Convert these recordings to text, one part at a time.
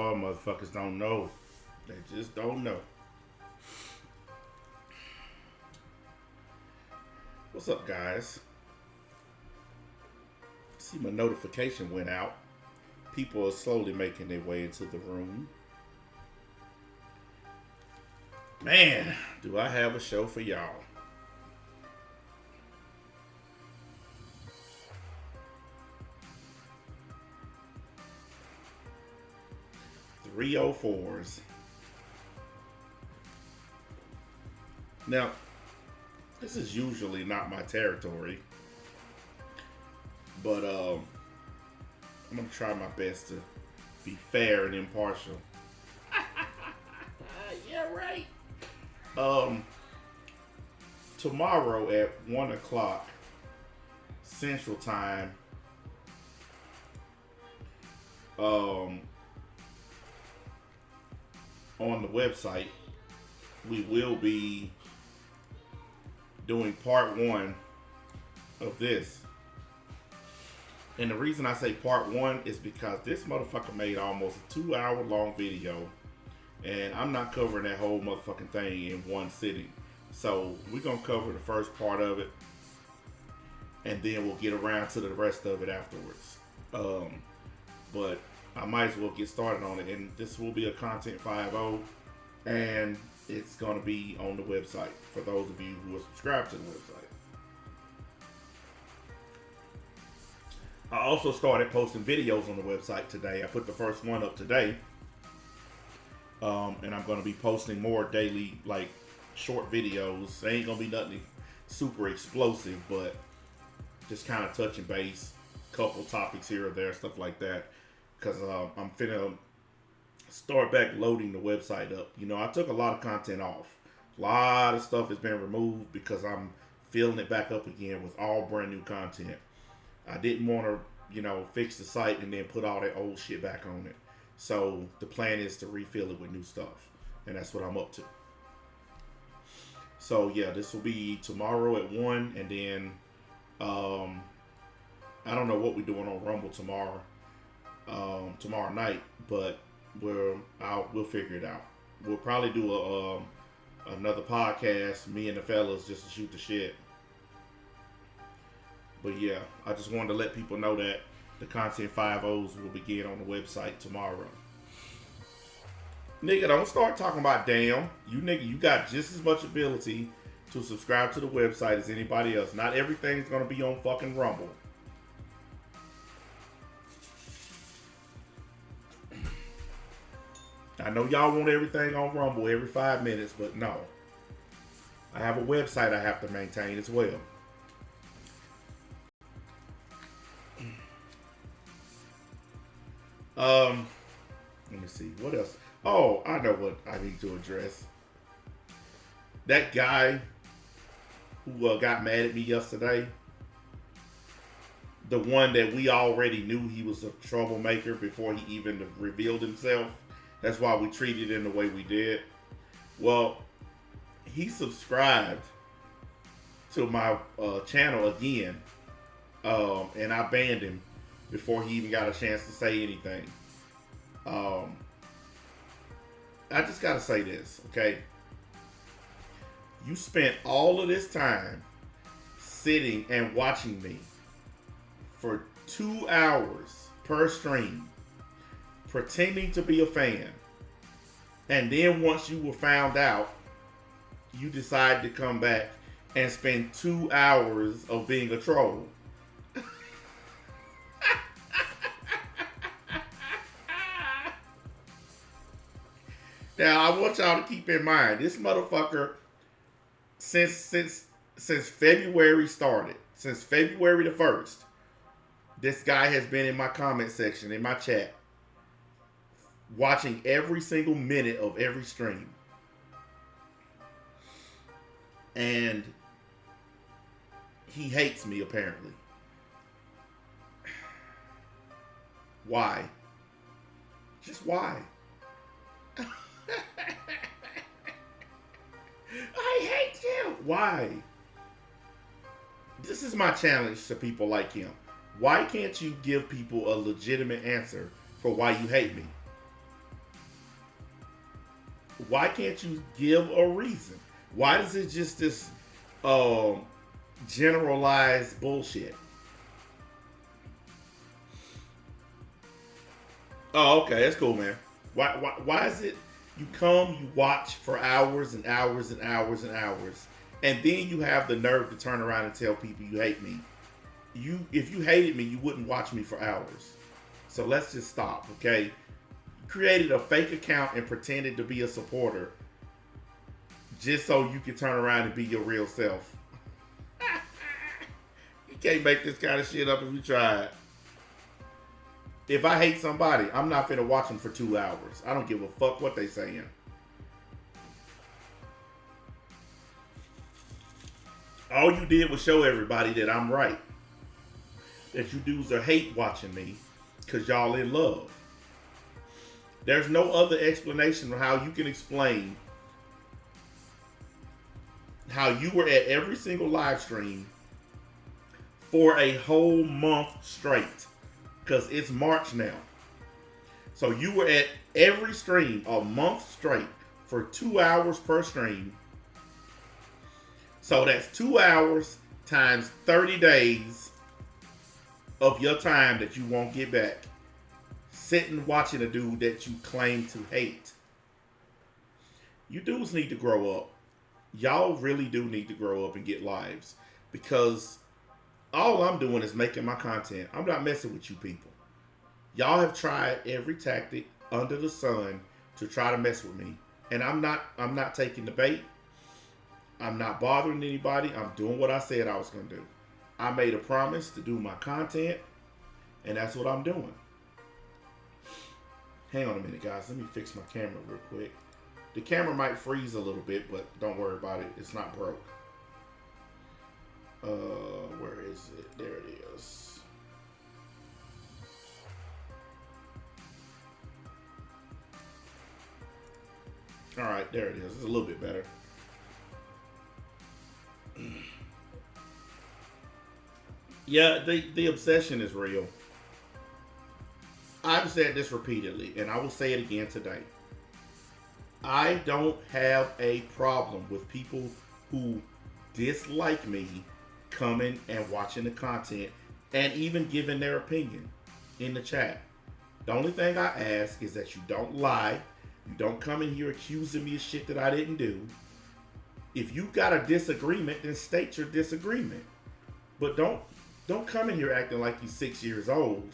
Oh, motherfuckers don't know. They just don't know. What's up, guys? See, my notification went out. People are slowly making their way into the room. Man, do I have a show for y'all. Three oh fours. Now, this is usually not my territory, but I'm gonna try my best to be fair and impartial. Yeah, right. Um, Tomorrow at 1 o'clock Central Time, um, on the website, we will be doing part one of this. And the reason I say part one is because this motherfucker made almost a 2 hour long video. And I'm not covering that whole motherfucking thing in one sitting. So we're going to cover the first part of it. And then we'll get around to the rest of it afterwards. But I might as well get started on it. And this will be a Content 5.0. And it's going to be on the website for those of you who are subscribed to the website. I also started posting videos on the website today. I put the first one up today. And I'm going to be posting more daily, like, short videos. They ain't going to be nothing super explosive, but just kind of touching base, couple topics here or there, stuff like that. Because I'm finna start back loading the website up. You know, I took a lot of content off. A lot of stuff has been removed because I'm filling it back up again with all brand new content. I didn't want to, you know, fix the site and then put all that old shit back on it. So the plan is to refill it with new stuff. And that's what I'm up to. So yeah, this will be tomorrow at 1. And then I don't know what we're doing on Rumble tomorrow. Tomorrow night. But we'll figure it out. We'll probably do another podcast, me and the fellas, just to shoot the shit. But yeah, I just wanted to let people know that the Content 5.0s will begin on the website tomorrow. Nigga, don't start talking about damn. You got just as much ability to subscribe to the website as anybody else. Not everything's gonna be on fucking Rumble. I know y'all want everything on Rumble every 5 minutes, but no. I have a website I have to maintain as well. Let me see. What else? Oh, I know what I need to address. That guy who got mad at me yesterday, the one that we already knew he was a troublemaker before he even revealed himself. That's why we treated him the way we did. Well, he subscribed to my channel again, and I banned him before he even got a chance to say anything. I just gotta say this, okay? You spent all of this time sitting and watching me for 2 hours per stream, pretending to be a fan. And then once you were found out, you decided to come back and spend 2 hours of being a troll. Now, I want y'all to keep in mind, this motherfucker, since February started, since February the 1st, this guy has been in my comment section, in my chat, watching every single minute of every stream. And he hates me, apparently. Why? Just why? I hate you. Why? This is my challenge to people like him. Why can't you give people a legitimate answer for why you hate me? Why can't you give a reason? Why is it just this um, generalized bullshit? Oh, okay, that's cool, man. Why is it you come, you watch for hours and hours and hours and hours, and then you have the nerve to turn around and tell people you hate me? If you hated me, you wouldn't watch me for hours. So let's just stop, okay? You created a fake account and pretended to be a supporter just so you can turn around and be your real self. You can't make this kind of shit up if you try it. If I hate somebody, I'm not finna watch them for 2 hours. I don't give a fuck what they saying. All you did was show everybody that I'm right. That you dudes are hate watching me because y'all in love. There's no other explanation of how you can explain how you were at every single live stream for a whole month straight. Because it's March now. So you were at every stream a month straight for 2 hours per stream. So that's 2 hours times 30 days of your time that you won't get back. Sitting watching a dude that you claim to hate. You dudes need to grow up. Y'all really do need to grow up and get lives. Because all I'm doing is making my content. I'm not messing with you people. Y'all have tried every tactic under the sun to try to mess with me. And I'm not taking the bait. I'm not bothering anybody. I'm doing what I said I was going to do. I made a promise to do my content, and that's what I'm doing. Hang on a minute, guys. Let me fix my camera real quick. The camera might freeze a little bit, but don't worry about it. It's not broke. Where is it? There it is. All right, there it is. It's a little bit better. Yeah, the obsession is real. I've said this repeatedly, and I will say it again today. I don't have a problem with people who dislike me coming and watching the content and even giving their opinion in the chat. The only thing I ask is that you don't lie. You don't come in here accusing me of shit that I didn't do. If you got a disagreement, then state your disagreement. But don't come in here acting like you're 6 years old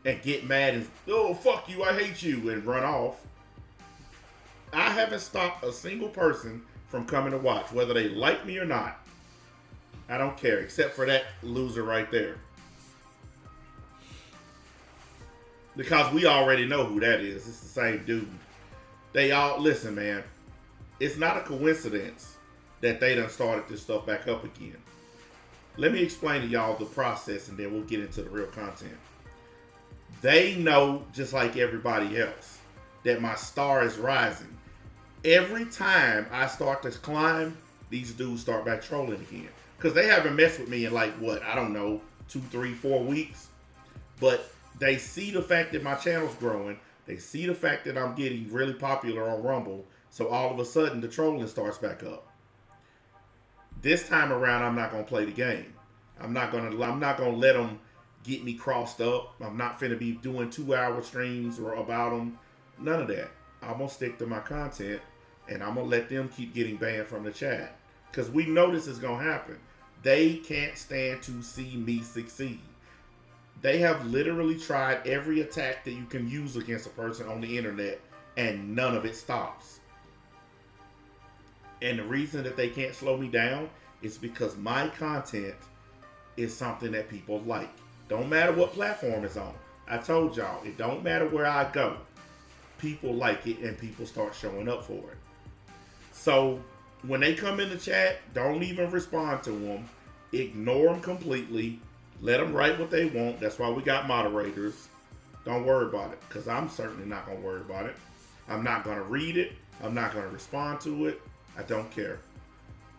and get mad and, oh, fuck you, I hate you, and run off. I haven't stopped a single person from coming to watch, whether they like me or not. I don't care, except for that loser right there. Because we already know who that is. It's the same dude. They all, listen, man, it's not a coincidence that they done started this stuff back up again. Let me explain to y'all the process, and then we'll get into the real content. They know, just like everybody else, that my star is rising. Every time I start to climb, these dudes start back trolling again. Because they haven't messed with me in like, what, I don't know, 2, 3, 4 weeks. But they see the fact that my channel's growing. They see the fact that I'm getting really popular on Rumble. So all of a sudden, the trolling starts back up. This time around, I'm not going to play the game. I'm not going to let them get me crossed up. I'm not finna be doing 2-hour streams or about them. None of that. I'm going to stick to my content, and I'm going to let them keep getting banned from the chat. Because we know this is going to happen. They can't stand to see me succeed. They have literally tried every attack that you can use against a person on the internet, and none of it stops. And the reason that they can't slow me down is because my content is something that people like. Don't matter what platform it's on. I told y'all, it don't matter where I go. People like it and people start showing up for it. So when they come in the chat, don't even respond to them. Ignore them completely. Let them write what they want. That's why we got moderators. Don't worry about it, because I'm certainly not going to worry about it. I'm not going to read it. I'm not going to respond to it. I don't care.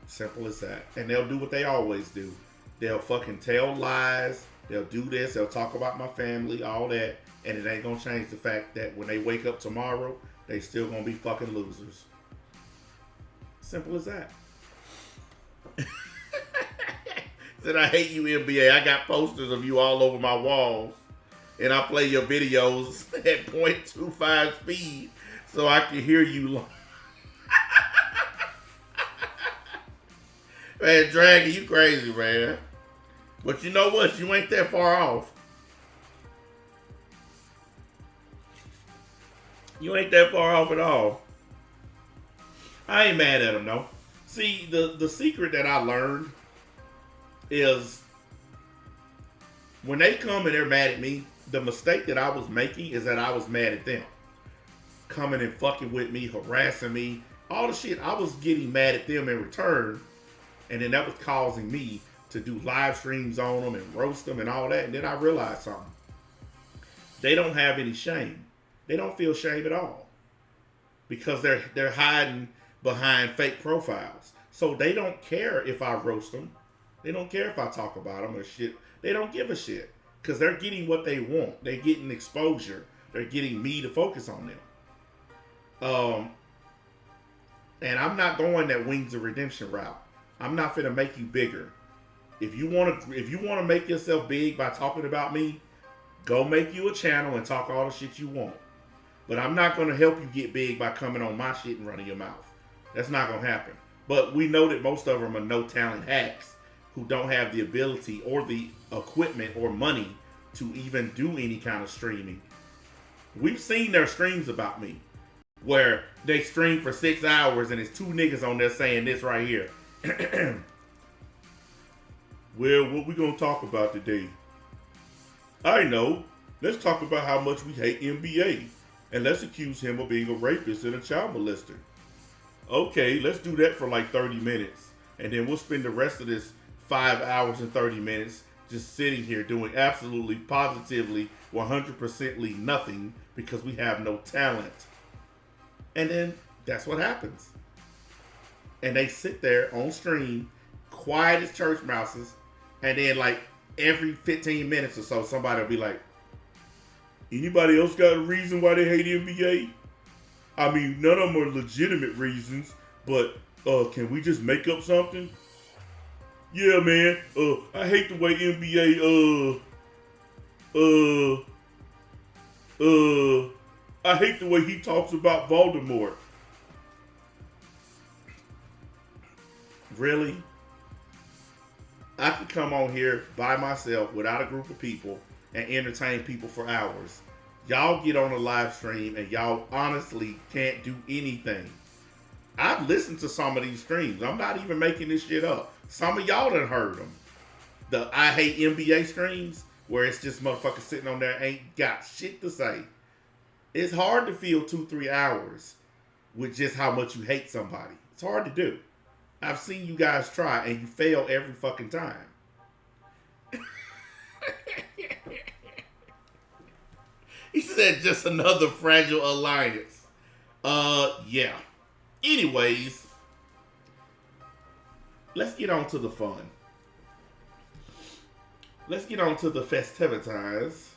Simple as that. And they'll do what they always do. They'll fucking tell lies. They'll do this. They'll talk about my family, all that. And it ain't going to change the fact that when they wake up tomorrow, they still going to be fucking losers. Simple as that. Said, I hate you, NBA. I got posters of you all over my walls. And I play your videos at 0.25 speed so I can hear you. Man, Dragon, you crazy, man. But you know what? You ain't that far off. You ain't that far off at all. I ain't mad at him, though. See, the secret that I learned is when they come and they're mad at me, the mistake that I was making is that I was mad at them. Coming and fucking with me, harassing me, all the shit. I was getting mad at them in return, and then that was causing me to do live streams on them and roast them and all that. And then I realized something. They don't have any shame. They don't feel shame at all because they're hiding behind fake profiles. So they don't care if I roast them. They don't care if I talk about them or shit. They don't give a shit because they're getting what they want. They're getting exposure. They're getting me to focus on them. And I'm not going that Wings of Redemption route. I'm not finna make you bigger. If you wanna make yourself big by talking about me, go make you a channel and talk all the shit you want. But I'm not gonna help you get big by coming on my shit and running your mouth. That's not gonna happen. But we know that most of them are no talent hacks who don't have the ability or the equipment or money to even do any kind of streaming. We've seen their streams about me where they stream for 6 hours and it's two niggas on there saying this right here. Well, what we gonna talk about today? I know. Let's talk about how much we hate NBA. And let's accuse him of being a rapist and a child molester. Okay, let's do that for like 30 minutes. And then we'll spend the rest of this 5 hours and 30 minutes just sitting here doing absolutely, positively, 100%ly nothing because we have no talent. And then that's what happens. And they sit there on stream, quiet as church mouses, and then like every 15 minutes or so, somebody will be like, anybody else got a reason why they hate NBA? I mean, none of them are legitimate reasons, but can we just make up something? Yeah, man. I hate the way NBA I hate the way he talks about Voldemort. Really? I could come on here by myself without a group of people and entertain people for hours. Y'all get on a live stream and y'all honestly can't do anything. I've listened to some of these streams. I'm not even making this shit up. Some of y'all done heard them. The I hate NBA streams where it's just motherfuckers sitting on there ain't got shit to say. It's hard to fill 2-3 hours with just how much you hate somebody. It's hard to do. I've seen you guys try and you fail every fucking time. He said just another fragile alliance. Yeah. Anyways, let's get on to the fun. Let's get on to the festivities.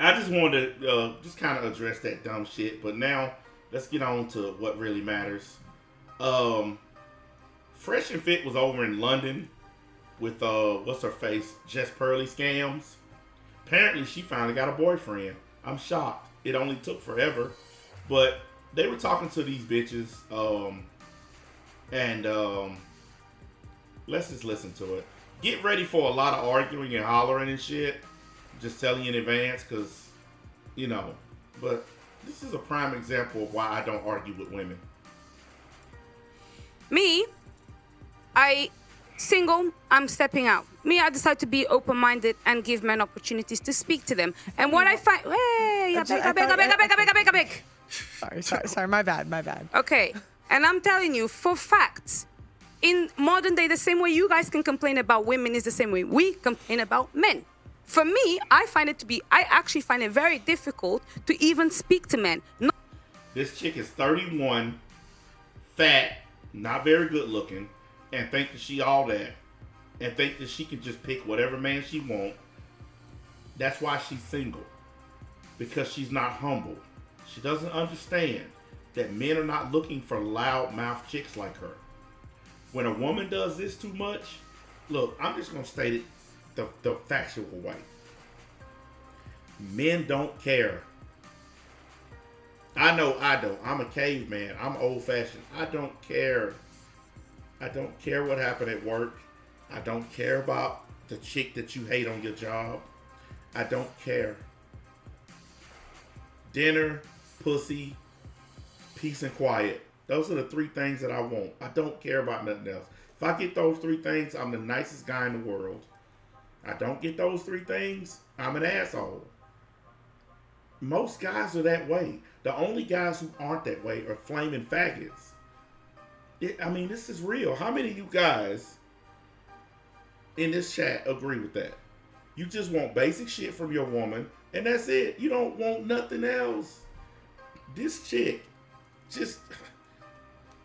I just wanted to just kind of address that dumb shit, but now let's get on to what really matters. Fresh and Fit was over in London with what's her face, Jess Pearly Scams. Apparently she finally got a boyfriend. I'm shocked. It only took forever, but they were talking to these bitches, and let's just listen to it. Get ready for a lot of arguing and hollering and shit. Just telling you in advance, because, you know, but this is a prime example of why I don't argue with women. Me, single, I'm stepping out. Me, I decide to be open-minded and give men opportunities to speak to them. And what I find, hey, I beg. Sorry, my bad. Okay, and I'm telling you, for facts, in modern day, the same way you guys can complain about women is the same way we complain about men. For me, I actually find it very difficult to even speak to men. This chick is 31, fat, not very good looking, and think that she all that, and think that she can just pick whatever man she wants. That's why she's single. Because she's not humble. She doesn't understand that men are not looking for loudmouth chicks like her. When a woman does this too much, look, I'm just going to state it the factual way. Men don't care. I know I don't. I'm a caveman. I'm old fashioned. I don't care. I don't care what happened at work. I don't care about the chick that you hate on your job. I don't care. Dinner, pussy, peace and quiet. Those are the three things that I want. I don't care about nothing else. If I get those three things, I'm the nicest guy in the world. I don't get those three things, I'm an asshole. Most guys are that way. The only guys who aren't that way are flaming faggots. This is real. How many of you guys in this chat agree with that? You just want basic shit from your woman, and that's it. You don't want nothing else. This chick,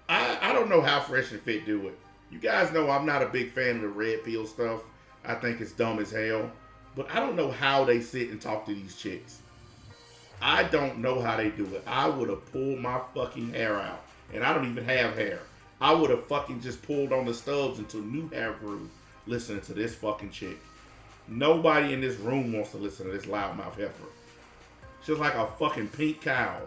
I don't know how Fresh and Fit do it. You guys know I'm not a big fan of the red pill stuff. I think it's dumb as hell. But I don't know how they sit and talk to these chicks. I don't know how they do it. I would have pulled my fucking hair out. And I don't even have hair. I would have fucking just pulled on the stubs until new hair grew listening to this fucking chick. Nobody in this room wants to listen to this loudmouth heifer. She's like a fucking pink cow.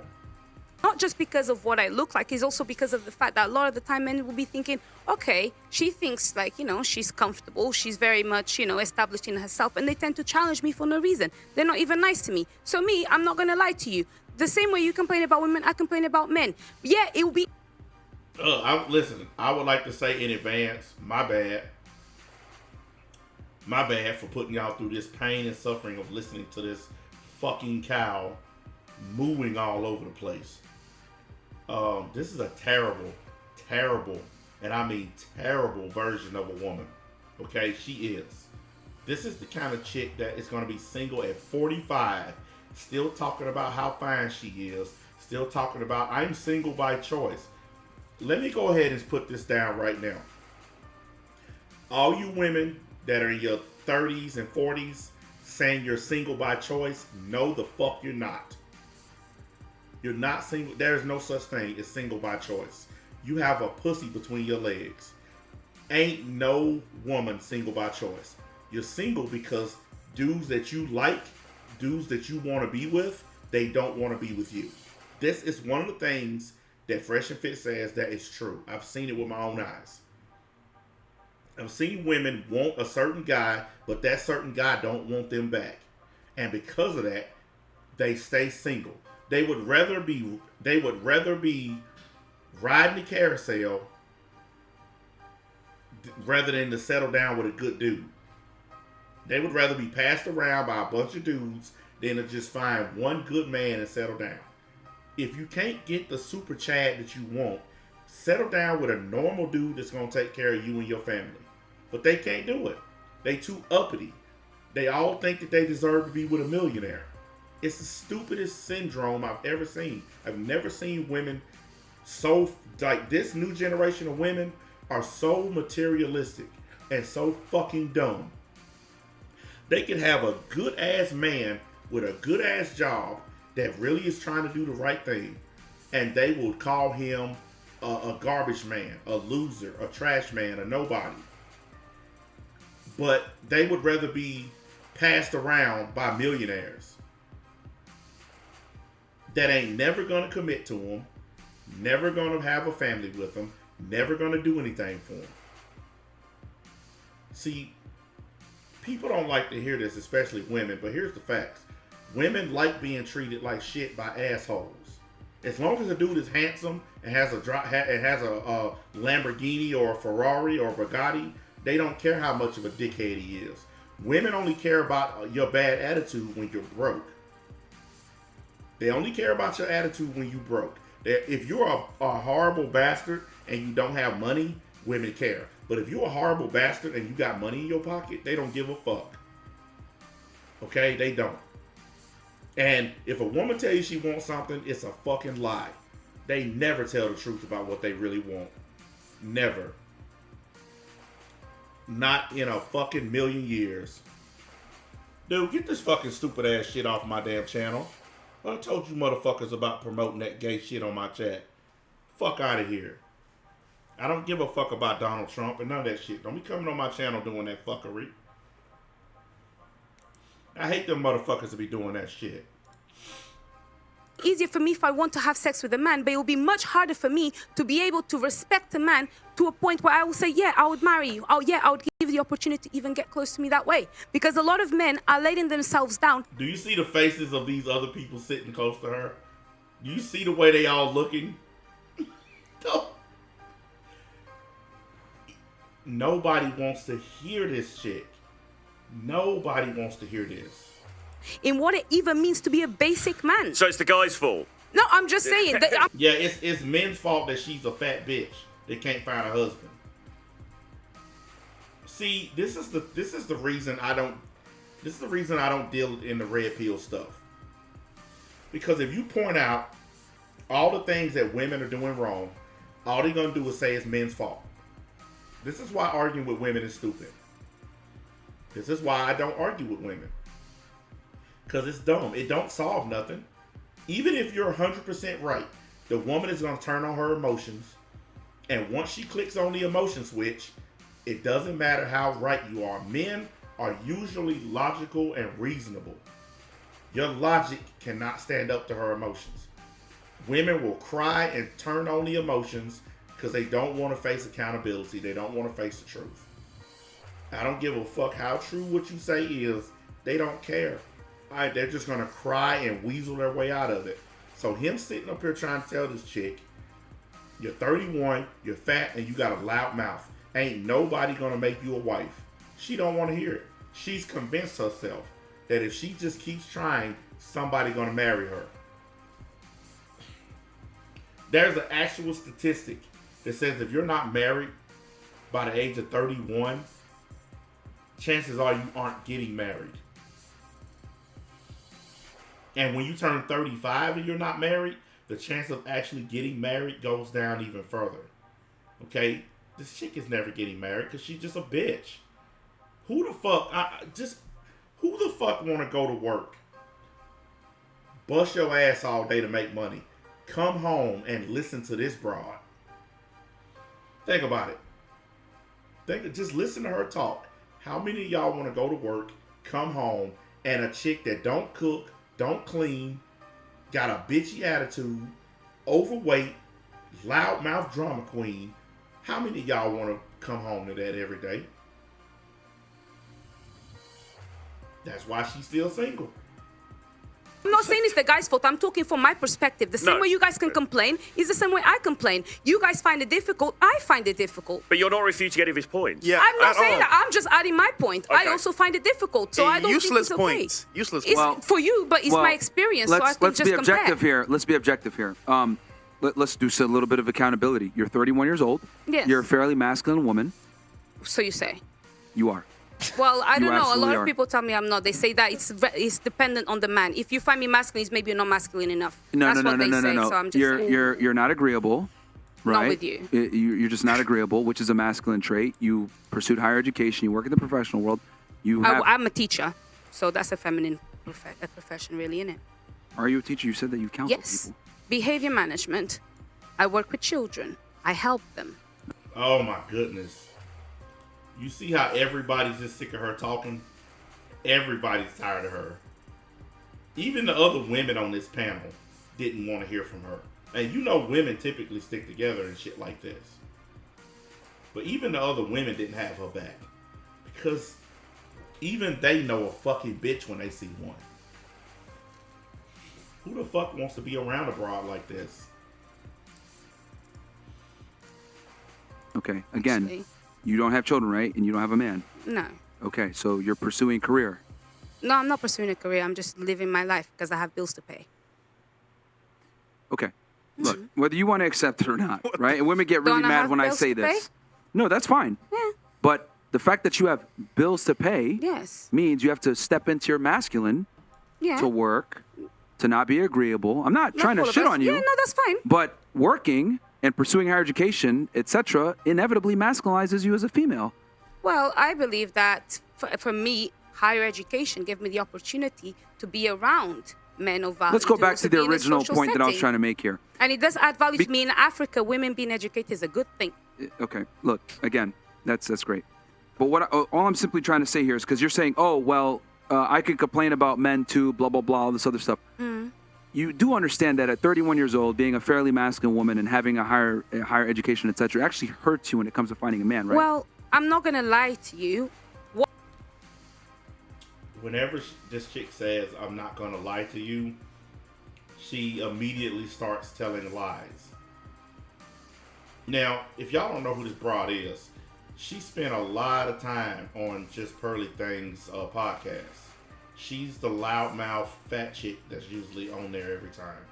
Not just because of what I look like, it's also because of the fact that a lot of the time men will be thinking, okay, she thinks like, she's comfortable. She's very much, established in herself. And they tend to challenge me for no reason. They're not even nice to me. So me, I'm not going to lie to you. The same way you complain about women, I complain about men. Yeah, it will be... Listen, I would like to say in advance, my bad. My bad for putting y'all through this pain and suffering of listening to this fucking cow mooing all over the place. This is a terrible, and I mean terrible version of a woman. Okay, she is. This is the kind of chick that is going to be single at 45, still talking about how fine she is, still talking about, I'm single by choice. Let me go ahead and put this down right now. All you women that are in your 30s and 40s saying you're single by choice, no the fuck you're not. You're not single. There's no such thing as single by choice. You have a pussy between your legs. Ain't no woman single by choice. You're single because dudes that you like, dudes that you want to be with, they don't want to be with you. This is one of the things that Fresh and Fit says that is true. I've seen it with my own eyes. I've seen women want a certain guy, but that certain guy don't want them back. And because of that, they stay single. They would rather be riding the carousel rather than to settle down with a good dude. They would rather be passed around by a bunch of dudes than to just find one good man and settle down. If you can't get the super Chad that you want, settle down with a normal dude that's going to take care of you and your family. But they can't do it. They too uppity. They all think that they deserve to be with a millionaire. It's the stupidest syndrome I've ever seen. I've never seen women so, like this new generation of women are so materialistic and so fucking dumb. They could have a good ass man with a good ass job that really is trying to do the right thing, and they will call him a garbage man, a loser, a trash man, a nobody. But they would rather be passed around by millionaires that ain't never gonna commit to them, never gonna have a family with them, never gonna do anything for them. See, people don't like to hear this, especially women, but here's the facts. Women like being treated like shit by assholes. As long as a dude is handsome and has a Lamborghini or a Ferrari or a Bugatti, they don't care how much of a dickhead he is. Women only care about your bad attitude when you're broke. They only care about your attitude when you broke. If you're a horrible bastard and you don't have money, women care. But if you're a horrible bastard and you got money in your pocket, they don't give a fuck. Okay? They don't. And if a woman tells you she wants something, it's a fucking lie. They never tell the truth about what they really want. Never. Not in a fucking million years. Dude, get this fucking stupid ass shit off my damn channel. I told you motherfuckers about promoting that gay shit on my chat. Fuck out of here. I don't give a fuck about Donald Trump and none of that shit. Don't be coming on my channel doing that fuckery. I hate them motherfuckers to be doing that shit. Easier for me if I want to have sex with a man, but it will be much harder for me to be able to respect a man to a point where I will say, yeah, I would marry you. Oh, yeah, I would give you the opportunity to even get close to me that way. Because a lot of men are letting themselves down. Do you see the faces of these other people sitting close to her? Do you see the way they all looking? No. Nobody wants to hear this shit. Nobody wants to hear this. In what it even means to be a basic man. So it's the guy's fault. No, I'm just saying. Yeah, it's men's fault that she's a fat bitch that can't find a husband. See, this is the reason I don't deal in the red pill stuff. Because if you point out all the things that women are doing wrong, all they're gonna do is say it's men's fault. This is why arguing with women is stupid. This is why I don't argue with women. Because it's dumb. It don't solve nothing. Even if you're 100% right, the woman is going to turn on her emotions. And once she clicks on the emotion switch, it doesn't matter how right you are. Men are usually logical and reasonable. Your logic cannot stand up to her emotions. Women will cry and turn on the emotions because they don't want to face accountability. They don't want to face the truth. I don't give a fuck how true what you say is. They don't care. They're just gonna cry and weasel their way out of it. So him sitting up here trying to tell this chick, you're 31, you're fat, and you got a loud mouth. Ain't nobody gonna make you a wife. She don't want to hear it. She's convinced herself that if she just keeps trying, somebody gonna marry her. There's an actual statistic that says if you're not married by the age of 31, chances are you aren't getting married. And when you turn 35 and you're not married, the chance of actually getting married goes down even further. Okay? This chick is never getting married because she's just a bitch. Who the fuck want to go to work, bust your ass all day to make money, come home and listen to this broad? Think about it. Just listen to her talk. How many of y'all want to go to work, come home, and a chick that don't cook, don't clean, got a bitchy attitude, overweight, loudmouth drama queen? How many of y'all want to come home to that every day? That's why she's still single. I'm not saying it's the guy's fault. I'm talking from my perspective. The same way you guys can complain is the same way I complain. You guys find it difficult. I find it difficult. But you're not refuting any of his points. Yeah, I'm not saying that. I'm just adding my point. Okay. I also find it difficult. So I don't think it's okay. Points. Useless It's points. for you, but it's my experience. So I can let's just be compare. objective here. Let's be objective here. Let's do a little bit of accountability. You're 31 years old. Yes. You're a fairly masculine woman. So you say. You are. Well, I You don't know. A absolutely lot are. of people tell me I'm not. They say that it's dependent on the man. If you find me masculine, it's maybe you're not masculine enough. That's what they say. So I'm just saying. You're not agreeable, right? Not with you. You're just not agreeable, which is a masculine trait. You pursued higher education. You work in the professional world. You have. I'm a teacher, so that's a feminine profession, really, isn't it? Are you a teacher? You said that you counsel Yes. people. Behavior management. I work with children. I help them. Oh my goodness. You see how everybody's just sick of her talking? Everybody's tired of her. Even the other women on this panel didn't want to hear from her. And you know women typically stick together and shit like this. But even the other women didn't have her back. Because even they know a fucking bitch when they see one. Who the fuck wants to be around a broad like this? Okay. Again, Actually. you don't have children, right? And you don't have a man. No. Okay. So you're pursuing career. No, I'm not pursuing a career. I'm just living my life because I have bills to pay. Okay. Look, whether you want to accept it or not, right? And women get really Don't I mad have when I bills say to this. No, that's fine. Yeah. But the fact that you have bills to pay Yes. means you have to step into your masculine Yeah. to work, to not be agreeable. I'm not trying to all of shit us. on you. Yeah, no, that's fine. But working and pursuing higher education, etc., inevitably masculinizes you as a female. Well, I believe that for me, higher education gave me the opportunity to be around men of value. Let's go back also to the be in a original social point that I was setting. trying to make here. And it does add value to me. In Africa, women being educated is a good thing. Okay, look, again, that's great. But all I'm simply trying to say here is because you're saying, oh, well, I can complain about men too, blah, blah, blah, all this other stuff. You do understand that at 31 years old, being a fairly masculine woman and having a higher education, etc., actually hurts you when it comes to finding a man, right? Well, I'm not going to lie to you. Whenever this chick says, I'm not going to lie to you, she immediately starts telling lies. Now, if y'all don't know who this broad is, she spent a lot of time on Just Pearly Things podcast. She's the loudmouth fat chick that's usually on there every time.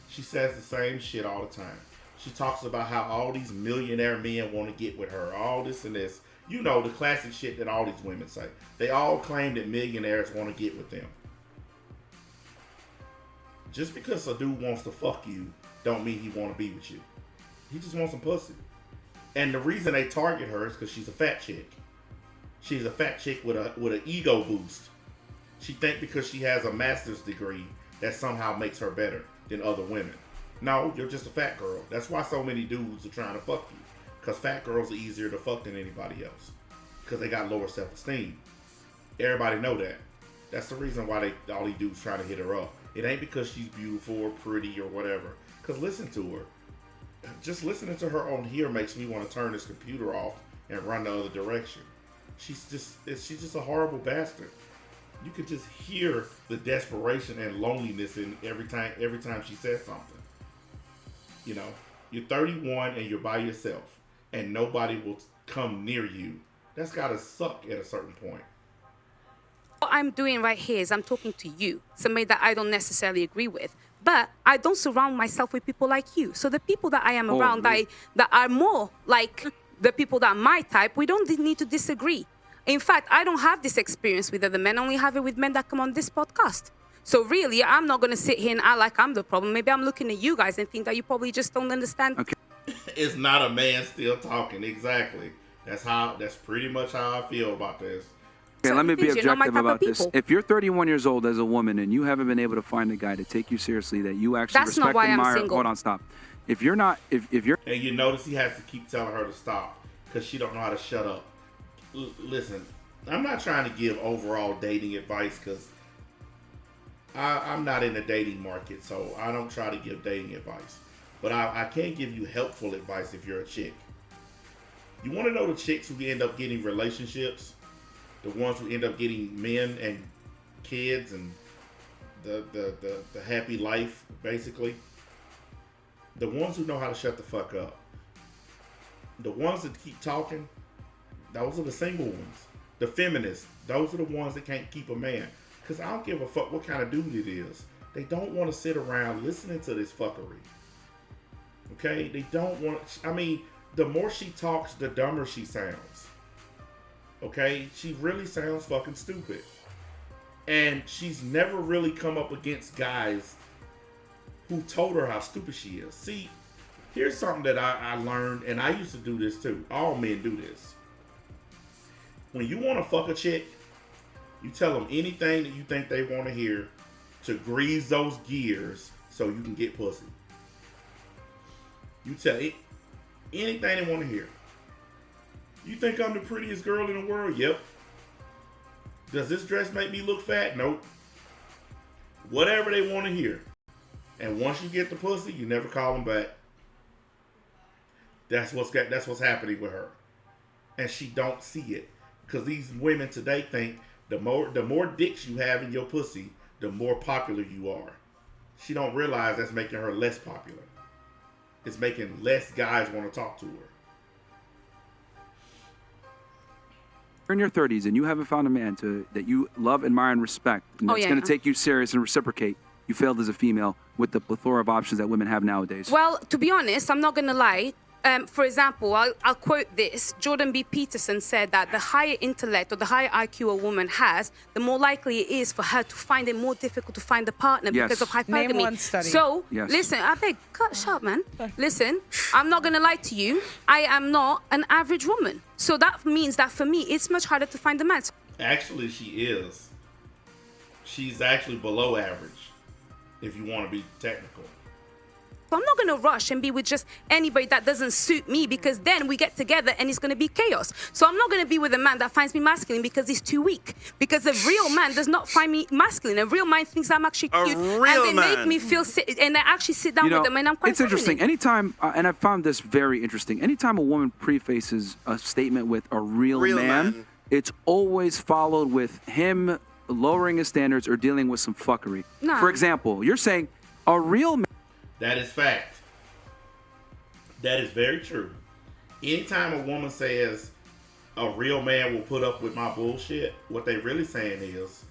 She says the same shit all the time. She talks about how all these millionaire men want to get with her, all this and this. You know, the classic shit that all these women say. They all claim that millionaires want to get with them. Just because a dude wants to fuck you, don't mean he want to be with you. He just wants some pussy. And the reason they target her is because she's a fat chick. She's a fat chick with an ego boost. She think because she has a master's degree that somehow makes her better than other women. No, you're just a fat girl. That's why so many dudes are trying to fuck you. Because fat girls are easier to fuck than anybody else. Because they got lower self-esteem. Everybody know that. That's the reason why all these dudes trying to hit her up. It ain't because she's beautiful or pretty or whatever. Because listen to her. Just listening to her on here makes me want to turn this computer off and run the other direction. She's just a horrible bastard. You could just hear the desperation and loneliness in every time she says something. You know, you're 31 and you're by yourself and nobody will come near you. That's gotta suck at a certain point. What I'm doing right here is I'm talking to you, somebody that I don't necessarily agree with. But I don't surround myself with people like you. So the people that I am around really? that are more like the people that are my type, we don't need to disagree. In fact, I don't have this experience with other men. I only have it with men that come on this podcast. So really, I'm not going to sit here and act like I'm the problem. Maybe I'm looking at you guys and think that you probably just don't understand. Okay. It's not a man still talking. Exactly. That's pretty much how I feel about this. Okay, let me be You're not my objective type of about this. people. If you're 31 years old as a woman and you haven't been able to find a guy to take you seriously that you actually That's not respect why and I'm admire, single. hold on, stop. If you're not, if you're And you notice he has to keep telling her to stop because she don't know how to shut up. Listen, I'm not trying to give overall dating advice because I'm not in the dating market, so I don't try to give dating advice. But I can give you helpful advice if you're a chick. You want to know the chicks who end up getting relationships? The ones who end up getting men and kids and the happy life, basically. The ones who know how to shut the fuck up. The ones that keep talking, those are the single ones. The feminists, those are the ones that can't keep a man. Because I don't give a fuck what kind of dude it is. They don't want to sit around listening to this fuckery. Okay? They don't want... I mean, the more she talks, the dumber she sounds. Okay? She really sounds fucking stupid. And she's never really come up against guys who told her how stupid she is. See, here's something that I learned, and I used to do this too. All men do this. When you want to fuck a chick, you tell them anything that you think they want to hear to grease those gears so you can get pussy. You tell it anything they want to hear. You think I'm the prettiest girl in the world? Yep. Does this dress make me look fat? Nope. Whatever they want to hear. And once you get the pussy, you never call them back. That's what's happening with her. And she don't see it. Because these women today think the more dicks you have in your pussy, the more popular you are. She don't realize that's making her less popular. It's making less guys want to talk to her. you're in your 30s and you haven't found a man that you love, admire, and respect, and that's going to take you serious and reciprocate, you failed as a female with the plethora of options that women have nowadays. Well, to be honest, I'm not going to lie. For example, I'll quote this. Jordan B. Peterson said that the higher intellect or the higher IQ a woman has, the more likely it is for her to find it more difficult to find a partner because of hypergamy. Name one study. So, Yes. listen, I beg, shut up, man. Listen, I'm not going to lie to you. I am not an average woman. So that means that for me, it's much harder to find a man. Actually, she is. She's actually below average. if you want to be technical. I'm not going to rush and be with just anybody that doesn't suit me, because then we get together and it's going to be chaos. So I'm not going to be with a man that finds me masculine because he's too weak. Because a real man does not find me masculine. A real man thinks I'm actually cute. real and they man. make me feel and I actually sit down with them and I'm quite it's interesting. feminine. Anytime, and I found this very interesting. Anytime a woman prefaces a statement with a real man, it's always followed with him lowering his standards or dealing with some fuckery. Nah. For example, you're saying a real man. That is fact. That is very true. Anytime a woman says a real man will put up with my bullshit, what they really saying is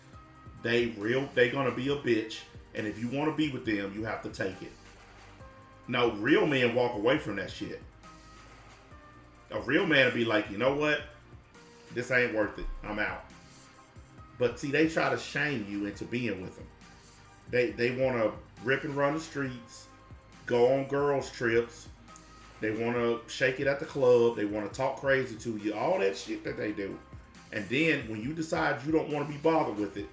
they gonna be a bitch, and if you want to be with them, you have to take it. No, real men walk away from that shit. A real man will be like, you know what? This ain't worth it. I'm out. But see, they try to shame you into being with them. They want to rip and run the streets, go on girls' trips. They want to shake it at the club. They want to talk crazy to you. All that shit that they do. And then when you decide you don't want to be bothered with it,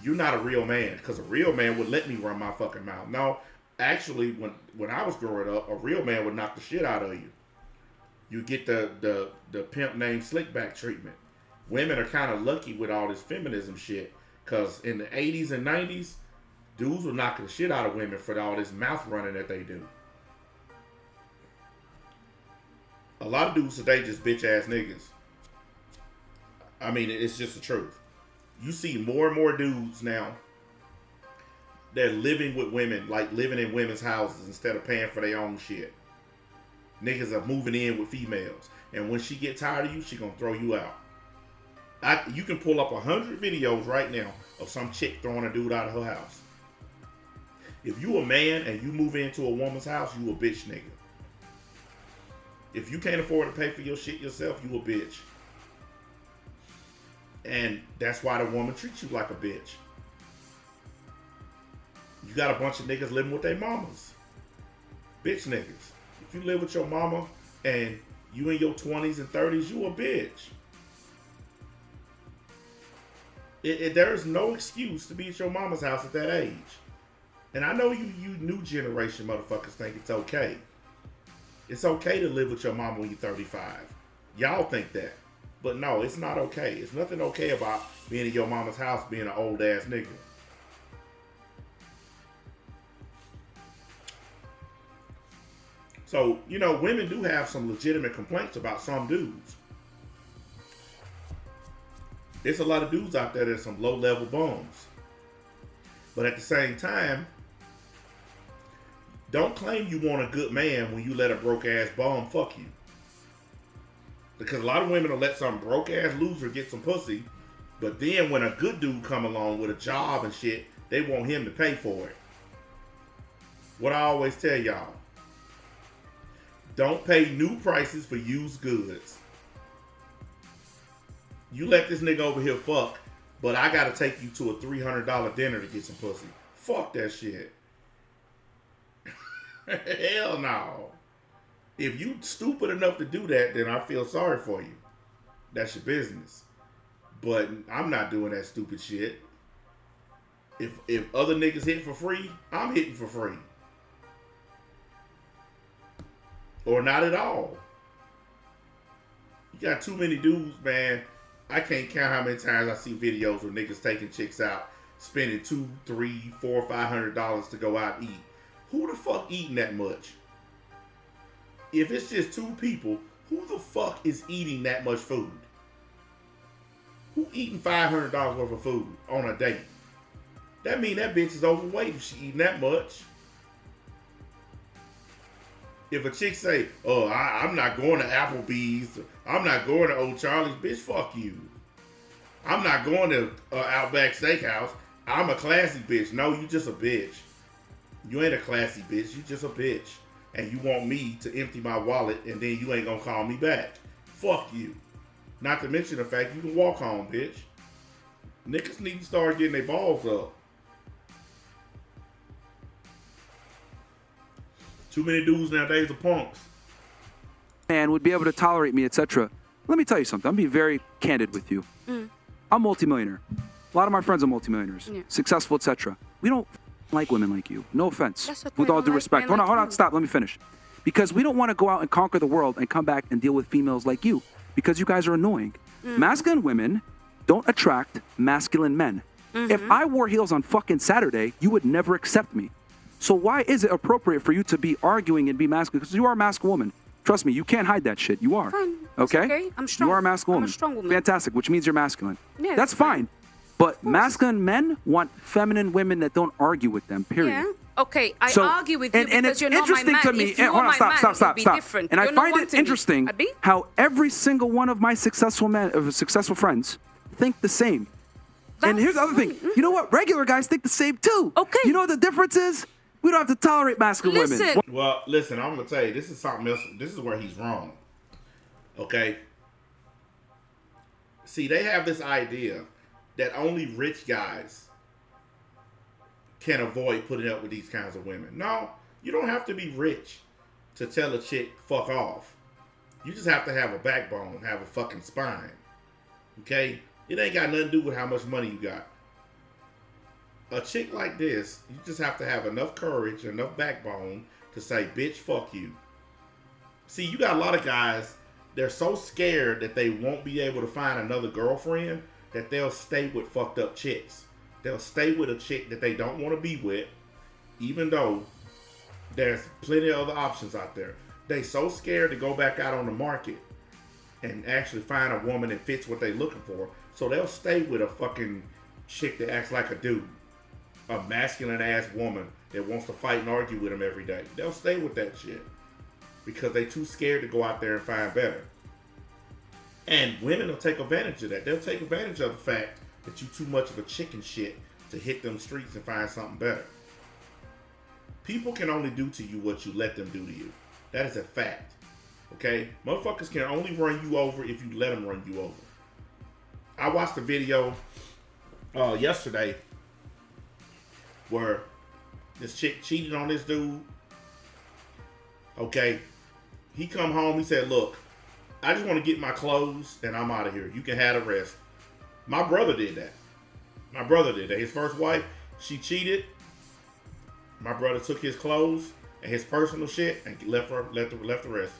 you're not a real man. Because a real man would let me run my fucking mouth. No, actually, when I was growing up, a real man would knock the shit out of you. You get the pimp named Slickback treatment. Women are kind of lucky with all this feminism shit. Because in the 80s and 90s, dudes were knocking the shit out of women for all this mouth running that they do. A lot of dudes today just bitch ass niggas. I mean, it's just the truth. You see more and more dudes now. They're living with women, like living in women's houses instead of paying for their own shit. Niggas are moving in with females, and when she get tired of you, she gonna throw you out. You can pull up 100 videos right now of some chick throwing a dude out of her house. If you a man and you move into a woman's house, you a bitch nigga. If you can't afford to pay for your shit yourself, you a bitch. And that's why the woman treats you like a bitch. You got a bunch of niggas living with their mamas. Bitch niggas. If you live with your mama and you in your 20s and 30s, you a bitch. There's no excuse to be at your mama's house at that age. And I know you new generation motherfuckers think it's okay. It's okay to live with your mama when you're 35. Y'all think that. But no, it's not okay. It's nothing okay about being in your mama's house being an old ass nigga. So, you know, women do have some legitimate complaints about some dudes. There's a lot of dudes out there that are some low-level bums. But at the same time, don't claim you want a good man when you let a broke-ass bum fuck you. Because a lot of women will let some broke-ass loser get some pussy, but then when a good dude come along with a job and shit, they want him to pay for it. What I always tell y'all, don't pay new prices for used goods. You let this nigga over here fuck, but I gotta take you to a $300 dinner to get some pussy. Fuck that shit. Hell no. If you stupid enough to do that, then I feel sorry for you. That's your business. But I'm not doing that stupid shit. If other niggas hit for free, I'm hitting for free. Or not at all. You got too many dudes, man. I can't count how many times I see videos where niggas taking chicks out, spending $200, $300, $400, $500 to go out and eat. Who the fuck eating that much? If it's just two people, who the fuck is eating that much food? Who eating $500 worth of food on a date? That mean that bitch is overweight if she eating that much. If a chick say, oh, I'm not going to Applebee's, I'm not going to Old Charlie's, bitch, fuck you. I'm not going to Outback Steakhouse. I'm a classy bitch. No, you just a bitch. You ain't a classy bitch. You just a bitch. And you want me to empty my wallet and then you ain't gonna call me back. Fuck you. Not to mention the fact you can walk home, bitch. Niggas need to start getting their balls up. Too many dudes nowadays are punks. Man would be able to tolerate me, etc. Let me tell you something. I'm being very candid with you. I'm multimillionaire. A lot of my friends are multimillionaires, successful, etc. We don't like women like you. No offense. That's what With I all don't due like respect. men Hold on, like you. stop. Let me finish. Because we don't want to go out and conquer the world and come back and deal with females like you. Because you guys are annoying. Masculine women don't attract masculine men. If I wore heels on fucking Saturday, you would never accept me. So why is it appropriate for you to be arguing and be masculine? Because you are a masculine woman. Trust me, you can't hide that shit. You are. Fine. That's okay. I'm strong. You are a masculine I'm a woman. strong woman. Fantastic, which means you're masculine. Yeah, that's that's fine. But masculine men want feminine women that don't argue with them, period. Yeah. Okay, I So- argue with you and because it's you're not my interesting man. to me. If you and- were hold on, my man, it would stop. be different. And I You're not find one it to me. interesting Abi? how every single one of my successful friends think the same. And here's the other thing. You know what? Regular guys think the same too. Okay. You know what the difference is? We don't have to tolerate masculine women. Listen. Well, listen, I'm gonna tell you, this is something else. This is where he's wrong. Okay. See, they have this idea that only rich guys can avoid putting up with these kinds of women. No, you don't have to be rich to tell a chick fuck off. You just have to have a backbone, have a fucking spine. Okay? It ain't got nothing to do with how much money you got. A chick like this, you just have to have enough courage, enough backbone to say, bitch, fuck you. See, you got a lot of guys, they're so scared that they won't be able to find another girlfriend that they'll stay with fucked up chicks. They'll stay with a chick that they don't want to be with, even though there's plenty of other options out there. They so scared to go back out on the market and actually find a woman that fits what they're looking for. So they'll stay with a fucking chick that acts like a dude. A masculine ass woman that wants to fight and argue with them every day. They'll stay with that shit because they too scared to go out there and find better. And women will take advantage of that. They'll take advantage of the fact that you too much of a chicken shit to hit them streets and find something better. People can only do to you what you let them do to you. That is a fact. Okay? Motherfuckers can only run you over if you let them run you over. I watched a video yesterday where this chick cheated on this dude. Okay. He come home, he said, look, I just want to get my clothes and I'm out of here. You can have the rest. My brother did that. His first wife, she cheated. My brother took his clothes and his personal shit and left the rest.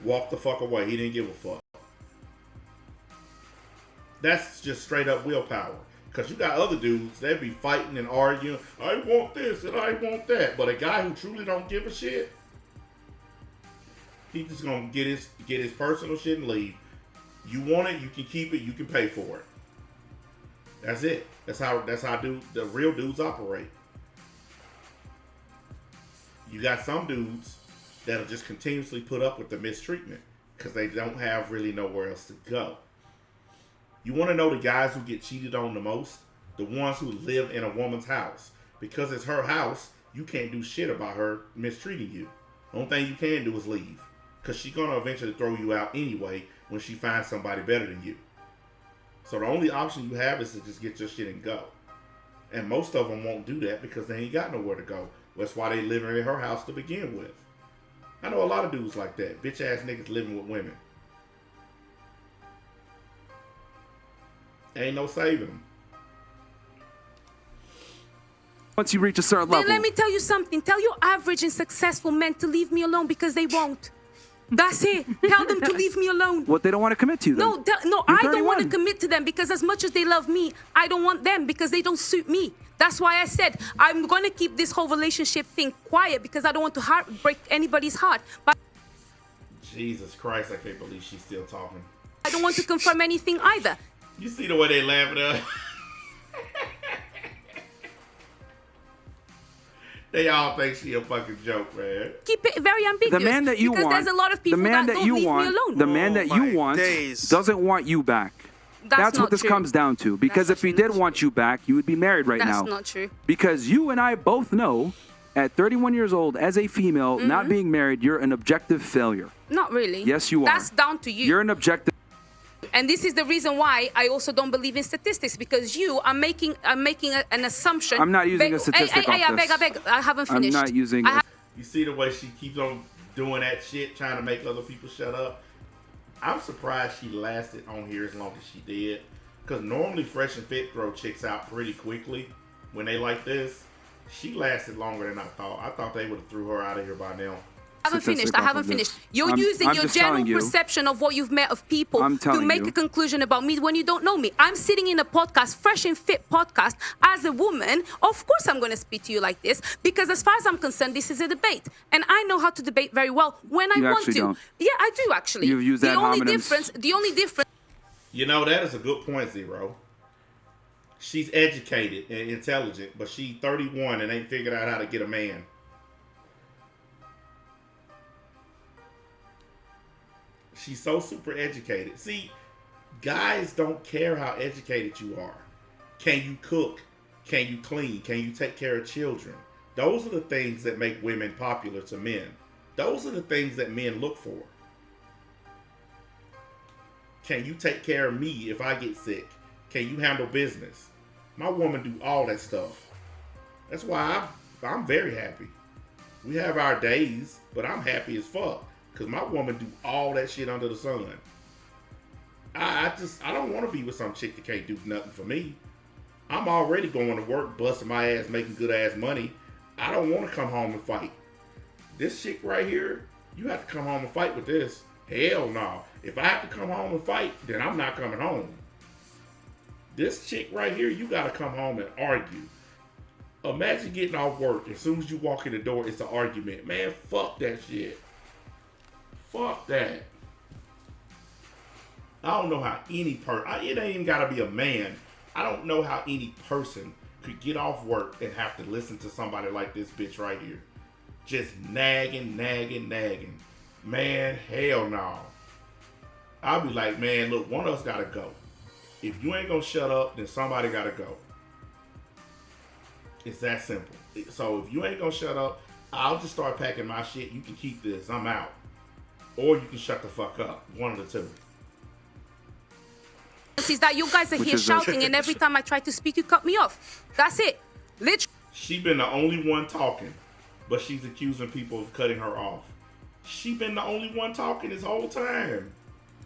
Walked the fuck away. He didn't give a fuck. That's just straight up willpower. Because you got other dudes, they'd be fighting and arguing. I want this and I want that. But a guy who truly don't give a shit, he's just gonna get his personal shit and leave. You want it, you can keep it, you can pay for it. That's it. That's how the real dudes operate. You got some dudes that'll just continuously put up with the mistreatment because they don't have really nowhere else to go. You want to know the guys who get cheated on the most? The ones who live in a woman's house. Because it's her house, you can't do shit about her mistreating you. The only thing you can do is leave. Because she's going to eventually throw you out anyway when she finds somebody better than you. So the only option you have is to just get your shit and go. And most of them won't do that because they ain't got nowhere to go. That's why they living in her house to begin with. I know a lot of dudes like that. Bitch ass niggas living with women. Ain't no saving them. Once you reach a certain Then level. let me tell you something. Tell your average and successful men to leave me alone because they won't. That's it. Tell them to leave me alone. What, they don't want to commit to you then? No, You're I don't want to 31. commit to them because as much as they love me, I don't want them because they don't suit me. That's why I said I'm going to keep this whole relationship thing quiet because I don't want to break anybody's heart. But Jesus Christ, I can't believe she's still talking. I don't want to confirm anything either. You see the way they laugh at her? They all think she a fucking joke, man. Keep it very ambiguous. The man that you because want, there's a lot of people the man that that don't you leave want, me alone. the man that you my want days. doesn't want you back. That's what not this true. comes down to. Because That's if he actually did not want you back, you would be married right That's now. not true. Because you and I both know, at 31 years old, as a female, not being married, you're an objective failure. Not really. Yes, you are. That's down to you. You're an objective. And this is the reason why I also don't believe in statistics because you are making an assumption. I'm not using a statistic I off this. beg. I haven't I'm finished. not using. You see the way she keeps on doing that shit, trying to make other people shut up? I'm surprised she lasted on here as long as she did. Because normally Fresh and Fit throw chicks out pretty quickly when they like this. She lasted longer than I thought. I thought they would have threw her out of here by now. I haven't Statistic finished. I off haven't of this. finished. You're I'm using your just general telling you. perception of what you've met of people I'm to telling make you. a conclusion about me when you don't know me. I'm sitting in a podcast, Fresh and Fit podcast, as a woman. Of course, I'm going to speak to you like this because, as far as I'm concerned, this is a debate, and I know how to debate very well when I You want actually to. don't. Yeah, I do actually. You've used the ad only hominems. The only difference. You know, that is a good point, Zero. She's educated and intelligent, but she's 31 and ain't figured out how to get a man. She's so super educated. See, guys don't care how educated you are. Can you cook? Can you clean? Can you take care of children? Those are the things that make women popular to men. Those are the things that men look for. Can you take care of me if I get sick? Can you handle business? My woman do all that stuff. That's why I'm very happy. We have our days, but I'm happy as fuck. Because my woman do all that shit under the sun. I don't want to be with some chick that can't do nothing for me. I'm already going to work, busting my ass, making good ass money. I don't want to come home and fight. This chick right here, you have to come home and fight with this. Hell no. If I have to come home and fight, then I'm not coming home. This chick right here, you got to come home and argue. Imagine getting off work. As soon as you walk in the door, it's an argument. Man, fuck that shit. Fuck that. I don't know how any it ain't even gotta be a man. I don't know how any person could get off work and have to listen to somebody like this bitch right here. Just nagging. Man, hell no. I'll be like, man, look, one of us gotta go. If you ain't gonna shut up, then somebody gotta go. It's that simple. So if you ain't gonna shut up, I'll just start packing my shit. You can keep this. I'm out. Or you can shut the fuck up. One of the two. Is that you guys are Which here is shouting, and every time I try to speak, you cut me off. That's it. Literally. She been the only one talking, but she's accusing people of cutting her off. She been the only one talking this whole time.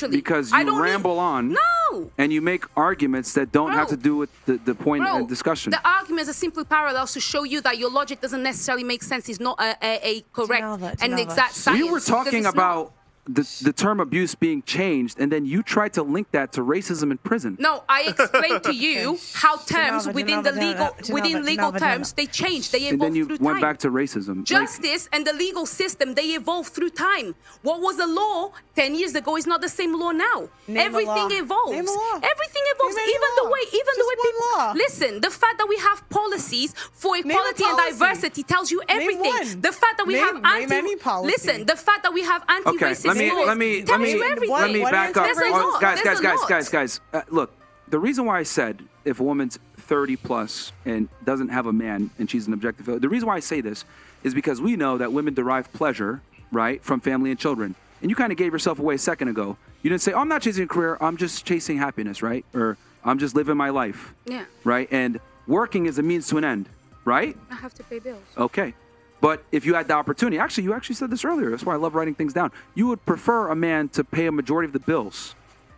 Because I you don't ramble on. No. And you make arguments that don't have Bro. to do with the point Bro, of discussion. the arguments are simply parallels to show you that your logic doesn't necessarily make sense. It's not a correct Janova, and Janova. exact science. We were because talking it's about not. the term abuse being changed, and then you tried to link that to racism in prison. No, I explained to you how terms Janova, within the Janova, within legal Janova, terms Janova. they change, they And evolve then you through went time. back to racism. Like, Justice and the legal system, they evolve through time. What was a law 10 years ago is not the same law now. Name a Everything law. evolves. Name a law. Everything evolves. Name any Even law. the way Just one people law. listen. The fact that we have policies for equality and policy. diversity tells you everything. one. The fact that we Name- have name any policy. listen. The fact that we have anti-racist okay, laws let me tells you everything. let me What back up. There's a lot. Guys, There's a lot. guys. Look, the reason why I said if a woman's 30 plus and doesn't have a man and she's an objective, the reason why I say this is because we know that women derive pleasure, right, from family and children. And you kind of gave yourself away a second ago. You didn't say, oh, I'm not chasing a career, I'm just chasing happiness, right? Or I'm just living my life, Yeah, right? And working is a means to an end, right? I have to pay bills. Okay. But if you had the opportunity, actually, you actually said this earlier. That's why I love writing things down. You would prefer a man to pay a majority of the bills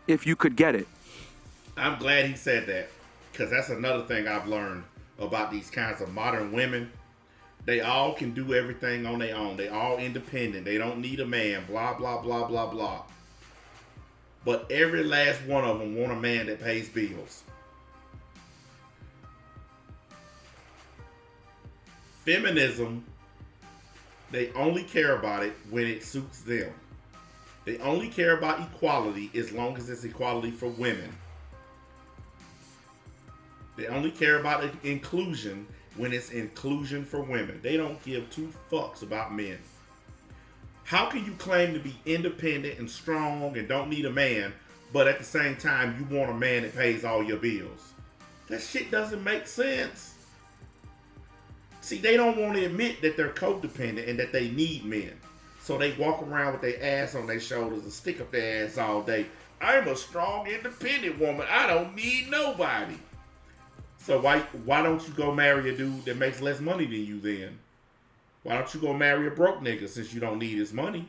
if you could get it. I'm glad he said that. Because that's another thing I've learned about these kinds of modern women. They all can do everything on their own. They all independent. They don't need a man. Blah, blah, blah, blah, blah. But every last one of them want a man that pays bills. Feminism, they only care about it when it suits them. They only care about equality as long as it's equality for women. They only care about inclusion when it's inclusion for women. They don't give two fucks about men. How can you claim to be independent and strong and don't need a man, but at the same time you want a man that pays all your bills? That shit doesn't make sense. See, they don't want to admit that they're codependent and that they need men. So they walk around with their ass on their shoulders and stick up their ass all day. I'm a strong, independent woman. I don't need nobody. So why don't you go marry a dude that makes less money than you then? Why don't you go marry a broke nigga since you don't need his money?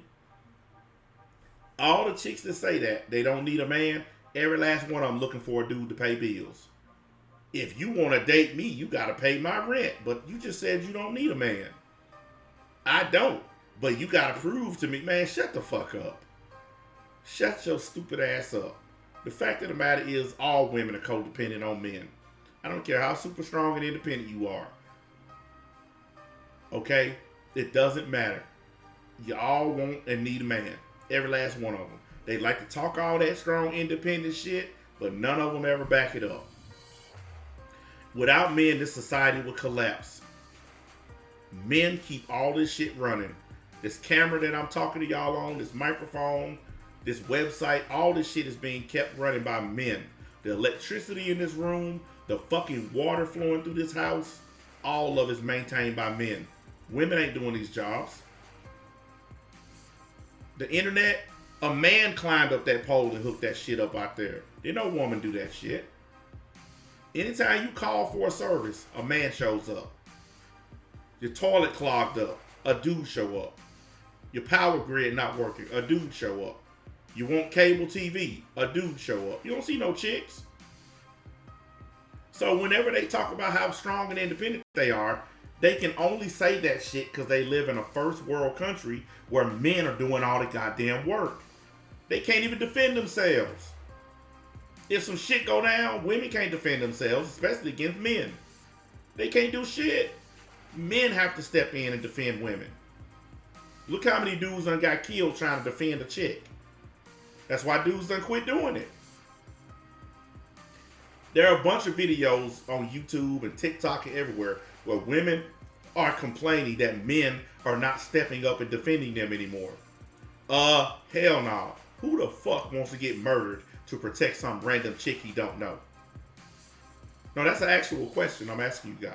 All the chicks that say that they don't need a man, every last one of them looking for a dude to pay bills. if you want to date me, you got to pay my rent. But you just said you don't need a man. I don't. But you got to prove to me, man, shut the fuck up. Shut your stupid ass up. The fact of the matter is all women are codependent on men. I don't care how super strong and independent you are. Okay? It doesn't matter. You all want and need a man. Every last one of them. They like to talk all that strong independent shit, but none of them ever back it up. Without men, this society would collapse. Men keep all this shit running. This camera that I'm talking to y'all on, this microphone, this website, all this shit is being kept running by men. The electricity in this room, the fucking water flowing through this house, all of it's maintained by men. Women ain't doing these jobs. The internet, a man climbed up that pole and hooked that shit up out there. Did no woman do that shit. Anytime you call for a service, a man shows up. Your toilet clogged up, a dude show up. Your power grid not working, a dude show up. You want cable TV, a dude show up. You don't see no chicks. So whenever they talk about how strong and independent they are, they can only say that shit because they live in a first world country where men are doing all the goddamn work. They can't even defend themselves. If some shit go down, women can't defend themselves, especially against men. They can't do shit. Men have to step in and defend women. Look how many dudes done got killed trying to defend a chick. That's why dudes done quit doing it. There are a bunch of videos on YouTube and TikTok and everywhere where women are complaining that men are not stepping up and defending them anymore. Hell no. Who the fuck wants to get murdered to protect some random chick he don't know? No, that's an actual question I'm asking you guys.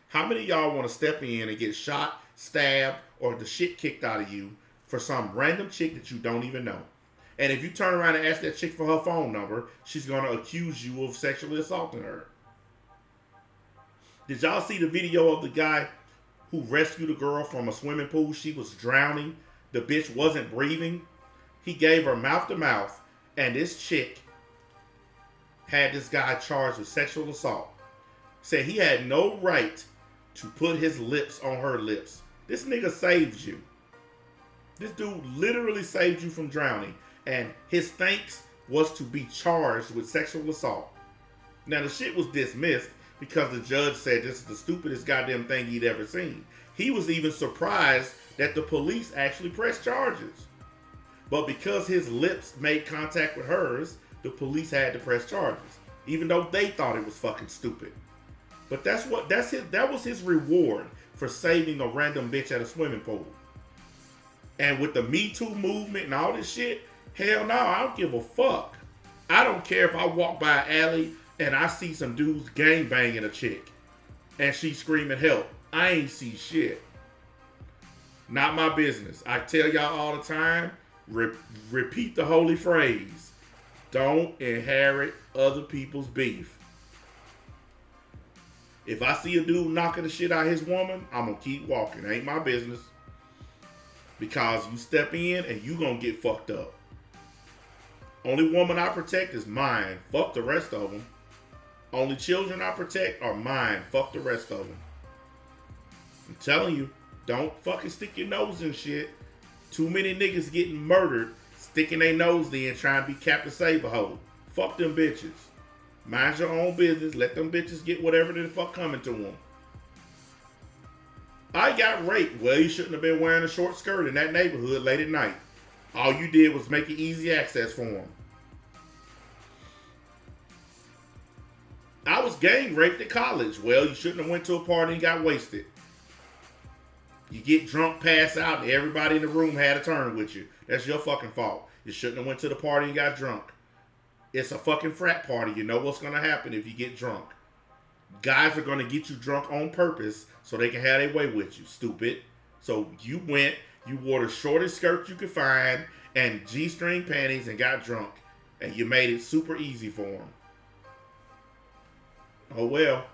How many of y'all want to step in and get shot, stabbed, or the shit kicked out of you for some random chick that you don't even know? And if you turn around and ask that chick for her phone number, she's going to accuse you of sexually assaulting her. Did y'all see the video of the guy who rescued a girl from a swimming pool? She was drowning. The bitch wasn't breathing. He gave her mouth to mouth, and this chick had this guy charged with sexual assault. Said he had no right to put his lips on her lips. This nigga saved you. This dude literally saved you from drowning. And his thanks was to be charged with sexual assault. Now the shit was dismissed because the judge said this is the stupidest goddamn thing he'd ever seen. He was even surprised that the police actually pressed charges. But because his lips made contact with hers, the police had to press charges. Even though they thought it was fucking stupid. But that was his reward for saving a random bitch at a swimming pool. And with the Me Too movement and all this shit, hell no, I don't give a fuck. I don't care if I walk by an alley and I see some dudes gang banging a chick and she's screaming help. I ain't see shit. Not my business. I tell y'all all the time, repeat the holy phrase. Don't inherit other people's beef. If I see a dude knocking the shit out of his woman, I'm going to keep walking. Ain't my business. Because you step in and you going to get fucked up. Only woman I protect is mine. Fuck the rest of them. Only children I protect are mine. Fuck the rest of them. I'm telling you, don't fucking stick your nose in shit. Too many niggas getting murdered, sticking their nose in, trying to be Captain Saberho. Fuck them bitches. Mind your own business. Let them bitches get whatever the fuck coming to them. I got raped. Well, you shouldn't have been wearing a short skirt in that neighborhood late at night. All you did was make it easy access for them. I was gang raped at college. Well, you shouldn't have went to a party and got wasted. You get drunk, pass out, and everybody in the room had a turn with you. That's your fucking fault. You shouldn't have went to the party and got drunk. It's a fucking frat party. You know what's going to happen if you get drunk. Guys are going to get you drunk on purpose so they can have their way with you, stupid. So you went, you wore the shortest skirt you could find and G-string panties and got drunk. And you made it super easy for them. Oh well.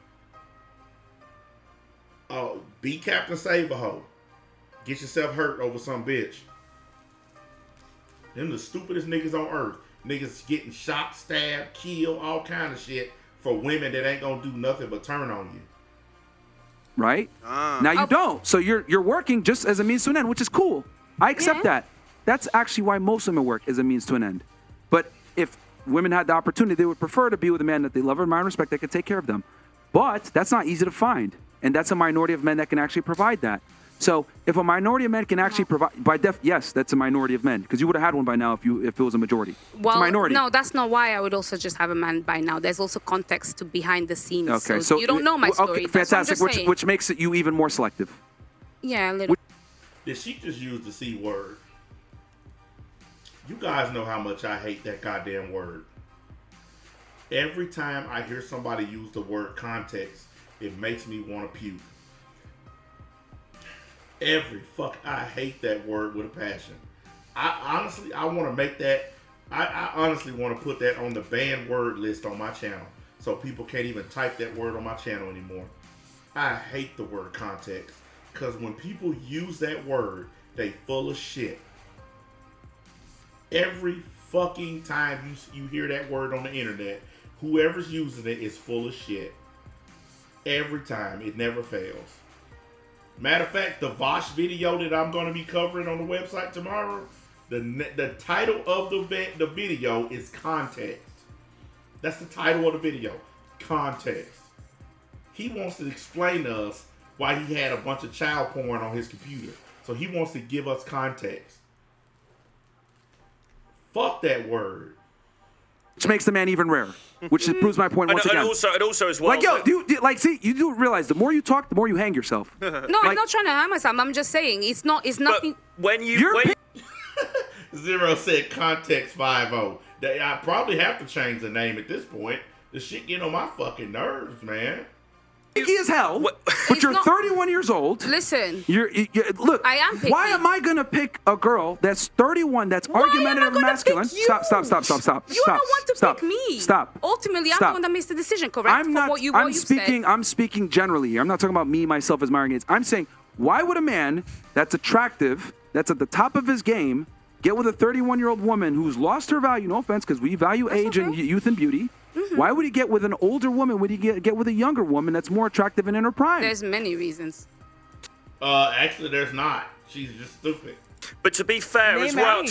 Oh, be Captain Save-A-Ho. Get yourself hurt over some bitch. Them the stupidest niggas on earth. Niggas getting shot, stabbed, killed, all kind of shit for women that ain't gonna do nothing but turn on you. Right? Now you don't. So you're working just as a means to an end, which is cool. I accept that. That's actually why most women work as a means to an end. But if women had the opportunity, they would prefer to be with a man that they love, admire, and respect, that could take care of them. But that's not easy to find. And that's a minority of men that can actually provide that. So if a minority of men can actually provide, yes, that's a minority of men, because you would have had one by now if it was a majority. Well, it's a minority. no, that's not why I would also just have a man by now. There's also context to behind the scenes. Okay, so you don't know my story. Okay, That's what I'm fantastic, just saying. which makes it you even more selective. Yeah, a little. Did she just use the C word? You guys know how much I hate that goddamn word. Every time I hear somebody use the word context, it makes me want to puke. I hate that word with a passion. I want to make that, I honestly want to put that on the banned word list on my channel, so people can't even type that word on my channel anymore. I hate the word context, because when people use that word, they full of shit. Every fucking time you hear that word on the internet, whoever's using it is full of shit. Every time. It never fails. Matter of fact, the Vosh video that I'm going to be covering on the website tomorrow, the title of the video is Context. That's the title of the video. Context. He wants to explain to us why he had a bunch of child porn on his computer. So he wants to give us context. Fuck that word. Which makes the man even rarer. Which proves my point once again. And also as well. Like, yo, you do realize the more you talk, the more you hang yourself. No, I'm not trying to harm myself. I'm just saying it's nothing. When you Zero said context 5-0. I probably have to change the name at this point. The shit getting on my fucking nerves, man. Picky as hell, but you're 31 years old. Listen. Look, I am picky. why am I going to pick a girl that's 31, that's argumentative and masculine? Pick you? Stop. You don't want to pick me. Stop. Ultimately, I'm the one that makes the decision, correct? I'm speaking generally here. I'm not talking about me, myself, as Myron Gates. I'm saying, why would a man that's attractive, that's at the top of his game, get with a 31-year-old woman who's lost her value? No offense, because we value age and youth and beauty. Mm-hmm. Why would he get with an older woman? Would he get with a younger woman that's more attractive and in her prime? There's many reasons. Actually, there's not. She's just stupid. But to be fair as well, when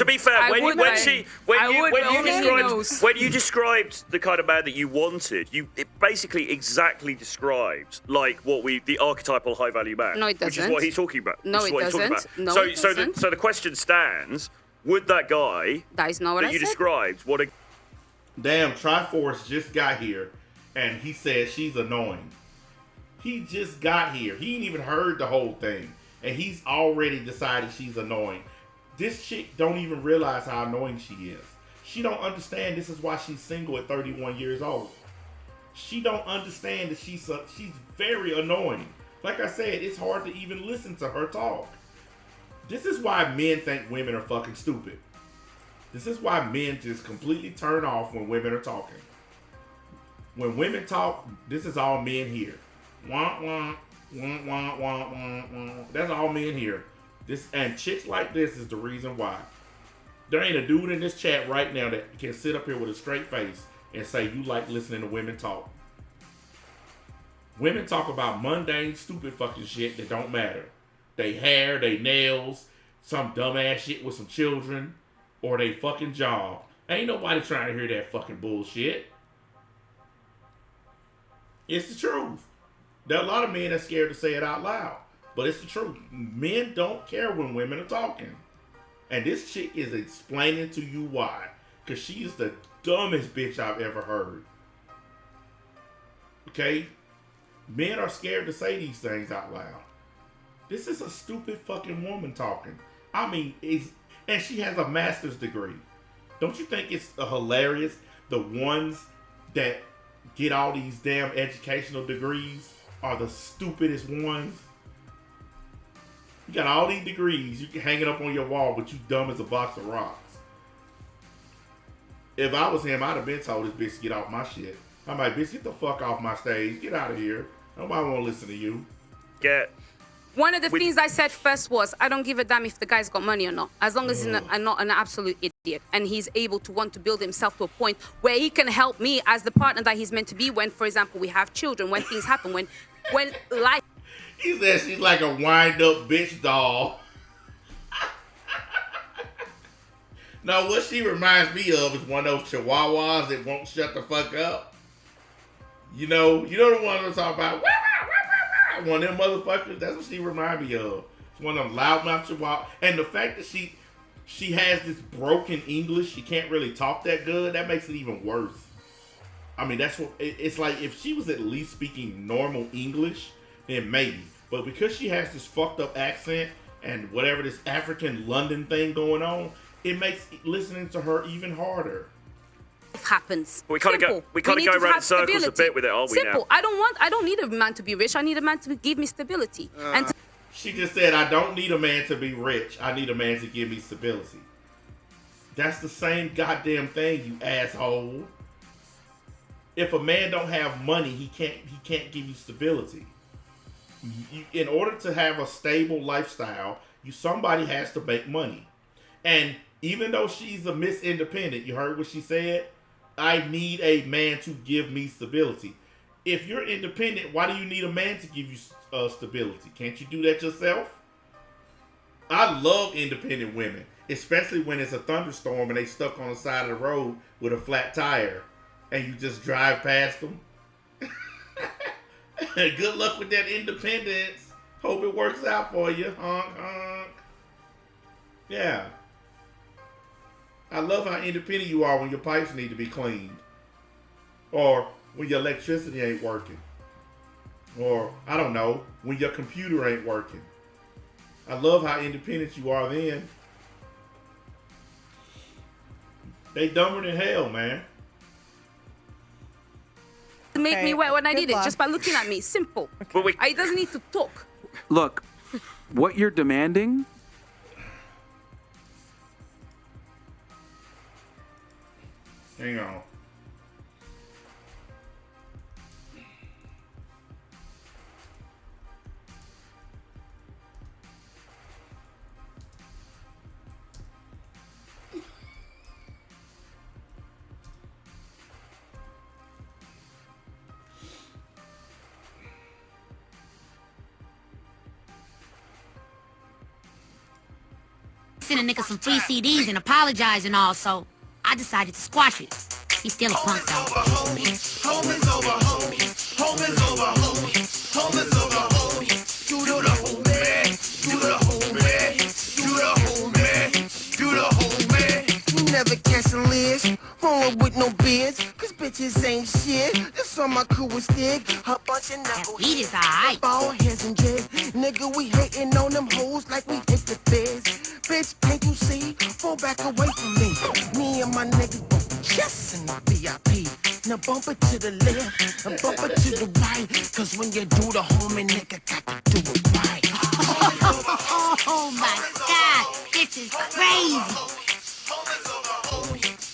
you described the kind of man that you wanted, it basically exactly described like the archetypal high value man. No, it doesn't. Which is what he's talking about. No, it doesn't. No, it doesn't. So the question stands: would that guy that is not what that I you said. described? Damn, Triforce just got here, and he said she's annoying. He just got here. He ain't even heard the whole thing, and he's already decided she's annoying. This chick don't even realize how annoying she is. She don't understand this is why she's single at 31 years old. She don't understand that she's very annoying. Like I said, it's hard to even listen to her talk. This is why men think women are fucking stupid. This is why men just completely turn off when women are talking. When women talk, this is all men hear. Wah, wah, wah, wah, wah, wah, wah. That's all men hear. And chicks like this is the reason why. There ain't a dude in this chat right now that can sit up here with a straight face and say you like listening to women talk. Women talk about mundane, stupid fucking shit that don't matter. They hair, they nails, some dumbass shit with some children, or they fucking job. Ain't nobody trying to hear that fucking bullshit. It's the truth. There are a lot of men that's scared to say it out loud, but it's the truth. Men don't care when women are talking. And this chick is explaining to you why. Because she is the dumbest bitch I've ever heard. Okay? Men are scared to say these things out loud. This is a stupid fucking woman talking. I mean, and she has a master's degree. Don't you think it's hilarious? The ones that get all these damn educational degrees are the stupidest ones. You got all these degrees, you can hang it up on your wall, but you dumb as a box of rocks. If I was him, I'd have been told this bitch to get off my shit. I'm like, bitch, get the fuck off my stage. Get out of here. Nobody want to listen to you. One of the With- things I said first was, I don't give a damn if the guy's got money or not, as long as he's not an absolute idiot and he's able to want to build himself to a point where he can help me as the partner that he's meant to be when, for example, we have children, when things happen, when life. He said she's like a wind-up bitch doll. No, what she reminds me of is one of those chihuahuas that won't shut the fuck up. You know the one I'm talking about? One of them motherfuckers, that's what she reminds me of. It's one of them loudmouth chihuahuas. And the fact that she has this broken English, she can't really talk that good, that makes it even worse. I mean, that's what, it's like if she was at least speaking normal English, then maybe. But because she has this fucked up accent and whatever this African London thing going on, it makes listening to her even harder. Happens. We kinda Simple. go need round to in have circles a stability. bit with it, aren't we, now? Simple. I don't need a man to be rich. I need a man to give me stability. And to She just said, I don't need a man to be rich. I need a man to give me stability. That's the same goddamn thing, you asshole. If a man don't have money, he can't give you stability. In order to have a stable lifestyle, somebody has to make money. And even though she's a Miss Independent, you heard what she said? I need a man to give me stability. If you're independent, why do you need a man to give you stability? Can't you do that yourself? I love independent women, especially when it's a thunderstorm and they stuck on the side of the road with a flat tire and you just drive past them. Good luck with that independence. Hope it works out for you. Honk, honk. Yeah. I love how independent you are when your pipes need to be cleaned. Or when your electricity ain't working. Or, I don't know, when your computer ain't working. I love how independent you are then. They dumber than hell, man. make me wet when I Good need it luck. just by looking at me. Simple. But we, It doesn't need to talk. Look, what you're demanding. Hang on. Sent a nigga some free CDs and apologized and all, so I decided to squash it. He's still a punk though. Home is over, home. Home is over, home. Home is over, home. Do the whole man. Do the whole man. Do the whole man. Do the whole man. You never catch a list. Rolling with no beers. Cause bitches ain't shit. This on my crew is thick. A bunch of knuckleheads. Beat is alright. Bald heads and jizz. Nigga, we hating on them hoes like we hate the fizz. Bitch, can't you see? Fall back away from me. Me and my niggas both just in the VIP. Now bump it to the left and bump it to the right. Cause when you do the homie, nigga got to do it right. Oh my god, this is crazy.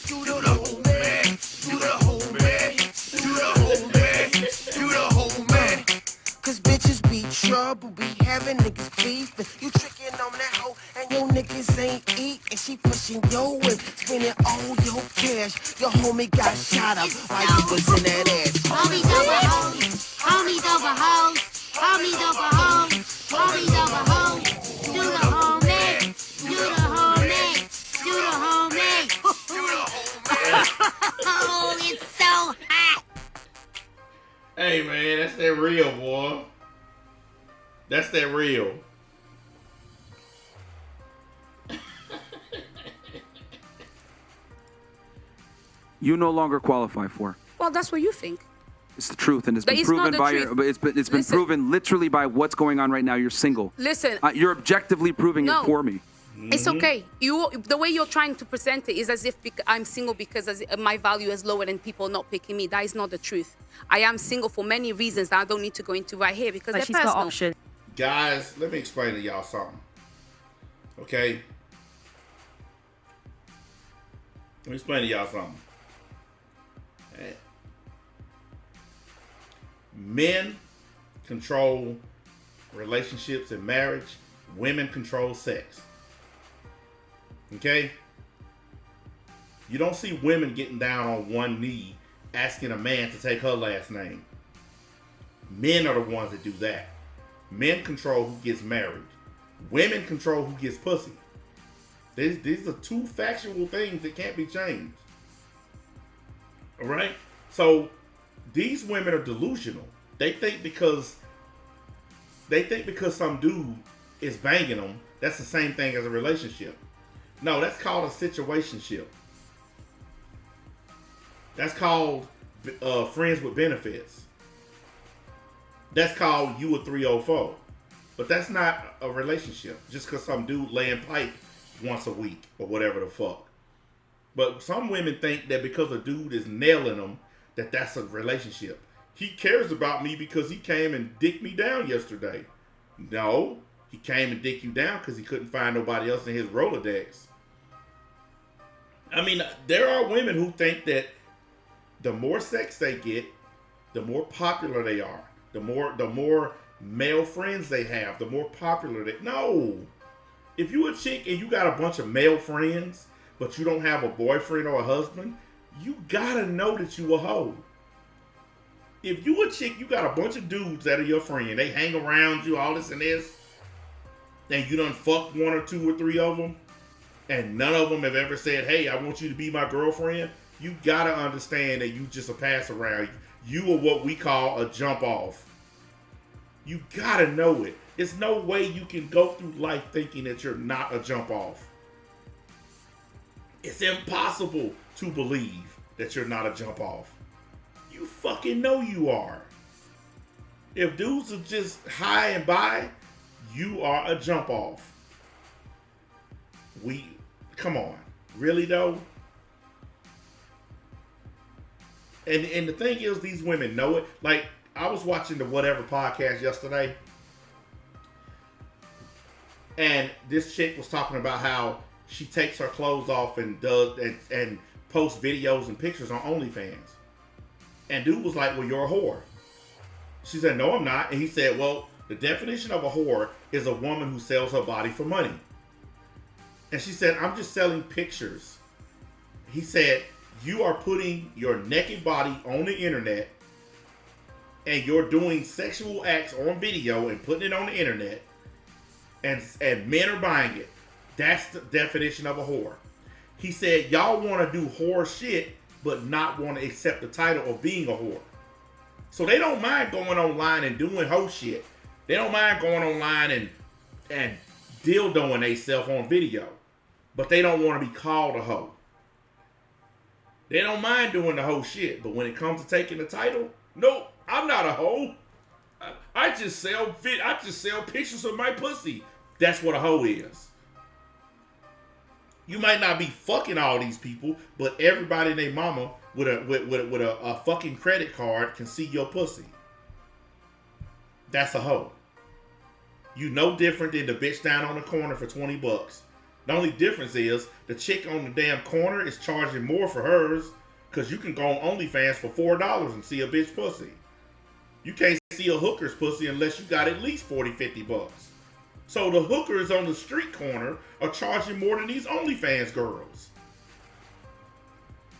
Do the whole man. Do the whole man. Do the whole man. Do the whole man. Cause bitches be trouble, be having niggas beefing. You tricking on that hoe, and your niggas ain't eating. She pushing your way, spending all your cash. Your homie got shot up while you was in that ass. Homies over hoes, homies over hoes, homies over hoes, homies over hoes. Do the homie, do the homie, do the homie. Oh, it's so hot. Hey man, that's that real, boy. That's that real. You no longer qualify for. Well, that's what you think. It's the truth, and it's But been it's not proven the by truth. it's been Listen. proven literally by what's going on right now. You're single. Listen, You're objectively proving No. it for me. it's okay. The way you're trying to present it is as if I'm single because my value is lower than people not picking me. That is not the truth. I am single for many reasons that I don't need to go into right here because Like they're she's got personal. options. Guys, let me explain to y'all something. Okay? Let me explain to y'all something. Men control relationships, and marriage, women control sex. Okay? You don't see women getting down on one knee asking a man to take her last name. Men are the ones that do that. Men control who gets married. Women control who gets pussy. These are two factual things that can't be changed. All right? So these women are delusional. They think because some dude is banging them, that's the same thing as a relationship. No, that's called a situationship. That's called friends with benefits. That's called you a 304. But that's not a relationship. Just because some dude laying pipe once a week or whatever the fuck. But some women think that because a dude is nailing them, that that's a relationship. He cares about me because he came and dicked me down yesterday. No, he came and dicked you down because he couldn't find nobody else in his Rolodex. I mean, there are women who think that the more sex they get, the more popular they are. The more male friends they have, the more popular they... No! If you a chick and you got a bunch of male friends, but you don't have a boyfriend or a husband, you gotta know that you a hoe. If you a chick, you got a bunch of dudes that are your friend. They hang around you, all this and this. And you done fucked one or two or three of them. And none of them have ever said, hey, I want you to be my girlfriend. You gotta understand that you just a pass around. You are what we call a jump off. You gotta know it. There's no way you can go through life thinking that you're not a jump off. It's impossible to believe that you're not a jump off. You fucking know you are. If dudes are just high and by, you are a jump off. Come on. Really though? And the thing is, these women know it. Like, I was watching the Whatever podcast yesterday, and this chick was talking about how she takes her clothes off and does and posts videos and pictures on OnlyFans. And dude was like, well, you're a whore. She said, no, I'm not. And he said, well, the definition of a whore is a woman who sells her body for money. And she said, I'm just selling pictures. He said, you are putting your naked body on the internet and you're doing sexual acts on video and putting it on the internet and men are buying it. That's the definition of a whore. He said, y'all want to do whore shit but not want to accept the title of being a whore. So they don't mind going online and doing hoe shit. They don't mind going online and dildoing themselves on video. But they don't want to be called a hoe. They don't mind doing the whole shit, but when it comes to taking the title, nope, I'm not a hoe. I just sell pictures of my pussy. That's what a hoe is. You might not be fucking all these people, but everybody and their mama with a fucking credit card can see your pussy. That's a hoe. You no different than the bitch down on the corner for $20. The only difference is the chick on the damn corner is charging more for hers because you can go on OnlyFans for $4 and see a bitch pussy. You can't see a hooker's pussy unless you got at least $40, $50. So the hookers on the street corner are charging more than these OnlyFans girls.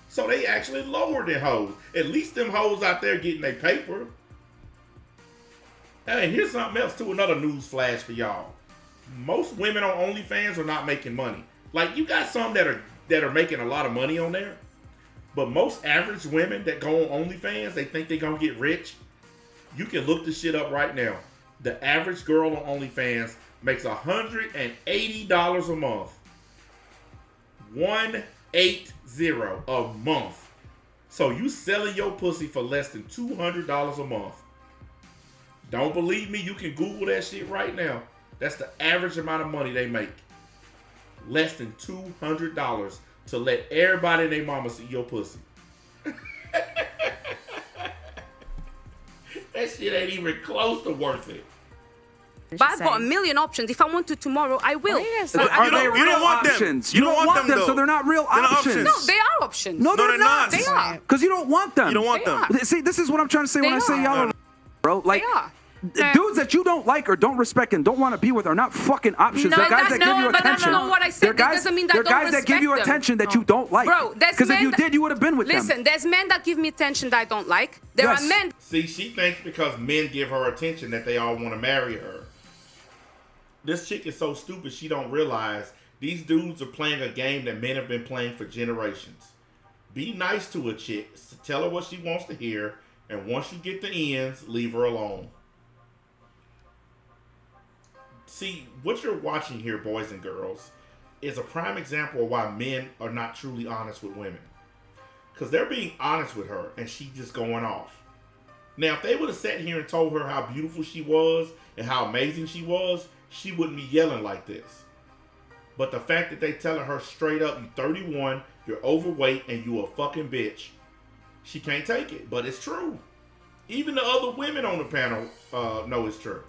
So they actually lower their hoes. At least them hoes out there getting their paper. Hey, here's something else too, another news flash for y'all. Most women on OnlyFans are not making money. Like, you got some that are making a lot of money on there, but most average women that go on OnlyFans, they think they're gonna get rich. You can look this shit up right now. The average girl on OnlyFans makes $180 a month. 180 a month. So you selling your pussy for less than $200 a month. Don't believe me? You can Google that shit right now. That's the average amount of money they make. Less than $200 to let everybody and their mama see your pussy. That shit ain't even close to worth it. But I've got a million options. If I want to tomorrow, I will. You don't want them. You don't want them, so they're not real options. No, they are options. No, they're not. They are. Because you don't want them. You don't want them. See, this is what I'm trying to say when I say y'all are, bro. Like, They are. dudes that you don't like or don't respect and don't want to be with are not fucking options. No, they're guys that that's give you not- but that's attention. not what I said. They're That guys, doesn't mean that they're I don't guys that give you respect them. attention that you don't like. Bro, there's because if men you that- did, you would have been with them. Listen, there's men that give me attention that I don't like. There Yes. are men. See, she thinks because men give her attention that they all want to marry her. This chick is so stupid she don't realize these dudes are playing a game that men have been playing for generations. Be nice to a chick, tell her what she wants to hear, and once you get the ends, leave her alone. See, what you're watching here, boys and girls, is a prime example of why men are not truly honest with women. Because they're being honest with her, and she's just going off. Now, if they would have sat here and told her how beautiful she was and how amazing she was, she wouldn't be yelling like this. But the fact that they telling her straight up, you 31, you're overweight, and you a fucking bitch, she can't take it. But it's true. Even the other women on the panel know it's true.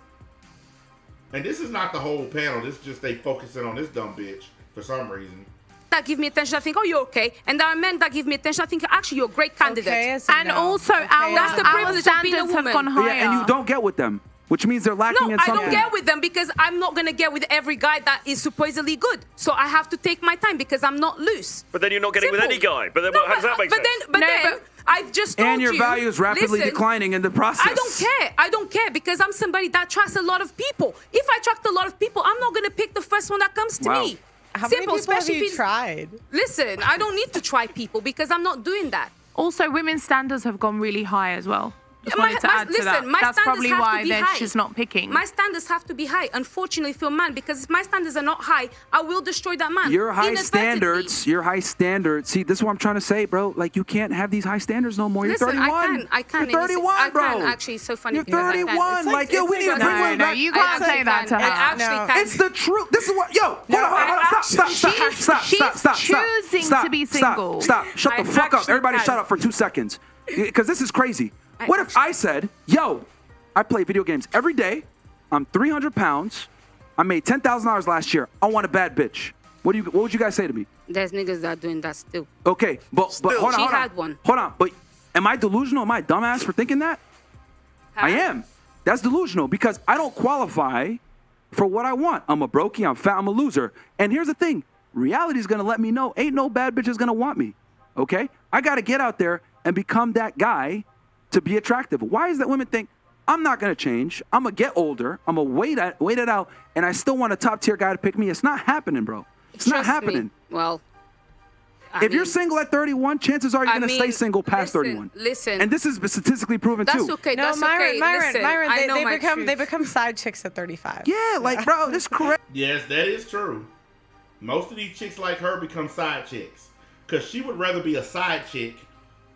And this is not the whole panel. This is just they focusing on this dumb bitch for some reason. That give me attention, I think, oh, you're okay. And there are men that give me attention, I think, actually, you're a great candidate. Okay is a And no. also, Okay our, is That's a the no. our privilege of being a standards have woman. gone higher. Yeah, and you don't get with them, which means they're lacking No, in I something. don't get with them because I'm not going to get with every guy that is supposedly good. So I have to take my time because I'm not loose. But then you're not getting with Simple. any guy. But then No, how does that make but sense? then I've just told And your you, value is rapidly listen, declining in the process. I don't care. I don't care because I'm somebody that attracts a lot of people. If I attract a lot of people, I'm not going to pick the first one that comes to Wow. me. How Simple, many people have especially you if it's- tried? Listen, I don't need to try people because I'm not doing that. Also, women's standards have gone really high as well. Just My- wanted to my- add to listen, that. my That's standards probably have to why be they're high. just not picking. My standards have to be high, unfortunately, for a man, because if my standards are not high, I will destroy that man. Your high Inadvertently. standards. See, this is what I'm trying to say, bro. Like, you can't have these high standards no more. You're Listen, 31. I can. You're 31, bro. I can. Actually, it's so funny You're because I can. 31. It's Like, yo, we need to it's bring like- one no, back. you I can't actually say that to can. her. I actually No. can. It's the truth. This is what, yo, hold on, stop. choosing to be single. Stop. Shut the I fuck up. actually Everybody can. shut up for 2 seconds. Because this is crazy. What if I said, yo, I play video games every day. I'm 300 pounds. I made $10,000 last year. I want a bad bitch. What would you guys say to me? There's niggas that are doing that still. Okay, but hold on. She had one. Hold on, but am I delusional? Am I a dumbass for thinking that? I am. That's delusional because I don't qualify for what I want. I'm a brokey, I'm fat, I'm a loser. And here's the thing. Reality is going to let me know ain't no bad bitch is going to want me. Okay? I got to get out there and become that guy to be attractive. Why is that women think I'm not going to change. I'm going to get older. I'm going to wait it out and I still want a top tier guy to pick me. It's not happening, bro. It's not Trust me. happening. Well, If you're single at 31, chances are you're going to stay single past 31. Listen. And this is statistically proven That's too. okay. No, That's Myron, okay. Myron, Listen, Myron. I know They my become truth. side chicks at 35. Yeah, like, bro, this is correct. Yes, that is true. Most of these chicks like her become side chicks. Because she would rather be a side chick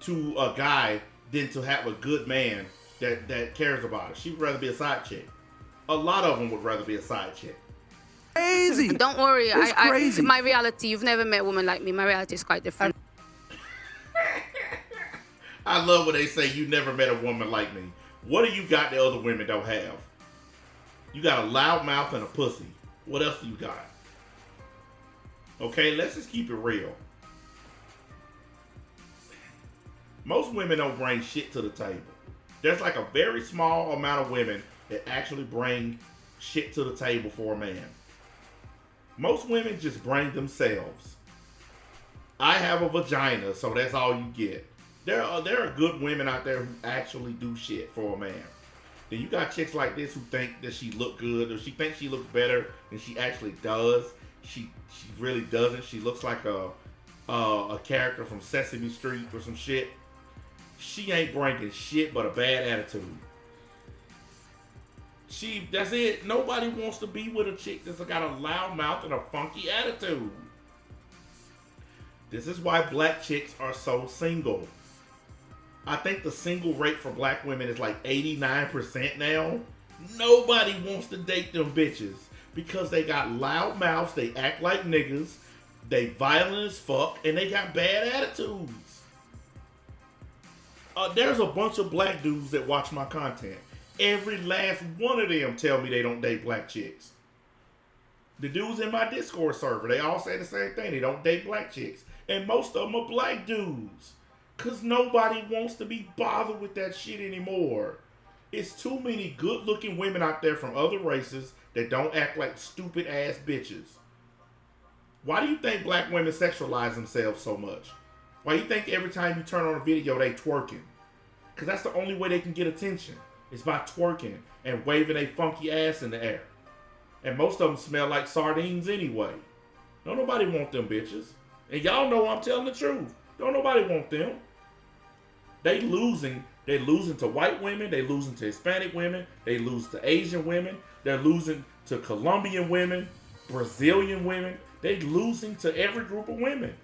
to a guy than to have a good man that cares about her. She would rather be a side chick. A lot of them would rather be a side chick. Crazy. Don't worry. It's crazy. My reality, you've never met a woman like me. My reality is quite different. I love when they say you never met a woman like me. What do you got that other women don't have? You got a loud mouth and a pussy. What else do you got? Okay, let's just keep it real. Most women don't bring shit to the table. There's like a very small amount of women that actually bring shit to the table for a man. Most women just bring themselves. I have a vagina, so that's all you get. There are good women out there who actually do shit for a man. Then you got chicks like this who think that she look good or she thinks she looks better than she actually does. She really doesn't. She looks like a character from Sesame Street or some shit. She ain't bringing shit but a bad attitude. That's it. Nobody wants to be with a chick that's got a loud mouth and a funky attitude. This is why black chicks are so single. I think the single rate for black women is like 89% now. Nobody wants to date them bitches because they got loud mouths, they act like niggas, they violent as fuck, and they got bad attitudes. There's a bunch of black dudes that watch my content. Every last one of them tell me they don't date black chicks. The dudes in my Discord server, they all say the same thing. They don't date black chicks. And most of them are black dudes. Because nobody wants to be bothered with that shit anymore. It's too many good-looking women out there from other races that don't act like stupid-ass bitches. Why do you think black women sexualize themselves so much? Why do you think every time you turn on a video, they twerking? Because that's the only way they can get attention. It's by twerking and waving a funky ass in the air. And most of them smell like sardines anyway. Don't nobody want them bitches. And y'all know I'm telling the truth. Don't nobody want them. They losing. They're losing to white women. They're losing to Hispanic women. They lose to Asian women. They're losing to Colombian women, Brazilian women. They're losing to every group of women.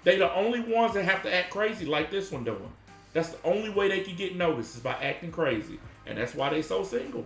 They the only ones that have to act crazy like this one doing. That's the only way they can get noticed is by acting crazy. And that's why they so single.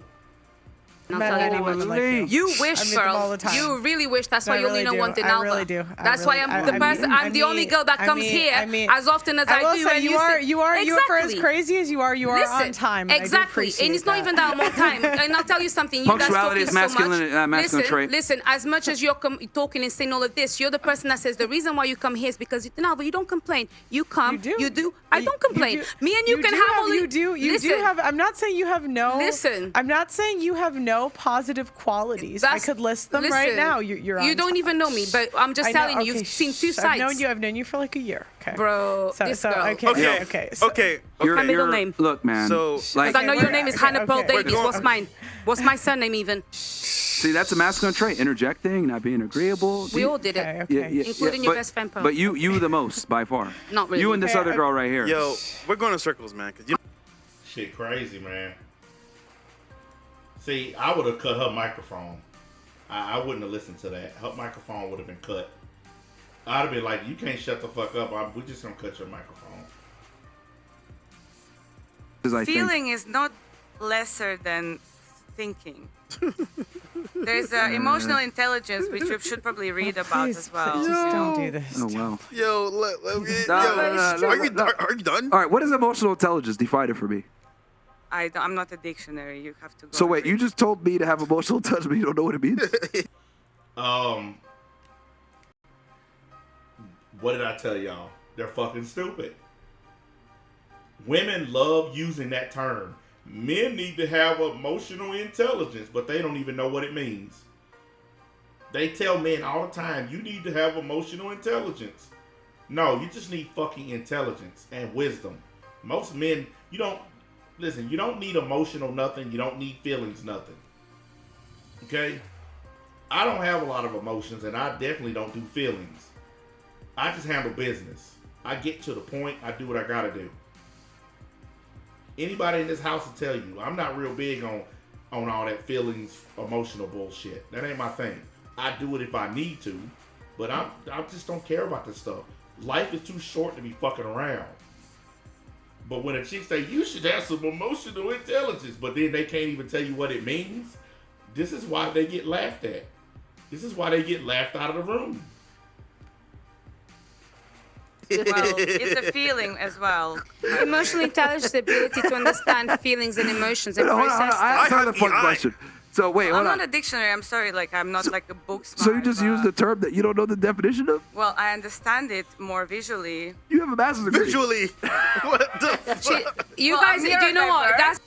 I'll tell you that much. Holy. You wish, I meet them all girl. the time. You really wish. That's why I you only really know do. one thing, I Alva. really do. That's why I'm the person. I'm the only girl that comes here as often as I will do. say And you are for as Exactly. crazy as you are Listen, on time. And exactly. And it's not even that I'm on time. And I'll tell you something. You guys Punctuality talking is masculine- so much. masculine trait. Listen. As much as you're talking and saying all of this, you're the person that says the reason why you come here is because Alva, you don't complain. You come. You do. I don't complain. Me and you can have all. You do have. I'm not saying you have no. Listen. I'm not saying you have no positive qualities. I could list them right now. You're. You on don't time. even know me, but I'm just I know, telling you. okay, You've seen two shh, sides. I've known you for like a year. Okay. Bro, this girl. Okay. Okay. My middle name. Look, man. So- like, Because I know your name is Hannah Pearl okay. Davies. What's mine? What's my surname even? see, that's a masculine trait. Interjecting, not being agreeable. We all did it. Okay. Including your best friend, Pearl. But you the most by far. Not really. You and this other girl right here. Yo, we're going in circles, man. 'Cause Shit crazy, man. See, I would have cut her microphone. I wouldn't have listened to that. Her microphone would have been cut. I'd have been like, you can't shut the fuck up. We're just going to cut your microphone. 'Cause I think- Feeling is not lesser than thinking. There's emotional intelligence, which we should probably read about Please, as well. please, just don't do this. Oh wow. yo, let me. No, yo, no, no, are you done? All right, what is emotional intelligence? Define it for me. I'm not a dictionary. You have to go. So and wait, read. you just told me to have emotional intelligence, but you don't know what it means? What did I tell y'all? They're fucking stupid. Women love using that term. Men need to have emotional intelligence, but they don't even know what it means. They tell men all the time, you need to have emotional intelligence. No, you just need fucking intelligence and wisdom. Most men, you don't need emotional nothing. You don't need feelings nothing. Okay? I don't have a lot of emotions, and I definitely don't do feelings. I just handle business. I get to the point. I do what I gotta do. Anybody in this house will tell you, I'm not real big on all that feelings, emotional bullshit. That ain't my thing. I do it if I need to, but I just don't care about this stuff. Life is too short to be fucking around. But when a chick say, you should have some emotional intelligence, but then they can't even tell you what it means, this is why they get laughed at. This is why they get laughed out of the room. Well, it's a feeling as well. Emotional intelligence is the ability to understand feelings and emotions and Hold on, process I them. have another fun question. So wait, I'm hold not on. a dictionary. I'm sorry. Like I'm not like a book smart. So you just use the but- term that you don't know the definition of? Well, I understand it more visually. You have a master's degree. Visually. What the fuck? You Well, guys, I'm do you know what? neurodiverse. That's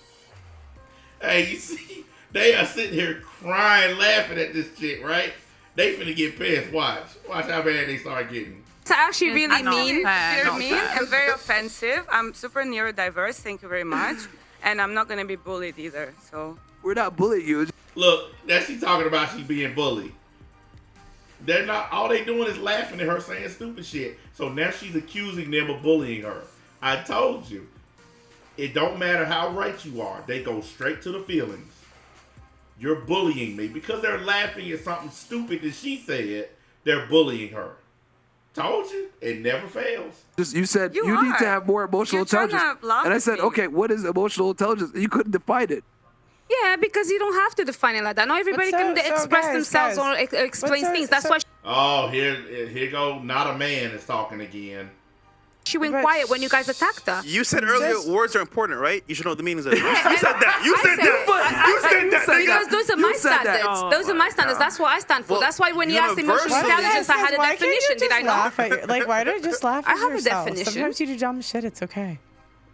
Hey, you see, they are sitting here crying, laughing at this chick, right? They finna get pissed. Watch how bad they start getting. actually really mean. Very mean and very offensive. I'm super neurodiverse. Thank you very much. And I'm not gonna be bullied either. So We're not bullying you. Look, that's she talking about she being bullied. They're not, all they doing is laughing at her saying stupid shit. So now she's accusing them of bullying her. I told you. It don't matter how right you are. They go straight to the feelings. You're bullying me. Because they're laughing at something stupid that she said, they're bullying her. Told you. It never fails. Just you said You you need to are. have more emotional You're trying intelligence. to laugh And I at said, me. okay, what is emotional intelligence? You couldn't define it. Yeah, because you don't have to define it like that. Not everybody so- can so express guys, themselves or guys, explain what's so- things. That's so- why Oh, here go not a man is talking again. she went But- quiet when you guys attacked her. You said earlier This- words are important, right? You should know the meanings of it. You said that. You I said that. You said that. Because those are You my said that. standards. Oh Those are my standards. That's what I stand for. Well, That's why when you asked emotional universally- intelligence, I had a Why can't you definition. Did I just not? laugh at like, why don't you just laugh I at have a yourself? definition. Sometimes you do dumb shit. It's okay.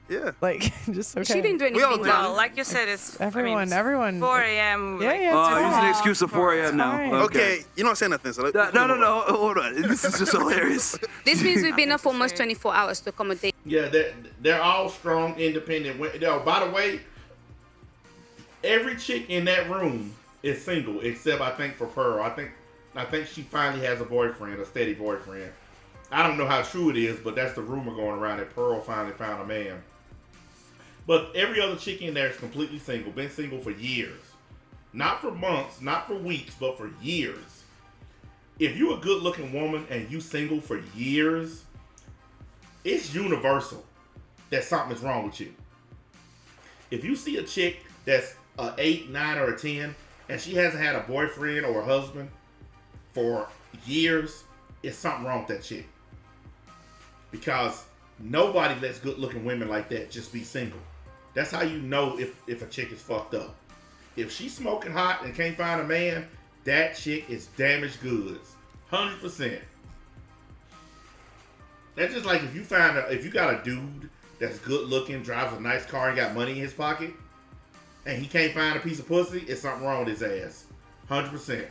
Yeah. Like, just okay. She didn't do We all anything do. Well, wrong. like you said, it's Everyone, everyone. 4 a.m. Yeah, like, yeah. Oh, it's using fine. an excuse of 4 a.m. now. fine. Okay, you don't say nothing. So No. Hold on. This is just hilarious. This means we've been up for almost 24 hours to accommodate. Yeah, they're all strong, independent women. Yo, by the way, every chick in that room is single except I think for Pearl. I think she finally has a boyfriend, a steady boyfriend. I don't know how true it is, but that's the rumor going around that Pearl finally found a man. But every other chick in there is completely single, been single for years. Not for months, not for weeks, but for years. If you're a good looking woman and you single for years, it's universal that something is wrong with you. If you see a chick that's a 8, 9, or a 10, and she hasn't had a boyfriend or a husband for years, it's something wrong with that chick. Because nobody lets good looking women like that just be single. That's how you know if a chick is fucked up. If she's smoking hot and can't find a man, that chick is damaged goods. 100%. That's just like if you got a dude that's good looking, drives a nice car, and got money in his pocket, and he can't find a piece of pussy, it's something wrong with his ass. 100%.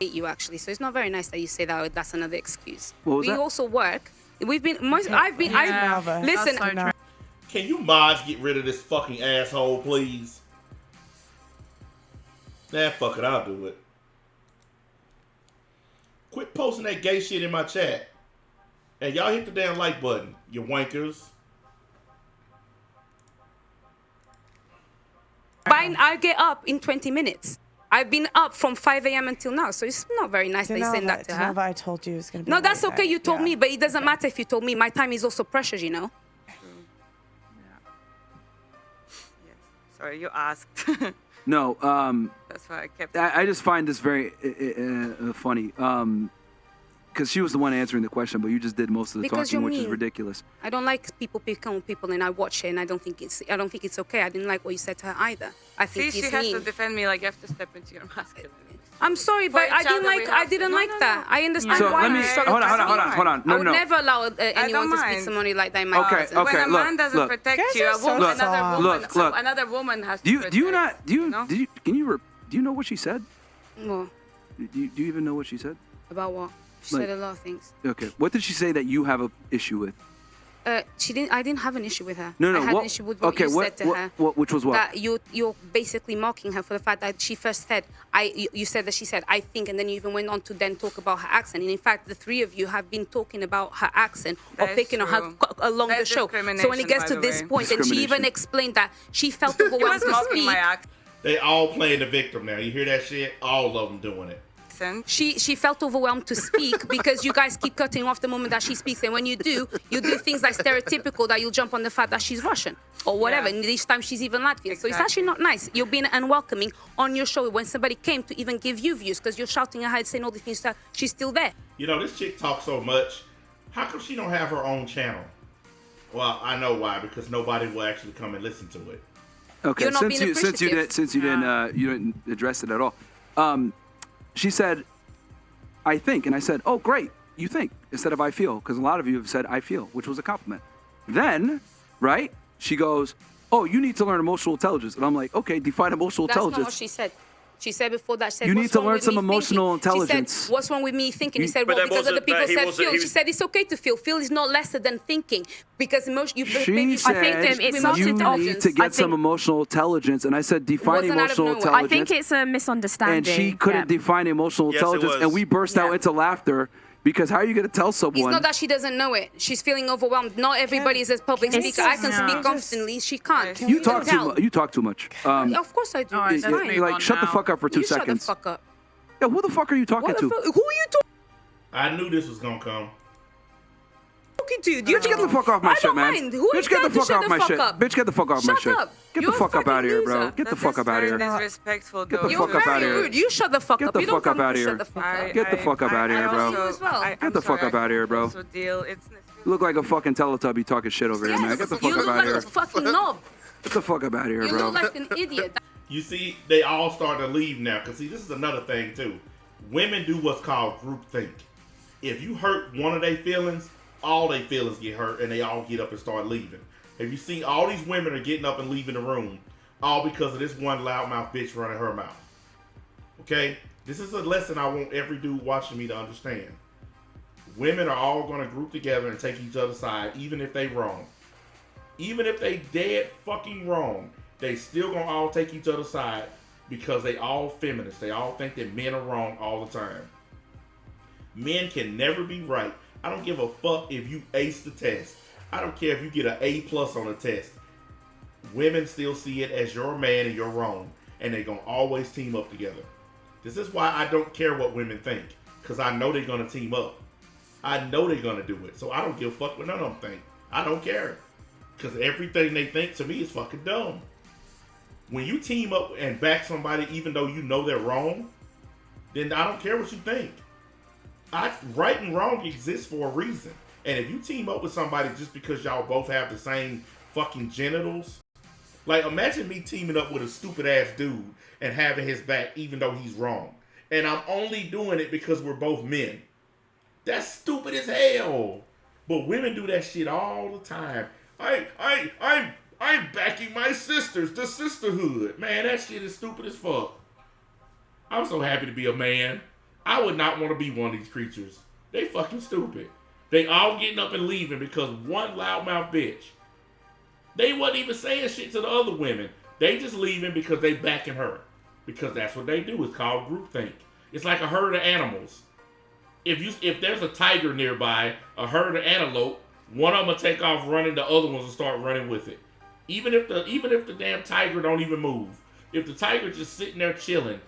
You actually, so it's not very nice that you say that. That's another excuse. What was we that? also work. We've been. Listen. Can you mods get rid of this fucking asshole, please? Nah, fuck it, I'll do it. Quit posting that gay shit in my chat. And y'all hit the damn like button, you wankers. I get up in 20 minutes. I've been up from 5 a.m. until now, so it's not very nice that you're saying that to her. Denova, I told you it was going to be No, a that's late okay. night. You told Yeah. me, but it doesn't matter if you told me. My time is also precious, you know. Sorry, you asked. No, That's why I kept. I just find this very funny. Because she was the one answering the question, but you just did most of the Because talking, you're which is mean. ridiculous. I don't like people picking on people, and I watch it, and I don't think it's okay. I didn't like what you said to her either. I think See, it's she has mean. to defend me like you have to step into your masculinity. I'm sorry, For but each I didn't other, like. we I have to- didn't No, like no, that. I understand So why let you me struggle hold to on. speak. No, I would no. never allow anyone to speak mind. to somebody like that in my Okay, presence. okay. When a look, man doesn't look. protect Guys you, are so another soft. woman, Look. another woman has to Do you protect. not do you know? do you can you do you know what she said? What? Do you even know what she said? About what? She Like- said a lot of things. Okay. What did she say that you have a issue with? She didn't. I didn't have an issue with her. No. I had What? an issue with what Okay. you said to her. Which was what? That you're basically mocking her for the fact that she first said you said that she said I think, and then you even went on to then talk about her accent. And in fact, the three of you have been talking about her accent or That is picking on her true. along the That's show. So when it discrimination, gets by to the this way. point, and she even Discrimination. explained that she felt He overwhelmed was to mocking my speak. They all playing the victim now. You hear that shit? All of them doing it. accent. She felt overwhelmed to speak because you guys keep cutting off the moment that she speaks, and when you do things like stereotypical that you'll jump on the fact that she's Russian or whatever. Yeah. And this time she's even Latvian, so it's actually not nice. You're being unwelcoming on your show when somebody came to even give you views because you're shouting at her and saying all these things. That she's still there. You know, this chick talks so much. How come she don't have her own channel? Well, I know why, because nobody will actually come and listen to it. Okay, You're not being appreciative. since you didn't address it at all. She said, "I think," and I said, "Oh, great, you think," instead of "I feel," because a lot of you have said "I feel," which was a compliment. Then, right? She goes, "Oh, you need to learn emotional intelligence," and I'm like, "Okay, define emotional That's not intelligence." what she said. She said before that, she said, You need "What's to wrong learn with some me emotional thinking?" intelligence. She said, "What's wrong with me thinking?" He said, But "Well, that because other wasn't- people that he said wasn't- feel." he She was- said, "It's okay to feel. Feel is not lesser than thinking because emotion." She said, it's "You not need to get some think- emotional intelligence," and I said, "Define Wasn't out of emotional nowhere. I intelligence." think it's a misunderstanding. and she couldn't yeah. define emotional Yes, it intelligence, was. and we burst out Yeah. into laughter because how are you going to tell It's someone? not that she doesn't know it. She's feeling overwhelmed. Not everybody is a public Can- speaker. I can Yeah. speak confidently. She can't. you can talk too tell. much. You talk too much. Of course I do. All right, It's let's fine. move Like, on shut the now. fuck up for 2 You seconds. shut the fuck up. Yeah, who the fuck are you talking What the to? fuck? Who are you I knew this was gonna come. talking to? Bitch, get the fuck off my I shit, don't man. mind. Who Bitch, is get the that to fuck shut off the my fuck shit. up? Bitch, get the fuck off my Shut shit. up. Get You're the a fuck up fucking out of here, bro. loser. Get the That fuck is up out of very here. disrespectful, Get the though. fuck You're up very outta here. rude. You shut the fuck Get up. the You don't fuck up come outta to here. shut the fuck up. Get the fuck up outta here, bro. You as well. Get the fuck up outta here, bro. You look like a fucking Teletubby talking shit over here, man. Yes, Get the you fuck look up out like of here. a fucking knob. Get the fuck up out of here, You bro. look like an idiot. You see, they all start to leave now. Because, see, this is another thing, too. Women do what's called groupthink. If you hurt one of their feelings, all their feelings get hurt, and they all get up and start leaving. Have you seen all these women are getting up and leaving the room, all because of this one loudmouth bitch running her mouth? Okay? This is a lesson I want every dude watching me to understand. Women are all going to group together and take each other's side, even if they wrong. Even if they dead fucking wrong, they still going to all take each other's side because they all feminists. They all think that men are wrong all the time. Men can never be right. I don't give a fuck if you ace the test. I don't care if you get an A+ on the test. Women still see it as you're a man and you're wrong. And they're going to always team up together. This is why I don't care what women think. Because I know they're going to team up. I know they're going to do it. So I don't give a fuck what none of them think. I don't care. Because everything they think to me is fucking dumb. When you team up and back somebody even though you know they're wrong, then I don't care what you think. Right and wrong exists for a reason. And if you team up with somebody just because y'all both have the same fucking genitals, like imagine me teaming up with a stupid ass dude and having his back even though he's wrong. And I'm only doing it because we're both men. That's stupid as hell. But women do that shit all the time. I'm backing my sisters, the sisterhood. Man, that shit is stupid as fuck. I'm so happy to be a man. I would not want to be one of these creatures. They fucking stupid. They all getting up and leaving because one loudmouth bitch. They wasn't even saying shit to the other women. They just leaving because they backing her. Because that's what they do. It's called groupthink. It's like a herd of animals. If there's a tiger nearby, a herd of antelope, one of them will take off running, the other ones will start running with it. Even if the damn tiger don't even move. If the tiger just sitting there chilling,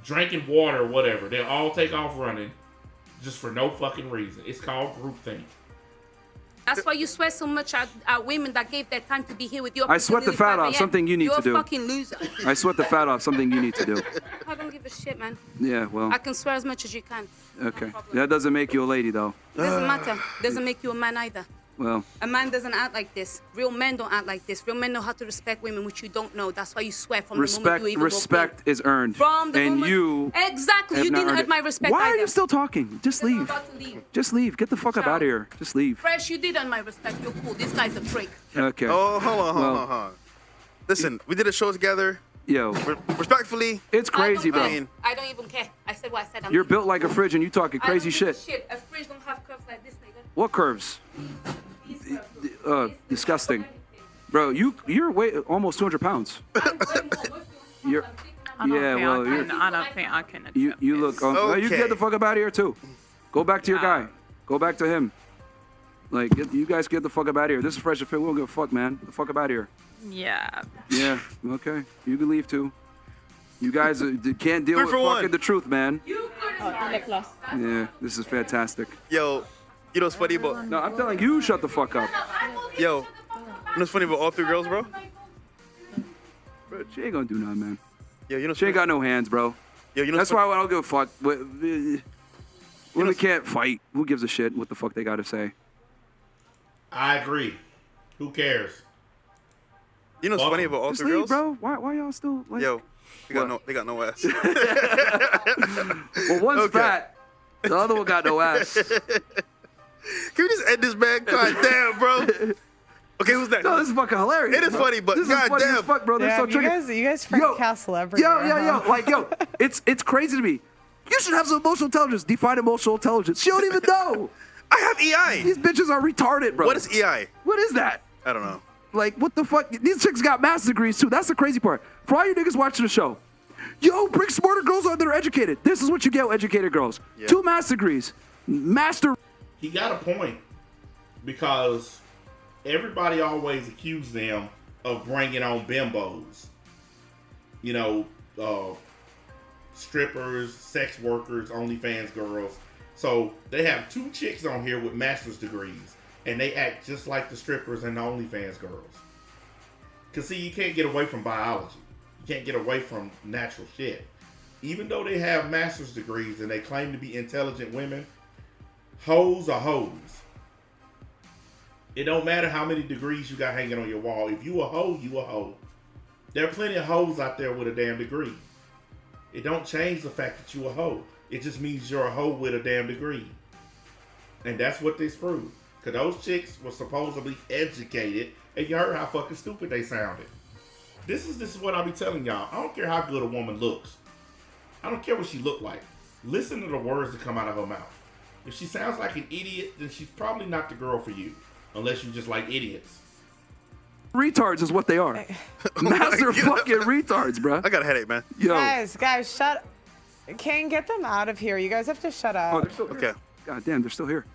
drinking water or whatever, they'll all take off running just for no fucking reason. It's called groupthink. That's why you sweat so much at women that gave their time to be here with you. I sweat the fat off, something you need to do. You're a fucking loser. I sweat the fat off, something you need to do. I don't give a shit, man. Yeah, well. I can swear as much as you can. Okay. That doesn't make you a lady, though. Doesn't matter. Doesn't make you a man either. Well. A man doesn't act like this. Real men don't act like this. Real men know how to respect women, which you don't know. That's why you swear from the moment you even Respect is earned. From the and moment. You exactly. You didn't earn my respect. Why either. are you still talking? Just leave. Just leave. Get the fuck up out of here. Just leave. Fresh, you did earn my respect. You're cool. This guy's a prick. Okay. Oh, hold on. Listen, we did a show together. Yo. Respectfully. It's crazy, bro. I don't even care. I said what I said. You're built like a fridge and you talking crazy shit. A fridge don't have curves like this, nigga. What curves? Disgusting. Bro, you're almost 200 pounds. You're, I don't think I can accept you look. Okay. You get the fuck up out of here too. Go back to your guy. Go back to him. Like you guys get the fuck up out of here. This is Fresh and Fit. We don't give a fuck, man. Get the fuck up out of here. Yeah. Yeah. Okay. You can leave too. You guys can't deal with fucking the truth, man. Yeah. This is fantastic. Yo, you know what's funny about? No, I'm telling you, shut the fuck up. Yo, you know what's funny about all three girls, bro? Bro, she ain't gonna do nothing, man. Yo, you know she ain't got no hands, bro. Yo, you know that's why I don't give a fuck. Women can't fight. Who gives a shit what the fuck they gotta say? I agree. Who cares? You know what's funny about all Just three leave, girls? bro. Why y'all still like? Yo, they got no ass. Well, one's fat. The other one got no ass. Can we just end this, man? God damn, bro. Okay, who's next? No, this is fucking hilarious. It is funny, but this god is funny damn. as fuck, bro. They're so tricky. You guys freaking cast celebrity. Yo. Like, it's crazy to me. You should have some emotional intelligence. Define emotional intelligence. She don't even know. I have EI. These bitches are retarded, bro. What is EI? What is that? I don't know. Like, what the fuck? These chicks got master's degrees, too. That's the crazy part. For all you niggas watching the show, yo, bring smarter girls on that are educated. This is what you get with educated girls. Yeah. 2 master's degrees. He got a point. Because everybody always accused them of bringing on bimbos. You know, strippers, sex workers, OnlyFans girls. So they have 2 chicks on here with master's degrees. And they act just like the strippers and the OnlyFans girls. Because, see, you can't get away from biology. You can't get away from natural shit. Even though they have master's degrees and they claim to be intelligent women, hoes are hoes. It don't matter how many degrees you got hanging on your wall. If you a hoe, you a hoe. There are plenty of hoes out there with a damn degree. It don't change the fact that you a hoe. It just means you're a hoe with a damn degree. And that's what this proves. Because those chicks were supposedly educated, and you heard how fucking stupid they sounded. This is what I'll be telling y'all. I don't care how good a woman looks. I don't care what she look like. Listen to the words that come out of her mouth. If she sounds like an idiot, then she's probably not the girl for you. Unless you just like idiots. Retards is what they are. Master fucking retards, bro. I got a headache, man. Yo. Guys, shut. Can't get them out of here. You guys have to shut up. Oh, they're still here. Okay. God damn, they're still here.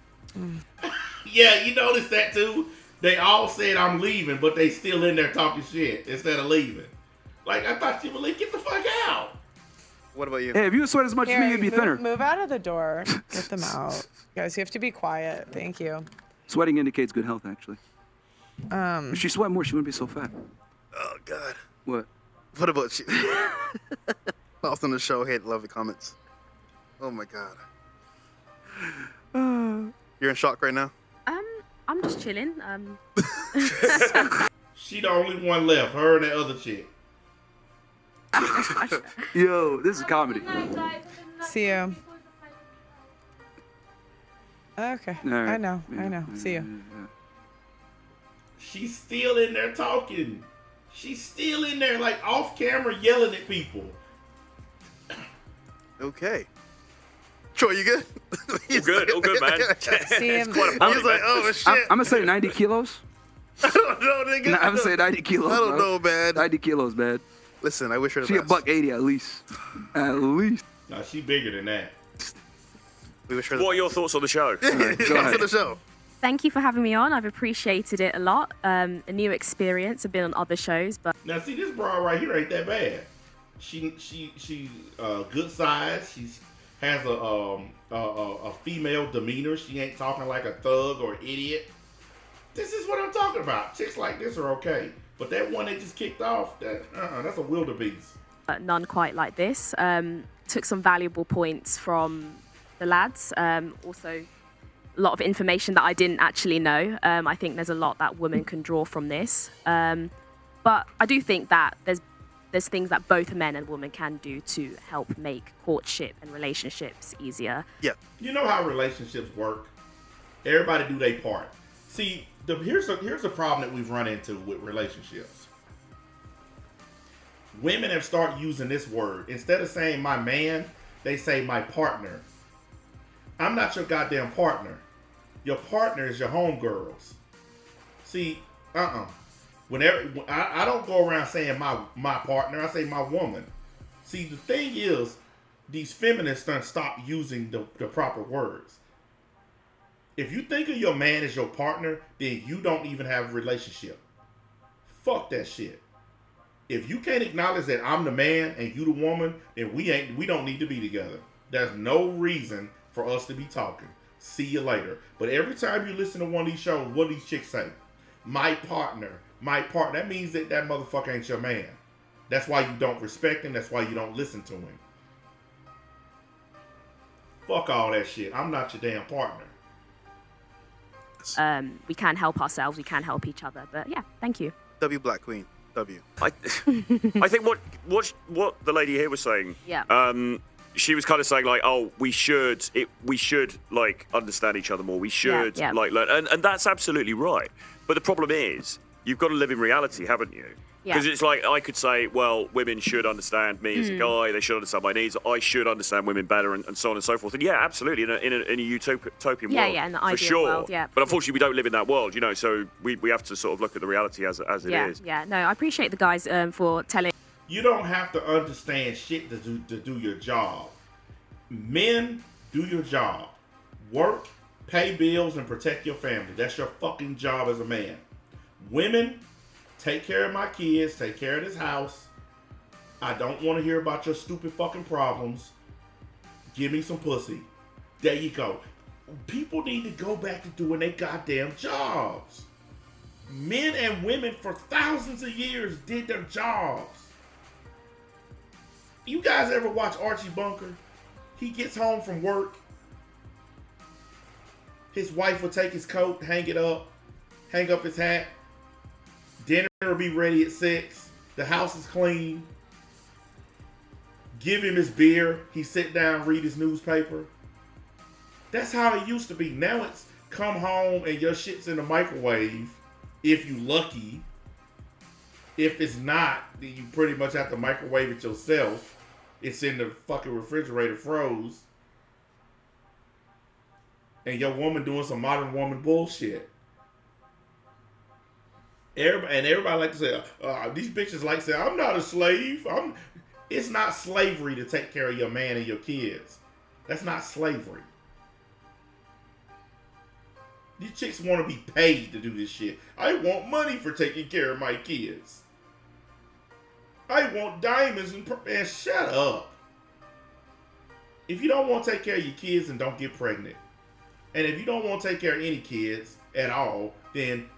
Yeah, you noticed that too? They all said I'm leaving, but they still in there talking shit instead of leaving. Like, I thought you would leave. Get the fuck out. What about you? Hey, if you sweat as much as me, you'd be thinner. Move out of the door. Get them out. Guys, you have to be quiet. Thank you. Sweating indicates good health, actually. If she sweat more, she wouldn't be so fat. Oh, God. What? What about you? Lost on the show. Hate, love the comments. Oh, my God. You're in shock right now? I'm just chilling. She the only one left. Her and that other chick. Yo, this is comedy. See you. Okay. Right. I know. See you. She's still in there talking. She's still in there, like, off camera yelling at people. Okay. Troy, you good? All good, man. See him. It's quite a party, He's like, man. oh, shit. I'm gonna say 90 kilos. I don't know, nigga. No, I'm gonna say 90 kilos. I don't bro. know, man. 90 kilos, man. Listen, I wish her the She a best. $180 at least. At least. No, she bigger than that. We wish her the What are your thoughts on the show? Go ahead. to the show. Thank you for having me on. I've appreciated it a lot. A new experience. I've been on other shows, but Now, see, this broad right here ain't that bad. She good size. She has a female demeanor. She ain't talking like a thug or idiot. This is what I'm talking about. Chicks like this are okay, but that one they just kicked off, that's a wildebeest. none quite like this. Took some valuable points from the lads. Also, a lot of information that I didn't actually know. I think there's a lot that women can draw from this. But I do think that there's things that both men and women can do to help make courtship and relationships easier. Yeah. You know how relationships work. Everybody do their part. See, here's a problem that we've run into with relationships. Women have started using this word. Instead of saying my man, they say my partner. I'm not your goddamn partner. Your partner is your homegirls. See, Whenever I don't go around saying my partner, I say my woman. See, the thing is, these feminists done stop using the proper words. If you think of your man as your partner, then you don't even have a relationship. Fuck that shit. If you can't acknowledge that I'm the man and you the woman, then we don't need to be together. There's no reason for us to be talking. See you later. But every time you listen to one of these shows, what do these chicks say? My partner. My partner. That means that motherfucker ain't your man. That's why you don't respect him. That's why you don't listen to him. Fuck all that shit. I'm not your damn partner. We can help ourselves. We can help each other. But yeah, thank you. W Black Queen. W. I think what the lady here was saying. Yeah. She was kind of saying like, oh, we should like understand each other more. We should like learn, and that's absolutely right. But the problem is, you've got to live in reality, haven't you? Because it's like I could say, well, women should understand me as a guy. They should understand my needs. I should understand women better, and so on and so forth. And yeah, absolutely, in a utopian world, in the for ideal sure. world, yeah. But unfortunately, we don't live in that world, you know. So we have to sort of look at the reality as it is. Yeah. No, I appreciate the guys for telling. You don't have to understand shit to do your job. Men, do your job. Work, pay bills, and protect your family. That's your fucking job as a man. Women, take care of my kids, take care of this house. I don't want to hear about your stupid fucking problems. Give me some pussy. There you go. People need to go back to doing their goddamn jobs. Men and women for thousands of years did their jobs. You guys ever watch Archie Bunker? He gets home from work. His wife will take his coat, hang up his hat. Dinner will be ready at 6. The house is clean. Give him his beer. He sit down, read his newspaper. That's how it used to be. Now it's come home and your shit's in the microwave, if you lucky. If it's not, then you pretty much have to microwave it yourself. It's in the fucking refrigerator froze. And your woman doing some modern woman bullshit. Everybody like to say, these bitches like to say, I'm not a slave. It's not slavery to take care of your man and your kids. That's not slavery. These chicks want to be paid to do this shit. I want money for taking care of my kids. I want diamonds and shut up. If you don't want to take care of your kids, then don't get pregnant. And if you don't want to take care of any kids at all, then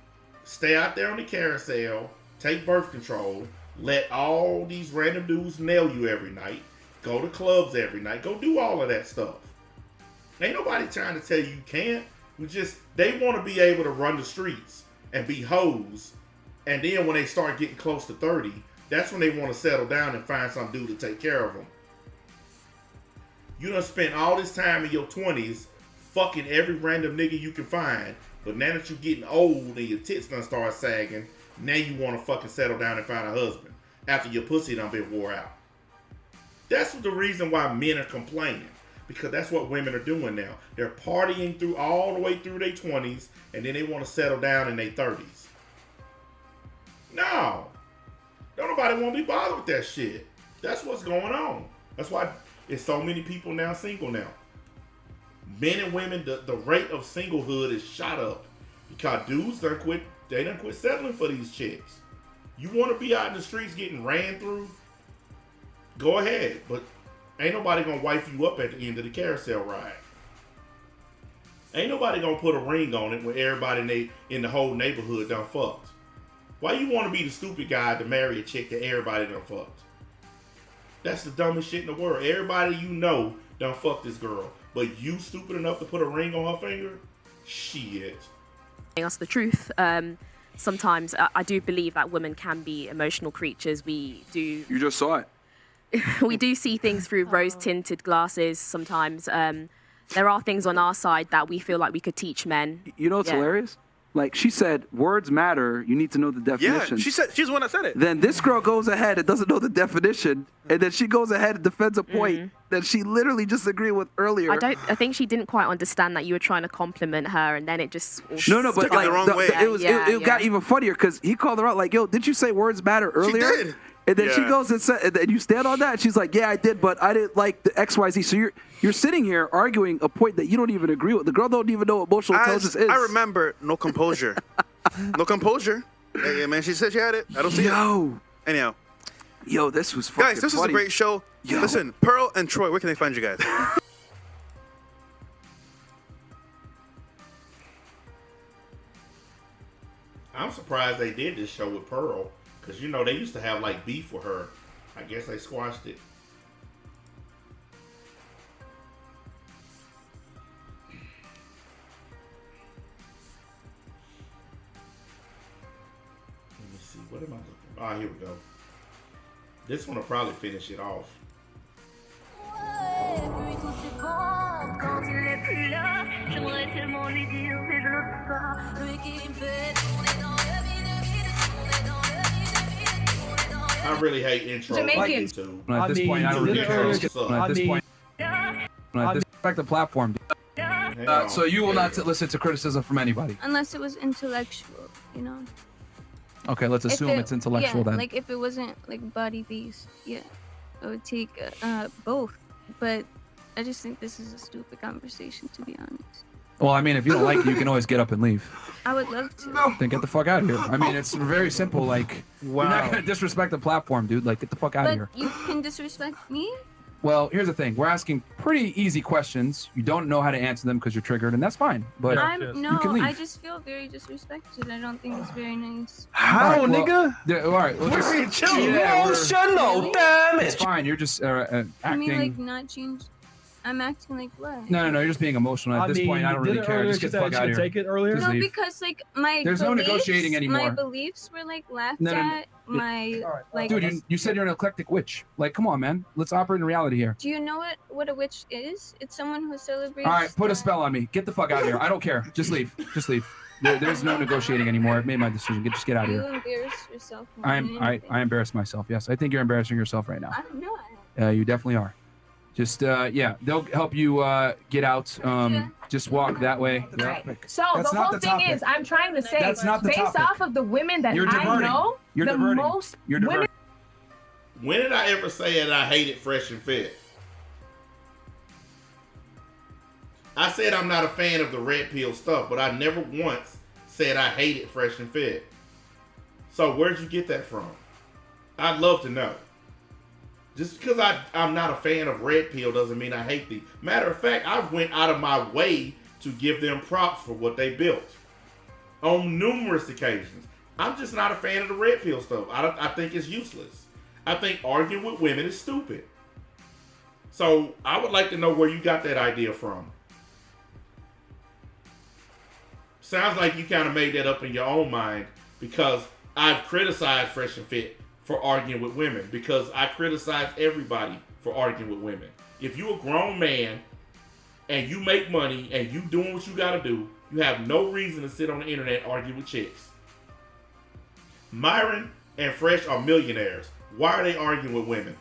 stay out there on the carousel, take birth control, let all these random dudes nail you every night, go to clubs every night, go do all of that stuff. Ain't nobody trying to tell you can't. They want to be able to run the streets and be hoes. And then when they start getting close to 30, that's when they want to settle down and find some dude to take care of them. You done spent all this time in your 20s fucking every random nigga you can find, but now that you're getting old and your tits done start sagging, now you want to fucking settle down and find a husband after your pussy done been wore out. That's the reason why men are complaining, because that's what women are doing now. They're partying through all the way through their 20s, and then they want to settle down in their 30s. No. Don't nobody want to be bothered with that shit. That's what's going on. That's why there's so many people now single now. Men and women, the rate of singlehood is shot up because dudes done quit settling for these chicks. You want to be out in the streets getting ran through? Go ahead, but ain't nobody gonna wife you up at the end of the carousel ride. Ain't nobody gonna put a ring on it when everybody in the whole neighborhood done fucked. Why you want to be the stupid guy to marry a chick that everybody done fucked? That's the dumbest shit in the world. Everybody you know done fucked this girl. But you stupid enough to put a ring on her finger? Shit. Us the truth. Sometimes I do believe that women can be emotional creatures. We do. You just saw it. We do see things through rose-tinted glasses sometimes. There are things on our side that we feel like we could teach men. You know what's hilarious? Like, she said, words matter. You need to know the definition. Yeah, she's the one that said it. Then this girl goes ahead and doesn't know the definition, and then she goes ahead and defends a point that she literally just agreed with earlier. I think she didn't quite understand that you were trying to compliment her, and then it just No, but like it got even funnier because he called her out like, "Yo, did you say words matter earlier?" She did. And then she goes and said, and then you stand on that. And she's like, "Yeah, I did, but I didn't like the XYZ." So you're sitting here arguing a point that you don't even agree with. The girl don't even know what emotional intelligence is. I remember no composure. No composure. Yeah, man, she said she had it. I don't see it. Anyhow. Yo, this was fucking Guys, this was a great show. Yo. Listen, Pearl and Troy, where can they find you guys? I'm surprised they did this show with Pearl, because you know they used to have like beef with her. I guess they squashed it. Let me see, what am I looking? Ah, here we go. This one will probably finish it off. I really hate intros on YouTube. At this point, I don't really care. At this point, I disrespect the platform. So you will not listen to criticism from anybody. Unless it was intellectual, you know. Okay, let's assume it's intellectual then. Like if it wasn't like body based, I would take both. But I just think this is a stupid conversation, to be honest. Well, I mean, if you don't like it, you can always get up and leave. I would love to. Then get the fuck out of here. I mean, it's very simple. Like, you're not gonna disrespect the platform, dude. Like, get the fuck out of here. But you can disrespect me? Well, here's the thing. We're asking pretty easy questions. You don't know how to answer them because you're triggered, and that's fine. But you can leave. I just feel very disrespected. I don't think it's very nice. How, All right, nigga? All right, We're chill. Yeah, Emotional damage. It's fine. You're just Can acting. we like not change I'm acting like what? No, you're just being emotional at this point. I don't really care. Just get the fuck out of here. Take it earlier. Just No, leave. because like my There's no negotiating anymore. My beliefs were like laughed No. at. Like, Dude, you said you're an eclectic witch. Like, come on, man. Let's operate in reality here. do you know what a witch is? It's someone who celebrates. All right, put a spell on me. Get the fuck out of here. I don't care. Just leave. Just leave. There's no negotiating anymore. I've made my decision. Just get out of You here. embarrass yourself. more I than anything. embarrass myself. Yes, I think you're embarrassing yourself right now. I'm not. You definitely are. Just they'll help you get out. Just walk that way. Right. Yeah. So That's the not whole the thing topic. is, I'm trying to say, That's not the based topic. off of the women that You're I diverting. know, You're the diverting. most You're women. diverting. When did I ever say that I hated Fresh and Fit? I said I'm not a fan of the red pill stuff, but I never once said I hated Fresh and Fit. So where'd you get that from? I'd love to know. Just because I'm not a fan of red pill doesn't mean I hate these. Matter of fact, I went out of my way to give them props for what they built on numerous occasions. I'm just not a fan of the red pill stuff. I think it's useless. I think arguing with women is stupid. So I would like to know where you got that idea from. Sounds like you kind of made that up in your own mind because I've criticized Fresh and Fit for arguing with women because I criticize everybody for arguing with women. If you're a grown man and you make money and you doing what you got to do, you have no reason to sit on the internet arguing with chicks. Myron and Fresh are millionaires. Why are they arguing with women?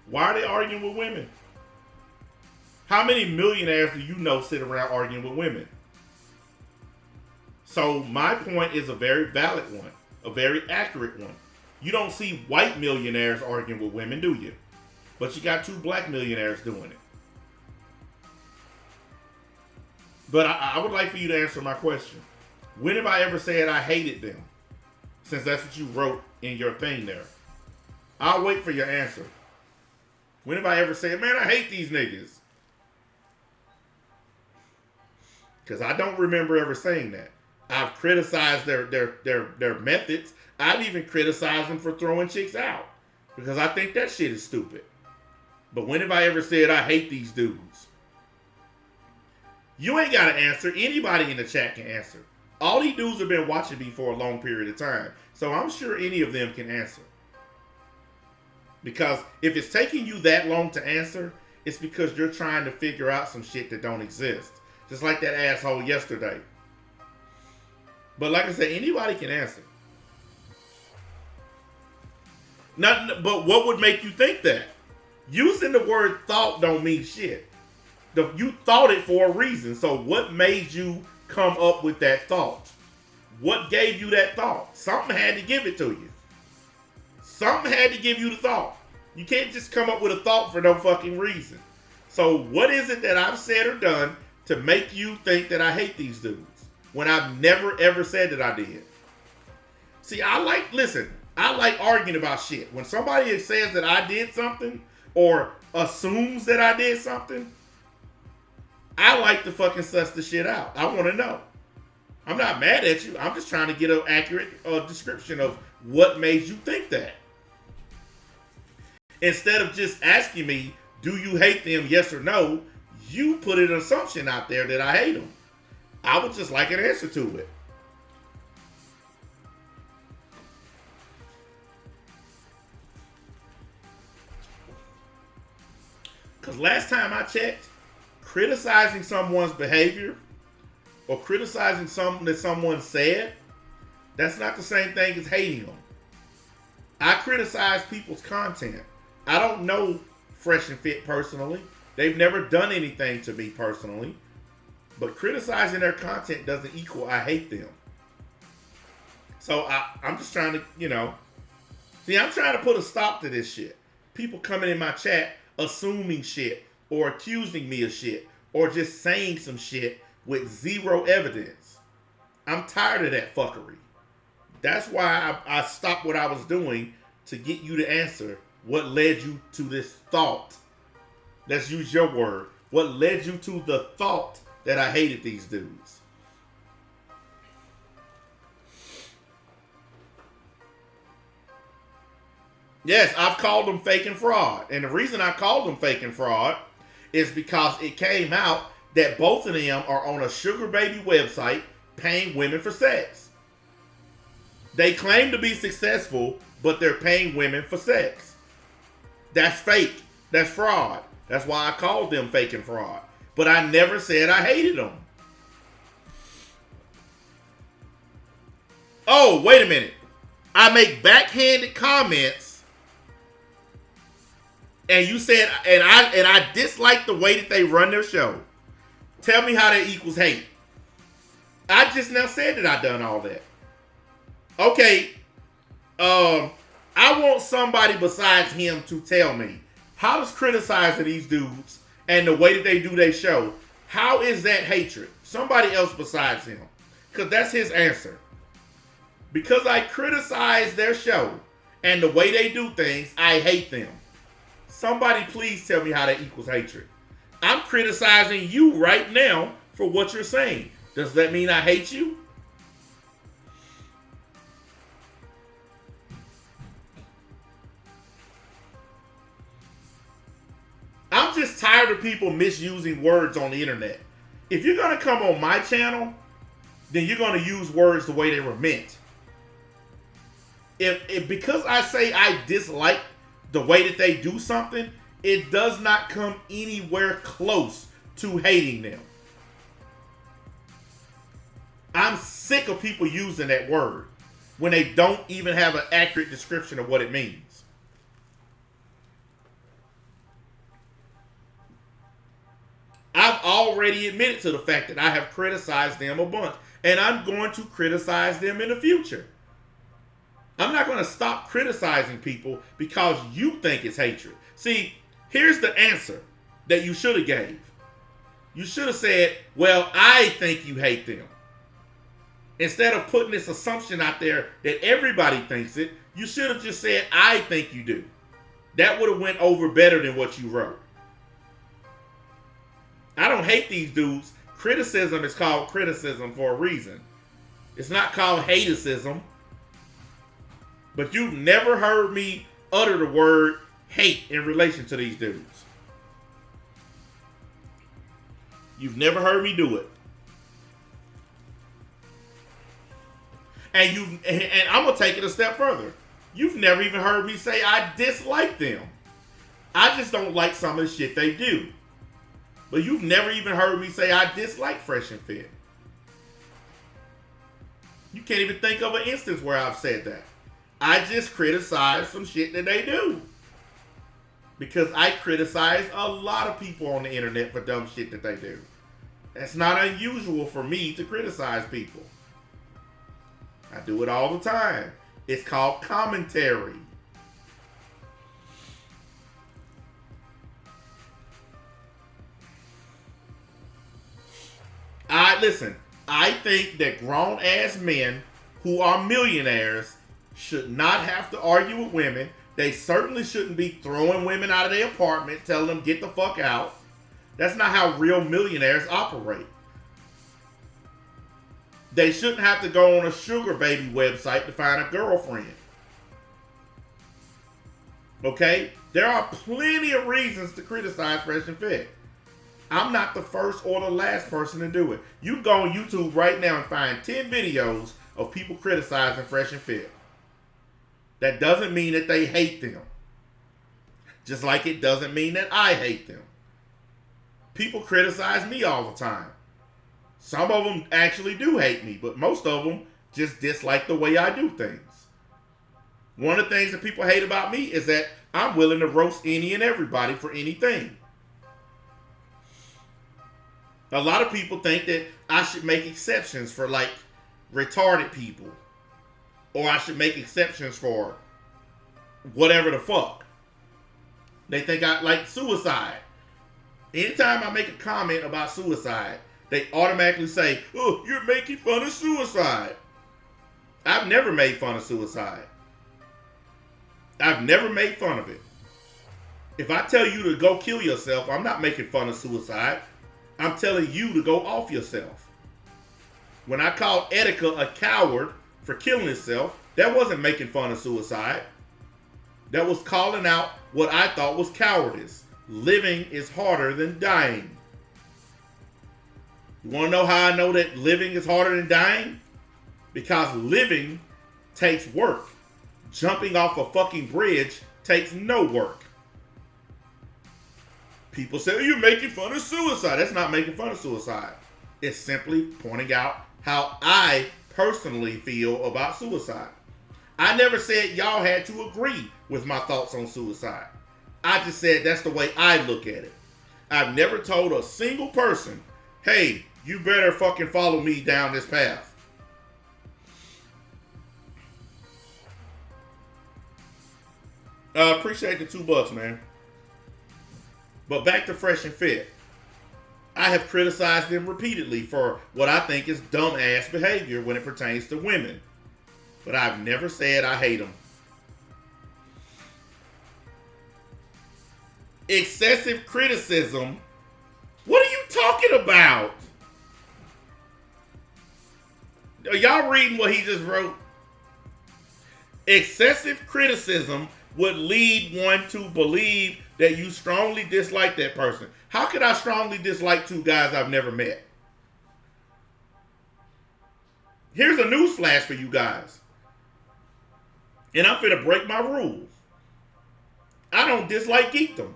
Why are they arguing with women? How many millionaires do you know sit around arguing with women? So my point is a very valid one, a very accurate one. You don't see white millionaires arguing with women, do you? But you got 2 black millionaires doing it. But I would like for you to answer my question. When have I ever said I hated them? Since that's what you wrote in your thing there. I'll wait for your answer. When have I ever said, man, I hate these niggas? Because I don't remember ever saying that. I've criticized their methods. I've even criticized them for throwing chicks out. Because I think that shit is stupid. But when have I ever said I hate these dudes? You ain't got to answer. Anybody in the chat can answer. All these dudes have been watching me for a long period of time. So I'm sure any of them can answer. Because if it's taking you that long to answer, it's because you're trying to figure out some shit that don't exist. Just like that asshole yesterday. But like I said, anybody can answer. But what would make you think that? Using the word thought don't mean shit. You thought it for a reason. So what made you come up with that thought? What gave you that thought? Something had to give it to you. Something had to give you the thought. You can't just come up with a thought for no fucking reason. So what is it that I've said or done to make you think that I hate these dudes when I've never ever said that I did? See, I like arguing about shit. When somebody says that I did something or assumes that I did something, I like to fucking suss the shit out. I want to know. I'm not mad at you. I'm just trying to get an accurate description of what made you think that. Instead of just asking me, do you hate them, yes or no, you put an assumption out there that I hate them. I would just like an answer to it. Because last time I checked, criticizing someone's behavior or criticizing something that someone said, that's not the same thing as hating them. I criticize people's content. I don't know Fresh and Fit personally. They've never done anything to me personally. But criticizing their content doesn't equal I hate them. So I'm just trying to, I'm trying to put a stop to this shit. People coming in my chat assuming shit or accusing me of shit or just saying some shit with zero evidence. I'm tired of that fuckery. That's why I stopped what I was doing to get you to answer what led you to this thought. Let's use your word. What led you to the thought that I hated these dudes? Yes, I've called them fake and fraud. And the reason I called them fake and fraud is because it came out that both of them are on a sugar baby website paying women for sex. They claim to be successful, but they're paying women for sex. That's fake. That's fraud. That's why I called them fake and fraud. But I never said I hated them. Oh, wait a minute. I make backhanded comments, and you said, and I dislike the way that they run their show. Tell me how that equals hate. I just now said that I done all that. Okay, I want somebody besides him to tell me, how does criticizing these dudes and the way that they do their show, how is that hatred? Somebody else besides him. Because that's his answer. Because I criticize their show and the way they do things, I hate them. Somebody please tell me how that equals hatred. I'm criticizing you right now for what you're saying. Does that mean I hate you? I'm just tired of people misusing words on the internet. If you're going to come on my channel, then you're going to use words the way they were meant. If because I say I dislike the way that they do something, it does not come anywhere close to hating them. I'm sick of people using that word when they don't even have an accurate description of what it means. I've already admitted to the fact that I have criticized them a bunch, and I'm going to criticize them in the future. I'm not going to stop criticizing people because you think it's hatred. See, here's the answer that you should have gave. You should have said, well, I think you hate them. Instead of putting this assumption out there that everybody thinks it, you should have just said, I think you do. That would have went over better than what you wrote. I don't hate these dudes. Criticism is called criticism for a reason. It's not called hateism. But you've never heard me utter the word hate in relation to these dudes. You've never heard me do it. And I'm going to take it a step further. You've never even heard me say I dislike them. I just don't like some of the shit they do. But you've never even heard me say I dislike Fresh and Fit. You can't even think of an instance where I've said that. I just criticize some shit that they do. Because I criticize a lot of people on the internet for dumb shit that they do. That's not unusual for me to criticize people. I do it all the time. It's called commentary. Listen, I think that grown-ass men who are millionaires should not have to argue with women. They certainly shouldn't be throwing women out of their apartment, telling them get the fuck out. That's not how real millionaires operate. They shouldn't have to go on a sugar baby website to find a girlfriend. Okay? There are plenty of reasons to criticize Fresh and Fit. I'm not the first or the last person to do it. You can go on YouTube right now and find 10 videos of people criticizing Fresh and Fit. That doesn't mean that they hate them. Just like it doesn't mean that I hate them. People criticize me all the time. Some of them actually do hate me, but most of them just dislike the way I do things. One of the things that people hate about me is that I'm willing to roast any and everybody for anything. A lot of people think that I should make exceptions for like retarded people. Or I should make exceptions for whatever the fuck. They think I like suicide. Anytime I make a comment about suicide, they automatically say, oh, you're making fun of suicide. I've never made fun of suicide. I've never made fun of it. If I tell you to go kill yourself, I'm not making fun of suicide. I'm telling you to go off yourself. When I called Etika a coward for killing herself, that wasn't making fun of suicide. that was calling out what I thought was cowardice. Living is harder than dying. You want to know how I know that living is harder than dying? Because living takes work. Jumping off a fucking bridge takes no work. People say, you're making fun of suicide. That's not making fun of suicide. It's simply pointing out how I personally feel about suicide. I never said y'all had to agree with my thoughts on suicide. I just said that's the way I look at it. I've never told a single person, hey, you better fucking follow me down this path. I appreciate the $2, man. But back to Fresh and Fit. I have criticized them repeatedly for what I think is dumbass behavior when it pertains to women. But I've never said I hate them. Excessive criticism? What are you talking about? Are y'all reading what he just wrote? Excessive criticism would lead one to believe that you strongly dislike that person. How could I strongly dislike two guys I've never met? Here's a news flash for you guys. And I'm finna break my rules. I don't dislike Geekdom.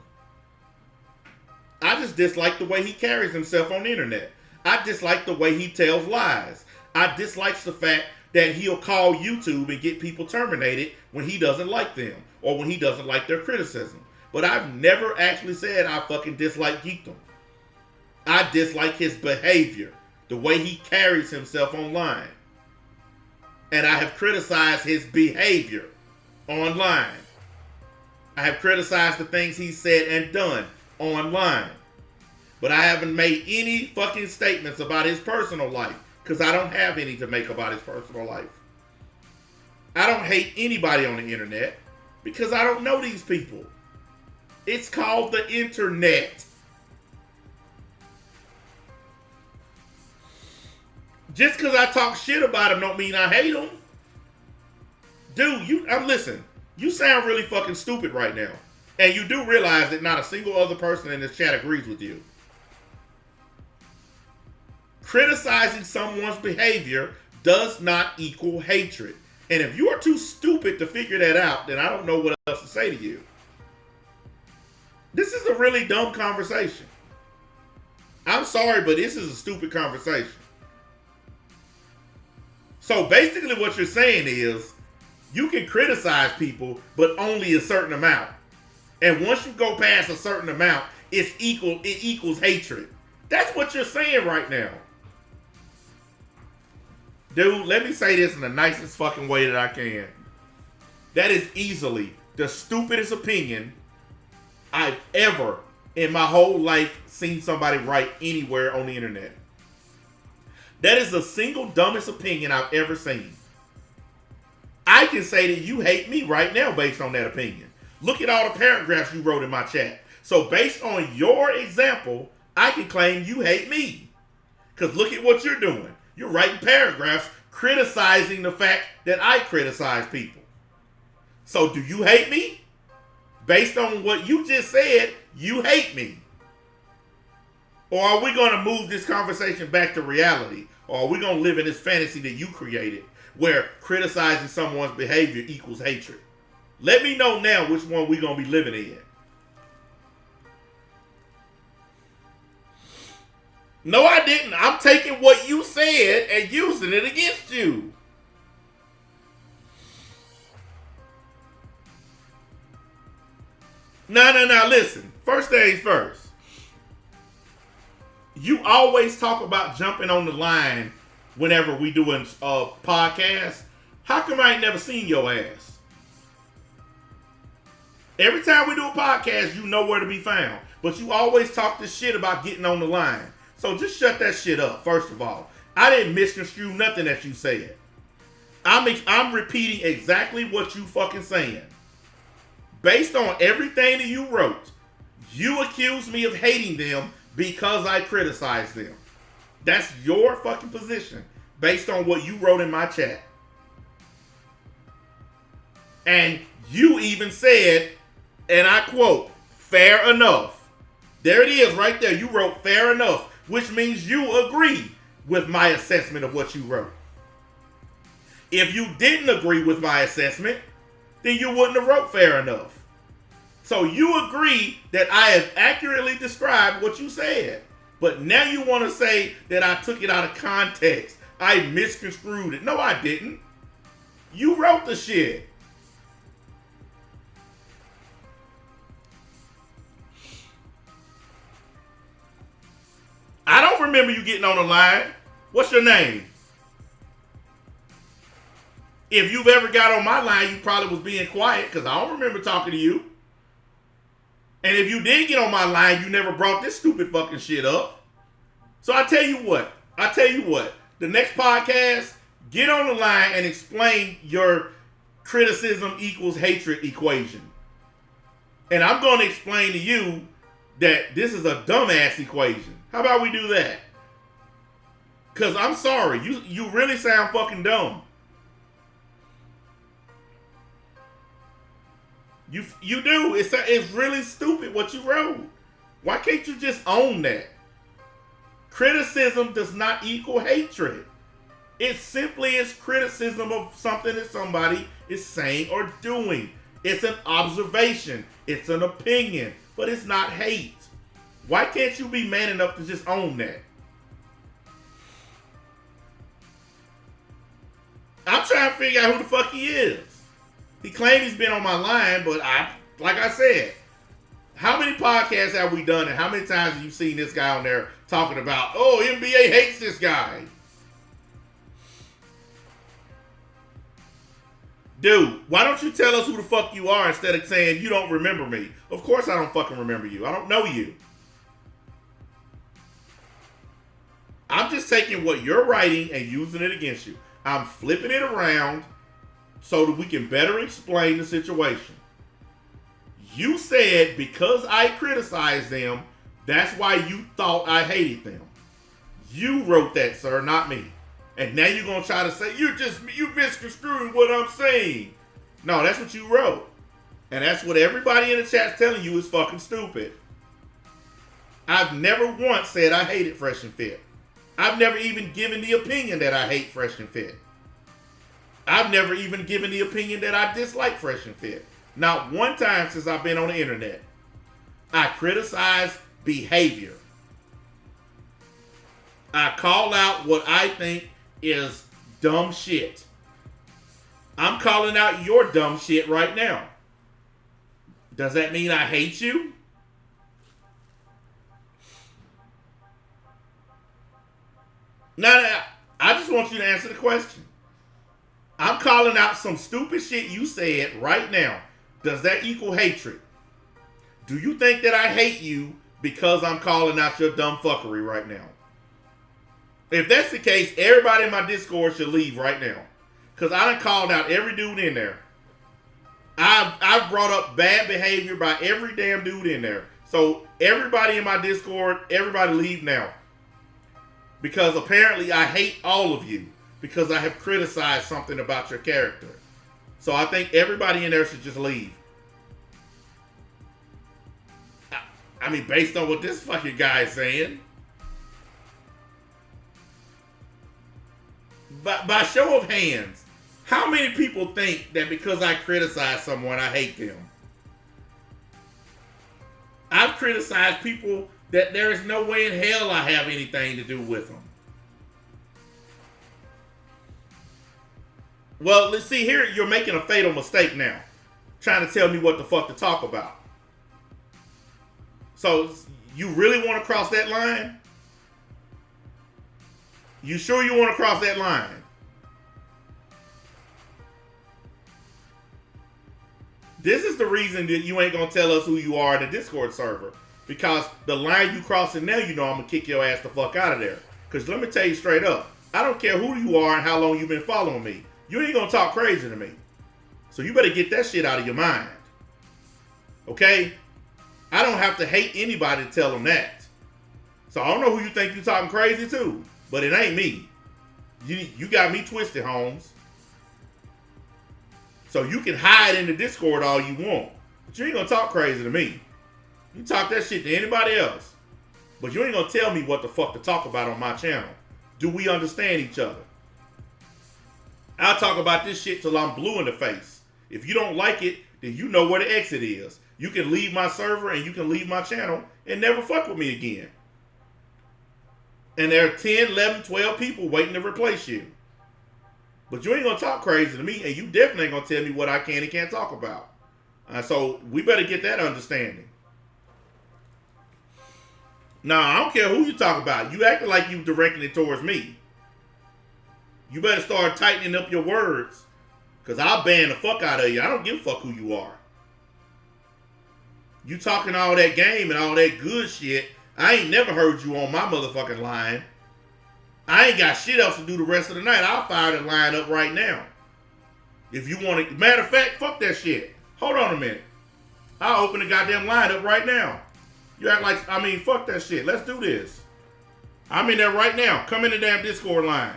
I just dislike the way he carries himself on the internet. I dislike the way he tells lies. I dislike the fact that he'll call YouTube and get people terminated when he doesn't like them or when he doesn't like their criticism. But I've never actually said I fucking dislike Geekdom. I dislike his behavior, the way he carries himself online. And I have criticized his behavior online. I have criticized the things he said and done online. But I haven't made any fucking statements about his personal life because I don't have any to make about his personal life. I don't hate anybody on the internet because I don't know these people. It's called the internet. Just because I talk shit about him don't mean I hate him. Dude, listen, you sound really fucking stupid right now. And you do realize that not a single other person in this chat agrees with you. Criticizing someone's behavior does not equal hatred. And if you are too stupid to figure that out, then I don't know what else to say to you. This is a really dumb conversation. I'm sorry, but this is a stupid conversation. So basically what you're saying is you can criticize people, but only a certain amount. And once you go past a certain amount, it equals hatred. That's what you're saying right now. Dude, let me say this in the nicest fucking way that I can. That is easily the stupidest opinion I've ever in my whole life seen somebody write anywhere on the internet. That is the single dumbest opinion I've ever seen. I can say that you hate me right now based on that opinion. Look at all the paragraphs you wrote in my chat. So based on your example, I can claim you hate me. Because look at what you're doing. You're writing paragraphs criticizing the fact that I criticize people. So do you hate me? Based on what you just said, you hate me. Or are we going to move this conversation back to reality? Or are we going to live in this fantasy that you created where criticizing someone's behavior equals hatred? Let me know now which one we're going to be living in. No, I didn't. I'm taking what you said and using it against you. No, listen. First things first. You always talk about jumping on the line whenever we doing a podcast. How come I ain't never seen your ass? Every time we do a podcast, you know where to be found. But you always talk this shit about getting on the line. So just shut that shit up, first of all. I didn't misconstrue nothing that you said. I'm repeating exactly what you fucking saying. Based on everything that you wrote, you accused me of hating them because I criticized them. That's your fucking position based on what you wrote in my chat. And You even said, and I quote, fair enough. There it is right there. You wrote fair enough, which means you agree with my assessment of what you wrote. If you didn't agree with my assessment, then you wouldn't have wrote fair enough. So you agree that I have accurately described what you said. But now you want to say that I took it out of context. I misconstrued it. No, I didn't. You wrote the shit. I don't remember you getting on the line. What's your name? If you've ever got on my line, you probably was being quiet because I don't remember talking to you. And if you did get on my line, you never brought this stupid fucking shit up. So I tell you what. The next podcast, get on the line and explain your criticism equals hatred equation. And I'm going to explain to you that this is a dumbass equation. How about we do that? Because I'm sorry. You really sound fucking dumb. You do. It's really stupid what you wrote. Why can't you just own that? Criticism does not equal hatred. It simply is criticism of something that somebody is saying or doing. It's an observation. It's an opinion. But it's not hate. Why can't you be man enough to just own that? I'm trying to figure out who the fuck he is. He claimed he's been on my line, but like I said, how many podcasts have we done and how many times have you seen this guy on there talking about, oh, NBA hates this guy? Dude, why don't you tell us who the fuck you are instead of saying you don't remember me? Of course I don't fucking remember you. I don't know you. I'm just taking what you're writing and using it against you. I'm flipping it around so that we can better explain the situation. You said because I criticized them, that's why you thought I hated them. You wrote that, sir, not me. And now you're going to try to say, you misconstrued what I'm saying. No, that's what you wrote. And that's what everybody in the chat's telling you is fucking stupid. I've never once said I hated Fresh and Fit. I've never even given the opinion that I hate Fresh and Fit. I've never even given the opinion that I dislike Fresh and Fit. Not one time since I've been on the internet. I criticize behavior. I call out what I think is dumb shit. I'm calling out your dumb shit right now. Does that mean I hate you? No, I just want you to answer the question. I'm calling out some stupid shit you said right now. Does that equal hatred? Do you think that I hate you because I'm calling out your dumb fuckery right now? If that's the case, everybody in my Discord should leave right now. Because I done called out every dude in there. I've brought up bad behavior by every damn dude in there. So everybody in my Discord, everybody leave now. Because apparently I hate all of you. Because I have criticized something about your character. So I think everybody in there should just leave. I mean, based on what this fucking guy is saying. By show of hands, how many people think that because I criticize someone, I hate them? I've criticized people that there is no way in hell I have anything to do with them. Well, let's see here. You're making a fatal mistake now. Trying to tell me what the fuck to talk about. So, you really want to cross that line? You sure you want to cross that line? This is the reason that you ain't going to tell us who you are in the Discord server. Because the line you crossing now, you know I'm going to kick your ass the fuck out of there. Because let me tell you straight up. I don't care who you are and how long you've been following me. You ain't going to talk crazy to me. So you better get that shit out of your mind. Okay? I don't have to hate anybody to tell them that. So I don't know who you think you're talking crazy to. But it ain't me. You got me twisted, Holmes. So you can hide in the Discord all you want. But you ain't gonna talk crazy to me. You talk that shit to anybody else. But you ain't gonna tell me what the fuck to talk about on my channel. Do we understand each other? I'll talk about this shit till I'm blue in the face. If you don't like it, then you know where the exit is. You can leave my server and you can leave my channel and never fuck with me again. And there are 10, 11, 12 people waiting to replace you. But you ain't gonna talk crazy to me, and you definitely ain't gonna tell me what I can and can't talk about. So we better get that understanding. Nah, I don't care who you talk about. You acting like you directing it towards me. You better start tightening up your words, because I'll ban the fuck out of you. I don't give a fuck who you are. You talking all that game and all that good shit. I ain't never heard you on my motherfucking line. I ain't got shit else to do the rest of the night. I'll fire the line up right now. If you want to. Matter of fact, fuck that shit. Hold on a minute. I'll open the goddamn line up right now. You act like, fuck that shit. Let's do this. I'm in there right now. Come in the damn Discord line.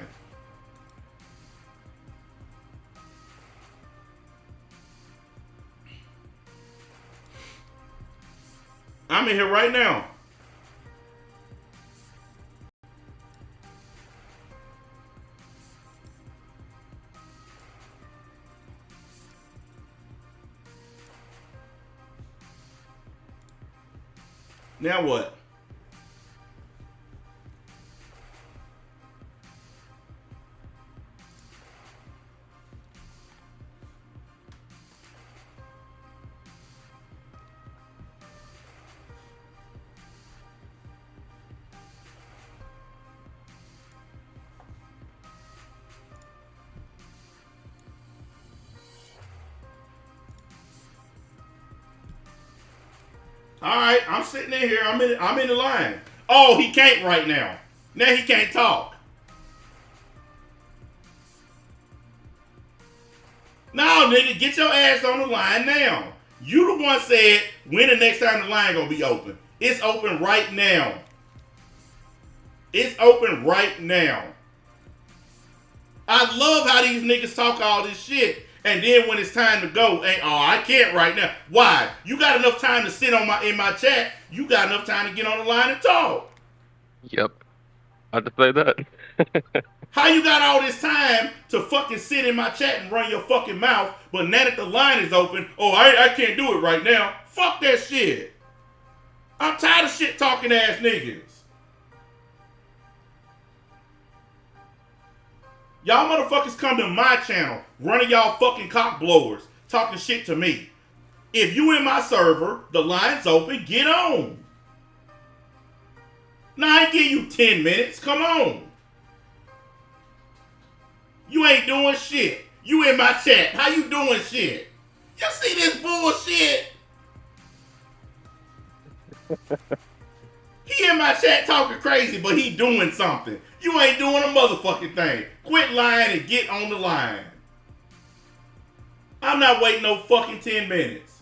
I'm in here right now. Now what? All right, I'm sitting in here. I'm in the line. Oh, he can't right now. Now he can't talk. No, nigga, get your ass on the line now. You the one said when the next time the line gonna be open. It's open right now. It's open right now. I love how these niggas talk all this shit. And then when it's time to go, I can't right now. Why? You got enough time to sit in my chat. You got enough time to get on the line and talk. Yep. I have to say that. How you got all this time to fucking sit in my chat and run your fucking mouth, but now that the line is open, I can't do it right now. Fuck that shit. I'm tired of shit talking ass niggas. Y'all motherfuckers come to my channel, running y'all fucking cock blowers, talking shit to me. If you in my server, the line's open, get on. Now I ain't give you 10 minutes, come on. You ain't doing shit. You in my chat, how you doing shit? You see this bullshit? He in my chat talking crazy, but he doing something. You ain't doing a motherfucking thing. Quit lying and get on the line. I'm not waiting no fucking 10 minutes.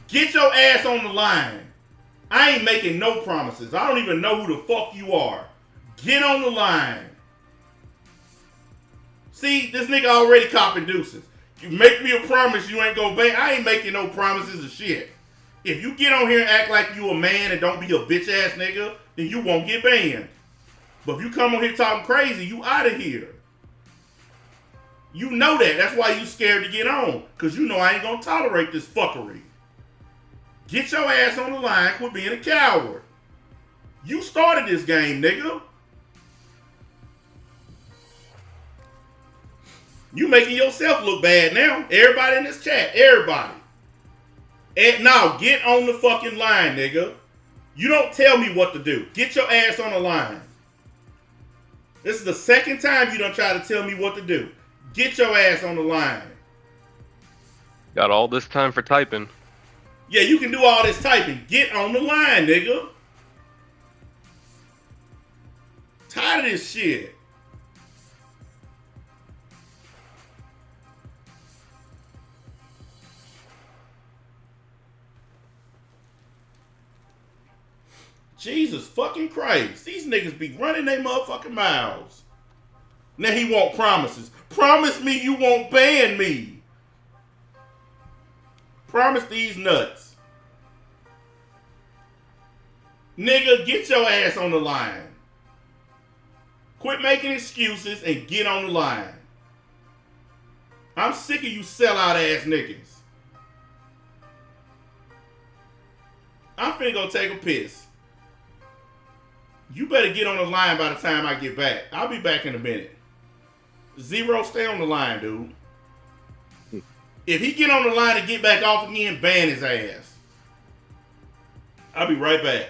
Get your ass on the line. I ain't making no promises. I don't even know who the fuck you are. Get on the line. See, this nigga already copping deuces. You make me a promise you ain't gonna ban. I ain't making no promises of shit. If you get on here and act like you a man and don't be a bitch ass nigga, then you won't get banned. But if you come on here talking crazy, you out of here. You know that. That's why you scared to get on. Because you know I ain't gonna tolerate this fuckery. Get your ass on the line. Quit being a coward. You started this game, nigga. You making yourself look bad now. Everybody in this chat. Everybody. And now, get on the fucking line, nigga. You don't tell me what to do. Get your ass on the line. This is the second time you done try to tell me what to do. Get your ass on the line. Got all this time for typing. Yeah, you can do all this typing. Get on the line, nigga. Tired of this shit. Jesus fucking Christ. These niggas be running their motherfucking mouths. Now he want promises. Promise me you won't ban me. Promise these nuts. Nigga, get your ass on the line. Quit making excuses and get on the line. I'm sick of you sellout ass niggas. I'm finna go take a piss. You better get on the line by the time I get back. I'll be back in a minute. Zero, stay on the line, dude. If he get on the line and get back off again, ban his ass. I'll be right back.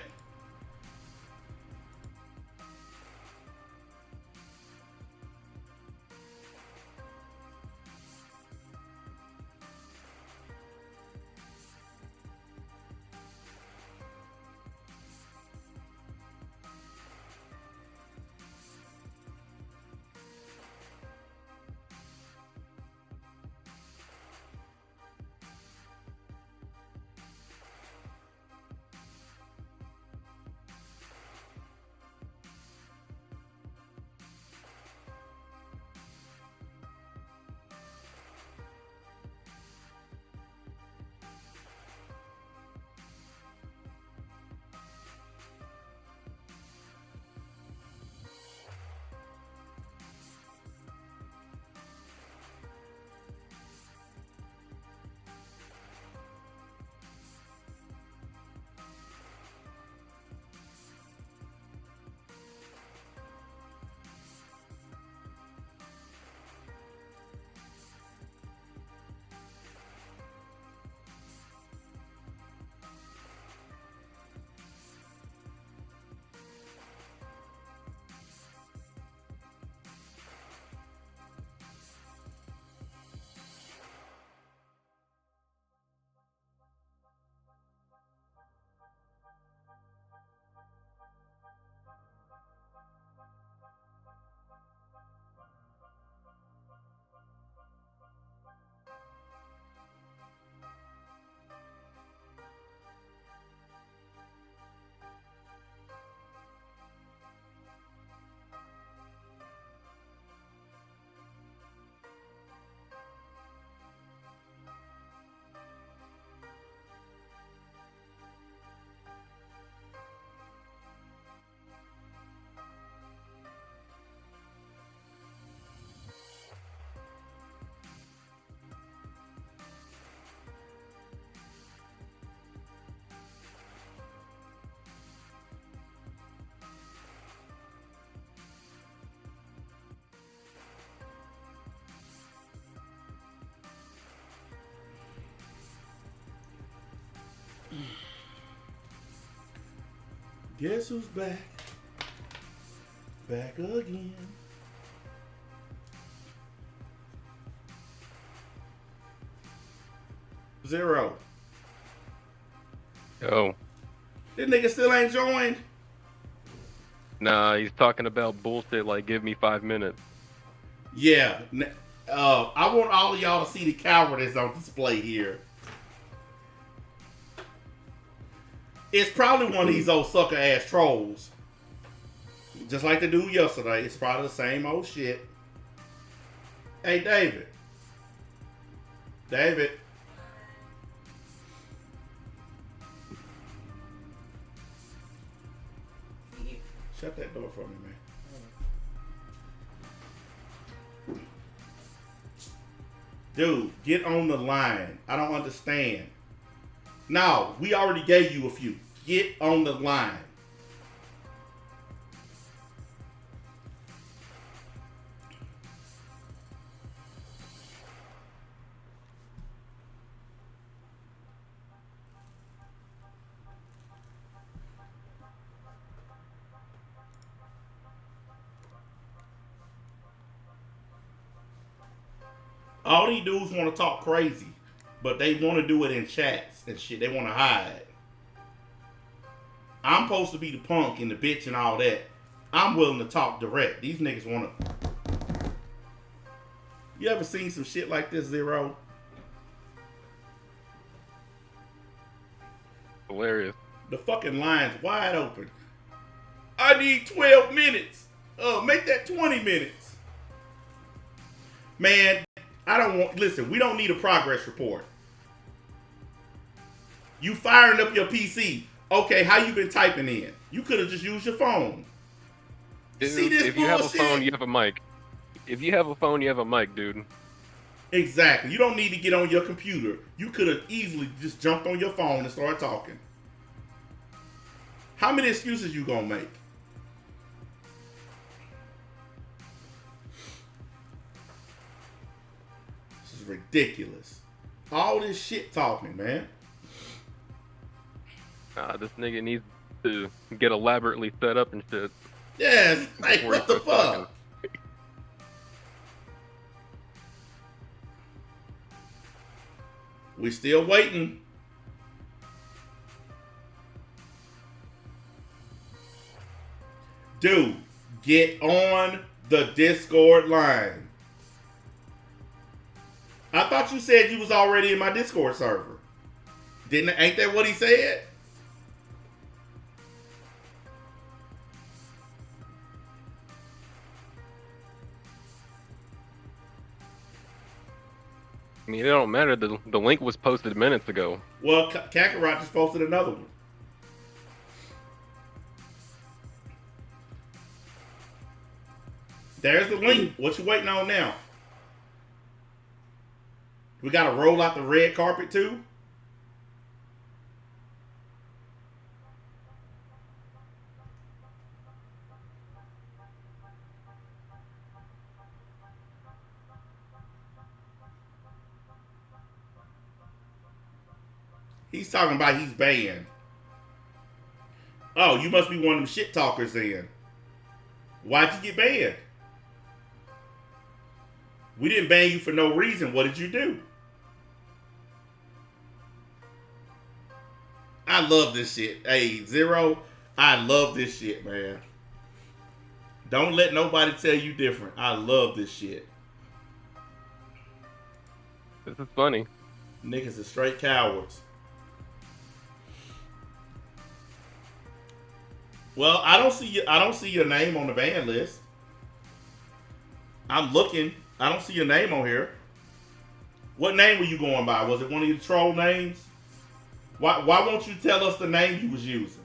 Guess who's back? Back again. Zero. Oh. This nigga still ain't joined. Nah, he's talking about bullshit like give me 5 minutes. Yeah. I want all of y'all to see the cowardice on display here. It's probably one of these old sucker ass trolls. Just like the dude yesterday. It's probably the same old shit. Hey, David. David. Shut that door for me, man. Dude, get on the line. I don't understand. No, we already gave you a few. Get on the line. All these dudes want to talk crazy, but they want to do it in chats and shit. They want to hide. I'm supposed to be the punk and the bitch and all that. I'm willing to talk direct. These niggas want to... You ever seen some shit like this, Zero? Hilarious. The fucking line's wide open. I need 12 minutes. Make that 20 minutes. Man, I don't want. Listen, we don't need a progress report. You firing up your PC. Okay, how you been typing in? You could have just used your phone. Dude, See this if you have a bullshit? phone, you have a mic. If you have a phone, you have a mic, dude. Exactly. You don't need to get on your computer. You could have easily just jumped on your phone and started talking. How many excuses you gonna make? This is ridiculous. All this shit talking, man. This nigga needs to get elaborately set up and shit. Yes, like before he what the starts talking. fuck? We still waiting. Dude, get on the Discord line. I thought you said you was already in my Discord server. Ain't that what he said? I mean, it don't matter. The link was posted minutes ago. Well, Kakarot just posted another one. There's the link. What you waiting on now? We got to roll out the red carpet too? He's talking about he's banned. Oh, you must be one of them shit talkers then. Why'd you get banned? We didn't ban you for no reason. What did you do? I love this shit. Hey, Zero, I love this shit, man. Don't let nobody tell you different. I love this shit. This is funny. Niggas are straight cowards. Well, I don't see your name on the ban list. I'm looking. I don't see your name on here. What name were you going by? Was it one of your troll names? Why won't you tell us the name you was using?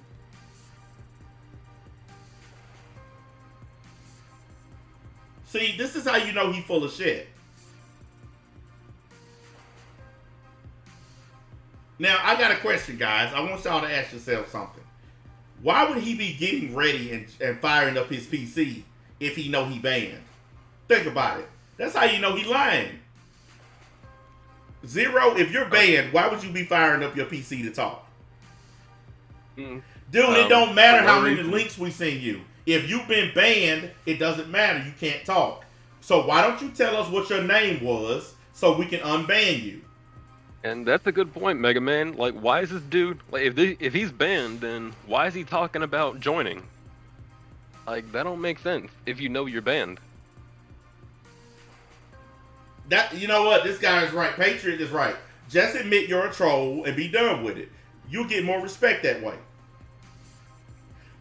See, this is how you know he full of shit. Now, I got a question, guys. I want y'all to ask yourself something. Why would he be getting ready and firing up his PC if he know he banned? Think about it. That's how you know he lying. Zero, if you're banned, why would you be firing up your PC to talk? Dude, it don't matter how many links we send you. If you've been banned, it doesn't matter. You can't talk. So why don't you tell us what your name was so we can unban you? And that's a good point, Mega Man. Like, why is this dude... Like, if he's banned, then why is he talking about joining? Like, that don't make sense if you know you're banned. You know what? This guy is right. Patriot is right. Just admit you're a troll and be done with it. You'll get more respect that way.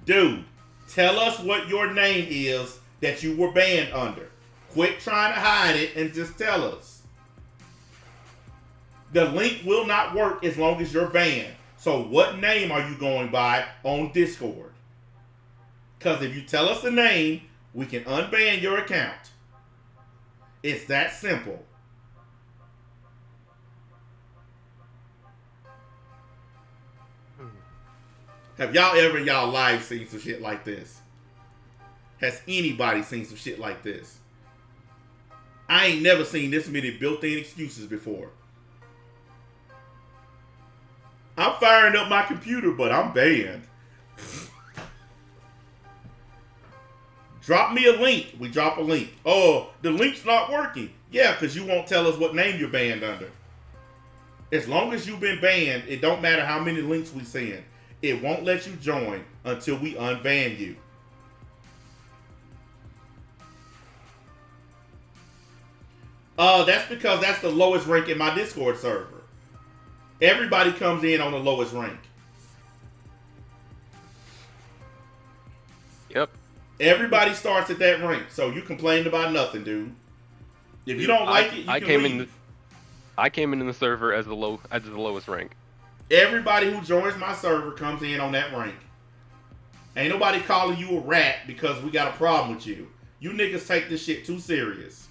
Dude, tell us what your name is that you were banned under. Quit trying to hide it and just tell us. The link will not work as long as you're banned. So what name are you going by on Discord? Because if you tell us the name, we can unban your account. It's that simple. Have y'all ever in y'all live seen some shit like this? Has anybody seen some shit like this? I ain't never seen this many built-in excuses before. I'm firing up my computer, but I'm banned. Drop me a link. We drop a link. Oh, the link's not working. Yeah, because you won't tell us what name you're banned under. As long as you've been banned, it don't matter how many links we send. It won't let you join until we unban you. That's because that's the lowest rank in my Discord server. Everybody comes in on the lowest rank. Yep. Everybody starts at that rank, so you complained about nothing, dude. If you don't like it, you can leave. I came in the server as the lowest rank. Everybody who joins my server comes in on that rank. Ain't nobody calling you a rat because we got a problem with you. You niggas take this shit too serious.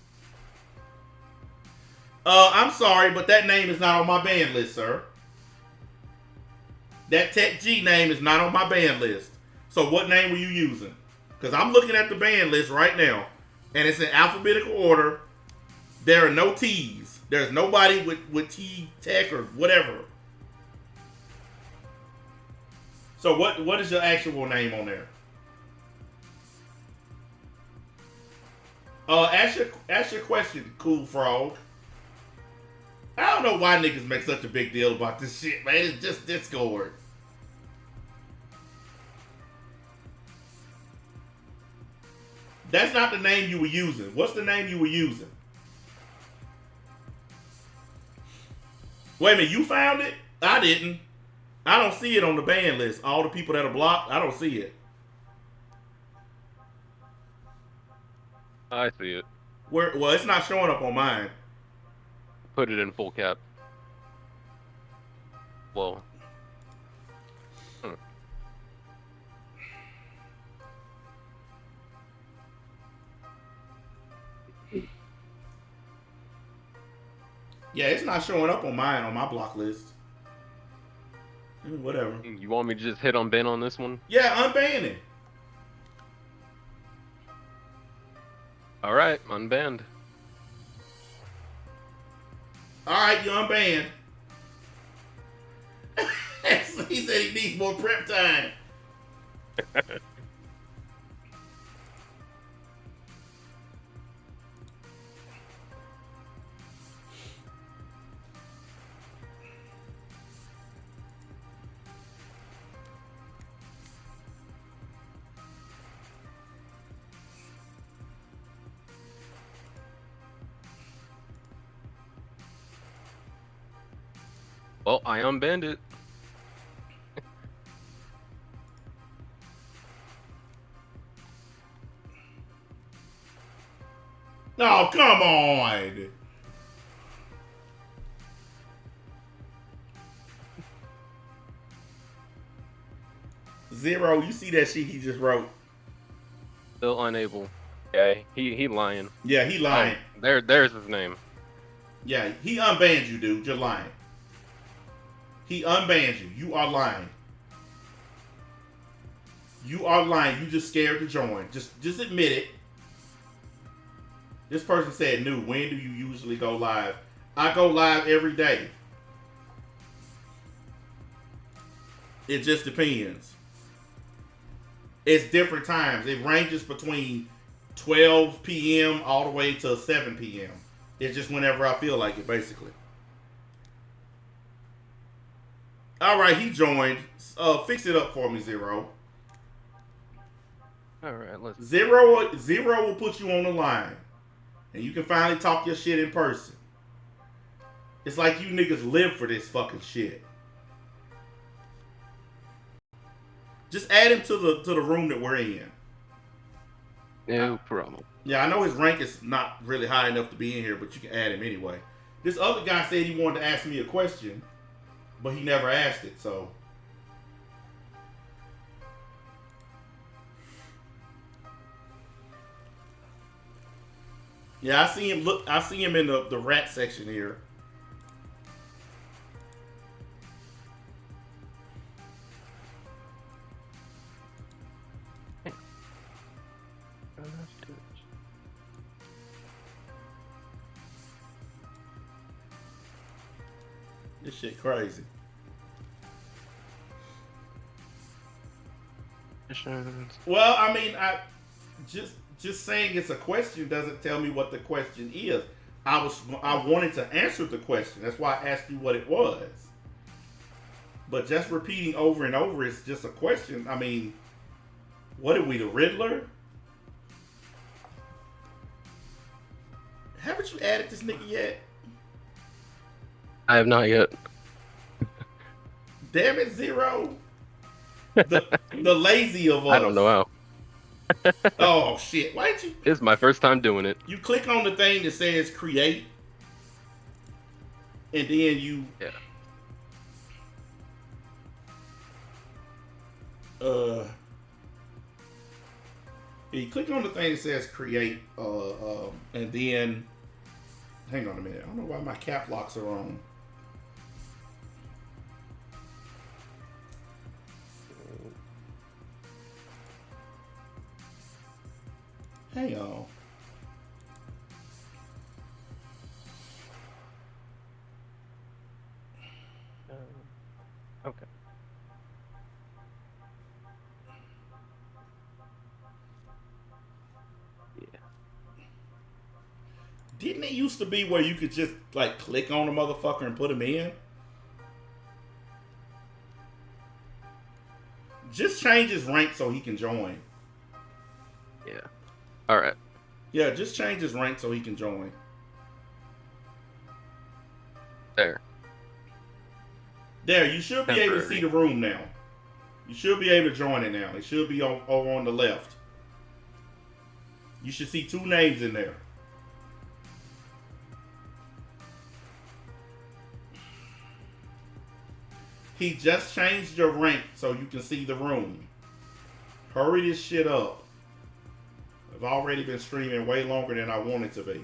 I'm sorry, but that name is not on my ban list, sir. That Tech G name is not on my ban list. So what name were you using? Because I'm looking at the ban list right now, and it's in alphabetical order. There are no T's. There's nobody with T Tech or whatever. So what is your actual name on there? Ask your question, Cool Frog. I don't know why niggas make such a big deal about this shit, man. It's just Discord. That's not the name you were using. What's the name you were using? Wait a minute, you found it? I didn't. I don't see it on the ban list. All the people that are blocked, I don't see it. I see it. Well, it's not showing up on mine. Put it in full cap. Whoa. Yeah, it's not showing up on mine, on my block list. Whatever. You want me to just hit unban on this one? Yeah, unban it. Alright, unbanned. Alright, you unbanned. He said he needs more prep time. Well, I unbanned it. Oh, come on. Zero, you see that shit he just wrote? Still unable. Yeah, he lying. Yeah, he lying. Oh, there's his name. Yeah, he unbanned you, dude. You're lying. He unbanned you. You are lying. You are lying. You just scared to join. Just admit it. This person said, "New. When do you usually go live?" I go live every day. It just depends. It's different times. It ranges between 12 p.m. all the way to 7 p.m. It's just whenever I feel like it, basically. All right, he joined. Fix it up for me, Zero. All right, let's. Zero will put you on the line, and you can finally talk your shit in person. It's like you niggas live for this fucking shit. Just add him to the room that we're in. No problem. Yeah, I know his rank is not really high enough to be in here, but you can add him anyway. This other guy said he wanted to ask me a question, but he never asked it, so. Yeah, I see him. Look, I see him in the rat section here. This shit crazy. Well, I mean, I just saying it's a question doesn't tell me what the question is. I wanted to answer the question. That's why I asked you what it was. But just repeating over and over is just a question. I mean, what are we, the Riddler? Haven't you added this nigga yet? I have not yet. Damn it, Zero. The lazy of us. I don't know how. Oh shit! Why did you? It's my first time doing it. You click on the thing that says create, and then you. Yeah. You click on the thing that says create, and then. Hang on a minute. I don't know why my cap locks are on. Hang on. Okay. Yeah. Didn't it used to be where you could just like click on a motherfucker and put him in? Just change his rank so he can join. Yeah. All right. Yeah, just change his rank so he can join. There. There, you should be able to see the room now. You should be able to join it now. It should be over on the left. You should see 2 names in there. He just changed your rank so you can see the room. Hurry this shit up. I've already been streaming way longer than I wanted to be.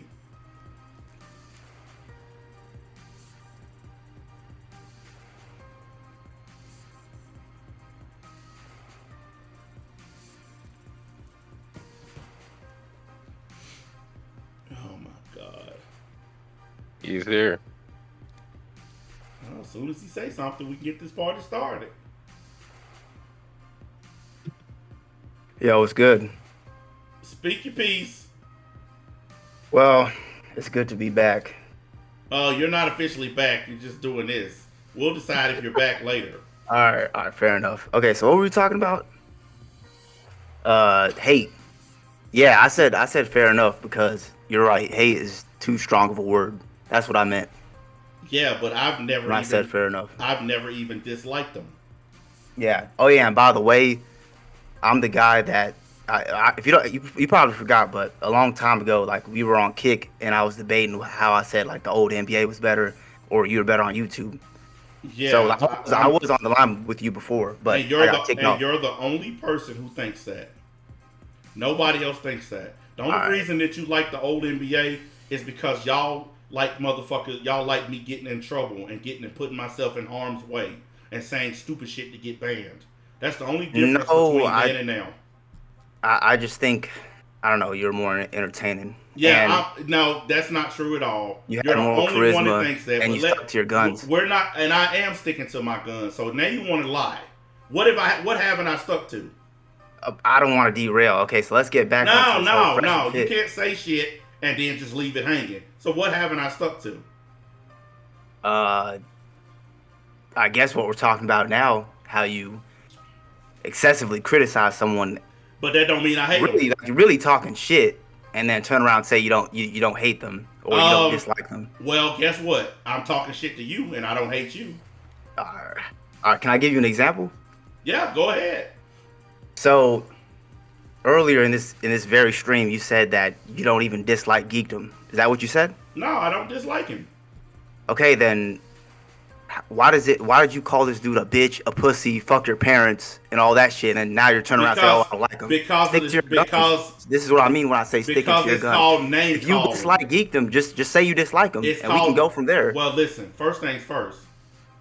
Oh my God. He's here. Well, as soon as he say something, we can get this party started. Yo, it's good. Speak your piece. Well, it's good to be back. You're not officially back. You're just doing this. We'll decide if you're back later. All right, fair enough. Okay, so what were we talking about? Hate. Yeah, I said fair enough because you're right. Hate is too strong of a word. That's what I meant. Yeah, but I've never. I said fair enough. I've never even disliked them. Yeah. Oh yeah, and by the way, I'm the guy that if you don't, you probably forgot, but a long time ago, like we were on Kick, and I was debating how I said like the old NBA was better, or you were better on YouTube. Yeah. So like, I was on the line with you before, but and you're the only person who thinks that. Nobody else thinks that. The only reason that you like the old NBA is because y'all like motherfuckers. Y'all like me getting in trouble and putting myself in harm's way and saying stupid shit to get banned. That's the only difference between then and now. I just think, I don't know, you're more entertaining. Yeah, no, that's not true at all. You're the more only charisma, one that thinks that. and you stick to your guns. We're not, and I am sticking to my guns. So now you want to lie. What haven't I stuck to? I don't want to derail. Okay, so let's get back. No. You can't say shit and then just leave it hanging. So what haven't I stuck to? I guess what we're talking about now, how you excessively criticize someone. But that don't mean I hate them. Like, you're really talking shit, and then turn around and say you don't hate them or you don't dislike them. Well, guess what? I'm talking shit to you, and I don't hate you. All right. Can I give you an example? Yeah, go ahead. So earlier in this very stream, you said that you don't even dislike Geekdom. Is that what you said? No, I don't dislike him. Okay, then why did you call this dude a bitch, a pussy, fuck your parents, and all that shit, and now you're turning around and saying, oh, I don't like him. Because this is what I mean when I say sticking to your guns. Called name if you dislike Geekdom, just say you dislike him, and we can go from there. Well, listen, first things first.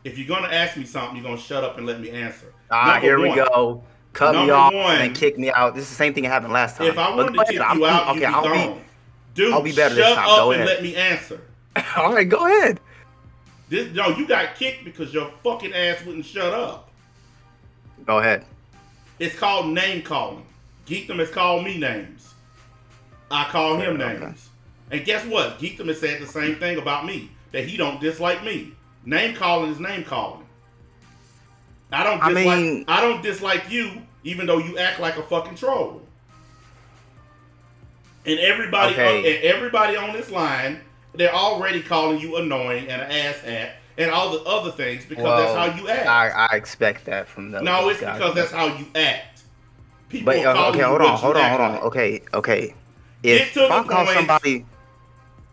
If you're gonna ask me something, you're gonna shut up and let me answer. Here we go. Cut me off and then kick me out. This is the same thing that happened last time. If I wanted to kick you out, you'd be gone. Dude, I'll be better this time. Shut up and let me answer. All right, go ahead. You got kicked because your fucking ass wouldn't shut up. Go ahead. It's called name calling. Geekdom has called me names. I call him names. And guess what? Geekdom has said the same thing about me. That he don't dislike me. Name calling is name calling. I don't dislike you, even though you act like a fucking troll. And everybody on this line, they're already calling you annoying and an asshat and all the other things because that's how you act. I expect that from them. No, it's because that's how you act. People But will call okay, you hold what you on. act like. Okay. Get If to I the call point. somebody,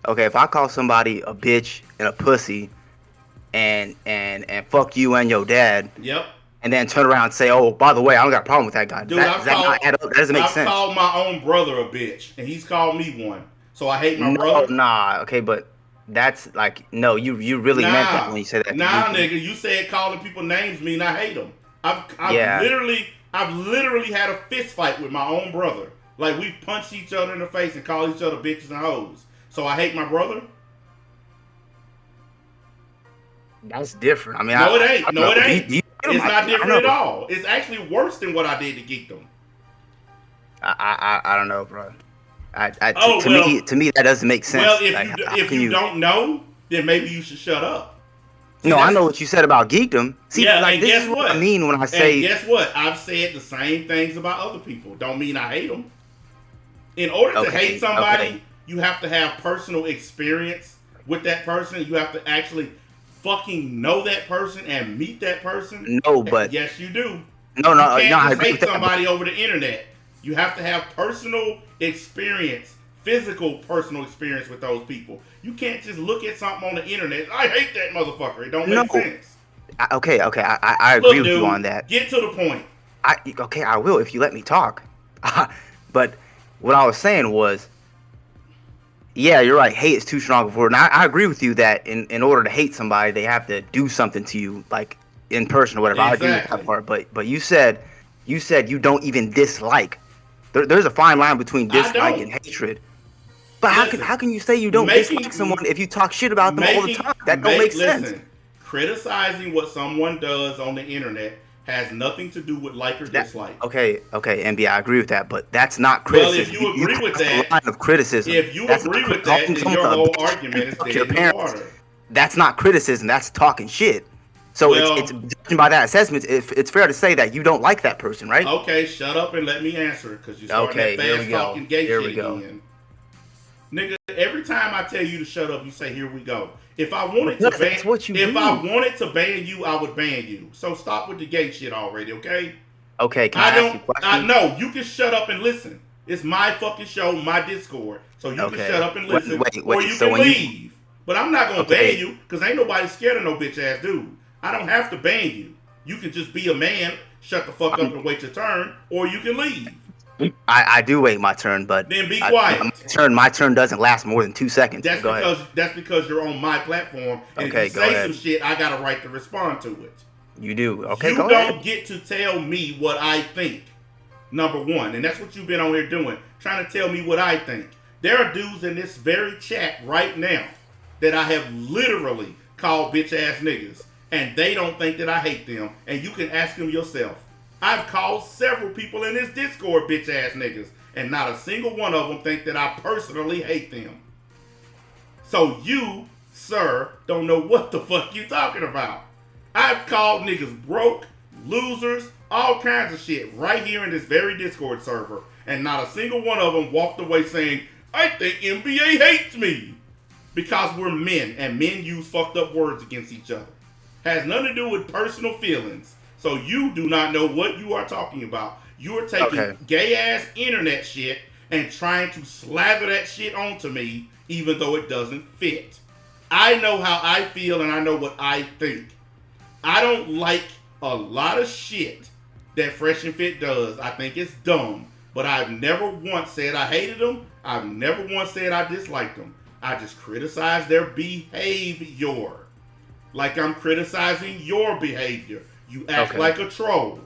if I call somebody a bitch and a pussy, and fuck you and your dad, Yep. and then turn around and say, oh, by the way, I don't got a problem with that guy. Dude, Does that not add up? That doesn't make I've sense. called my own brother a bitch, and he's called me one. So I hate my No, brother. nah, okay, but that's like no, you really meant that when you said that. Nah, nigga, you said calling people names mean I hate them. I've literally had a fist fight with my own brother. Like we punched each other in the face and called each other bitches and hoes. So I hate my brother. That's different. I mean, No, it ain't. No, it ain't. You It's not different at all. It's actually worse than what I did to Geekdom. I don't know, bro. To me, that doesn't make sense. Well, Like, if you don't know, then maybe you should shut up. See, no, I know what you said about geekdom. See, yeah, like and this guess is what I mean when I say. And guess what? I've said the same things about other people. Don't mean I hate them. In order to hate somebody, you have to have personal experience with that person. You have to actually fucking know that person and meet that person. No, but yes, you do. No, you can't I just agree hate with that, somebody over the internet. You have to have personal experience, physical personal experience with those people. You can't just look at something on the internet. I hate that motherfucker. It don't make sense. Okay, I agree with you on that. Get to the point. I will if you let me talk. But what I was saying was, yeah, you're right. Hate is too strong of a word. And I agree with you that in order to hate somebody, they have to do something to you, like in person or whatever. Exactly. I agree with that part. But you said you don't even dislike. There's a fine line between dislike and hatred. But how can you say you don't dislike someone if you talk shit about them all the time? That don't make sense. Listen, criticizing what someone does on the internet has nothing to do with like or dislike. Okay, NBA, I agree with that, but that's not criticism. Well, if you agree with that, the line of criticism. If you agree with that, then your whole argument is dead in the water. That's not criticism. That's talking shit. So it's judging by that assessment. It's fair to say that you don't like that person, right? Okay, shut up and let me answer it because you're starting that fast talking gay shit again. Nigga, every time I tell you to shut up, you say, "Here we go." If I wanted to ban, I wanted to ban you, I would ban you. So stop with the gay shit already, okay? Okay, can I ask you a question? No, you can shut up and listen. It's my fucking show, my Discord, so you can shut up and listen, or you can leave. But I'm not gonna ban you because ain't nobody scared of no bitch ass dude. I don't have to ban you. You can just be a man, shut the fuck up and wait your turn, or you can leave. I do wait my turn, but then be quiet. My turn doesn't last more than 2 seconds. That's because you're on my platform, and if you say some shit, I got a right to respond to it. You do. Okay, you don't get to tell me what I think. Number one, and that's what you've been on here doing, trying to tell me what I think. There are dudes in this very chat right now that I have literally called bitch ass niggas, and they don't think that I hate them. And you can ask them yourself. I've called several people in this Discord bitch ass niggas, and not a single one of them think that I personally hate them. So you, sir, don't know what the fuck you talking about. I've called niggas broke, losers, all kinds of shit right here in this very Discord server, and not a single one of them walked away saying, I think NBA hates me. Because we're men, and men use fucked up words against each other. Has nothing to do with personal feelings. So you do not know what you are talking about. You are taking gay ass internet shit and trying to slather that shit onto me, even though it doesn't fit. I know how I feel and I know what I think. I don't like a lot of shit that Fresh and Fit does. I think it's dumb. But I've never once said I hated them. I've never once said I disliked them. I just criticize their behavior. Like I'm criticizing your behavior. You act like a troll.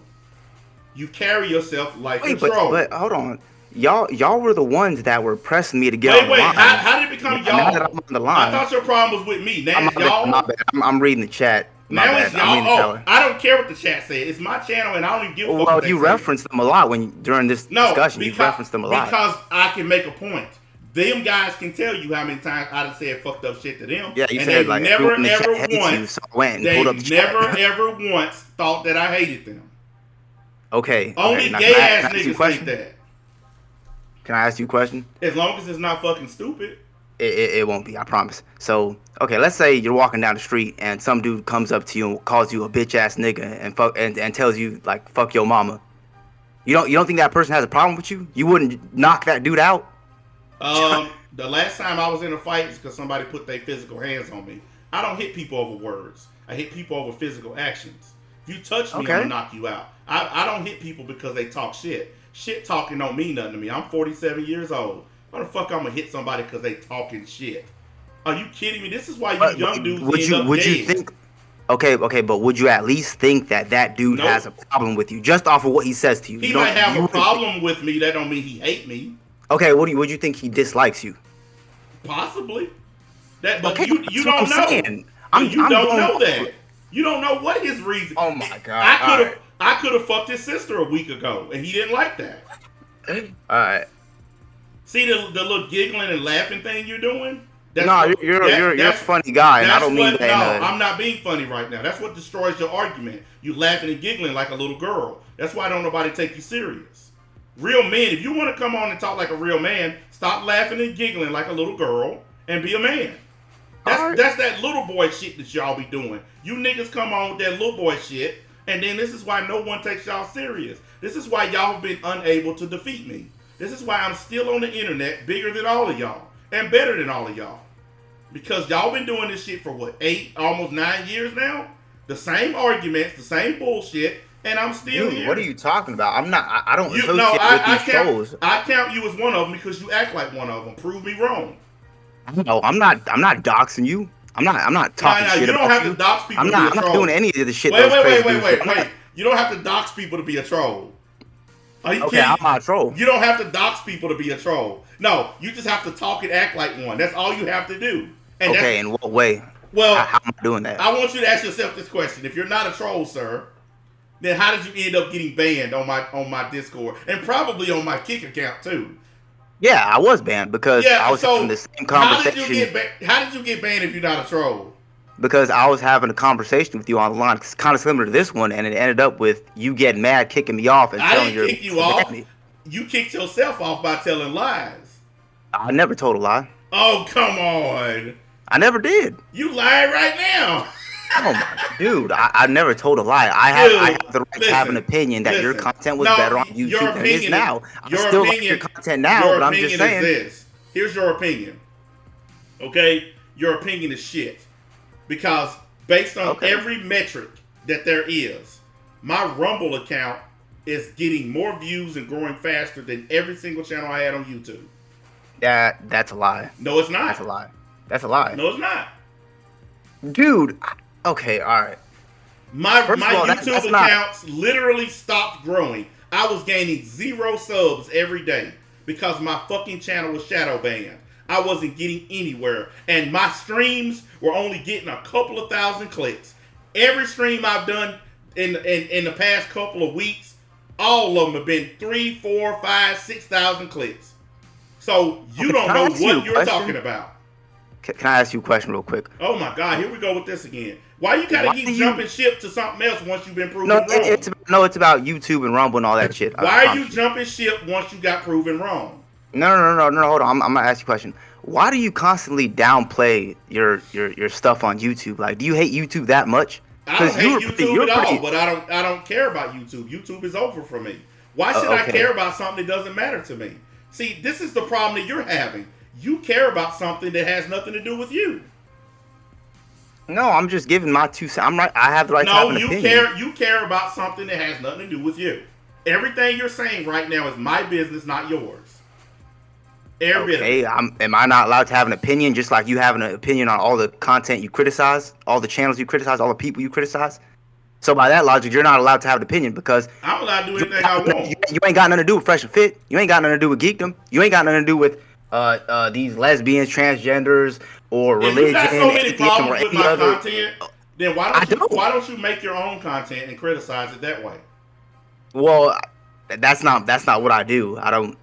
You carry yourself like a troll. But hold on. Y'all were the ones that were pressing me to get on the line. How did it become y'all? Now that I'm on the line. I thought your problem was with me. Now it's y'all. I'm reading the chat. Now it's y'all. I don't care what the chat said. It's my channel and I don't even give a fuck. Well, you referenced them a lot during this discussion. You referenced them a lot. Because I can make a point. Them guys can tell you how many times I done said fucked up shit to them. Yeah, you and said like never ever once. They never ever once thought that I hated them. Okay. Only gay ass niggas think that. Can I ask you a question? As long as it's not fucking stupid. It won't be, I promise. So, okay, let's say you're walking down the street and some dude comes up to you and calls you a bitch ass nigga and tells you like fuck your mama. You don't think that person has a problem with you? You wouldn't knock that dude out? The last time I was in a fight is because somebody put their physical hands on me. I don't hit people over words. I hit people over physical actions. If you touch me, I'm gonna knock you out. I don't hit people because they talk shit. Shit talking don't mean nothing to me. I'm 47 years old. Why the fuck I'm gonna hit somebody because they talking shit? Are you kidding me? This is why you young dudes would you think? Okay, but would you at least think that dude has a problem with you just off of what he says to you? He might have a problem with me. That don't mean he hate me. Okay, would you think he dislikes you? Possibly. But you don't know. You don't know that. You don't know what his reason. Oh my god! I could have fucked his sister a week ago, and he didn't like that. All right. See the little giggling and laughing thing you're doing? You're a funny guy, and I don't mean that. No, I'm not being funny right now. That's what destroys your argument. You laughing and giggling like a little girl. That's why don't nobody take you serious. Real men, if you want to come on and talk like a real man, stop laughing and giggling like a little girl and be a man. That's that little boy shit that y'all be doing. You niggas come on with that little boy shit, and then this is why no one takes y'all serious. This is why y'all have been unable to defeat me. This is why I'm still on the internet, bigger than all of y'all, and better than all of y'all. Because y'all been doing this shit for what, 8, almost 9 years now? The same arguments, the same bullshit, and I'm still here. What are you talking about? I don't associate with these trolls. I count you as one of them because you act like one of them. Prove me wrong. No, I'm not doxing you. I'm not talking shit about you. You don't have to dox people to be a troll. I'm not doing any of the shit. Wait. You don't have to dox people to be a troll. Are you kidding? I'm not a troll. You don't have to dox people to be a troll. No, you just have to talk and act like one. That's all you have to do. And in what way? Well, how am I doing that? I want you to ask yourself this question. If you're not a troll, sir, then how did you end up getting banned on my Discord? And probably on my Kick account too. Yeah, I was banned because I was having the same conversation. How did you get banned if you're not a troll? Because I was having a conversation with you online, kind of similar to this one, and it ended up with you getting mad, kicking me off, and telling I didn't kick you off. You kicked yourself off by telling lies. I never told a lie. Oh, come on. I never did. You lying right now. Oh my dude, I never told a lie. I have the right to have an opinion that your content was better on YouTube than it is now. I still like your content now, but I'm just saying. Is here's your opinion. Okay? Your opinion is shit. Because based on every metric that there is, my Rumble account is getting more views and growing faster than every single channel I had on YouTube. That's a lie. No, it's not. That's a lie. That's a lie. No, it's not. Dude, okay, all right. My YouTube accounts literally stopped growing. I was gaining 0 subs every day because my fucking channel was shadow banned. I wasn't getting anywhere. And my streams were only getting a couple of thousand clicks. Every stream I've done in the past couple of weeks, all of them have been 3, 4, 5, 6,000 clicks. So you don't know what you're talking about. Can I ask you a question real quick? Oh my God, here we go with this again. Why you gotta keep jumping ship to something else once you've been proven wrong? It's about YouTube and Rumble and all that shit. Why are you jumping ship once you got proven wrong? No, hold on. I'm gonna ask you a question. Why do you constantly downplay your stuff on YouTube? Like, do you hate YouTube that much? I don't hate YouTube at all, but I don't care about YouTube. YouTube is over for me. Why should I care about something that doesn't matter to me? See, this is the problem that you're having. You care about something that has nothing to do with you. No, I'm just giving my 2 cents. I'm right. I have the right to have an opinion. You care about something that has nothing to do with you. Everything you're saying right now is my business, not yours. Okay, am I not allowed to have an opinion just like you have an opinion on all the content you criticize, all the channels you criticize, all the people you criticize? So by that logic, you're not allowed to have an opinion because I'm allowed to do anything I want. You ain't got nothing to do with Fresh and Fit. You ain't got nothing to do with geekdom. You ain't got nothing to do with these lesbians, transgenders, or religion. If you got so many problems with my content, then why don't you make your own content and criticize it that way? Well, that's not what I do. I don't.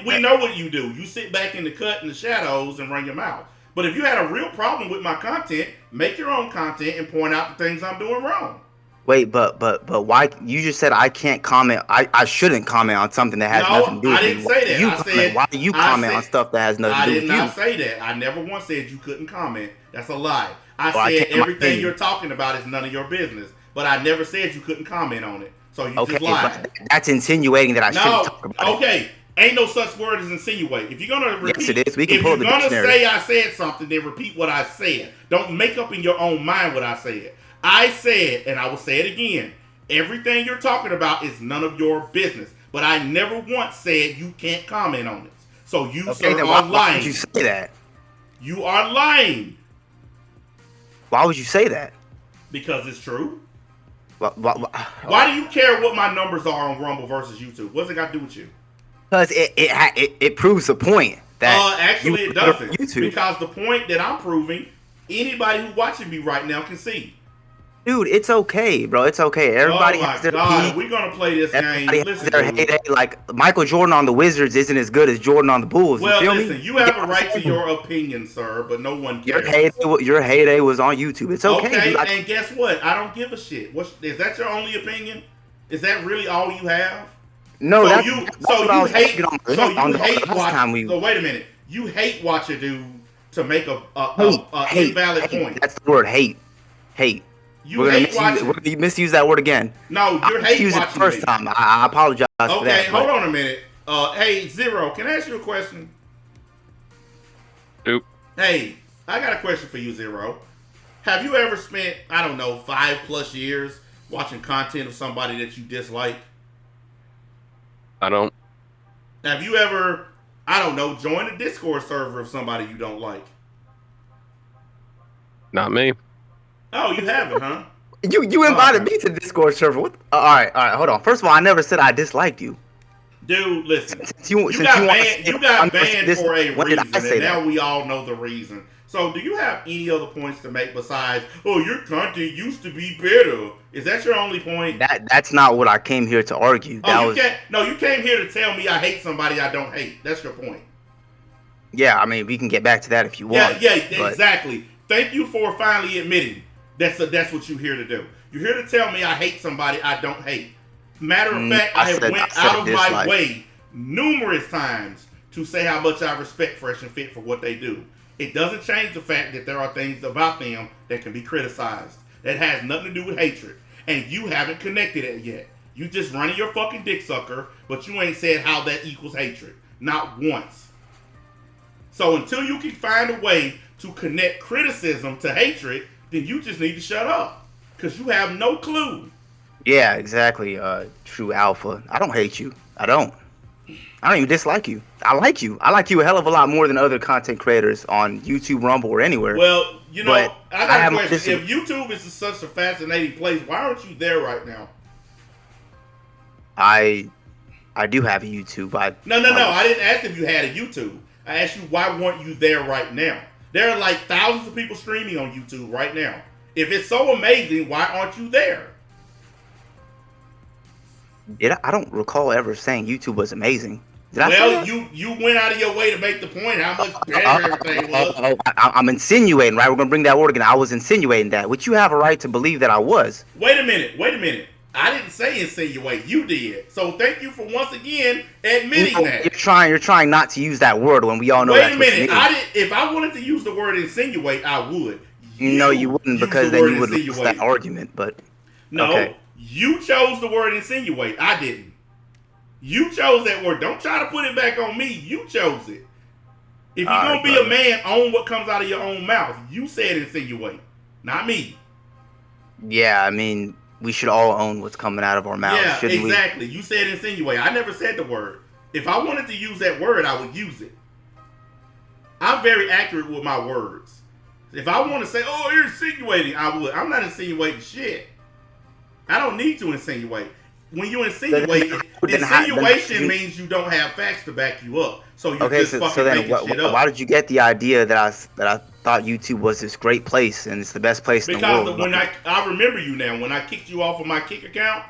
We know what you do. You sit back in the cut in the shadows and run your mouth. But if you had a real problem with my content, make your own content and point out the things I'm doing wrong. Wait, but why? You just said I can't comment. I shouldn't comment on something that has nothing to do with me. I didn't say that. Why do you comment on stuff that has nothing to do with you? I did not say that. I never once said you couldn't comment. That's a lie. I said everything you're talking about is none of your business. But I never said you couldn't comment on it. So you Okay, just lied. but that's insinuating that I shouldn't talk about it. Okay. Ain't no such word as insinuate. If you're gonna repeat, Yes, it is. We can if pull you're the gonna dictionary. say I said something, then repeat what I said. Don't make up in your own mind what I said. I said, and I will say it again. Everything you're talking about is none of your business. But I never once said you can't comment on it. So you sir, then are why lying. would you say that? You are lying Why would you say that? because it's true. Why do you care what my numbers are on Rumble versus YouTube? What's it got to do with you? Because it proves the point that actually you it doesn't. YouTube. Because the point that I'm proving, anybody who's watching me right now can see. Dude, it's okay, bro. It's okay. Everybody has their peak. We're gonna play this game. Everybody has Listen, their dude. heyday. Like Michael Jordan on the Wizards isn't as good as Jordan on the Bulls. Well, you feel listen, me? you have a right to your opinion, sir, but no one Your cares. heyday was on YouTube. It's okay. Okay, dude. and guess what? I don't give a shit. Is that your only opinion? Is that really all you have? No, so that's, you that's what I was hate. thinking on So you the hate last watch. time we So wait a minute. You hate watch a dude to make a hate, invalid hate. point. That's the word, hate. You we're hate gonna watching. we're gonna misuse that word again. No, you're hate used it watching the first me. time. I apologize for that. Okay, hold but- on a minute. Hey, Zero, can I ask you a question? Nope. Hey, I got a question for you, Zero. Have you ever spent, I don't know, 5+ years watching content of somebody that you dislike? I don't. Have you ever, I don't know, joined a Discord server of somebody you don't like? Not me. Oh, you haven't, huh? You invited me to the Discord server. What? All right, hold on. First of all, I never said I disliked you. Dude, listen. You got banned for a when did I reason, say and that? now we all know the reason. So, do you have any other points to make besides, oh, your content used to be better? Is that your only point? That's not what I came here to argue. That was you came here to tell me I hate somebody I don't hate. That's your point. yeah. I mean, we can get back to that if you want. Yeah, but- exactly. Thank you for finally admitting that's what you're here to do. You're here to tell me I hate somebody I don't hate. Matter of fact, I have went out of my way numerous times to say how much I respect Fresh and Fit for what they do. It doesn't change the fact that there are things about them that can be criticized. That has nothing to do with hatred. And you haven't connected it yet. You just running your fucking dick sucker, but you ain't said how that equals hatred. Not once. So until you can find a way to connect criticism to hatred, then you just need to shut up. Because you have no clue. Yeah, exactly. True alpha. I don't hate you. I don't even dislike you. I like you. I like you a hell of a lot more than other content creators on YouTube, Rumble, or anywhere. Well, you know, But I got have a my question. If YouTube is such a fascinating place, why aren't you there right now? I do have a YouTube. No. I didn't ask if you had a YouTube. I asked you why weren't you there right now? There are like thousands of people streaming on YouTube right now. If it's so amazing, why aren't you there? I don't recall ever saying YouTube was amazing. Did I say that? You went out of your way to make the point how much better everything was. I'm insinuating, right? We're gonna bring that word again. I was insinuating that, which you have a right to believe that I was. Wait a minute. I didn't say insinuate. You did. So thank you for once again admitting that. You're trying not to use that word when we all know. Wait that's a what you minute. mean. If I wanted to use the word insinuate, I would. No, you wouldn't, because then you would lose that argument. But no, okay. You chose the word insinuate. I didn't. You chose that word. Don't try to put it back on me. You chose it. If you're gonna be a man, own what comes out of your own mouth. You said insinuate, not me. Yeah, I mean, we should all own what's coming out of our mouths, Yeah, shouldn't exactly. You said insinuate. I never said the word. If I wanted to use that word, I would use it. I'm very accurate with my words. If I want to say, oh, you're insinuating, I would. I'm not insinuating shit. I don't need to insinuate. When you insinuate, insinuation means you don't have facts to back you up. So you're just fucking making shit up. Why did you get the idea that I thought YouTube was this great place and it's the best place in the world? Because when I remember you now, when I kicked you off of my Kick account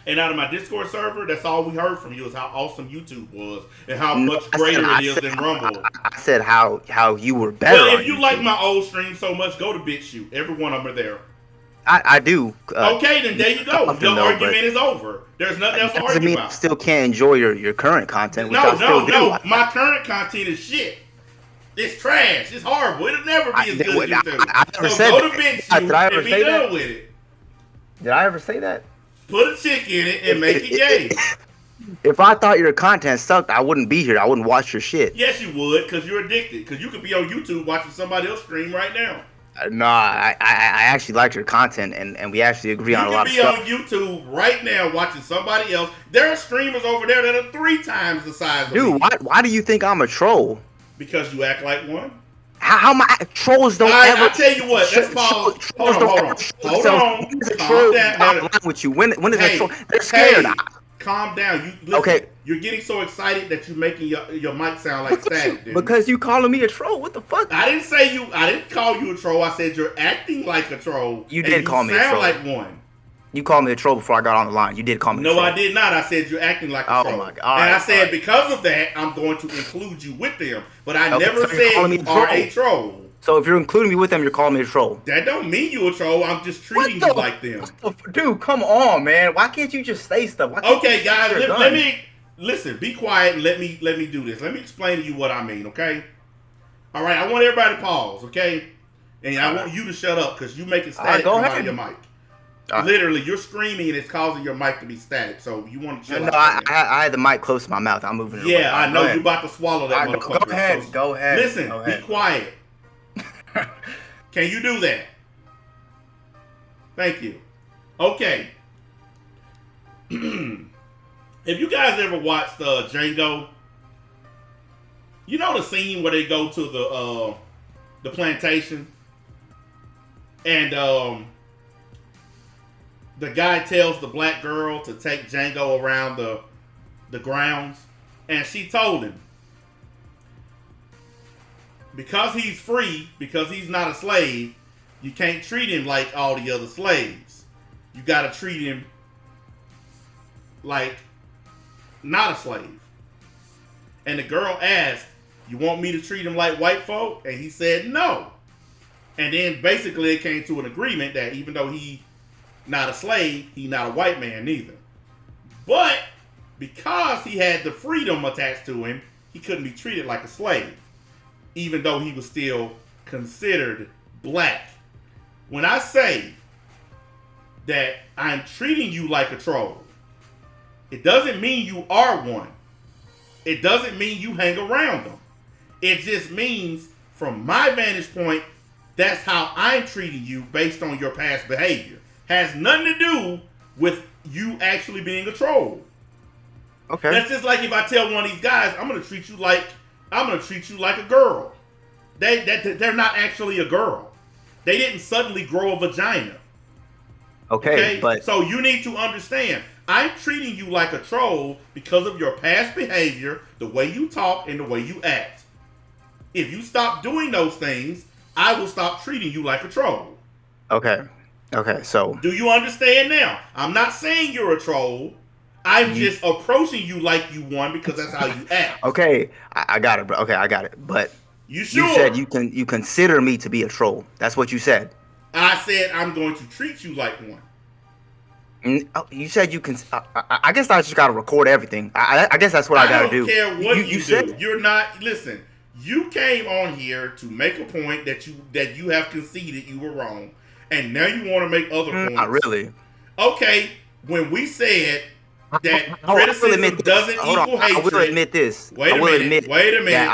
and out of my Discord server, that's all we heard from you is how awesome YouTube was and how much greater it is than Rumble. I said how you were better. Well, if you like my old stream so much, go to BitChute. Every one of them are there. I do. Okay, then there you go. Your argument is over. There's nothing else to doesn't argue mean about. I still can't enjoy your current content, which I still do. No. My current content is shit. It's trash. It's horrible. It'll never be as good as YouTube. I never so said go to that. BitChute Did I ever and be say done that? with it. Did I ever say that? Put a chick in it and make it gay. If I thought your content sucked, I wouldn't be here. I wouldn't watch your shit. Yes, you would, because you're addicted. Because you could be on YouTube watching somebody else stream right now. No, I actually like your content, and we actually agree on a lot of stuff. You could be on YouTube right now watching somebody else. There are streamers over there that are 3 times the size of me. Dude, why do you think I'm a troll? Because you act like one. How my trolls don't ever? I tell you what, let's pause. Hold on. Calm down. With you. When is a troll? They're scared. Calm down. Listen, you're getting so excited that you're making your mic sound like static, dude. Because you calling me a troll. What the fuck? I didn't call you a troll. I said you're acting like a troll. You did call me a troll. You sound like one. You called me a troll before I got on the line. You did call me a troll. No, I did not. I said you're acting like a troll. Oh my God. And I said because of that, I'm going to include you with them. But I never said you are a troll. So if you're including me with them, you're calling me a troll. That don't mean you a troll. I'm just treating you like them. Dude, come on, man. Why can't you just say stuff? Okay, guys, let me listen. Be quiet and let me do this. Let me explain to you what I mean. Okay. All right. I want everybody to pause. Okay. And I want you to shut up because you making static come out of your mic. Literally, you're screaming and it's causing your mic to be static. So you want to chill out. No, I had the mic close to my mouth. I'm moving it away. Yeah, I know you're about to swallow that motherfucker. Go ahead. Listen, be quiet. Can you do that? Thank you. Okay. Have you guys ever watched Django? You know the scene where they go to the plantation and the guy tells the black girl to take Django around the grounds, and she told him, because he's free, because he's not a slave, you can't treat him like all the other slaves. You got to treat him like not a slave. And the girl asked, you want me to treat him like white folk? And he said no. And then basically it came to an agreement that even though he not a slave, he not a white man neither. But because he had the freedom attached to him, he couldn't be treated like a slave, even though he was still considered black. When I say that I'm treating you like a troll, it doesn't mean you are one. It doesn't mean you hang around them. It just means, from my vantage point, that's how I'm treating you based on your past behavior. Has nothing to do with you actually being a troll. Okay. That's just like if I tell one of these guys, I'm gonna treat you like a girl. They're not actually a girl. They didn't suddenly grow a vagina. Okay, but so you need to understand, I'm treating you like a troll because of your past behavior, the way you talk, and the way you act. If you stop doing those things, I will stop treating you like a troll. Okay, so do you understand now? I'm not saying you're a troll. I'm just approaching you like you one because that's how you act. Okay, I got it, bro. Okay, I got it. But you said you consider me to be a troll. That's what you said. I said I'm going to treat you like one. You said you can. I guess I just got to record everything. I guess that's what I got to do. I don't care what you do. You're not. Listen. You came on here to make a point that you have conceded you were wrong, and now you want to make other points. Not really. Okay. When we said that criticism doesn't equal hatred. I will admit this. Wait a minute. Wait a minute.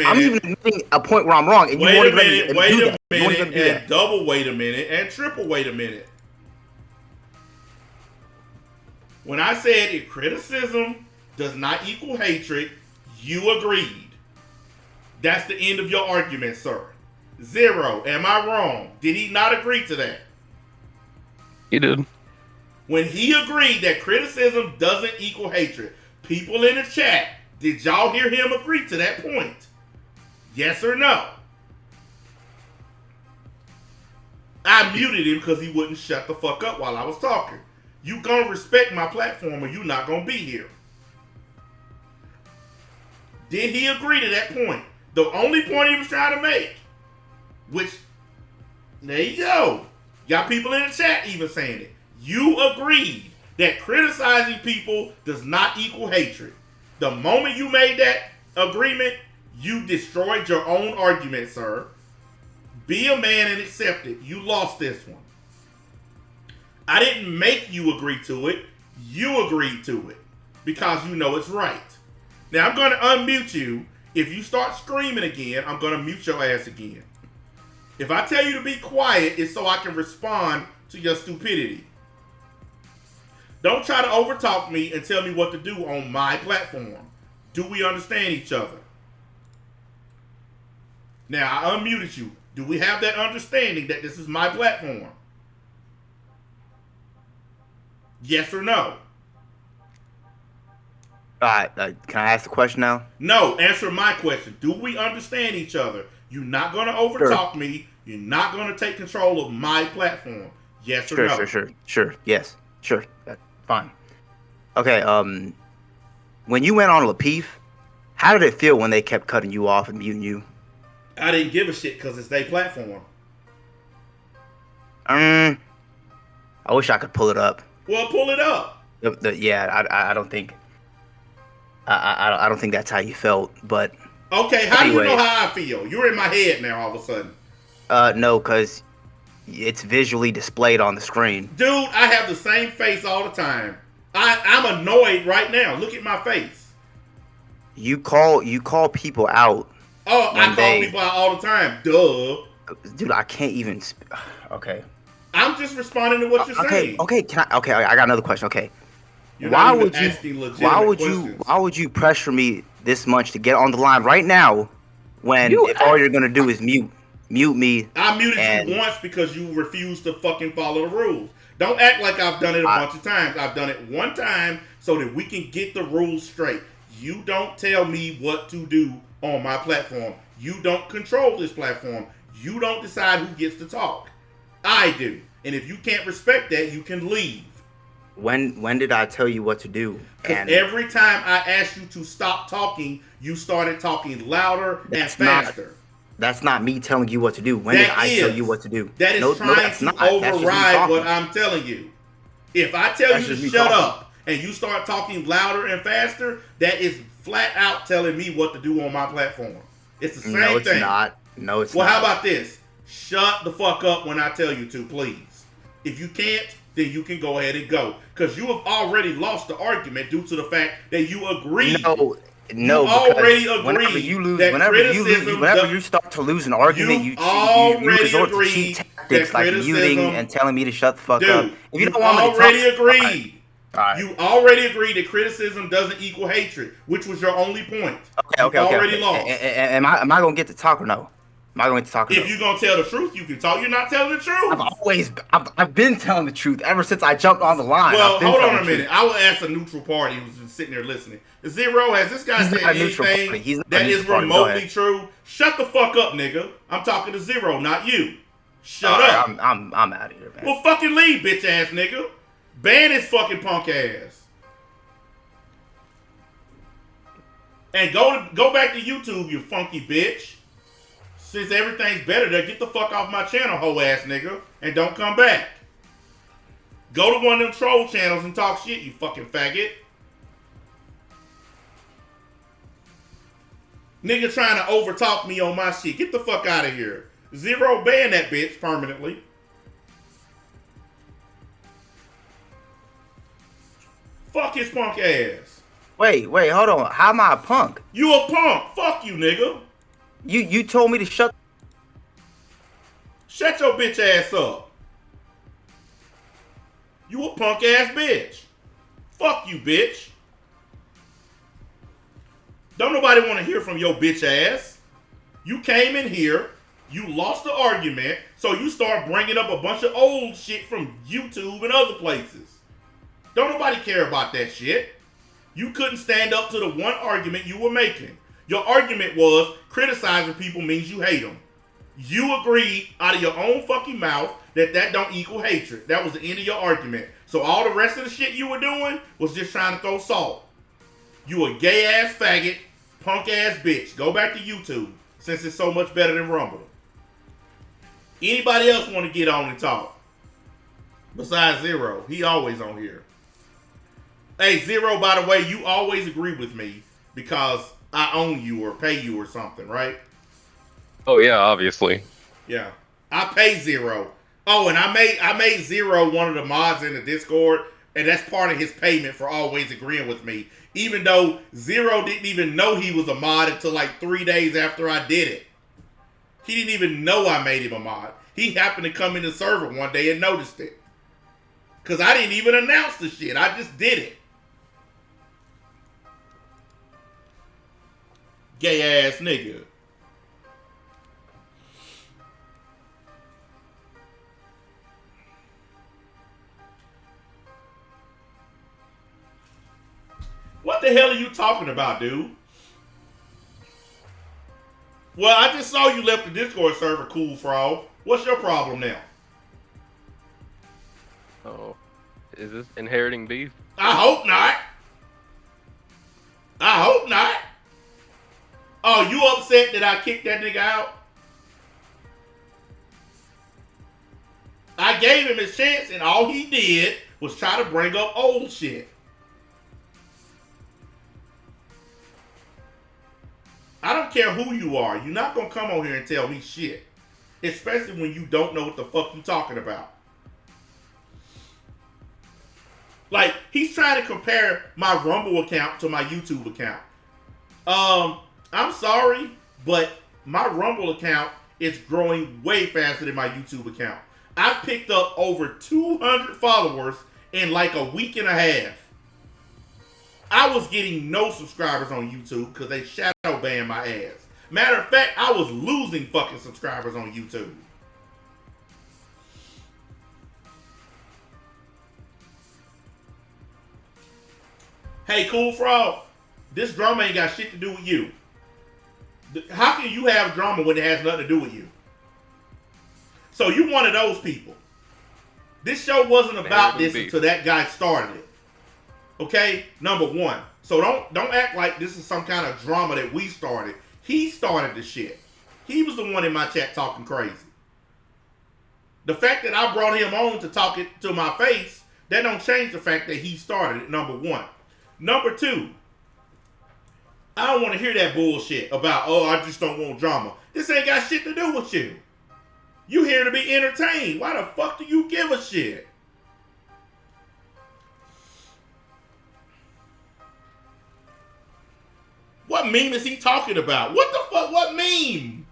I'm even admitting a point where I'm wrong. And wait a minute. And double wait a minute. And triple wait a minute. When I said if criticism does not equal hatred, you agreed. That's the end of your argument, sir. 0. Am I wrong? Did he not agree to that? He did. When he agreed that criticism doesn't equal hatred, people in the chat, did y'all hear him agree to that point? Yes or no? I muted him because he wouldn't shut the fuck up while I was talking. You gonna respect my platform or you not gonna be here. Did he agree to that point? The only point he was trying to make, which, there you go. Got people in the chat even saying it. You agreed that criticizing people does not equal hatred. The moment you made that agreement, you destroyed your own argument, sir. Be a man and accept it. You lost this one. I didn't make you agree to it. You agreed to it because you know it's right. Now I'm going to unmute you. If you start screaming again, I'm going to mute your ass again. If I tell you to be quiet, it's so I can respond to your stupidity. Don't try to overtalk me and tell me what to do on my platform. Do we understand each other? Now, I unmuted you. Do we have that understanding that this is my platform? Yes or no? All right, can I ask the question now? No, answer my question. Do we understand each other? You're not going to overtalk me. You're not going to take control of my platform. Yes or no? Sure. Yes, sure. Fine. Okay, when you went on Lapeef, how did it feel when they kept cutting you off and muting you? I didn't give a shit because it's their platform. I wish I could pull it up. Well, pull it up. I don't think... I don't think that's how you felt, but... Okay, how do you know how I feel? You're in my head now all of a sudden. No, because it's visually displayed on the screen. Dude, I have the same face all the time. I'm annoyed right now. Look at my face. You call people out. Oh, I call people out all the time. Duh. Dude, I can't even... Okay. I'm just responding to what you're saying. Okay, I got another question. Okay. Why would you pressure me this much to get on the line right now when if all you're gonna do is mute me? I muted you once because you refused to fucking follow the rules. Don't act like I've done it a bunch of times. I've done it one time so that we can get the rules straight. You don't tell me what to do on my platform. You don't control this platform. You don't decide who gets to talk. I do. And if you can't respect that, you can leave. When did I tell you what to do? Because every time I asked you to stop talking, you started talking louder and faster. That's not me telling you what to do. When did I tell you what to do? That is trying to override what I'm telling you. If I tell you to shut up and you start talking louder and faster, that is flat out telling me what to do on my platform. It's the same thing. No, it's not. No, it's not. Well, how about this? Shut the fuck up when I tell you to, please. If you can't, then you can go ahead and go. Because you have already lost the argument due to the fact that you agreed. No, you already agreed. Whenever you start to lose an argument, you resort to cheat tactics like muting and telling me to shut the fuck up. If you don't want me to talk, agreed. You already agreed that criticism doesn't equal hatred, which was your only point. Okay. Already lost. Am I gonna get to talk or no? Am I going to talk? If you're gonna tell the truth, you can talk. You're not telling the truth. I've been telling the truth ever since I jumped on the line. Well, hold on a minute. I will ask a neutral party who's just sitting there listening. Zero, has this guy said anything that is remotely true? Shut the fuck up, nigga. I'm talking to Zero, not you. Shut up. I'm out of here, man. Well, fucking leave, bitch ass nigga. Ban his fucking punk ass. And go back to YouTube, you funky bitch. Since everything's better there, get the fuck off my channel, hoe ass nigga, and don't come back. Go to one of them troll channels and talk shit, you fucking faggot. Nigga trying to overtalk me on my shit. Get the fuck out of here. Zero, ban that bitch permanently. Fuck his punk ass. Wait, hold on. How am I a punk? You a punk. Fuck you, nigga. You told me to shut your bitch ass up. You a punk ass bitch. Fuck you, bitch. Don't nobody want to hear from your bitch ass. You came in here, you lost the argument, so you start bringing up a bunch of old shit from YouTube and other places. Don't nobody care about that shit. You couldn't stand up to the one argument you were making. Your argument was criticizing people means you hate them. You agreed out of your own fucking mouth that don't equal hatred. That was the end of your argument. So all the rest of the shit you were doing was just trying to throw salt. You a gay ass faggot, punk ass bitch. Go back to YouTube since it's so much better than Rumble. Anybody else want to get on and talk? Besides Zero. He always on here. Hey, Zero, by the way, you always agree with me because I own you or pay you or something, right? Oh, yeah, obviously. Yeah. I pay Zero. Oh, and I made Zero one of the mods in the Discord, and that's part of his payment for always agreeing with me. Even though Zero didn't even know he was a mod until like 3 days after I did it. He didn't even know I made him a mod. He happened to come in the server one day and noticed it. Because I didn't even announce the shit. I just did it. Gay ass nigga. What the hell are you talking about, dude? Well, I just saw you left the Discord server, Cool Frog. What's your problem now? Oh, is this inheriting beef? I hope not. I hope not. Oh, you upset that I kicked that nigga out? I gave him his chance, and all he did was try to bring up old shit. I don't care who you are. You're not going to come on here and tell me shit. Especially when you don't know what the fuck you talking about. Like, he's trying to compare my Rumble account to my YouTube account. I'm sorry, but my Rumble account is growing way faster than my YouTube account. I've picked up over 200 followers in like a week and a half. I was getting no subscribers on YouTube because they shadow banned my ass. Matter of fact, I was losing fucking subscribers on YouTube. Hey, Cool Frog, this drama ain't got shit to do with you. How can you have drama when it has nothing to do with you? So you one of those people. This show wasn't about this until that guy started it. Okay, number one. So don't act like this is some kind of drama that we started. He started the shit. He was the one in my chat talking crazy. The fact that I brought him on to talk it to my face, that don't change the fact that he started it, number one. Number two, I don't want to hear that bullshit about, oh, I just don't want drama. This ain't got shit to do with you. You here to be entertained. Why the fuck do you give a shit? What meme is he talking about? What the fuck? What meme?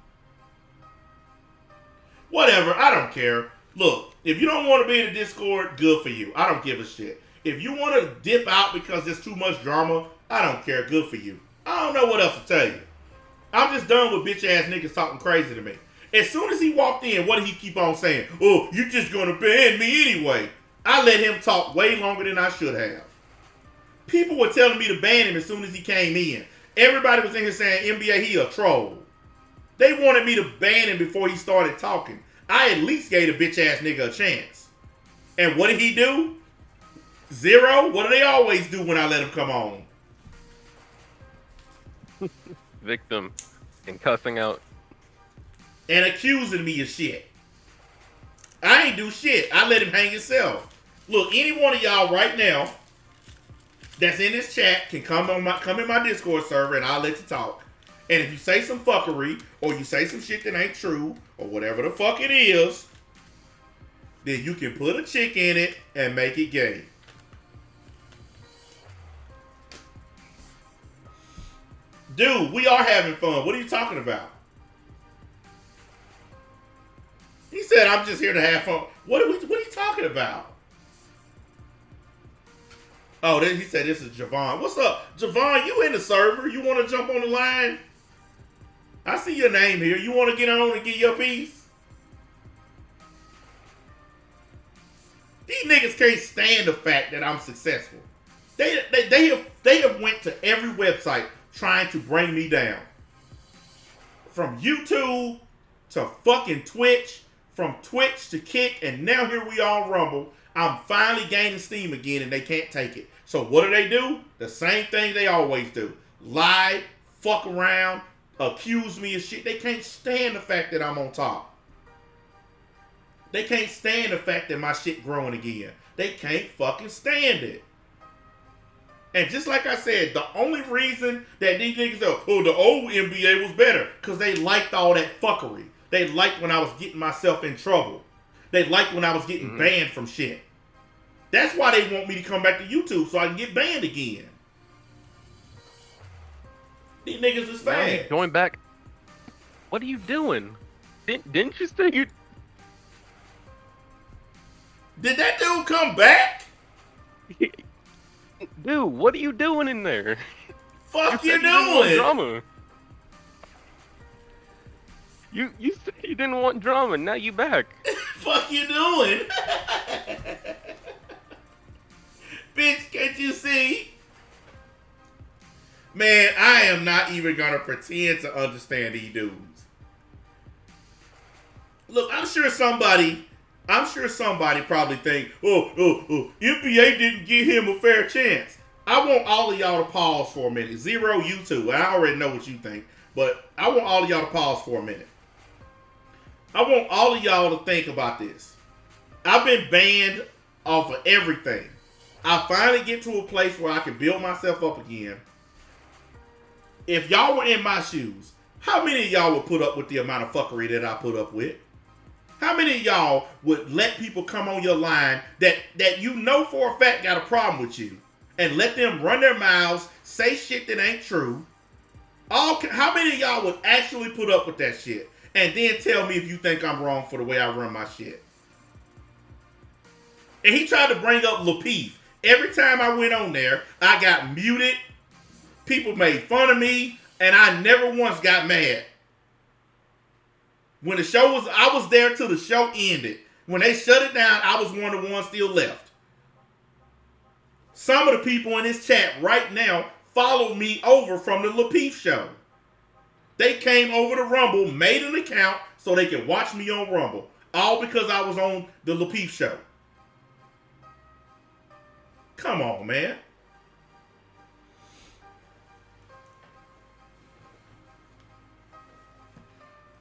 Whatever. I don't care. Look, if you don't want to be in the Discord, good for you. I don't give a shit. If you want to dip out because there's too much drama, I don't care. Good for you. I don't know what else to tell you. I'm just done with bitch ass niggas talking crazy to me. As soon as he walked in, what did he keep on saying? Oh, you just gonna ban me anyway. I let him talk way longer than I should have. People were telling me to ban him as soon as he came in. Everybody was in here saying, NBA, he a troll. They wanted me to ban him before he started talking. I at least gave the bitch ass nigga a chance. And what did he do? Zero? What do they always do when I let him come on? Victim and cussing out. And accusing me of shit. I ain't do shit. I let him hang himself. Look, any one of y'all right now that's in this chat can come in my Discord server and I'll let you talk. And if you say some fuckery or you say some shit that ain't true or whatever the fuck it is, then you can put a chick in it and make it gay. Dude, we are having fun. What are you talking about? He said, I'm just here to have fun. What are you talking about? Oh, then he said, this is Javon. What's up? Javon, you in the server? You want to jump on the line? I see your name here. You want to get on and get your piece? These niggas can't stand the fact that I'm successful. They have went to every website trying to bring me down. From YouTube to fucking Twitch, from Twitch to Kick, and now here we are on Rumble. I'm finally gaining steam again and they can't take it. So what do? The same thing they always do. Lie, fuck around, accuse me of shit. They can't stand the fact that I'm on top. They can't stand the fact that my shit growing again. They can't fucking stand it. And just like I said, the only reason that these niggas go, oh, the old NBA was better, because they liked all that fuckery. They liked when I was getting myself in trouble. They liked when I was getting banned from shit. That's why they want me to come back to YouTube so I can get banned again. These niggas is fast. Going back. What are you doing? Didn't you say you? Did that dude come back? Dude, what are you doing in there? Fuck you you doing? Drama. You said you didn't want drama. Now you back. Fuck you doing? Bitch, can't you see? Man, I am not even gonna pretend to understand these dudes. Look, I'm sure somebody probably think, NBA didn't give him a fair chance. I want all of y'all to pause for a minute. Zero, you too. I already know what you think, but I want all of y'all to pause for a minute. I want all of y'all to think about this. I've been banned off of everything. I finally get to a place where I can build myself up again. If y'all were in my shoes, how many of y'all would put up with the amount of fuckery that I put up with? How many of y'all would let people come on your line that you know for a fact got a problem with you and let them run their mouths, say shit that ain't true? How many of y'all would actually put up with that shit and then tell me if you think I'm wrong for the way I run my shit? And he tried to bring up Lapeef. Every time I went on there, I got muted. People made fun of me, and I never once got mad. When the show was, I was there till the show ended. When they shut it down, I was one of the ones still left. Some of the people in this chat right now followed me over from the Lapeef show. They came over to Rumble, made an account so they could watch me on Rumble. All because I was on the Lapeef show. Come on, man.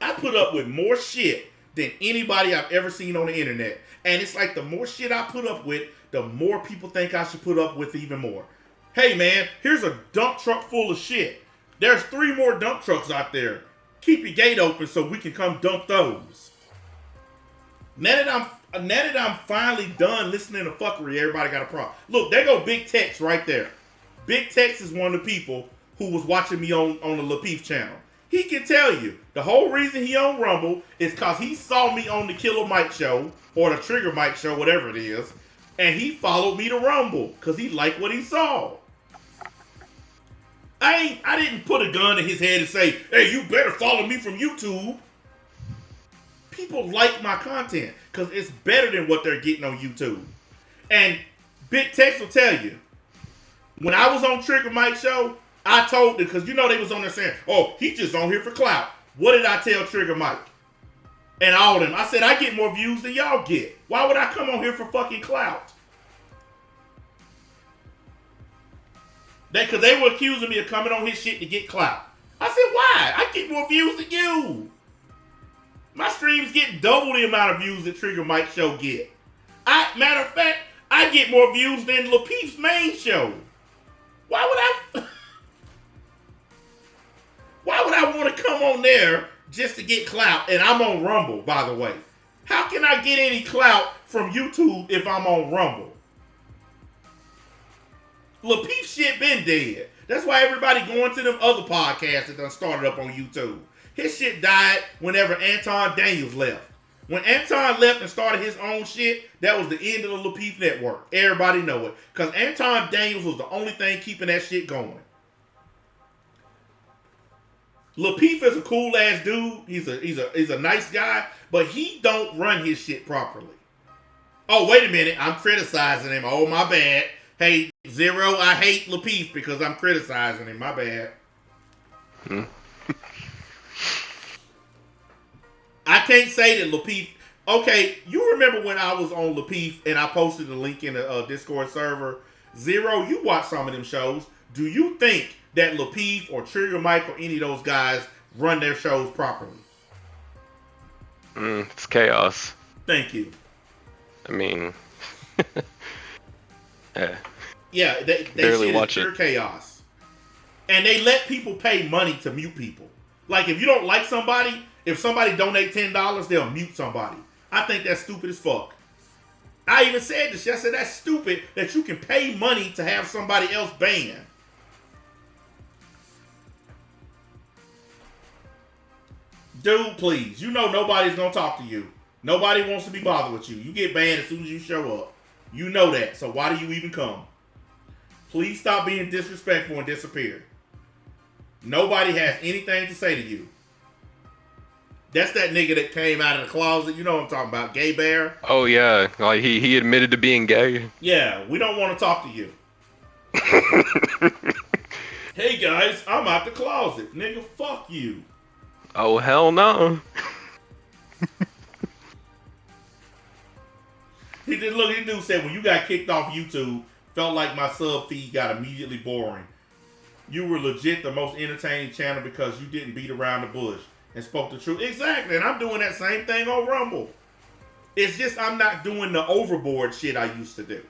I put up with more shit than anybody I've ever seen on the internet. And it's like the more shit I put up with, the more people think I should put up with even more. Hey man, here's a dump truck full of shit. There's 3 more dump trucks out there. Keep your gate open so we can come dump those. Now that I'm finally done listening to fuckery, everybody got a problem. Look, there go Big Tex right there. Big Tex is one of the people who was watching me on the Lapeef channel. He can tell you the whole reason he on Rumble is because he saw me on the Killer Mike show or the Trigger Mike show, whatever it is, and he followed me to Rumble because he liked what he saw. I didn't put a gun to his head and say, hey, you better follow me from YouTube. People like my content because it's better than what they're getting on YouTube. And Big Tex will tell you, when I was on Trigger Mike show, I told them, because you know they was on there saying, oh, he just on here for clout. What did I tell Trigger Mike? And all of them. I said, I get more views than y'all get. Why would I come on here for fucking clout? Because they were accusing me of coming on his shit to get clout. I said, why? I get more views than you. My streams get double the amount of views that Trigger Mike show get. Matter of fact, I get more views than Lapeef's main show. Why would I want to come on there just to get clout? And I'm on Rumble, by the way. How can I get any clout from YouTube if I'm on Rumble? Lapeef shit been dead. That's why everybody going to them other podcasts that done started up on YouTube. His shit died whenever Anton Daniels left. When Anton left and started his own shit, that was the end of the Lapeef network. Everybody know it. Because Anton Daniels was the only thing keeping that shit going. Lapeef is a cool ass dude. He's a nice guy, but he don't run his shit properly. Oh, wait a minute. I'm criticizing him. Oh, my bad. Hey, Zero, I hate Lapeef because I'm criticizing him. My bad. I can't say that Lapeef... Okay, you remember when I was on Lapeef and I posted the link in the Discord server? Zero, you watch some of them shows. Do you think that Lapeef or Trigger Mike or any of those guys run their shows properly? It's chaos. Thank you. I mean... Yeah, they shit is pure chaos. And they let people pay money to mute people. Like, if you don't like somebody, if somebody donate $10, they'll mute somebody. I think that's stupid as fuck. I even said this. I said that's stupid that you can pay money to have somebody else banned. Dude, please. You know nobody's gonna talk to you. Nobody wants to be bothered with you. You get banned as soon as you show up. You know that. So why do you even come? Please stop being disrespectful and disappear. Nobody has anything to say to you. That's that nigga that came out of the closet. You know what I'm talking about. Gay Bear. Oh yeah, like he admitted to being gay. Yeah, we don't want to talk to you. Hey guys, I'm out the closet. Nigga, fuck you. Oh hell no. He did look. He dude said when you got kicked off YouTube, felt like my sub feed got immediately boring. You were legit the most entertaining channel because you didn't beat around the bush and spoke the truth. Exactly, and I'm doing that same thing on Rumble. It's just I'm not doing the overboard shit I used to do.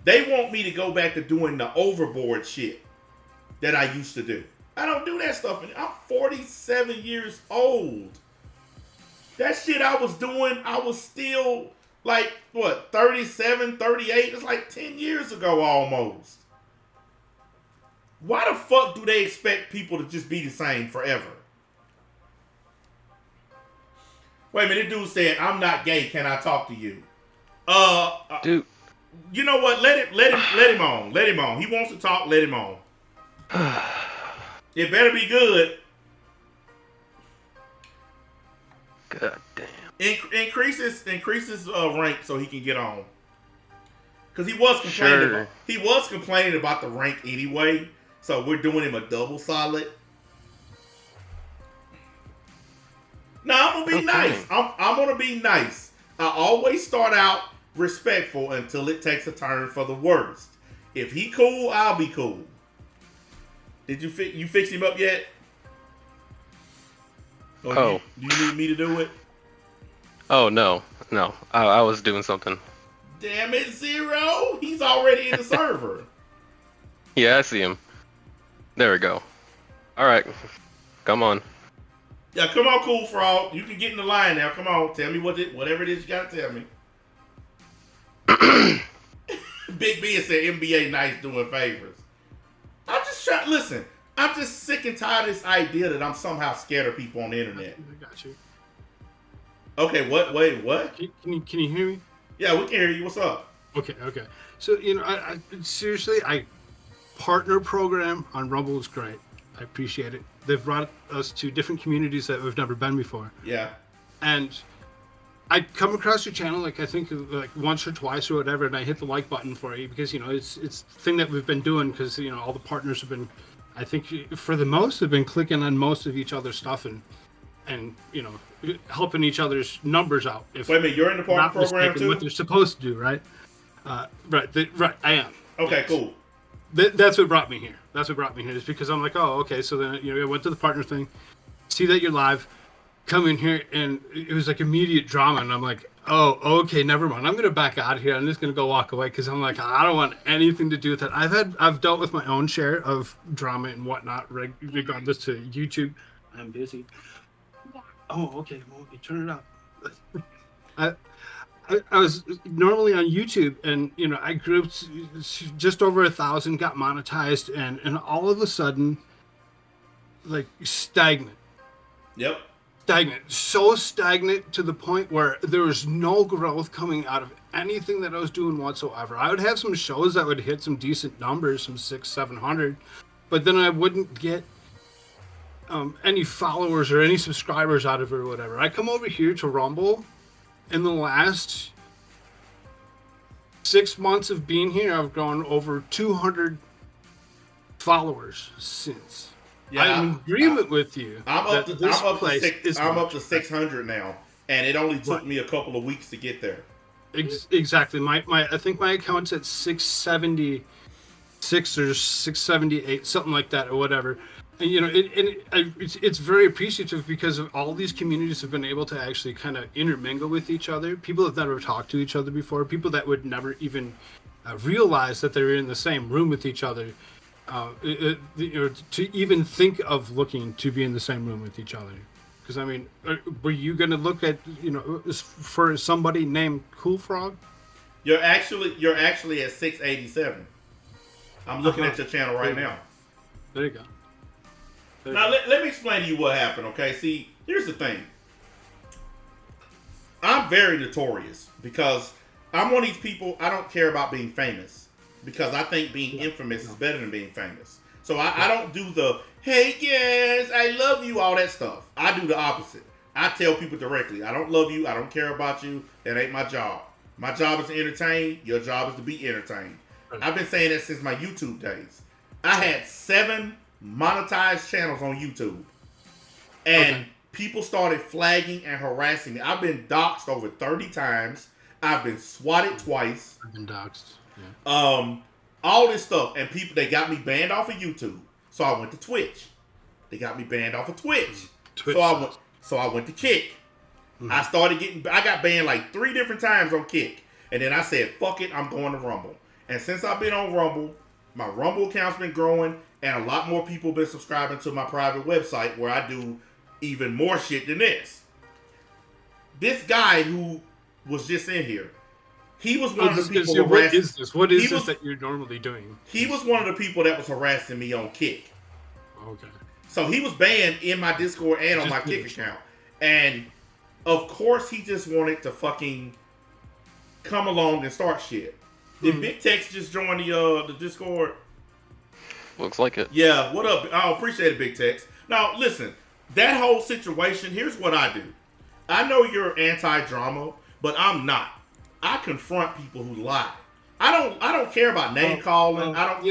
They want me to go back to doing the overboard shit that I used to do. I don't do that stuff. I'm 47 years old. That shit I was doing, I was still like, what, 37, 38? It's like 10 years ago almost. Why the fuck do they expect people to just be the same forever? Wait a minute, this dude said, I'm not gay, can I talk to you? Dude. You know what? Let him on. Let him on. He wants to talk, let him on. It better be good. God damn. Increases rank so he can get on. Cause he was complaining. Sure. He was complaining about the rank anyway. So we're doing him a double solid. No, I'm gonna be nice. I'm gonna be nice. I always start out respectful until it takes a turn for the worst. If he cool, I'll be cool. Did you fix him up yet? Or Oh. Do you need me to do it? Oh no. I was doing something. Damn it, Zero! He's already in the server. Yeah, I see him. There we go. All right, come on. Yeah, come on, Cool Frog. You can get in the line now. Come on, tell me whatever it is you gotta tell me. Big B said NBA nice doing favors. I'm just trying. Listen, I'm just sick and tired of this idea that I'm somehow scared of people on the internet. I got you. Okay, what? Wait, what? Can you hear me? Yeah, we can hear you. What's up? Okay. So I seriously, partner program on Rumble is great. I appreciate it. They've brought us to different communities that we've never been before. Yeah. And I come across your channel I think like once or twice or whatever, and I hit the like button for you because it's the thing that we've been doing because all the partners have been, I think for the most, have been clicking on most of each other's stuff and helping each other's numbers out. Wait a minute, you're in the partner program too? What they're supposed to do, right? Right, I am. Okay, cool. That's what brought me here. Is because I'm like, oh, okay. So then I went to the partner thing, see that you're live, come in here, and it was like immediate drama, and I'm like, oh, okay, never mind. I'm gonna back out of here. I'm just gonna go walk away because I'm like, I don't want anything to do with that. I've dealt with my own share of drama and whatnot, regardless to YouTube. I'm busy. Oh, okay. Well, you turn it up. I was normally on YouTube, and I grew just over 1,000, got monetized, and all of a sudden, like stagnant. Yep. Stagnant. So stagnant to the point where there was no growth coming out of anything that I was doing whatsoever. I would have some shows that would hit some decent numbers, some 600-700, but then I wouldn't get any followers or any subscribers out of it or whatever. I come over here to Rumble. In the last 6 months of being here, I've grown over 200 followers since. Yeah, I'm in agreement with you. I'm up to 600 now, and it only took me a couple of weeks to get there. Exactly. I think my account's at 676 or 678, something like that, or whatever. And it's very appreciative because of all these communities have been able to actually kind of intermingle with each other. People have never talked to each other before. People that would never even realize that they're in the same room with each other. To even think of looking to be in the same room with each other, Because I mean, were you gonna look at for somebody named Cool Frog? You're actually at 687. I'm looking at your channel right now. There you go. Now let me explain to you what happened. Okay, see, here's the thing. I'm very notorious because I'm one of these people. I don't care about being famous because I think being infamous is better than being famous. So I don't do the hey yes I love you all that stuff. I do the opposite. I tell people directly, I don't love you. I don't care about you. That ain't my job. My job is to entertain. Your job is to be entertained. I've been saying that since my YouTube days. I had 7 monetized channels on YouTube. And people started flagging and harassing me. I've been doxxed over 30 times. I've been swatted twice. I've been doxxed. Yeah. All this stuff. And people, they got me banned off of YouTube. So I went to Twitch. They got me banned off of Twitch. So I went to Kick. I got banned like 3 different times on Kick. And then I said, fuck it, I'm going to Rumble. And since I've been on Rumble, my Rumble account's been growing, and a lot more people been subscribing to my private website where I do even more shit than this. This guy who was just in here, he was one of the people harassing. What is this? What is this that you're normally doing? He was one of the people that was harassing me on Kick. Okay. So he was banned in my Discord and on my Kick account. And of course he just wanted to fucking come along and start shit. Did Big Tex just join the Discord? Looks like it. Yeah, what up? I appreciate it, Big Tex. Now, listen, that whole situation, here's what I do. I know you're anti-drama, but I'm not. I confront people who lie. I don't care about name calling. I don't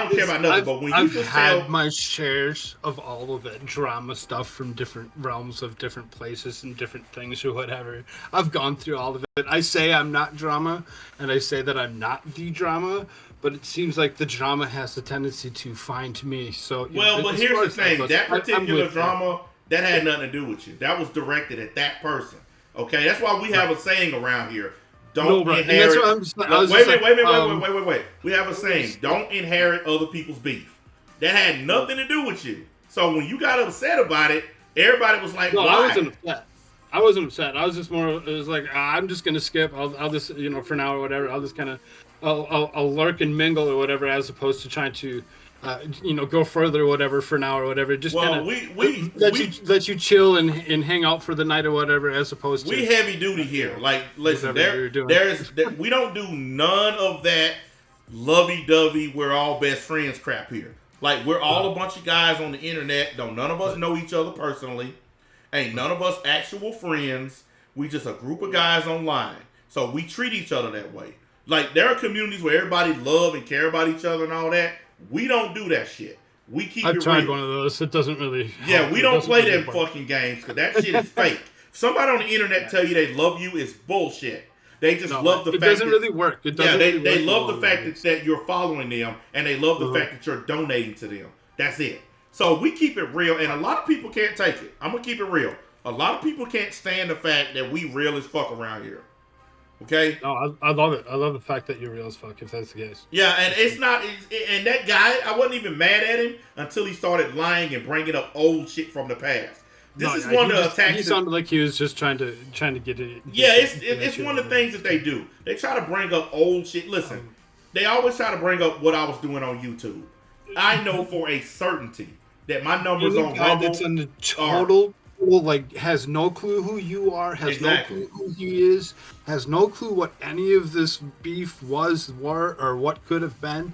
care about nothing. But when I've had my shares of all of that drama stuff from different realms of different places and different things or whatever. I've gone through all of it. I say I'm not drama, and I say that I'm not the drama. But it seems like the drama has the tendency to find me. So but here's the thing: that particular drama that had nothing to do with you. That was directed at that person. Okay, that's why we have a saying around here. Don't inherit. Wait. We have a saying. Don't inherit other people's beef. That had nothing to do with you. So when you got upset about it, everybody was like, "No, why?" I wasn't upset. I was just more. It was like I'm just gonna skip. I'll just for now or whatever. I'll just kind of I'll lurk and mingle or whatever, as opposed to trying to go further or whatever for now or whatever. Just kind of let you chill and hang out for the night or whatever, as opposed to we heavy duty here. Like, listen, we don't do none of that lovey-dovey, we're all best friends crap here. Like, we're all a bunch of guys on the internet. None of us know each other personally. Ain't none of us actual friends. We just a group of guys online. So we treat each other that way. Like, there are communities where everybody love and care about each other and all that. We don't do that shit. We keep I've tried one of those. It doesn't really. Yeah, we don't play them fucking games because that shit is fake. If somebody on the internet tell you they love you, it's bullshit. They just love the fact it doesn't really work. It doesn't. Yeah, they love the fact that you're following them, and they love the fact that you're donating to them. That's it. So we keep it real, and a lot of people can't take it. I'm gonna keep it real. A lot of people can't stand the fact that we real as fuck around here. Okay? No, I love it. I love the fact that you're real as fuck, if that's the case. Yeah, and it's not. And that guy, I wasn't even mad at him until he started lying and bringing up old shit from the past. This is one of the attacks. He sounded like he was just trying to get it. Yeah, it's one of the things that they do. They try to bring up old shit. Listen, they always try to bring up what I was doing on YouTube. I know for a certainty that my numbers on Rumble that's in the total. Like, has no clue who you are, has no clue who he is, has no clue what any of this beef were, or what could have been.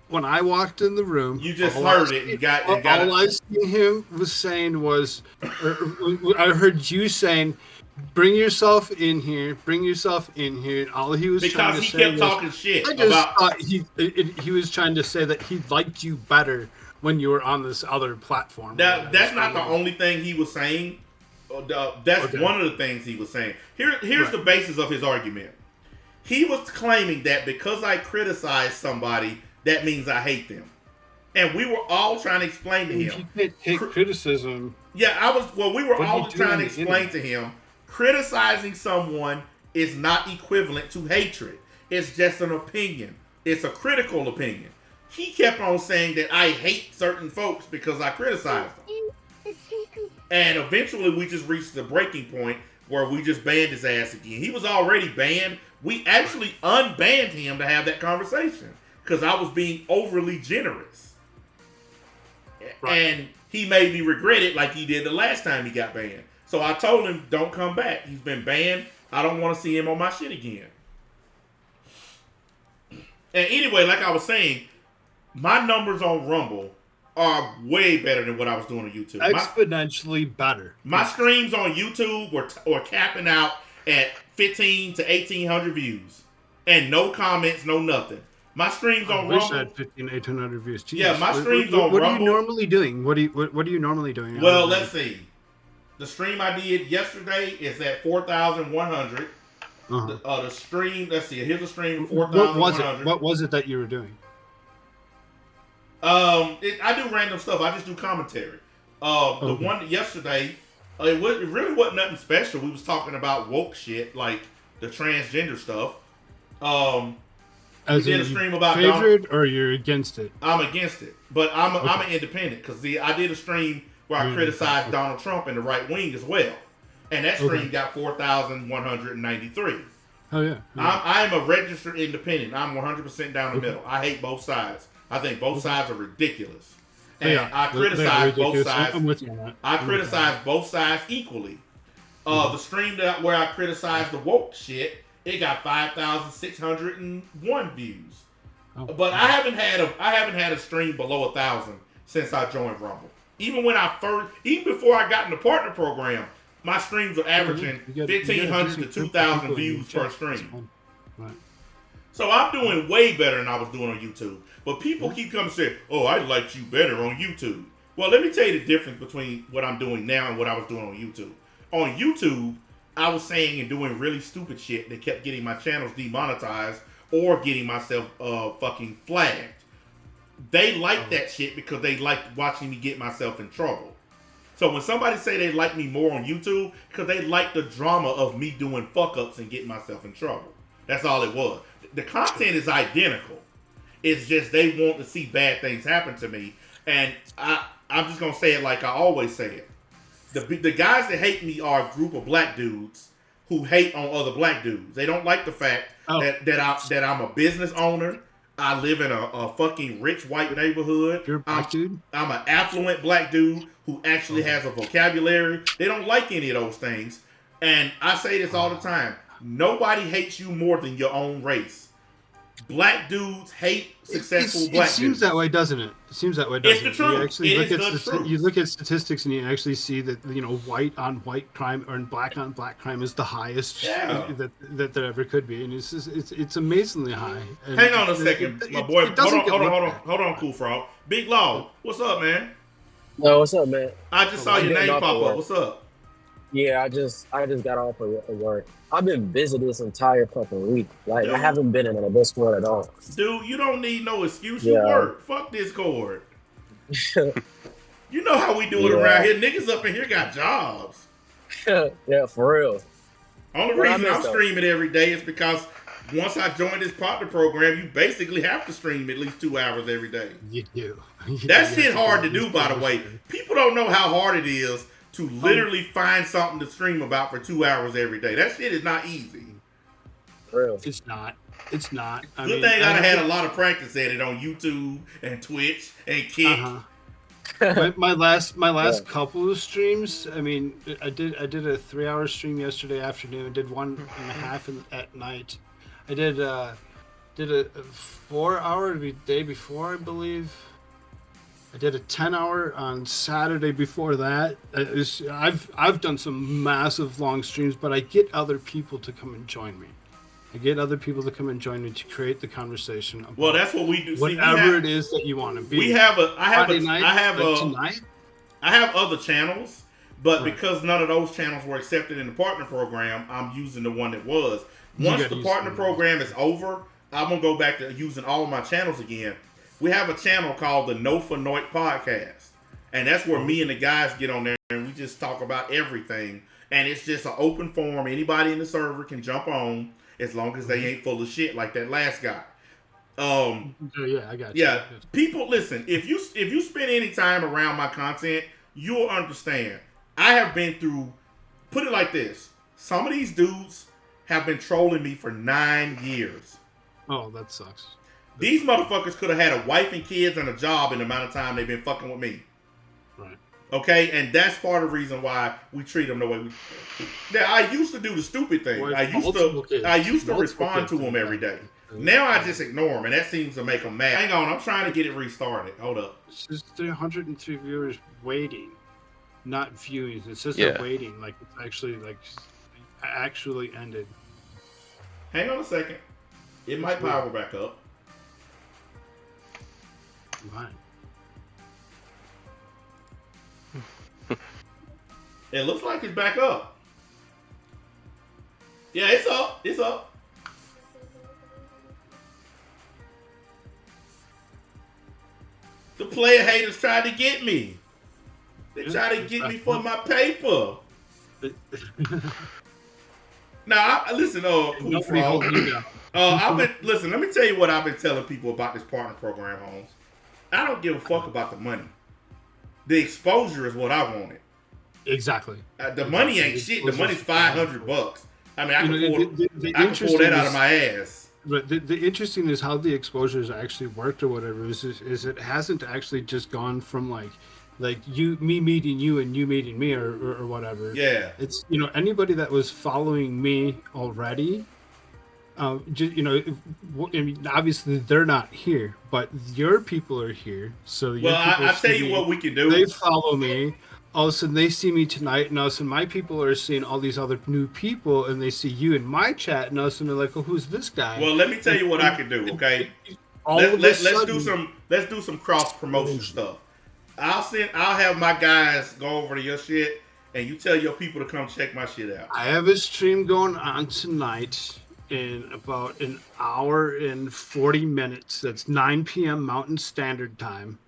When I walked in the room, you just heard it. You got all I see him was saying was, I heard you saying, "Bring yourself in here, bring yourself in here." And all he was trying to say because he kept talking shit. I just thought he was trying to say that he liked you better when you were on this other platform. That's not the only thing he was saying. That's one of the things he was saying. Here's the basis of his argument. He was claiming that because I criticize somebody, that means I hate them. And we were all trying to explain to him. You can't take criticism. Yeah, we were all trying to explain to him, criticizing someone is not equivalent to hatred. It's just an opinion. It's a critical opinion. He kept on saying that I hate certain folks because I criticize them. And eventually we just reached the breaking point where we just banned his ass again. He was already banned. We actually unbanned him to have that conversation because I was being overly generous. Right. And he made me regret it like he did the last time he got banned. So I told him, don't come back. He's been banned. I don't want to see him on my shit again. And anyway, like I was saying, my numbers on Rumble are way better than what I was doing on YouTube. Exponentially better. My streams on YouTube were capping out at 15 to 1,800 views. And no comments, no nothing. My streams on Rumble. I wish I had 1,800 views. Jeez. Yeah, my streams on Rumble. What are you normally doing? What are you normally doing? Well, let's see. The stream I did yesterday is at 4,100. The stream, let's see. Here's a stream of 4,100. What was it that you were doing? I do random stuff. I just do commentary. The one yesterday, it really wasn't nothing special. We was talking about woke shit, like the transgender stuff. As we did a stream about favored or you're against it? I'm against it, but I'm an independent because I did a stream where I criticized Donald Trump and the right wing as well, and that stream got 4,193. Oh yeah. I am a registered independent. I'm 100% down the middle. I hate both sides. I think both sides are ridiculous, and I criticize both sides. I'm with you on that. I criticize both sides equally. The stream where I criticized the woke shit, it got 5,601 views. But I haven't had a stream below 1,000 since I joined Rumble. Even before I got in the partner program, my streams are averaging 1,500 to 2,000 views per stream. Right. So I'm doing way better than I was doing on YouTube. But people keep coming and saying, "Oh, I liked you better on YouTube." Well, let me tell you the difference between what I'm doing now and what I was doing on YouTube. On YouTube, I was saying and doing really stupid shit that kept getting my channels demonetized or getting myself fucking flagged. They like that shit because they like watching me get myself in trouble. So when somebody say they like me more on YouTube, because they like the drama of me doing fuck-ups and getting myself in trouble. That's all it was. The content is identical. It's just they want to see bad things happen to me. And I'm just going to say it like I always say it. The guys that hate me are a group of black dudes who hate on other black dudes. They don't like the fact that I'm a business owner. I live in a fucking rich white neighborhood. You're a black dude? I'm an affluent black dude who actually has a vocabulary. They don't like any of those things. And I say this all the time. Nobody hates you more than your own race. Black dudes hate successful black dudes. It seems that way, doesn't it? It seems that way, doesn't it? It's the truth. You look at statistics and you actually see that, white on white crime or black on black crime is the highest that there ever could be, and it's amazingly high. And hang on a second, my boy. Hold on, Cool Frog. Big Law, what's up, man? No, what's up, man? I just saw your name pop up. What's up? Yeah, I just got off of work. I've been busy this entire fucking week. Like, dude, I haven't been in a Discord at all. Dude, you don't need no excuse. You work. Fuck Discord. You know how we do it around here. Niggas up in here got jobs. Yeah, for real. Only reason I'm streaming every day is because once I joined this partner program, you basically have to stream at least 2 hours every day. You do. That shit hard to do, by the way. People don't know how hard it is to literally find something to stream about for 2 hours every day. That shit is not easy. Real. It's not. It's not. Good thing I had a lot of practice at it on YouTube and Twitch and Kick. My last couple of streams. I mean, I did a 3-hour stream yesterday afternoon. I did 1.5 at night. I did a 4-hour the day before, I believe. I did a 10-hour on Saturday before that. I've done some massive long streams, but I get other people to come and join me. I get other people to come and join me to create the conversation. Well, that's what we do. Whatever it is that you want to be. I have other channels, but because none of those channels were accepted in the partner program, I'm using the one that was. Once the partner program is over, I'm gonna go back to using all of my channels again. We have a channel called the No for Noit Podcast, and that's where me and the guys get on there and we just talk about everything. And it's just an open forum. Anybody in the server can jump on as long as they ain't full of shit like that last guy. Yeah, I got you. Yeah, people, listen. If you spend any time around my content, you'll understand. I have been through, put it like this. Some of these dudes have been trolling me for 9 years. Oh, that sucks. These motherfuckers could have had a wife and kids and a job in the amount of time they've been fucking with me. Right. Okay, and that's part of the reason why we treat them the way we. Now, I used to do the stupid thing. I used to respond to them every day. Now I just ignore them, and that seems to make them mad. Hang on, I'm trying to get it restarted. Hold up. It's just 303 viewers waiting, not viewing. It's just a waiting. Like it's actually ended. Hang on a second. It might power back up. Right. It looks like it's back up. Yeah, it's up. It's up. The player haters tried to get me. They tried to get me for my paper. Now, listen, Cool Frog. Listen, let me tell you what I've been telling people about this partner program, Holmes. I don't give a fuck about the money. The exposure is what I wanted. Exactly. The money ain't shit. The money's $500. I mean, I can pull that out of my ass. But the interesting is how the exposures actually worked or whatever is it hasn't actually just gone from like me meeting you and you meeting me or whatever. Yeah. It's anybody that was following me already. I mean, obviously they're not here, but your people are here. So I'll tell you what we can do. They follow me. All of a sudden they see me tonight, and all of a sudden my people are seeing all these other new people, and they see you in my chat, and all of a sudden they're like, "Oh, who's this guy?" Well, let me tell you what I can do. Okay, let's do some cross promotion stuff. I'll have my guys go over to your shit, and you tell your people to come check my shit out. I have a stream going on tonight in about an hour and 40 minutes. That's 9 p.m. Mountain Standard Time.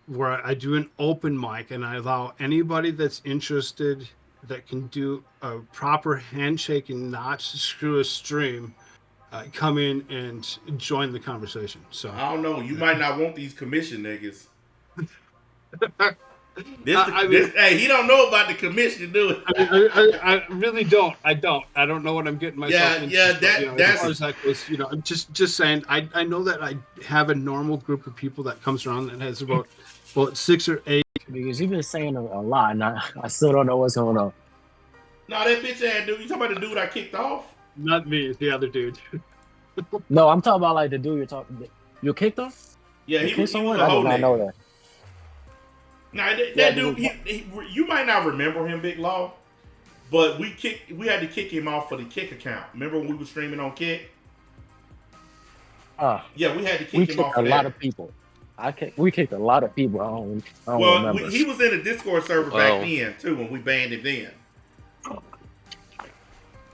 Where I do an open mic and I allow anybody that's interested that can do a proper handshake and not screw a stream come in and join the conversation. So I don't know. You might not want these commission niggas. Hey, he don't know about the commission, do it? I really don't. I don't know what I'm getting myself into. Yeah, as far as that goes, I'm just saying. I know that I have a normal group of people that comes around that has about 6 or 8. Because you've been saying a lot, and I still don't know what's going on. No, that bitch ass dude. You talking about the dude I kicked off? Not me, the other dude. No, I'm talking about like the dude you're talking. You kicked off? Yeah, he was someone. I did not know that. Now that dude, you might not remember him, Big Law, but we had to kick him off for the Kick account. Remember when we were streaming on Kick? Yeah, we had to kick him off. We kicked a lot of people. We kicked a lot of people. I don't remember. He was in a Discord server back then too when we banned him then.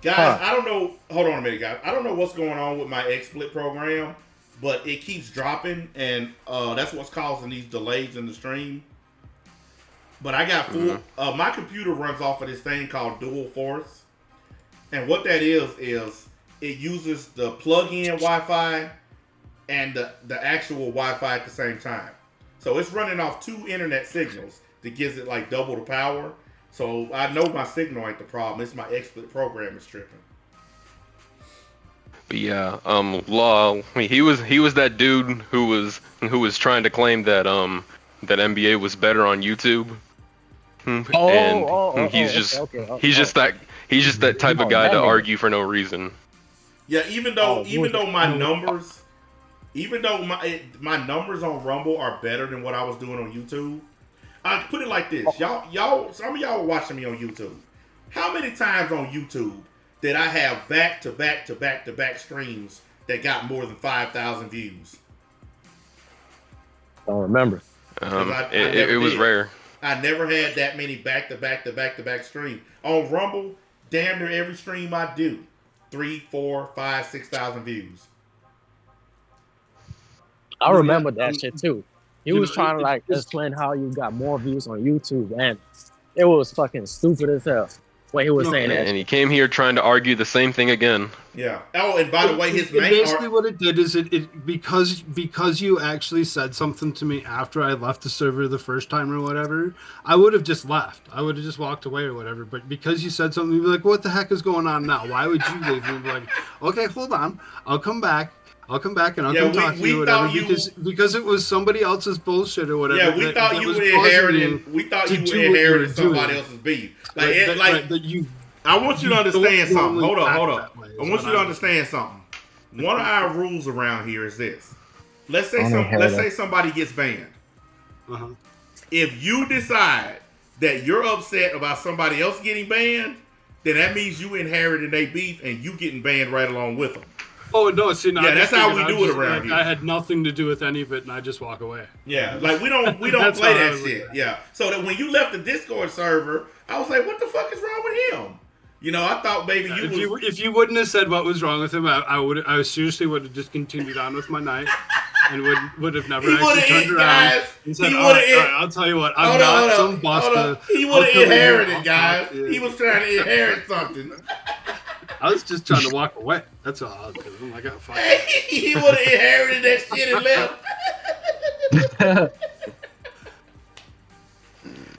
Guys, I don't know. Hold on a minute, guys. I don't know what's going on with my XSplit program, but it keeps dropping, and that's what's causing these delays in the stream. But I got full. My computer runs off of this thing called Dual Force, and what that is it uses the plug-in Wi-Fi and the actual Wi-Fi at the same time. So it's running off 2 internet signals that gives it like double the power. So I know my signal ain't the problem. It's my XSplit program is tripping. But yeah, Law. He was that dude who was trying to claim that that NBA was better on YouTube. He's just that type of guy to argue for no reason. Yeah, even though my numbers on Rumble are better than what I was doing on YouTube. I put it like this, y'all. Some of y'all are watching me on YouTube. How many times on YouTube did I have back to back streams that got more than 5,000 views? Don't remember. It was rare. I never had that many back to back streams on Rumble. Damn near every stream I do, 3, 4, 5, 6,000 views. I remember that shit too. He was trying to explain how you got more views on YouTube, and it was fucking stupid as hell. Wait, who was saying that? And he came here trying to argue the same thing again. Yeah. Oh, and by the way, his main basically what it did is it because you actually said something to me after I left the server the first time or whatever, I would have just left. I would have just walked away or whatever. But because you said something, you'd be like, "What the heck is going on now? Why would you leave?" And be like, "Okay, hold on. I'll come back and I'll come talk to you or whatever." Because it was somebody else's bullshit or whatever. Yeah, we thought you were inheriting. We thought you were inheriting somebody else's beef. I want you to understand something. Hold up. I want you to understand something. One of our rules around here is this. Let's say somebody gets banned. Uh-huh. If you decide that you're upset about somebody else getting banned, then that means you inherited their beef and you getting banned right along with them. Oh no! See, no, yeah, that's how we do it around here. I had nothing to do with any of it, and I just walk away. Yeah, like we don't play that shit. Yeah, so that when you left the Discord server, I was like, "What the fuck is wrong with him?" You know, I thought maybe if you wouldn't have said what was wrong with him, I seriously would have just continued on with my night and would have never actually turned around and said, all right, "I'll tell you what, I'm not some buster." He would have inherited, guys. He was trying to inherit something. I was just trying to walk away. That's all I was doing. I got fucked. He would have inherited that shit and left.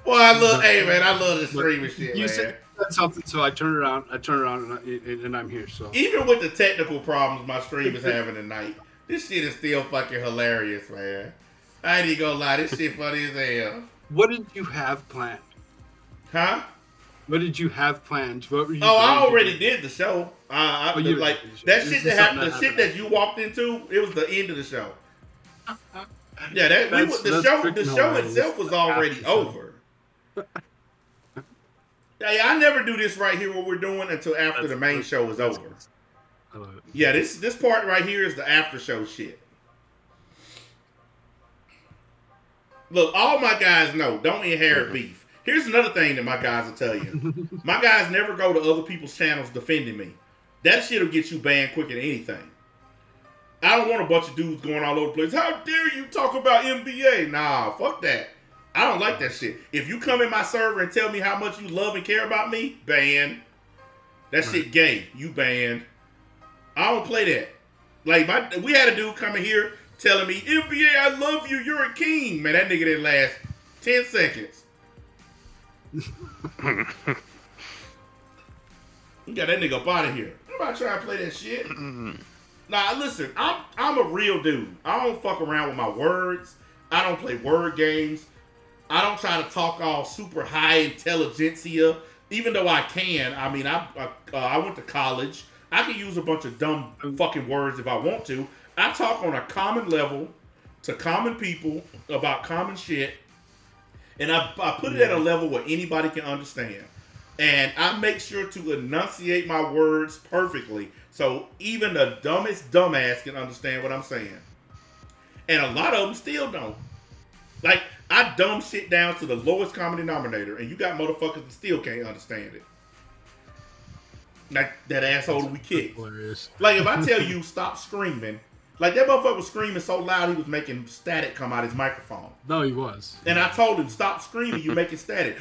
Well, I love this streaming shit, you man. said something, so I turned around and I'm here. So even with the technical problems my stream is having tonight, this shit is still fucking hilarious, man. I ain't even gonna lie, this shit funny as hell. What did you have planned? Huh? What did you have planned? What were you? I already did the show. Like that shit that happened, the shit that you walked into, it was the end of the show. Yeah, the show itself was already over. Yeah, I never do this right here, what we're doing, until after the main show is over. I love it. Yeah, this part right here is the after show shit. Look, all my guys know, don't inherit beef. Here's another thing that my guys will tell you. My guys never go to other people's channels defending me. That shit will get you banned quicker than anything. I don't want a bunch of dudes going all over the place. How dare you talk about NBA? Nah, fuck that. I don't like that shit. If you come in my server and tell me how much you love and care about me, banned. That shit gay. You banned. I don't play that. Like, we had a dude coming here telling me, NBA, I love you, you're a king. Man, that nigga didn't last 10 seconds. You got that nigga up out of here. Nobody trying to play that shit. Nah, listen, I'm a real dude. I don't fuck around with my words. I don't play word games. I don't try to talk all super high intelligentsia, even though I can. I mean, I went to college. I can use a bunch of dumb fucking words if I want to. I talk on a common level to common people about common shit, and I put it at a level where anybody can understand. And I make sure to enunciate my words perfectly so even the dumbest dumbass can understand what I'm saying. And a lot of them still don't. Like, I dumb shit down to the lowest common denominator, and you got motherfuckers that still can't understand it. Like that asshole we kicked. Like, if I tell you stop screaming, like that motherfucker was screaming so loud he was making static come out his microphone. No, he was. And I told him, stop screaming, you're making static.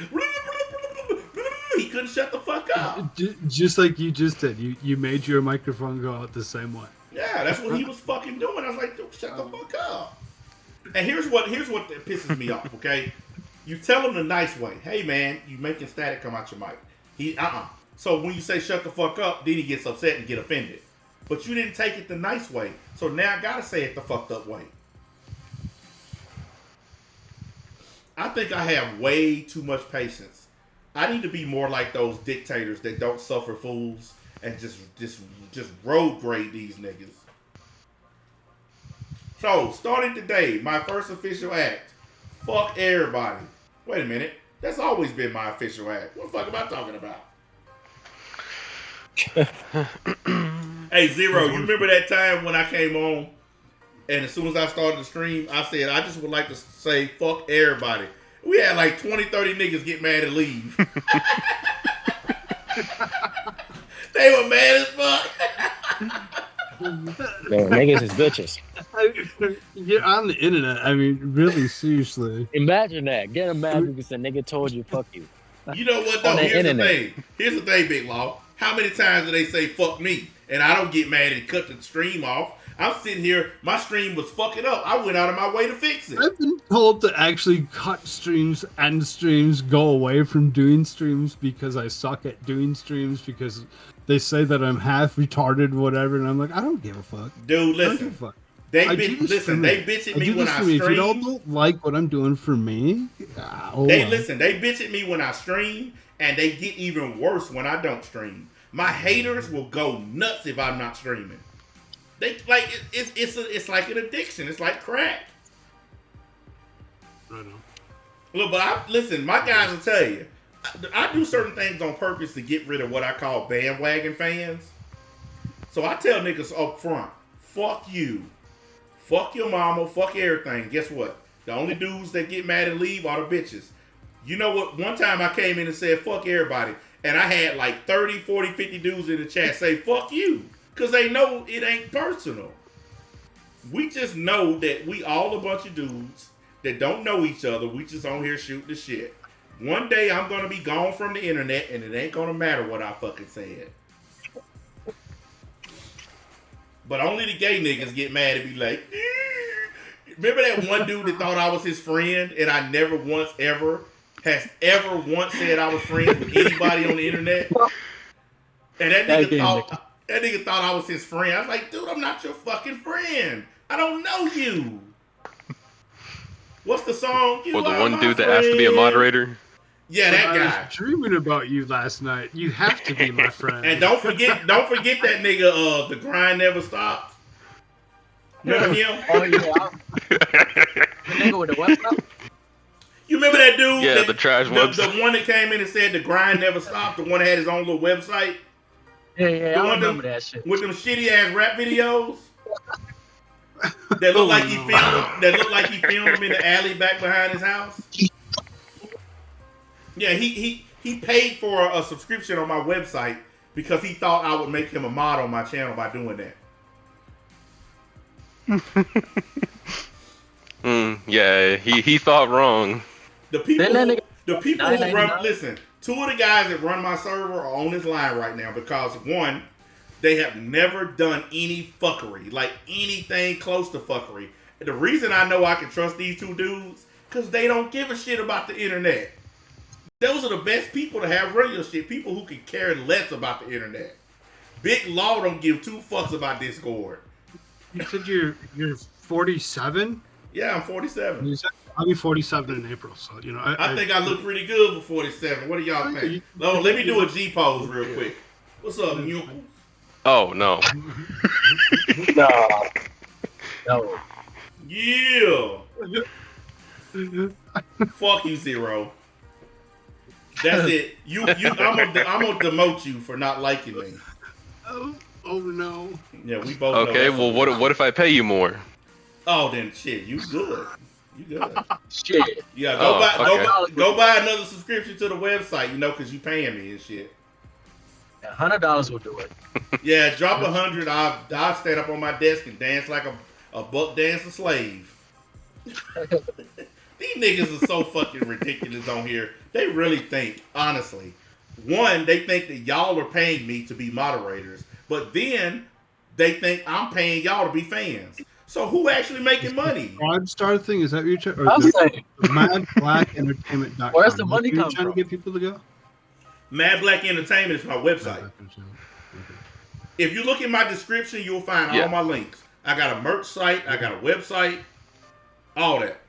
He couldn't shut the fuck up. Just like you just did. You made your microphone go out the same way. Yeah, that's what he was fucking doing. I was like, dude, shut the fuck up. And here's what pisses me off, okay? You tell him the nice way. Hey, man, you making static come out your mic. So when you say shut the fuck up, then he gets upset and get offended. But you didn't take it the nice way. So now I gotta say it the fucked up way. I think I have way too much patience. I need to be more like those dictators that don't suffer fools and just road grade these niggas. So, starting today, my first official act. Fuck everybody. Wait a minute. That's always been my official act. What the fuck am I talking about? Hey, Zero, you remember that time when I came on and as soon as I started the stream, I said, I just would like to say fuck everybody. We had like 20, 30 niggas get mad and leave. They were mad as fuck. Man, niggas is bitches. You're on the internet. I mean, really, seriously. Imagine that. Get a mad because a nigga told you, fuck you. You know what though? On the Here's internet. the thing. Here's the thing, Big Law. How many times do they say fuck me? And I don't get mad and cut the stream off. I'm sitting here, my stream was fucking up. I went out of my way to fix it. I've been told to actually cut streams and streams, go away from doing streams because I suck at doing streams because they say that I'm half retarded, whatever, and I'm like, I don't give a fuck. Dude, I don't give listen. a fuck. They I do bitch, this listen, for they me. bitch at I me do when this I for me. If you stream. don't like what I'm doing for me, They listen, they bitch at me when I stream, and they get even worse when I don't stream. My haters will go nuts if I'm not streaming. They like it's like an addiction. It's like crack. I know. Look, but listen, my guys will tell you, I do certain things on purpose to get rid of what I call bandwagon fans. So I tell niggas up front, fuck you. Fuck your mama, fuck everything. Guess what? The only dudes that get mad and leave are the bitches. You know what? One time I came in and said, fuck everybody. And I had like 30, 40, 50 dudes in the chat say, fuck you. Because they know it ain't personal. We just know that we all a bunch of dudes that don't know each other. We just on here shooting the shit. One day I'm going to be gone from the internet and it ain't going to matter what I fucking said. But only the gay niggas get mad and be like, remember that one dude that thought I was his friend and I never once ever has ever once said I was friends with anybody on the internet? And that nigga thought I was his friend. I was like, dude, I'm not your fucking friend. I don't know you. What's the song? You Or the are one my dude that asked to be a friend. moderator. Yeah, that I guy. was dreaming about you last night. You have to be my friend. And don't forget that nigga, the grind never stops. Remember him? Oh yeah. The nigga with the website. You remember that dude? Yeah, that, the trash website. The one that came in and said the grind never stopped. The one that had his own little website. Yeah, The I one remember that shit. With them shitty ass rap videos. That look like he filmed. That look like he filmed him in the alley back behind his house. Yeah, he paid for a subscription on my website because he thought I would make him a mod on my channel by doing that. Yeah, he thought wrong. The people who run, listen, two of the guys that run my server are on this line right now because one, they have never done any fuckery, like anything close to fuckery. And the reason I know I can trust these two dudes, because they don't give a shit about the internet. Those are the best people to have radio shit. People who can care less about the internet. Big Law don't give two fucks about Discord. You said you're 47? Yeah, I'm 47. I'll be 47 in April, so you know. I think I look pretty good for 47. What do y'all think? No, let me do a G pose real quick. What's up, Muckles? Oh no. No. Yeah. Fuck you, Zero. That's it. I'm gonna demote you for not liking me. Oh no. Yeah, we both. know Okay, that's well, what if I pay you more? Oh, then shit, you good. You good. Shit. Yeah, Okay. go buy another subscription to the website, you know, because you paying me and shit. $100 will do it. Yeah, drop 100. I'll stand up on my desk and dance like a buck dancer slave. These niggas are so fucking ridiculous on here. They really think, honestly, one, they think that y'all are paying me to be moderators, but then they think I'm paying y'all to be fans. So who actually making money? Star thing, is that what you're trying? I'm saying. MadBlackEntertainment.com. Where's the money You're come trying from? to get people to go? Mad Black Entertainment is my website. If you look in my description, you'll find all my links. I got a merch site, I got a website, all that.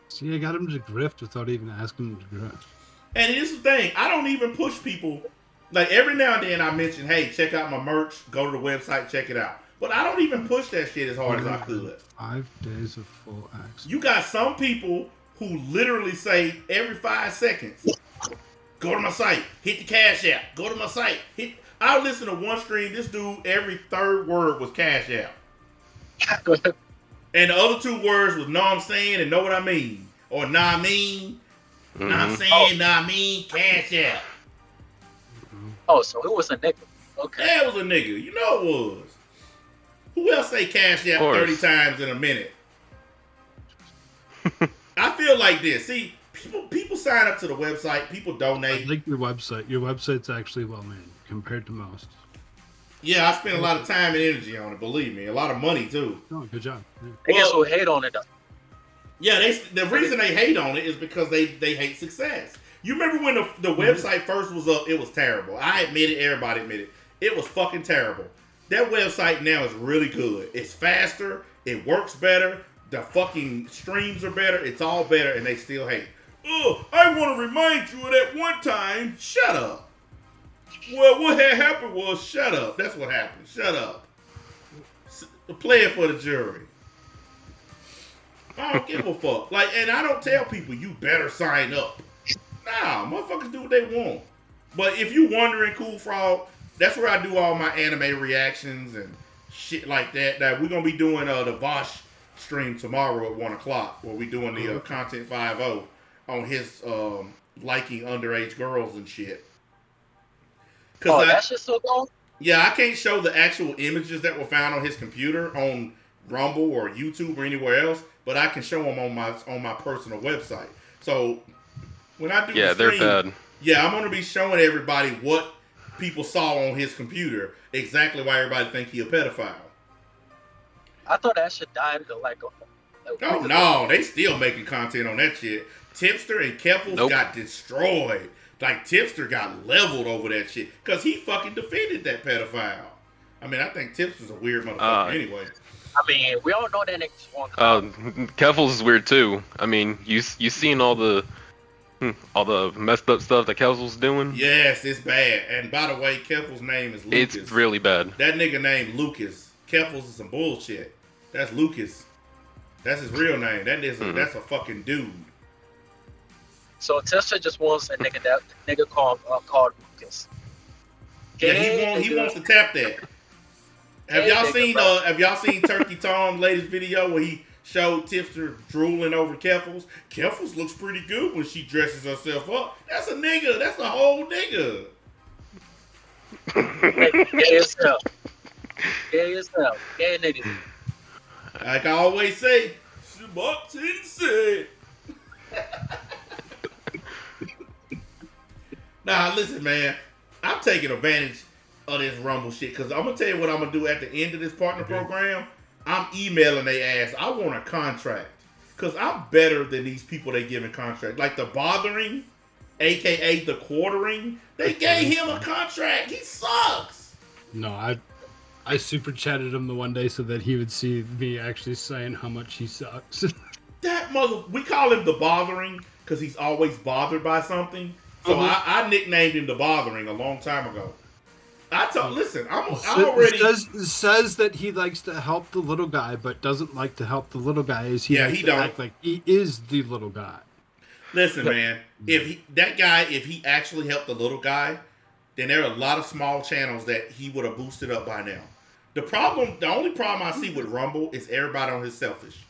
See, I got him to grift without even asking him to grift. And here's the thing, I don't even push people. Like every now and then I mention, hey, check out my merch, go to the website, check it out. But I don't even push that shit as hard as I could. 5 days of full access. You got some people who literally say every 5 seconds, go to my site, hit the Cash App, go to my site, hit. I listen to one stream, this dude, every third word was Cash App. And the other 2 words was know what I'm saying and know what I mean. Or nah I mean, know what I'm saying, nah I mean, Cash App. Oh, so it was a nigga. Okay. Yeah, it was a nigga. You know it was. Who else say Cash App 30 times in a minute? I feel like this. See, people sign up to the website. People donate. I like your website. Your website's actually well made compared to most. Yeah, I spend a lot of time and energy on it. Believe me, a lot of money too. Oh, good job. I guess we'll hate on it though. Yeah, the reason they hate on it is because they hate success. You remember when the website first was up? It was terrible. I admit it. Everybody admit it. It was fucking terrible. That website now is really good. It's faster. It works better. The fucking streams are better. It's all better, and they still hate. Oh, I want to remind you of that one time. Shut up. Well, what had happened was, shut up. That's what happened. Shut up. Play it for the jury. I don't give a fuck. And I don't tell people you better sign up. Nah, motherfuckers do what they want. But if you wondering, Cool Frog, that's where I do all my anime reactions and shit like that. That we're gonna be doing the Vosh stream tomorrow at 1 o'clock, where we doing the Content 5.0 on his liking underage girls and shit. That's just so cool. Yeah, I can't show the actual images that were found on his computer on Rumble or YouTube or anywhere else, but I can show them on my personal website. So when I do the stream, they're bad. Yeah, I'm gonna be showing everybody what people saw on his computer, exactly why everybody think he a pedophile. I thought that shit died like Oh no, they still making content on that shit. Tipster and Keffels got destroyed. Like Tipster got leveled over that shit because he fucking defended that pedophile. I mean, I think Tipster's a weird motherfucker anyway. I mean, we all know that nigga's one. Keffels is weird too. I mean, you seen all the messed up stuff that Keffels doing? Yes, it's bad. And by the way, Keffels' name is Lucas. It's really bad. That nigga named Lucas. Keffels is some bullshit. That's Lucas. That's his real name. That's a fucking dude. So Tesla just wants a nigga called Lucas. Yeah, he wants to tap that. Have y'all seen Turkey Tom's latest video where he showed Tipster drooling over Keffels? Keffels looks pretty good when she dresses herself up. That's a nigga. That's a whole nigga. Gay yourself. Gay yourself. Gay niggas. Like I always say, Shabbat said. Nah, listen, man. I'm taking advantage of this Rumble shit because I'm gonna tell you what I'm gonna do at the end of this partner program. I'm emailing they ass. I want a contract because I'm better than these people they giving contract. Like the Bothering, aka the Quartering, they gave him a contract. He sucks. No, I super chatted him the one day so that he would see me actually saying how much he sucks. We call him the Bothering because he's always bothered by something. So I nicknamed him the Bothering a long time ago. Listen, I'm already says that he likes to help the little guy, but doesn't like to help the little guy. He don't act like he is the little guy. Listen, man, if he actually helped the little guy, then there are a lot of small channels that he would have boosted up by now. The only problem I see with Rumble is everybody on his selfish.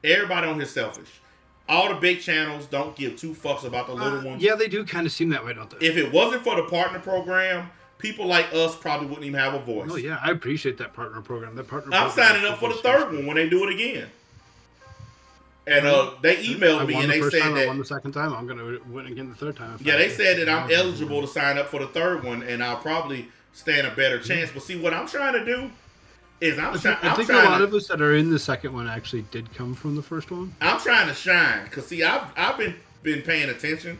Everybody on his selfish. All the big channels don't give two fucks about the little ones. Yeah, they do kind of seem that way, don't they? If it wasn't for the partner program, people like us probably wouldn't even have a voice. Oh yeah, I appreciate that partner program. I'm signing up for the third one when they do it again. And they emailed me and they said that I won the second time. I'm gonna win again the third time. Yeah, they said that I'm eligible to sign up for the third one, and I'll probably stand a better chance. But see, what I'm trying to do is I think a lot of us that are in the second one actually did come from the first one. I'm trying to shine because see, I've been paying attention.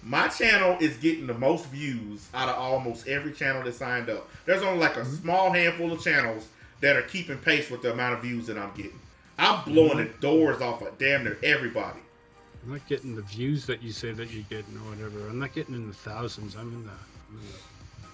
My channel is getting the most views out of almost every channel that signed up. There's only like a small handful of channels that are keeping pace with the amount of views that I'm getting. I'm blowing the doors off of damn near everybody. I'm not getting the views that you say that you're getting or whatever. I'm not getting in the thousands. I'm in the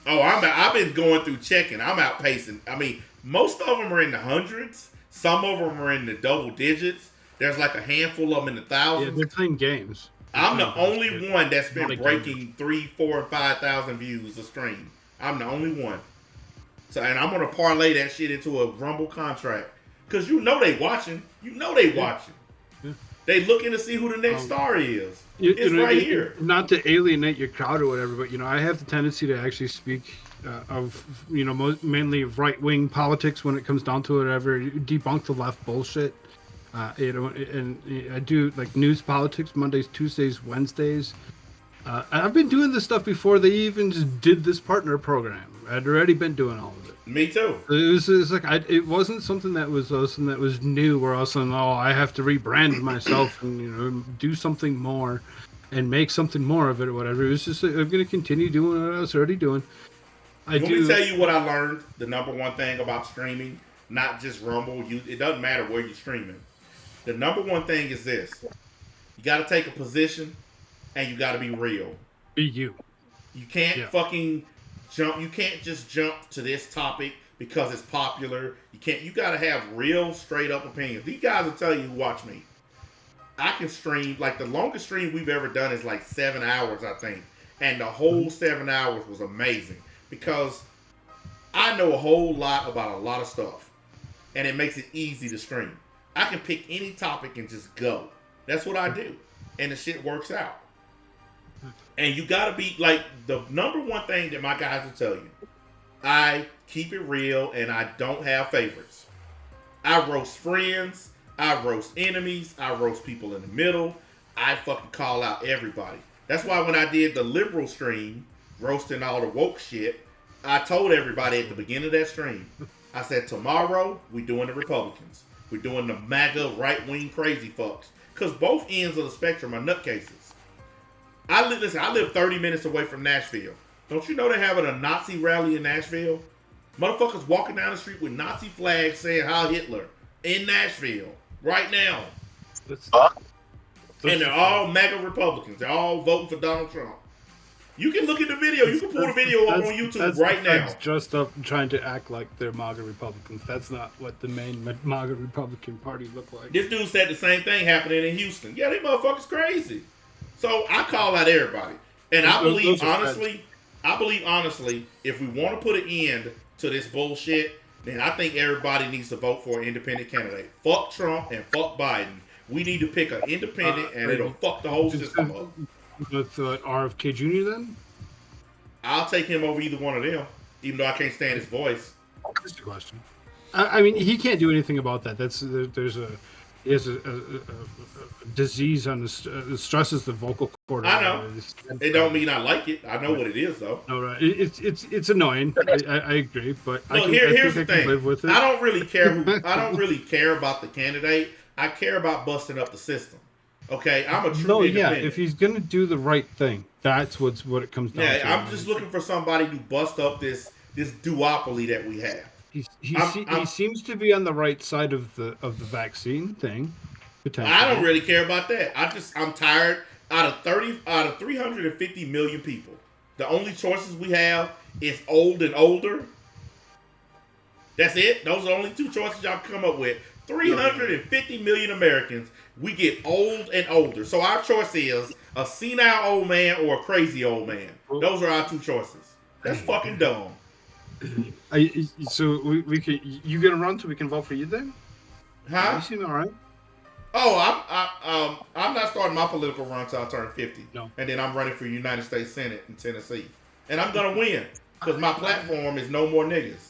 I've been going through checking. I'm outpacing. I mean, most of them are in the hundreds. Some of them are in the double digits. There's like a handful of them in the thousands. Yeah, they're playing games. I'm the only one that's been breaking 3, 4, and 5,000 views a stream. I'm the only one. So, and I'm gonna parlay that shit into a Rumble contract because you know they watching. You know they watching. Yeah. They looking to see who the next star is. It's right here. Not to alienate your crowd or whatever, but I have the tendency to actually speak of mainly right wing politics when it comes down to it. Whatever, debunk the left bullshit. And I do like news, politics, Mondays, Tuesdays, Wednesdays. And I've been doing this stuff before they even just did this partner program. I'd already been doing all of it. Me too. It was like it wasn't something that was new. Where all of a sudden, I have to rebrand myself and do something more, and make something more of it or whatever. It was just I'm going to continue doing what I was already doing. Let me tell you what I learned. The number one thing about streaming, not just Rumble. It doesn't matter where you're streaming. The number one thing is this: you got to take a position, and you got to be real. Be you. You can't fucking jump. You can't just jump to this topic because it's popular. You got to have real, straight up opinions. These guys will tell you who watch me. I can stream, like the longest stream we've ever done is like 7 hours, I think. And the whole 7 hours was amazing because I know a whole lot about a lot of stuff. And it makes it easy to stream. I can pick any topic and just go. That's what I do. And the shit works out. And you gotta be, like, the number one thing that my guys will tell you, I keep it real and I don't have favorites. I roast friends. I roast enemies. I roast people in the middle. I fucking call out everybody. That's why when I did the liberal stream, roasting all the woke shit, I told everybody at the beginning of that stream, I said, tomorrow, we doing the Republicans. We're doing the MAGA right-wing crazy fucks. Because both ends of the spectrum are nutcases. I live 30 minutes away from Nashville. Don't you know they're having a Nazi rally in Nashville? Motherfuckers walking down the street with Nazi flags saying Heil Hitler in Nashville right now. And they're all MAGA Republicans. They're all voting for Donald Trump. You can look at the video. You can pull the video up on YouTube right now. That's just up trying to act like they're MAGA Republicans. That's not what the main MAGA Republican Party look like. This dude said the same thing happening in Houston. Yeah, they motherfuckers crazy. So I call out everybody. And I believe honestly, if we want to put an end to this bullshit, then I think everybody needs to vote for an independent candidate. Fuck Trump and fuck Biden. We need to pick an independent and it'll fuck the whole system up. With RFK Jr. then? I'll take him over either one of them, even though I can't stand his voice. Just a question. I mean, he can't do anything about that. He has a disease on the stresses the vocal cord. I know. It don't mean I like it. I know what it is though. All right. It's annoying. I agree, but look, here's the thing. Live with it. I don't really care about the candidate. I care about busting up the system. Okay, I'm a true independent. If he's gonna do the right thing, that's what it comes down to. Yeah, I'm just looking for somebody to bust up this duopoly that we have. He seems to be on the right side of the vaccine thing. Potentially. I don't really care about that. I'm tired. Out of 350 million people, the only choices we have is old and older. That's it. Those are the only two choices y'all come up with. 350 million Americans. We get old and older. So our choice is a senile old man or a crazy old man. Those are our two choices. That's fucking dumb. So we can. You gonna run so we can vote for you then? Huh? You seem all right. Oh, I'm not starting my political run until I turn 50. No. And then I'm running for United States Senate in Tennessee, and I'm gonna win because my platform is no more niggas.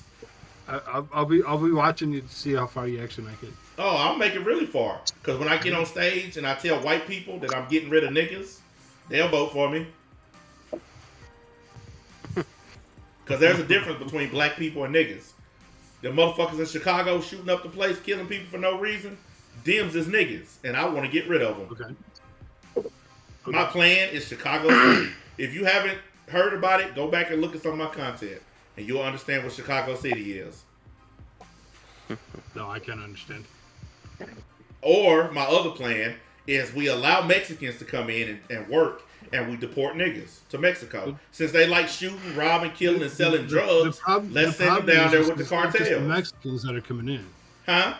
I'll be watching you to see how far you actually make it. Oh, I'll make it really far. Because when I get on stage and I tell white people that I'm getting rid of niggas, they'll vote for me. Because there's a difference between black people and niggas. The motherfuckers in Chicago shooting up the place, killing people for no reason, Dems is niggas. And I want to get rid of them. Okay. My plan is Chicago City. If you haven't heard about it, go back and look at some of my content. And you'll understand what Chicago City is. No, I can't understand. Or my other plan is we allow Mexicans to come in and work, and we deport niggas to Mexico. Since they like shooting, robbing, killing, and selling drugs, let's send them down there with the cartels. It's not just Mexicans that are coming in. Huh?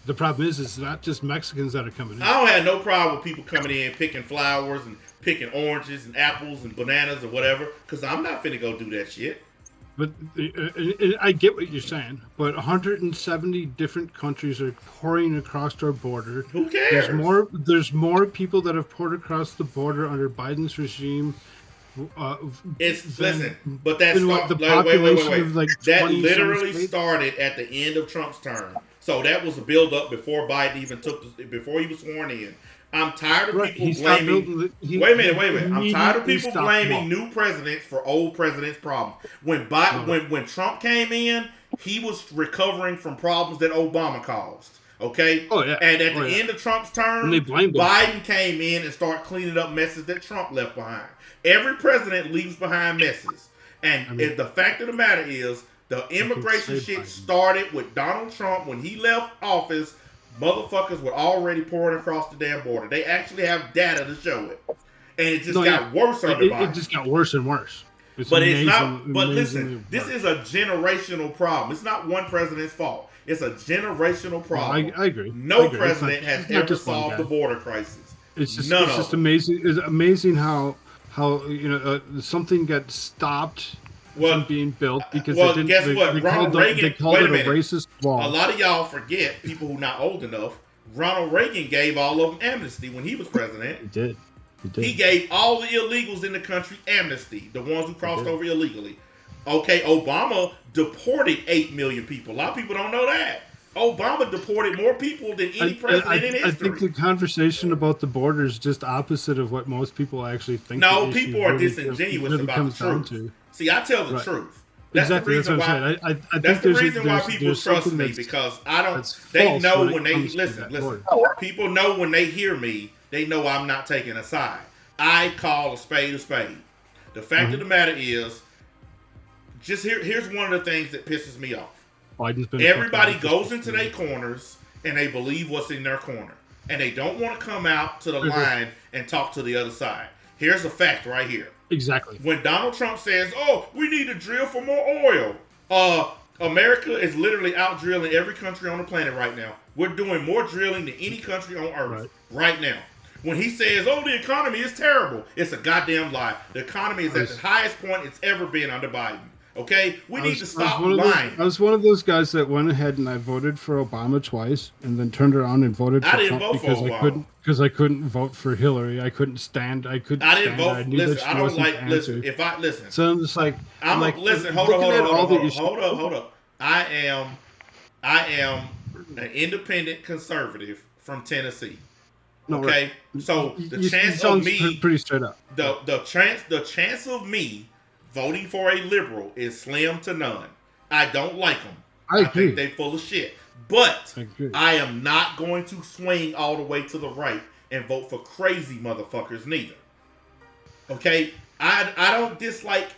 The problem is it's not just Mexicans that are coming in. I don't have no problem with people coming in picking flowers and picking oranges and apples and bananas or whatever, because I'm not finna go do that shit. But I get what you're saying, but 170 different countries are pouring across our border. Who cares? There's more people that have poured across the border under Biden's regime. Listen, but that's wait. That literally started at the end of Trump's term. So that was a build up before Biden even before he was sworn in. I'm tired of people blaming. Wait a minute. I'm tired of people blaming new presidents for old presidents' problems. When Trump came in, he was recovering from problems that Obama caused. Okay. Oh yeah. And at the end of Trump's term, Biden came in and started cleaning up messes that Trump left behind. Every president leaves behind messes, and the fact of the matter is, the immigration shit started with Donald Trump when he left office. Motherfuckers were already pouring across the damn border. They actually have data to show it, and it just got worse under Biden. It just got worse and worse. But listen, this is a generational problem. It's not one president's fault. It's a generational problem. I agree. No president has ever solved the border crisis. It's just amazing. It's amazing how something got stopped from being built because guess what? Ronald Reagan. They called it a racist wall. A lot of y'all forget, people who are not old enough. Ronald Reagan gave all of them amnesty when he was president. He did. He gave all the illegals in the country amnesty, the ones who crossed over illegally. Okay, Obama deported 8 million people. A lot of people don't know that. Obama deported more people than any president in history. I think the conversation about the border is just opposite of what most people actually think. No, people are disingenuous about the truth. See, I tell the truth. That's exactly. The reason that's what why. I'm saying. I that's think the reason why people trust me, because I don't. They know when they listen. People know when they hear me. They know I'm not taking a side. I call a spade a spade. The fact of the matter is, just here's one of the things that pisses me off. Everybody goes into their corners and they believe what's in their corner, and they don't want to come out to the line and talk to the other side. Here's a fact right here. Exactly. When Donald Trump says, "Oh, we need to drill for more oil," America is literally out drilling every country on the planet right now. We're doing more drilling than any country on earth right now. When he says, "Oh, the economy is terrible," it's a goddamn lie. The economy is at the highest point it's ever been under Biden. Okay, we need to stop lying. I was one of those guys that went ahead and I voted for Obama twice, and then turned around and voted for Trump because I couldn't vote for Hillary. I couldn't stand. I didn't vote. Listen, I don't like. Listen, if I listen, so I'm just like, listen. Hold up. I am an independent conservative from Tennessee. Okay, so the chance of me pretty straight up. The chance of me voting for a liberal is slim to none. I don't like them. I think they're full of shit. But I am not going to swing all the way to the right and vote for crazy motherfuckers neither. Okay? I don't dislike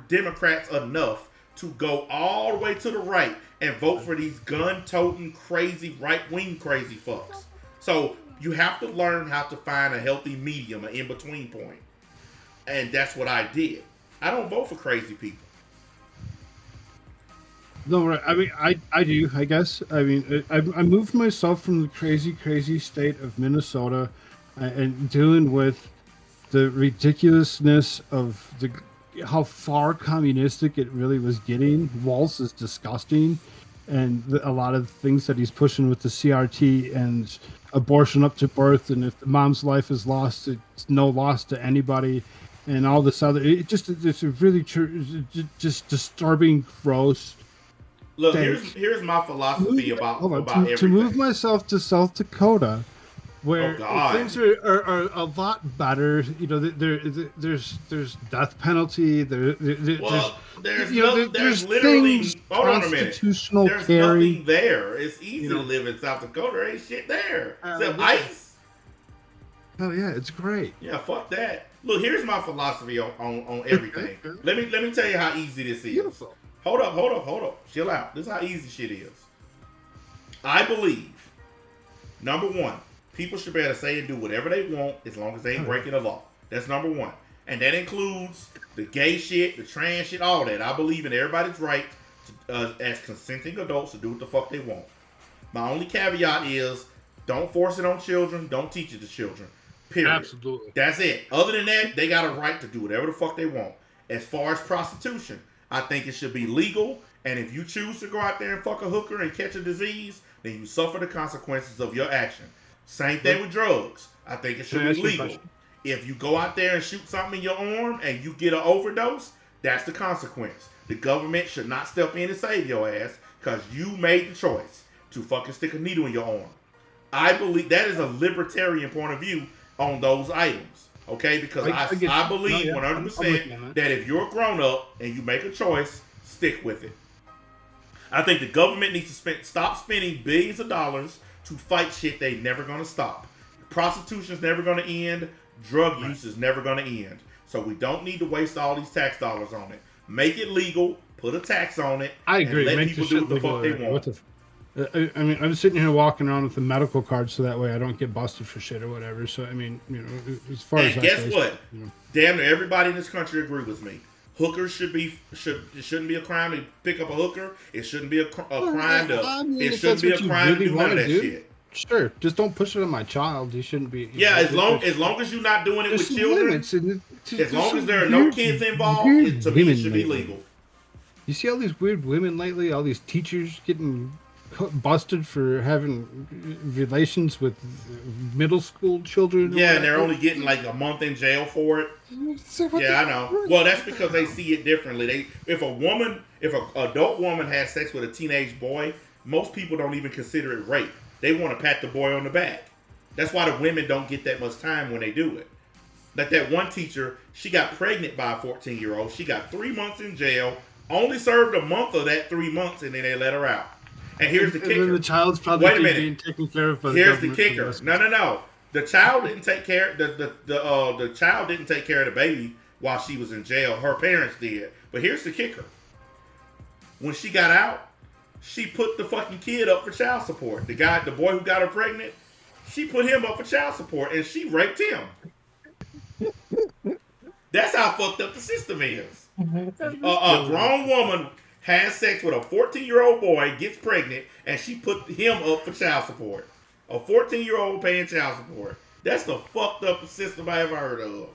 Democrats enough to go all the way to the right and vote for these gun-toting, crazy, right-wing crazy fucks. So you have to learn how to find a healthy medium, an in-between point. And that's what I did. I don't vote for crazy people. No, right. I mean, I do, I guess. I mean, I moved myself from the crazy state of Minnesota and dealing with the ridiculousness of how far communistic it really was getting. Walz is disgusting. And a lot of things that he's pushing with the CRT and abortion up to birth. And if the mom's life is lost, it's no loss to anybody. And all this other, it's a really just disturbing, gross. Look, here's my philosophy about everything. To move myself to South Dakota, where things are a lot better. You know, there's death penalty. There's literally things, hold on a minute. Constitutional there's carry. Nothing there. It's easy to live in South Dakota. There ain't shit there except ice. Oh yeah, it's great. Yeah, fuck that. Look, here's my philosophy on everything. Let me tell you how easy this is. Beautiful. Hold up. Chill out. This is how easy shit is. I believe, number one, people should be able to say and do whatever they want as long as they ain't breaking the law. That's number one. And that includes the gay shit, the trans shit, all that. I believe in everybody's right to, as consenting adults to do what the fuck they want. My only caveat is don't force it on children. Don't teach it to children. Period. Absolutely. That's it. Other than that, they got a right to do whatever the fuck they want. As far as prostitution, I think it should be legal. And if you choose to go out there and fuck a hooker and catch a disease, then you suffer the consequences of your action. Same thing with drugs. I think it should be legal. If you go out there and shoot something in your arm and you get an overdose, that's the consequence. The government should not step in and save your ass because you made the choice. to fucking stick a needle in your arm. I believe that is a libertarian point of view on those items. Okay, because I believe 100% that if you're a grown up and you make a choice, stick with it. I think the government needs to stop spending billions of dollars to fight shit they never gonna stop. Prostitution is never gonna end. Drug use is never gonna end. So we don't need to waste all these tax dollars on it. Make it legal. Put a tax on it. I agree. And let Make people the do what the fuck they want. I mean, I'm sitting here walking around with a medical card so that way I don't get busted for shit or whatever. So, I mean, you know, as far as and guess what? Damn near everybody in this country agree with me. Hookers it shouldn't be a crime to pick up a hooker. It shouldn't be a crime to it shouldn't be a crime to do none of that shit. Sure, just don't push it on my child. You shouldn't be. Yeah, as long as you're not doing it with children. As long as there are no kids involved, to me it should be legal. You see all these weird women lately. All these teachers getting busted for having relations with middle school children. Yeah, and they're only getting like a month in jail for it. Yeah, I know. Well, that's because they see it differently. If an adult woman has sex with a teenage boy, most people don't even consider it rape. They want to pat the boy on the back. That's why the women don't get that much time when they do it. Like that one teacher, she got pregnant by a 14-year-old. She got 3 months in jail, only served a month of that 3 months, and then they let her out. And here's the kicker. And the child's probably being taken care of by the government. Here's the kicker. No. The child didn't take care. The child didn't take care of the baby while she was in jail. Her parents did. But here's the kicker. When she got out, she put the fucking kid up for child support. The boy who got her pregnant, she put him up for child support, and she raped him. That's how fucked up the system is. A grown woman has sex with a 14-year-old boy, gets pregnant, and she put him up for child support. A 14-year-old paying child support. That's the fucked up system I ever heard of.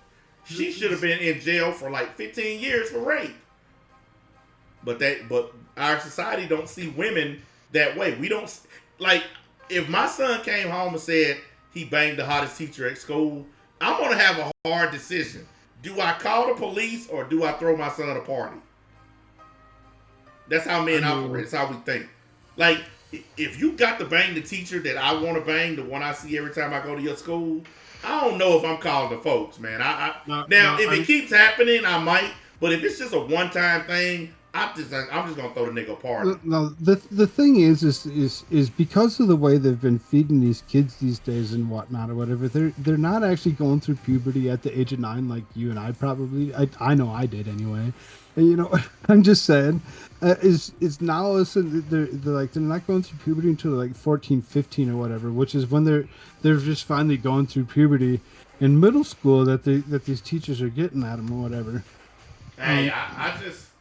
She should have been in jail for like 15 years for rape. But our society don't see women that way. We don't, like, if my son came home and said he banged the hottest teacher at school, I'm going to have a hard decision. Do I call the police or do I throw my son a party? That's how men operate. That's how we think. Like, if you got to bang the teacher that I want to bang, the one I see every time I go to your school, I don't know if I'm calling the folks, man. If it keeps happening, I might. But if it's just a one-time thing, I'm just gonna throw the nigga a party. No, the thing is because of the way they've been feeding these kids these days and whatnot or whatever, they're not actually going through puberty at the age of 9 like you and I probably. I know I did anyway. And, you know, I'm just saying, is now they're not going through puberty until like 14, 15 or whatever, which is when they're just finally going through puberty in middle school that these teachers are getting at them or whatever. Hey,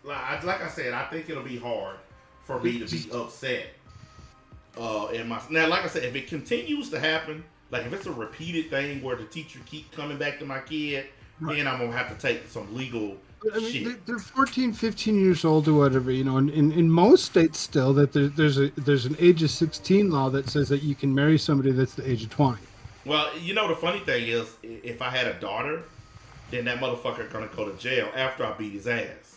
like I said, I think it'll be hard for me to be upset. Now, like I said, if it continues to happen, like if it's a repeated thing where the teacher keep coming back to my kid, then I'm gonna have to take some legal. I mean, they're 14, 15 years old or whatever, you know. And in most states still, that there's an age of 16 law that says that you can marry somebody that's the age of 20. Well, you know, the funny thing is, if I had a daughter, then that motherfucker gonna go to jail after I beat his ass.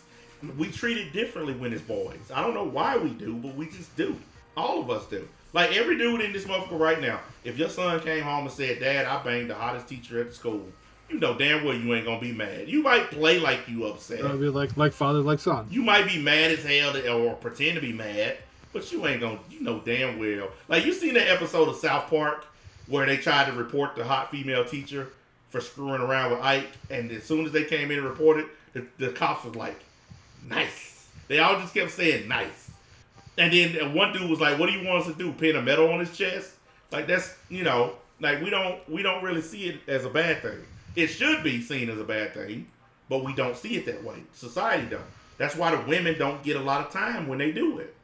We treat it differently when it's boys. I don't know why we do, but we just do. All of us do. Like every dude in this motherfucker right now, if your son came home and said, "Dad, I banged the hottest teacher at the school," you know damn well you ain't gonna be mad. You might play like you upset. It'll be like father, like son. You might be mad as hell or pretend to be mad, but you ain't gonna, you know damn well. Like you seen that episode of South Park where they tried to report the hot female teacher for screwing around with Ike, and as soon as they came in and reported, the cops was like, "Nice." They all just kept saying nice. And then one dude was like, "What do you want us to do? Pin a medal on his chest?" Like that's, you know, like we don't really see it as a bad thing. It should be seen as a bad thing, but we don't see it that way. Society don't. That's why the women don't get a lot of time when they do it.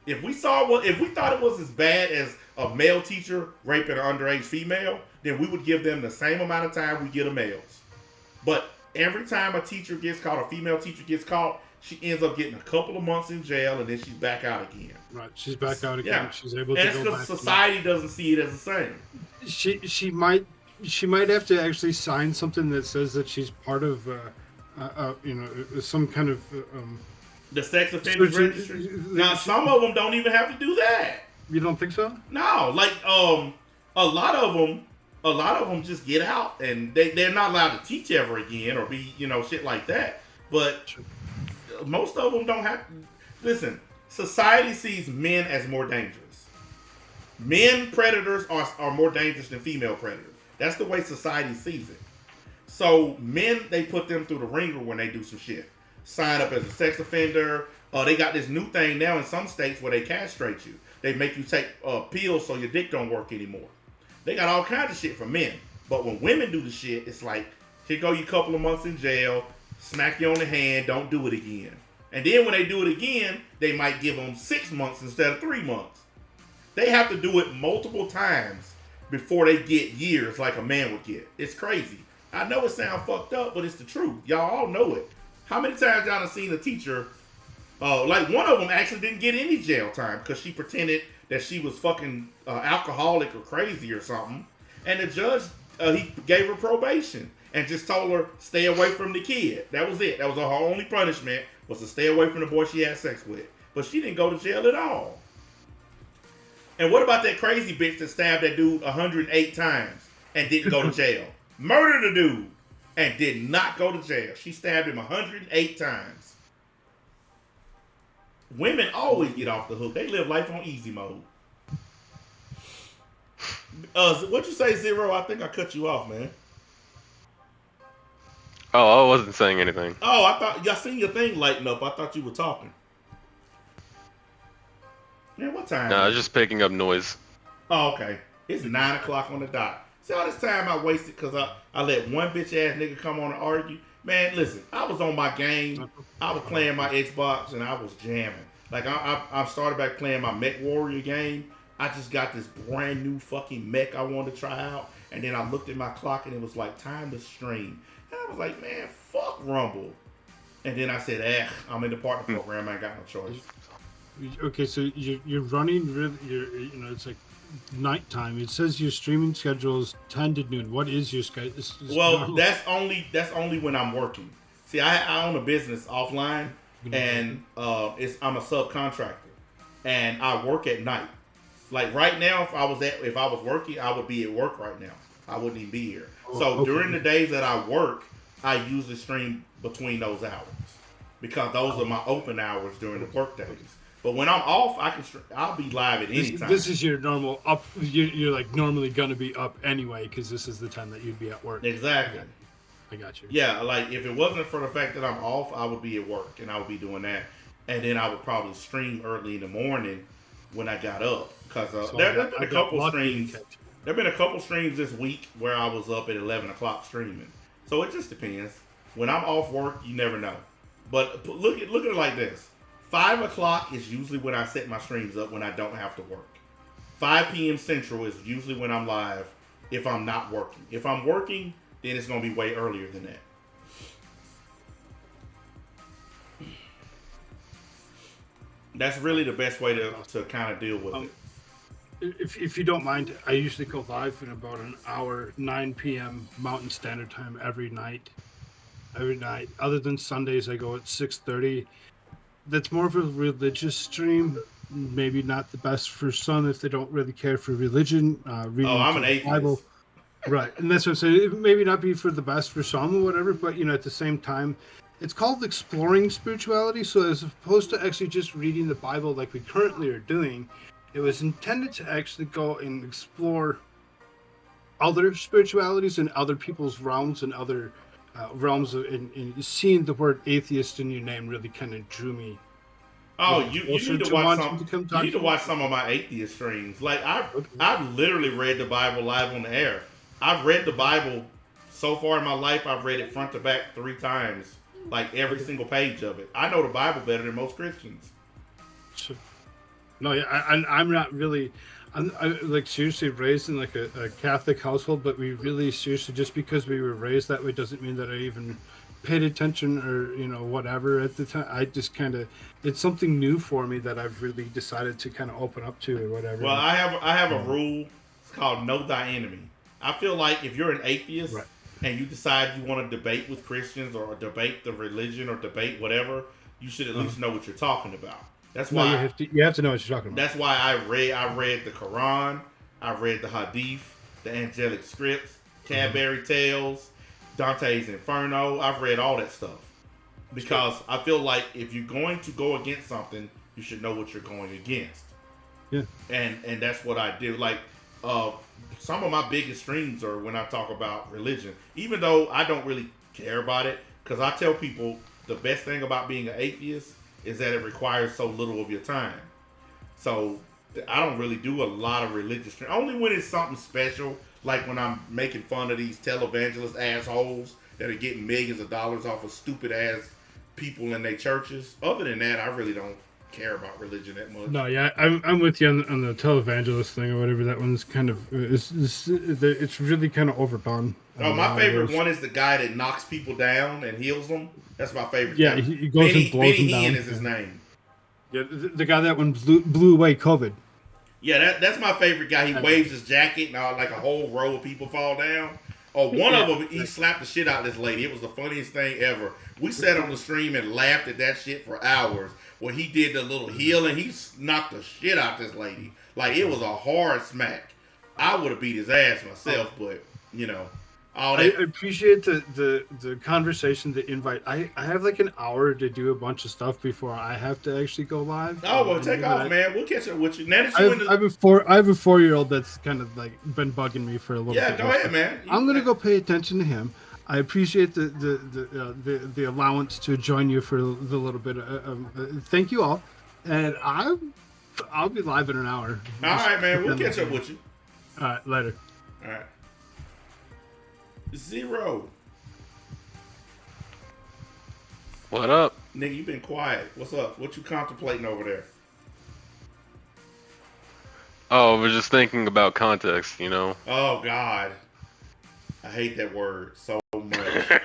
If we thought it was as bad as a male teacher raping an underage female, then we would give them the same amount of time we give the males. But every time a teacher gets caught, a female teacher gets caught, she ends up getting a couple of months in jail, and then she's back out again. Right, she's back out again. Yeah. She's able to and go it's back. because society doesn't see it as the same. She might have to actually sign something that says that she's part of, you know, some kind of the sex offenders registry. Now, some of them don't even have to do that. You don't think so? No, like a lot of them just get out and they're not allowed to teach ever again or be shit like that. But most of them don't have. Listen, society sees men as more dangerous. Men predators are more dangerous than female predators. That's the way society sees it. So men, they put them through the ringer when they do some shit. Sign up as a sex offender. They got this new thing now in some states where they castrate you. They make you take pills so your dick don't work anymore. They got all kinds of shit for men. But when women do the shit, it's like, here go you couple of months in jail, smack you on the hand, don't do it again. And then when they do it again, they might give them 6 months instead of 3 months. They have to do it multiple times before they get years like a man would get. It's crazy. I know it sounds fucked up, but it's the truth. Y'all all know it. How many times y'all have seen a teacher, like one of them actually didn't get any jail time because she pretended that she was fucking alcoholic or crazy or something. And the judge, he gave her probation and just told her, stay away from the kid. That was it. That was her only punishment, was to stay away from the boy she had sex with. But she didn't go to jail at all. And what about that crazy bitch that stabbed that dude 108 times and didn't go to jail? Murdered the dude and did not go to jail. She stabbed him 108 times. Women always get off the hook. They live life on easy mode. What'd you say, Zero? I think I cut you off, man. Oh, I wasn't saying anything. Oh, I thought y'all seen your thing lighting up. I thought you were talking. Man, what time? No, I was just picking up noise. Oh, okay. It's 9 o'clock on the dot. See all this time I wasted because I let one bitch ass nigga come on and argue. Man, listen, I was on my game. I was playing my Xbox and I was jamming. Like I started back playing my Mech Warrior game. I just got this brand new fucking mech I wanted to try out. And then I looked at my clock and it was like time to stream. And I was like, man, fuck Rumble. And then I said, I'm in the partner program. I ain't got no choice. Okay, so you're running. It's like nighttime. It says your streaming schedule is 10 to noon. What is your schedule? Well, that's only when I'm working. See, I own a business offline, and I'm a subcontractor, and I work at night. Like right now, if I was working, I would be at work right now. I wouldn't even be here. So during the days that I work, I usually stream between those hours because those are my open hours during the work days. But when I'm off, I'll be live at any time. This is your normal up. You're like normally gonna be up anyway because this is the time that you'd be at work. Exactly. I got you. Yeah, like if it wasn't for the fact that I'm off, I would be at work and I would be doing that, and then I would probably stream early in the morning when I got up because there've been a couple streams. There've been a couple streams this week where I was up at 11 o'clock streaming. So it just depends. When I'm off work, you never know. But look at it like this. 5 o'clock is usually when I set my streams up when I don't have to work. 5 p.m. Central is usually when I'm live if I'm not working. If I'm working, then it's going to be way earlier than that. That's really the best way to kind of deal with it. If you don't mind, I usually go live in about an hour, 9 p.m. Mountain Standard Time every night. Other than Sundays, I go at 6:30. That's more of a religious stream. Maybe not the best for some if they don't really care for religion. Reading I'm an atheist. Bible. Right, and that's what I'm saying. It maybe not be for the best for some or whatever, but at the same time, it's called exploring spirituality. So as opposed to actually just reading the Bible like we currently are doing, it was intended to actually go and explore other spiritualities and other people's realms and other realms of, and seeing the word atheist in your name really kind of drew me. Oh, you need to watch some. You need to watch some of my atheist streams. Like I've literally read the Bible live on the air. I've read the Bible so far in my life. I've read it front to back 3 times, like every single page of it. I know the Bible better than most Christians. No, I'm not really. I'm like seriously raised in like a Catholic household, but we really seriously, just because we were raised that way doesn't mean that I even paid attention or whatever at the time. I just kind of, it's something new for me that I've really decided to kind of open up to or whatever. Well, I have a rule. It's called know thy enemy. I feel like if you're an atheist and you decide you want to debate with Christians or debate the religion or debate whatever, you should at least know what you're talking about. That's No, why you have to know what you're talking about. That's why I read the Quran, I read the Hadith, the angelic scripts, Cadbury Tales, Dante's Inferno. I've read all that stuff because I feel like if you're going to go against something, you should know what you're going against. Yeah. And that's what I do. Like some of my biggest streams are when I talk about religion, even though I don't really care about it, because I tell people the best thing about being an atheist is that it requires so little of your time. So I don't really do a lot of religious streams. Only when it's something special, like when I'm making fun of these televangelist assholes that are getting millions of dollars off of stupid ass people in their churches. Other than that, I really don't care about religion that much. No, yeah, I'm with you on the televangelist thing or whatever. That one's kind of it's really kind of overdone. Oh, my favorite one is the guy that knocks people down and heals them. That's my favorite. Yeah, guy. he goes and blows them down. Hinn is his name. Yeah, the guy that one blew away COVID. Yeah, that's my favorite guy. He waves his jacket and like a whole row of people fall down. Oh, one of them, he slapped the shit out of this lady. It was the funniest thing ever. We sat on the stream and laughed at that shit for hours. When he did the little healing, he knocked the shit out this lady. Like, it was a hard smack. I would have beat his ass myself, but, you know. I appreciate the conversation, the invite. I have like an hour to do a bunch of stuff before I have to actually go live. Oh, well, take off, man. We'll catch up with you. Now that I have a 4-year-old that's kind of like been bugging me for a little bit. Yeah, go ahead, man. I'm gonna go pay attention to him. I appreciate the allowance to join you for the little bit. Thank you all, and I'll be live in an hour. All right, man. We'll catch up with you. All right, later. All right. Zero. What up? Nigga, you been quiet. What's up? What you contemplating over there? Oh, we're just thinking about context, you know? Oh, God. I hate that word so much.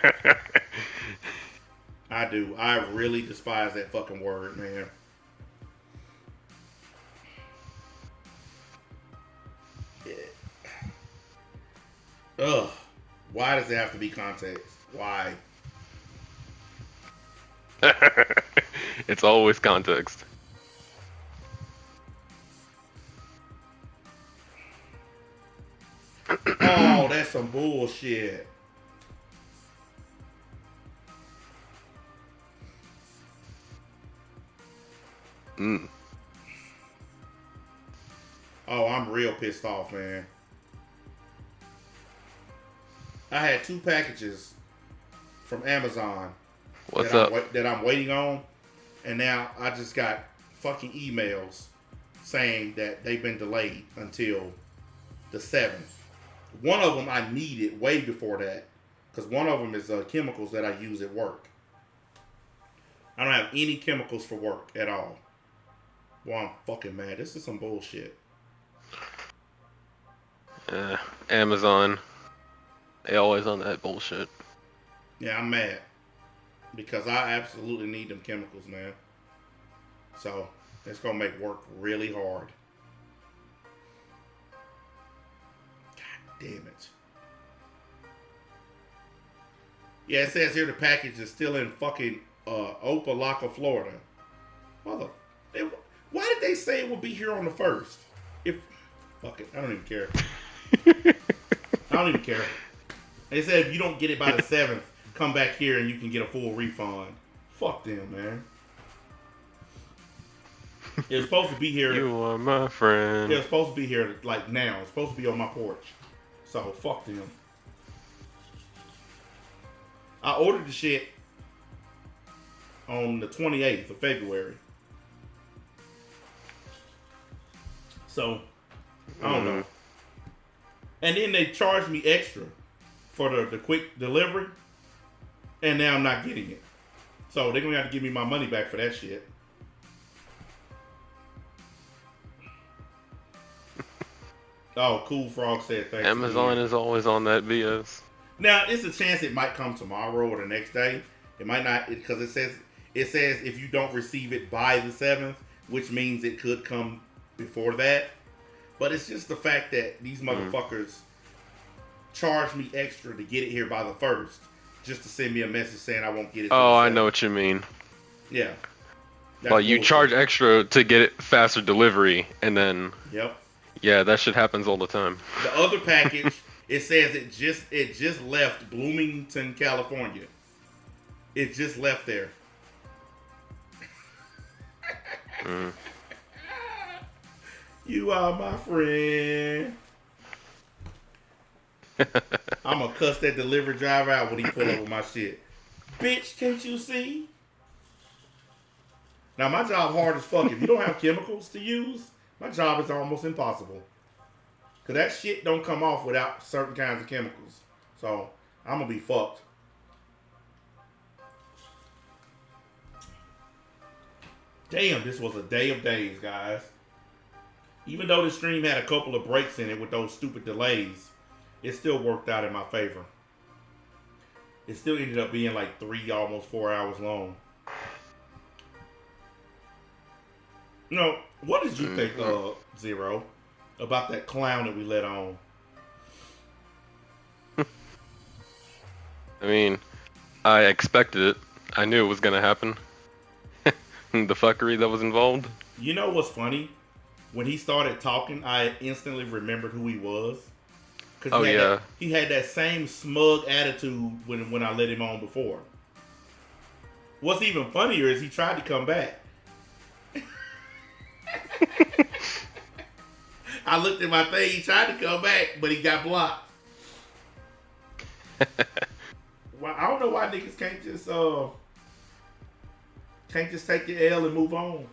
I do. I really despise that fucking word, man. Ugh. Why does it have to be context? Why? It's always context. Oh, that's some bullshit. Mm. Oh, I'm real pissed off, man. I had 2 packages from Amazon that I'm waiting on, and now I just got fucking emails saying that they've been delayed until the 7th. One of them I needed way before that, because one of them is chemicals that I use at work. I don't have any chemicals for work at all. Well, I'm fucking mad. This is some bullshit. Amazon. They always on that bullshit. Yeah, I'm mad. Because I absolutely need them chemicals, man. So, it's going to make work really hard. God damn it. Yeah, it says here the package is still in fucking Opelika, Florida. Why did they say it would be here on the 1st? Fuck it, I don't even care. I don't even care. They said if you don't get it by the 7th, come back here and you can get a full refund. Fuck them, man. It was supposed to be here. You are my friend. It was supposed to be here like now. It's supposed to be on my porch. So fuck them. I ordered the shit on the 28th of February. So I don't know. And then they charged me extra for the quick delivery, and now I'm not getting it. So they're gonna have to give me my money back for that shit. Oh, Cool Frog said thanks. Amazon is always on that BS. Now, it's a chance it might come tomorrow or the next day. It might not, because it says if you don't receive it by the 7th, which means it could come before that. But it's just the fact that these motherfuckers charged me extra to get it here by the 1st, just to send me a message saying I won't get it. Oh, I know what you mean. Yeah. Like you charge extra to get it faster delivery, and then yeah, that shit happens all the time. The other package, it says it just left Bloomington, California. It just left there. You are my friend. I'm gonna cuss that delivery driver out when he pull up with my shit. Bitch, can't you see? Now my job hard as fuck. If you don't have chemicals to use, my job is almost impossible. Cause that shit don't come off without certain kinds of chemicals. So I'm gonna be fucked. Damn, this was a day of days, guys. Even though the stream had a couple of breaks in it with those stupid delays, it still worked out in my favor. It still ended up being like 3, almost 4 hours long. No, what did you think, Zero, about that clown that we let on? I mean, I expected it. I knew it was gonna happen. The fuckery that was involved. You know what's funny? When he started talking, I instantly remembered who he was. Oh yeah. He had that same smug attitude when I let him on before. What's even funnier is he tried to come back. I looked at my thing, he tried to come back, but he got blocked. Well, I don't know why niggas can't just take your L and move on.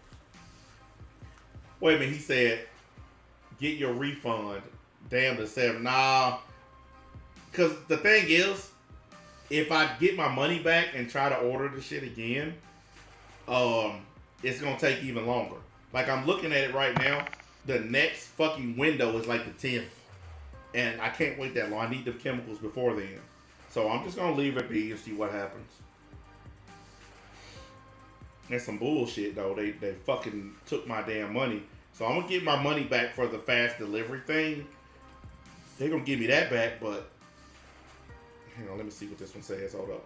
Wait a minute, he said, get your refund. Damn the 7. Nah. Because the thing is, if I get my money back and try to order the shit again, it's going to take even longer. Like, I'm looking at it right now. The next fucking window is like the 10th. And I can't wait that long. I need the chemicals before then. So I'm just going to leave it be and see what happens. That's some bullshit, though. They fucking took my damn money. So I'm going to get my money back for the fast delivery thing. They're going to give me that back, but... Hang on, let me see what this one says. Hold up.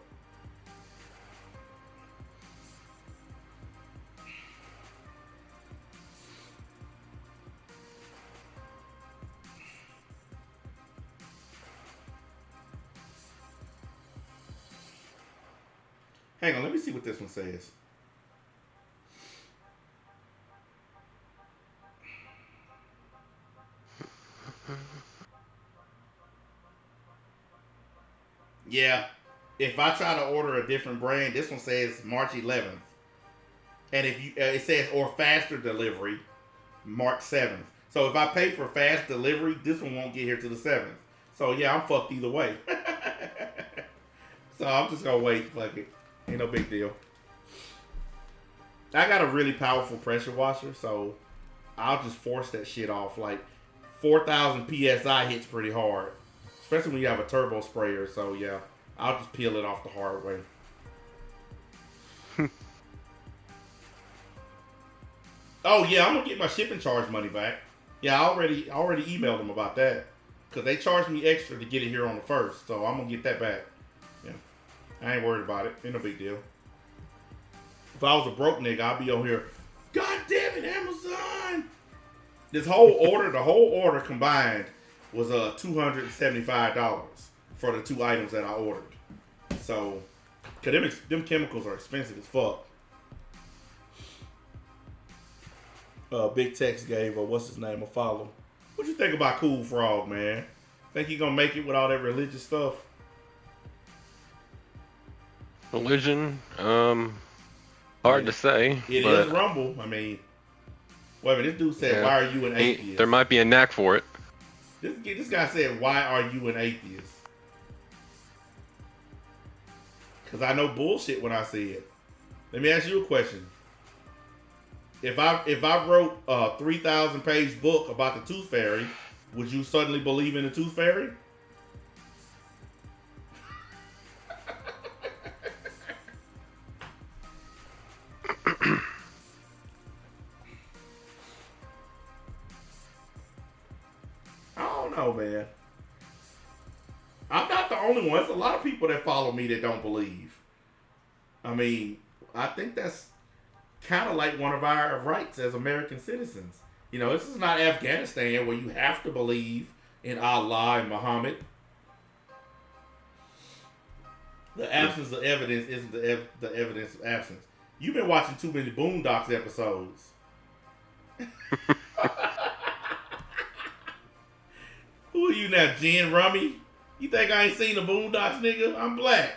Hang on, let me see what this one says. Yeah, if I try to order a different brand, this one says March 11th. And if you, it says, or faster delivery, March 7th. So if I pay for fast delivery, this one won't get here till the 7th. So yeah, I'm fucked either way. So I'm just gonna wait, fuck it. Ain't no big deal. I got a really powerful pressure washer, so I'll just force that shit off. Like 4,000 PSI hits pretty hard. Especially when you have a turbo sprayer, so yeah. I'll just peel it off the hard way. Oh yeah, I'm gonna get my shipping charge money back. Yeah, I already emailed them about that. Cause they charged me extra to get it here on the 1st, so I'm gonna get that back. Yeah. I ain't worried about it. Ain't no big deal. If I was a broke nigga, I'd be over here, God damn it, Amazon! This whole order, the whole order combined was $275 for the 2 items that I ordered. So, cause them chemicals are expensive as fuck. Big Tex gave what's his name a follow. What you think about Cool Frog, man? Think he gonna make it with all that religious stuff? Religion, hard to say. It is Rumble. I mean, wait a minute. This dude said, "Why are you an atheist?" There might be a knack for it. This guy said, "Why are you an atheist?" Because I know bullshit when I see it. Let me ask you a question. If I wrote a 3,000-page book about the Tooth Fairy, would you suddenly believe in the Tooth Fairy? I don't know, man. I'm not the only one. There's a lot of people that follow me that don't believe. I mean, I think that's kind of like one of our rights as American citizens. You know, this is not Afghanistan where you have to believe in Allah and Muhammad. The absence of evidence isn't the evidence of absence. You've been watching too many Boondocks episodes. Who are you now, Jen Rummy? You think I ain't seen the Boondocks, nigga? I'm black.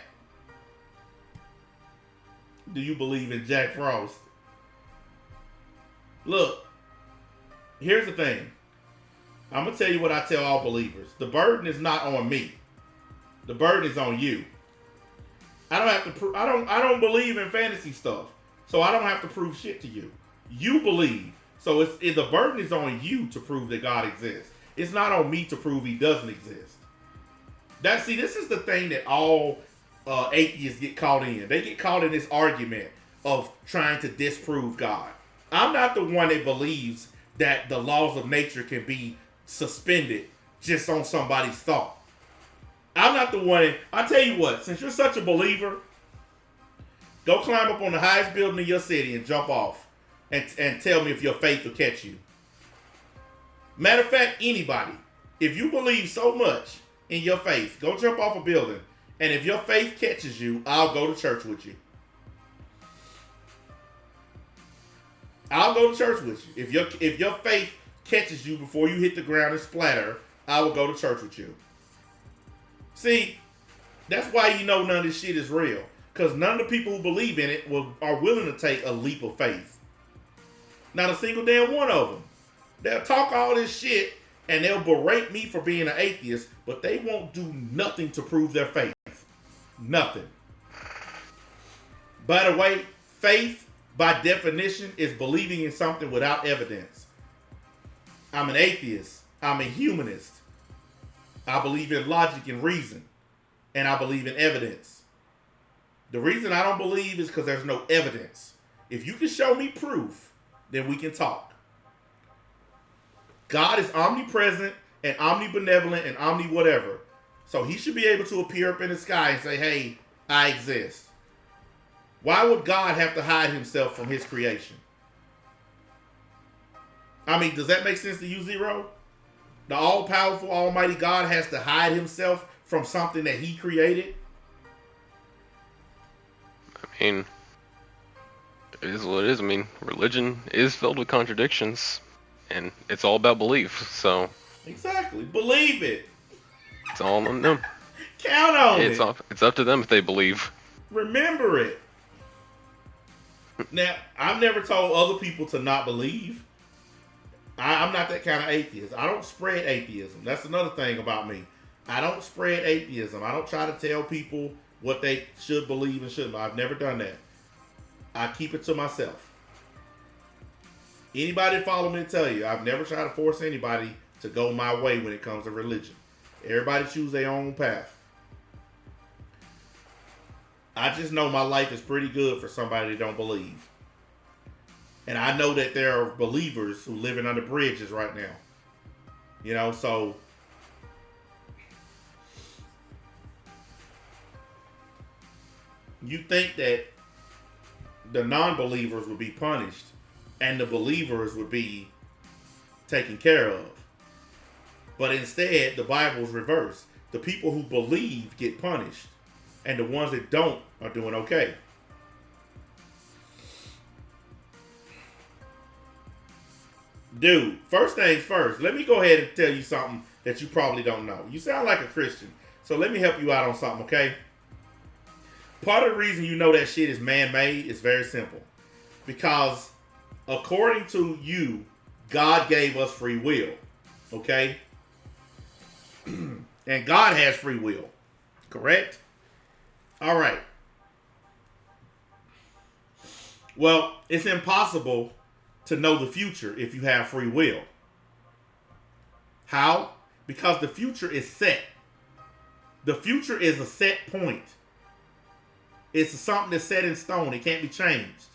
Do you believe in Jack Frost? Look, here's the thing. I'm gonna tell you what I tell all believers. The burden is not on me. The burden is on you. I don't have to I don't believe in fantasy stuff, so I don't have to prove shit to you. You believe, so the burden is on you to prove that God exists. It's not on me to prove He doesn't exist. This is the thing that all atheists get caught in. They get caught in this argument of trying to disprove God. I'm not the one that believes that the laws of nature can be suspended just on somebody's thought. I'm not the one. I tell you what, since you're such a believer, go climb up on the highest building in your city and jump off and tell me if your faith will catch you. Matter of fact, anybody, if you believe so much in your faith, go jump off a building, and if your faith catches you, I'll go to church with you. I'll go to church with you. If your faith catches you before you hit the ground and splatter, I will go to church with you. See, that's why you know none of this shit is real. Because none of the people who believe in it are willing to take a leap of faith. Not a single damn one of them. They'll talk all this shit and they'll berate me for being an atheist, but they won't do nothing to prove their faith. Nothing. By the way, faith, by definition, is believing in something without evidence. I'm an atheist. I'm a humanist. I believe in logic and reason. And I believe in evidence. The reason I don't believe is because there's no evidence. If you can show me proof, then we can talk. God is omnipresent and omnibenevolent and omni-whatever. So He should be able to appear up in the sky and say, hey, I exist. Why would God have to hide Himself from His creation? I mean, does that make sense to you, Zero? The all-powerful, almighty God has to hide Himself from something that He created? I mean, it is what it is. I mean, religion is filled with contradictions, and it's all about belief, so... Exactly. Believe it. It's all on them. Count on it. It's up to them if they believe. Remember it. Now, I've never told other people to not believe. I'm not that kind of atheist. I don't spread atheism. That's another thing about me. I don't spread atheism. I don't try to tell people what they should believe and shouldn't. I've never done that. I keep it to myself. Anybody follow me and tell you, I've never tried to force anybody to go my way when it comes to religion. Everybody choose their own path. I just know my life is pretty good for somebody that don't believe. And I know that there are believers who living under bridges right now. You know, so you think that the non-believers would be punished and the believers would be taken care of. But instead, the Bible's reversed. The people who believe get punished, and the ones that don't are doing okay. Dude, first things first, let me go ahead and tell you something that you probably don't know. You sound like a Christian, so let me help you out on something, okay? Part of the reason you know that shit is man-made is very simple. Because according to you, God gave us free will, okay? And God has free will, correct? All right. Well, it's impossible to know the future if you have free will. How? Because the future is set. The future is a set point. It's something that's set in stone. It can't be changed.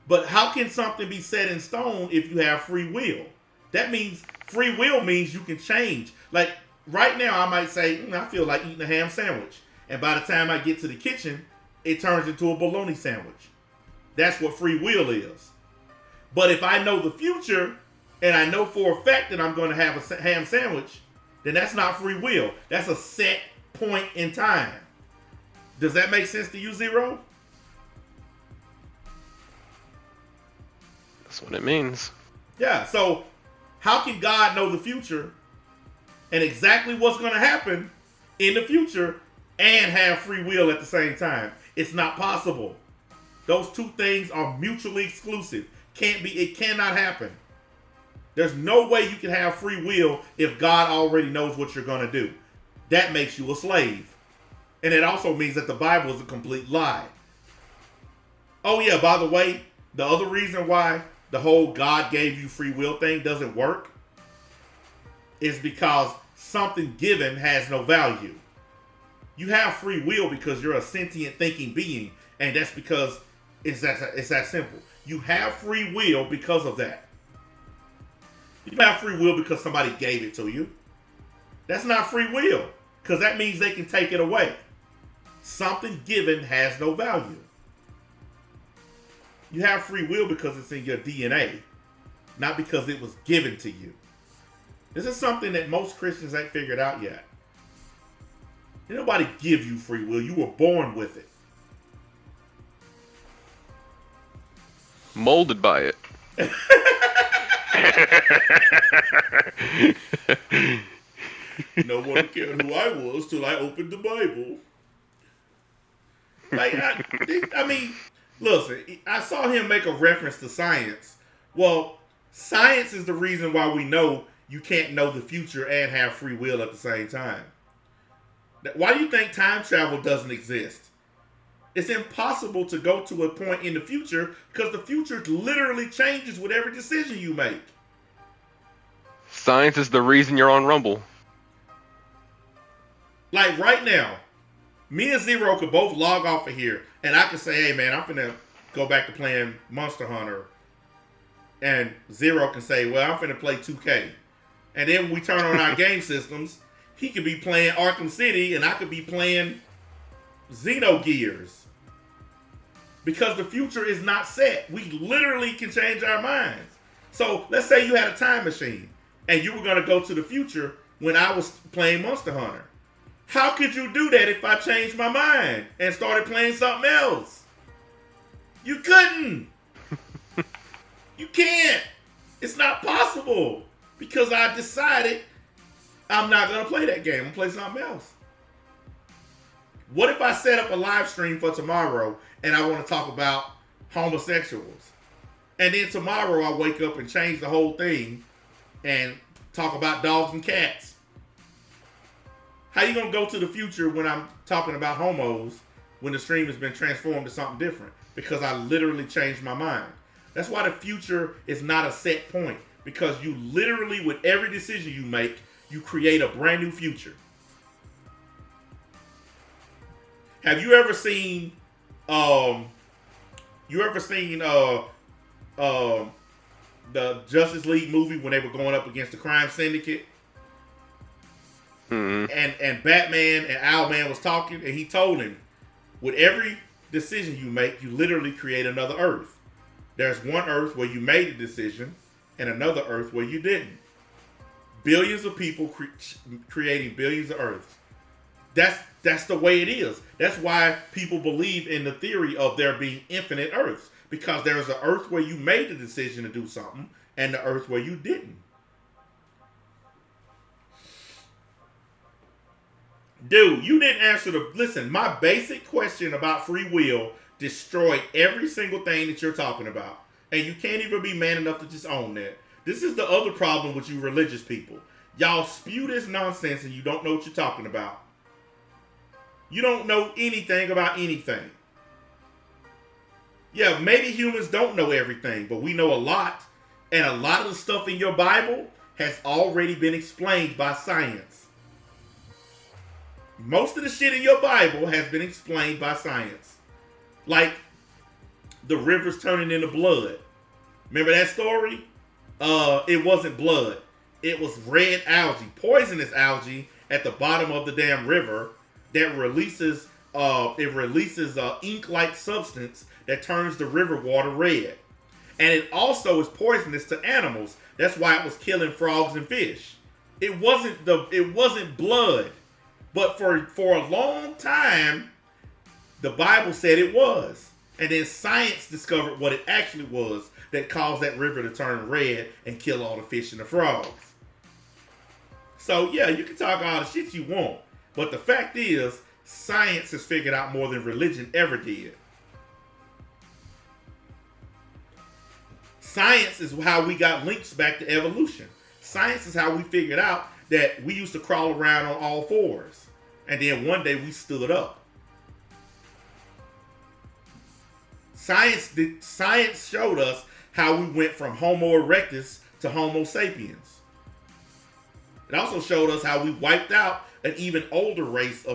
But how can something be set in stone if you have free will? That means free will means you can change. Like right now, I might say, I feel like eating a ham sandwich. And by the time I get to the kitchen, it turns into a bologna sandwich. That's what free will is. But if I know the future and I know for a fact that I'm going to have a ham sandwich, then that's not free will. That's a set point in time. Does that make sense to you, Zero? That's what it means. Yeah, so how can God know the future and exactly what's going to happen in the future and have free will at the same time? It's not possible. Those two things are mutually exclusive. It cannot happen. There's no way you can have free will if God already knows what you're going to do. That makes you a slave. And it also means that the Bible is a complete lie. Oh yeah, by the way, the other reason why the whole God gave you free will thing doesn't work is because something given has no value. You have free will because you're a sentient thinking being, and that's because it's that simple. You have free will because of that. You don't have free will because somebody gave it to you. That's not free will, because that means they can take it away. Something given has no value. You have free will because it's in your DNA, not because it was given to you. This is something that most Christians ain't figured out yet. Did nobody give you free will. You were born with it. Molded by it. No one cared who I was till I opened the Bible. Like, I mean, listen, I saw him make a reference to science. Well, science is the reason why we know you can't know the future and have free will at the same time. Why do you think time travel doesn't exist? It's impossible to go to a point in the future because the future literally changes with every decision you make. Science is the reason you're on Rumble. Like right now, me and Zero could both log off of here and I could say, hey man, I'm finna go back to playing Monster Hunter. And Zero can say, well, I'm finna play 2K. And then when we turn on our game systems, he could be playing Arkham City and I could be playing Xenogears. Because the future is not set. We literally can change our minds. So let's say you had a time machine and you were going to go to the future when I was playing Monster Hunter. How could you do that if I changed my mind and started playing something else? You couldn't. You can't. It's not possible. Because I decided I'm not going to play that game. I'm going to play something else. What if I set up a live stream for tomorrow and I want to talk about homosexuals? And then tomorrow I wake up and change the whole thing and talk about dogs and cats. How you going to go to the future when I'm talking about homos when the stream has been transformed to something different? Because I literally changed my mind. That's why the future is not a set point. Because you literally, with every decision you make, you create a brand new future. Have you ever seen the Justice League movie when they were going up against the crime syndicate? Mm-hmm. And Batman and Owlman was talking, and he told him, with every decision you make, you literally create another Earth. There's one Earth where you made a decision, and another Earth where you didn't. Billions of people creating billions of Earths. That's the way it is. That's why people believe in the theory of there being infinite Earths. Because there's an Earth where you made the decision to do something, and the Earth where you didn't. Dude, you didn't answer listen, my basic question about free will destroyed every single thing that you're talking about. And you can't even be man enough to just own that. This is the other problem with you religious people. Y'all spew this nonsense and you don't know what you're talking about. You don't know anything about anything. Yeah, maybe humans don't know everything, but we know a lot. And a lot of the stuff in your Bible has already been explained by science. Most of the shit in your Bible has been explained by science. Like the rivers turning into blood. Remember that story? It wasn't blood. It was red algae, poisonous algae at the bottom of the damn river that releases it releases an ink-like substance that turns the river water red. And it also is poisonous to animals. That's why it was killing frogs and fish. It wasn't blood. But for a long time, the Bible said it was. And then science discovered what it actually was that caused that river to turn red and kill all the fish and the frogs. So yeah, you can talk all the shit you want. But the fact is, science has figured out more than religion ever did. Science is how we got links back to evolution. Science is how we figured out that we used to crawl around on all fours. And then one day we stood up. Science showed us how we went from Homo erectus to Homo sapiens. It also showed us how we wiped out an even older race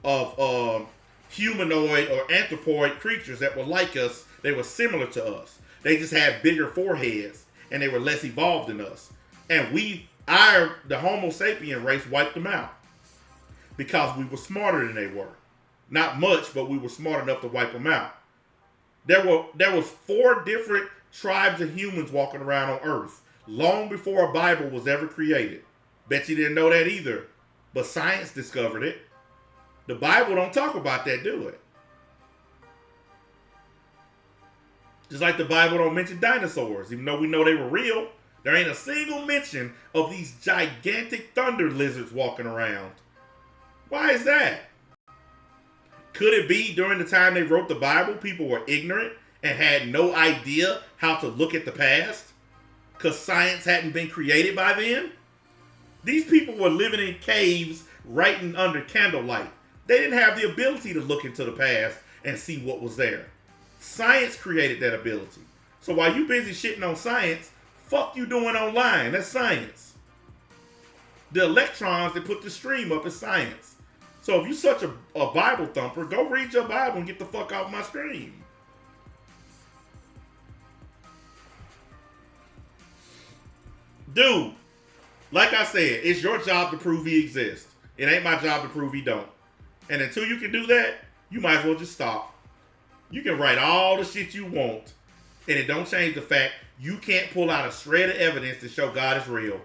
of humanoid or anthropoid creatures that were like us. They were similar to us. They just had bigger foreheads and they were less evolved than us. And the Homo sapien race wiped them out because we were smarter than they were. Not much, but we were smart enough to wipe them out. There was 4 different tribes of humans walking around on Earth long before a Bible was ever created. Bet you didn't know that either, but science discovered it. The Bible don't talk about that, do it? Just like the Bible don't mention dinosaurs, even though we know they were real. There ain't a single mention of these gigantic thunder lizards walking around. Why is that? Could it be during the time they wrote the Bible, people were ignorant and had no idea how to look at the past? Because science hadn't been created by then? These people were living in caves, writing under candlelight. They didn't have the ability to look into the past and see what was there. Science created that ability. So while you busy shitting on science, fuck you doing online. That's science. The electrons that put the stream up is science. So if you such a Bible thumper, go read your Bible and get the fuck off my stream. Dude, like I said, it's your job to prove he exists. It ain't my job to prove he don't. And until you can do that, you might as well just stop. You can write all the shit you want, and it don't change the fact you can't pull out a shred of evidence to show God is real.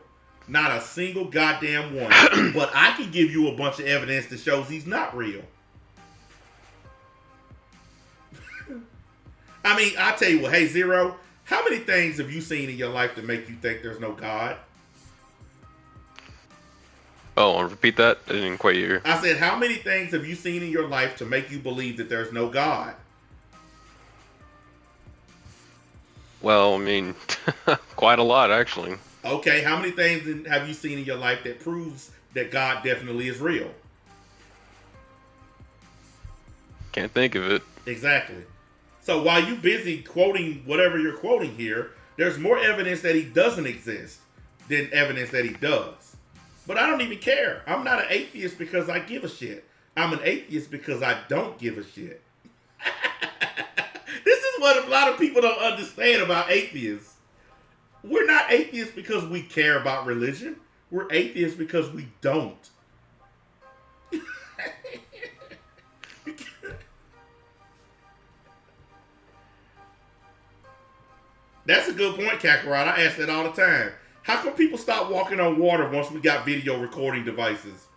Not a single goddamn one. But I can give you a bunch of evidence that shows he's not real. I mean, I tell you what, hey Zero, how many things have you seen in your life that make you think there's no God? Oh, I'll repeat that? I didn't quite hear. I said, how many things have you seen in your life to make you believe that there's no God? Well, I mean, quite a lot, actually. Okay, how many things have you seen in your life that proves that God definitely is real? Can't think of it. Exactly. So while you busy quoting whatever you're quoting here, there's more evidence that he doesn't exist than evidence that he does. But I don't even care. I'm not an atheist because I give a shit. I'm an atheist because I don't give a shit. This is what a lot of people don't understand about atheists. We're not atheists because we care about religion. We're atheists because we don't. That's a good point, Kakarot. I ask that all the time. How come people stop walking on water once we got video recording devices?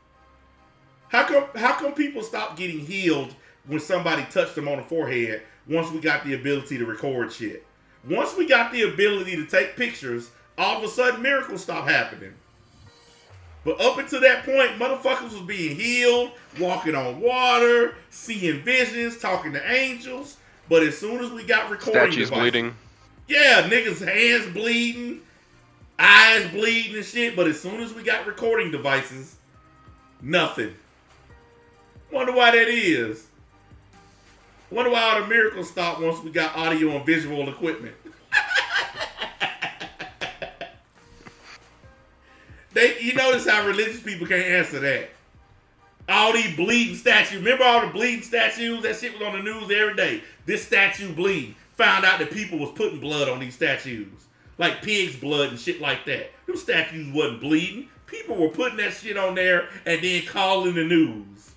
How come people stop getting healed when somebody touched them on the forehead once we got the ability to record shit? Once we got the ability to take pictures, all of a sudden miracles stop happening. But up until that point, motherfuckers was being healed, walking on water, seeing visions, talking to angels. But as soon as we got recording Statues devices, bleeding. yeah, niggas' hands bleeding, eyes bleeding and shit. But as soon as we got recording devices, nothing. Wonder why that is. Wonder why all the miracles stopped once we got audio and visual equipment. You notice how religious people can't answer that. All these bleeding statues. Remember all the bleeding statues? That shit was on the news every day. This statue bleed. Found out that people was putting blood on these statues. Like pig's blood and shit like that. Them statues wasn't bleeding. People were putting that shit on there and then calling the news.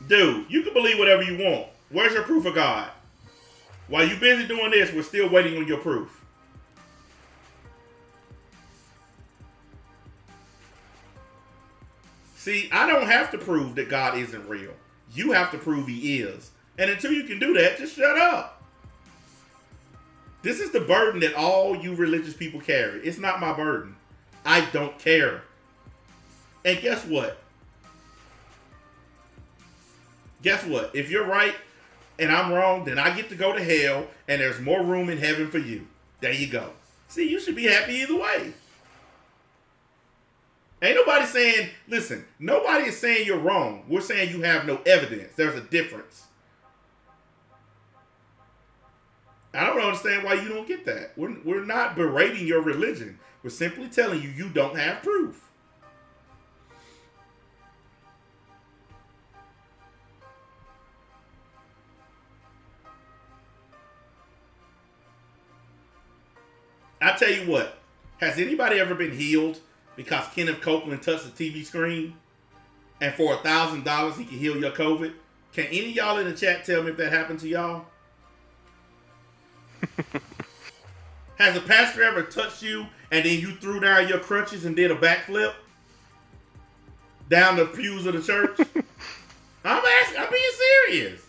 Dude, you can believe whatever you want. Where's your proof of God? While you busy doing this, we're still waiting on your proof. See, I don't have to prove that God isn't real. You have to prove he is. And until you can do that, just shut up. This is the burden that all you religious people carry. It's not my burden. I don't care. And guess what? Guess what? If you're right and I'm wrong, then I get to go to hell and there's more room in heaven for you. There you go. See, you should be happy either way. Ain't nobody saying, listen, nobody is saying you're wrong. We're saying you have no evidence. There's a difference. I don't understand why you don't get that. We're not berating your religion. We're simply telling you you don't have proof. I tell you what, has anybody ever been healed because Kenneth Copeland touched the TV screen and for $1,000 he can heal your COVID? Can any of y'all in the chat tell me if that happened to y'all? Has a pastor ever touched you and then you threw down your crutches and did a backflip down the pews of the church? I'm being serious.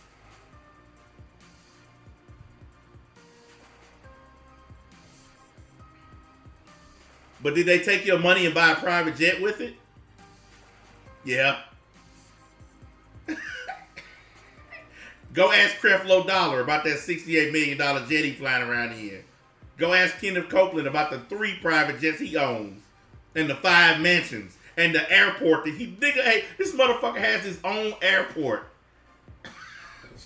But did they take your money and buy a private jet with it? Yeah. Go ask Creflo Dollar about that $68 million jet he flying around here. Go ask Kenneth Copeland about the 3 private jets he owns. And the 5 mansions. And the airport that hey, this motherfucker has his own airport.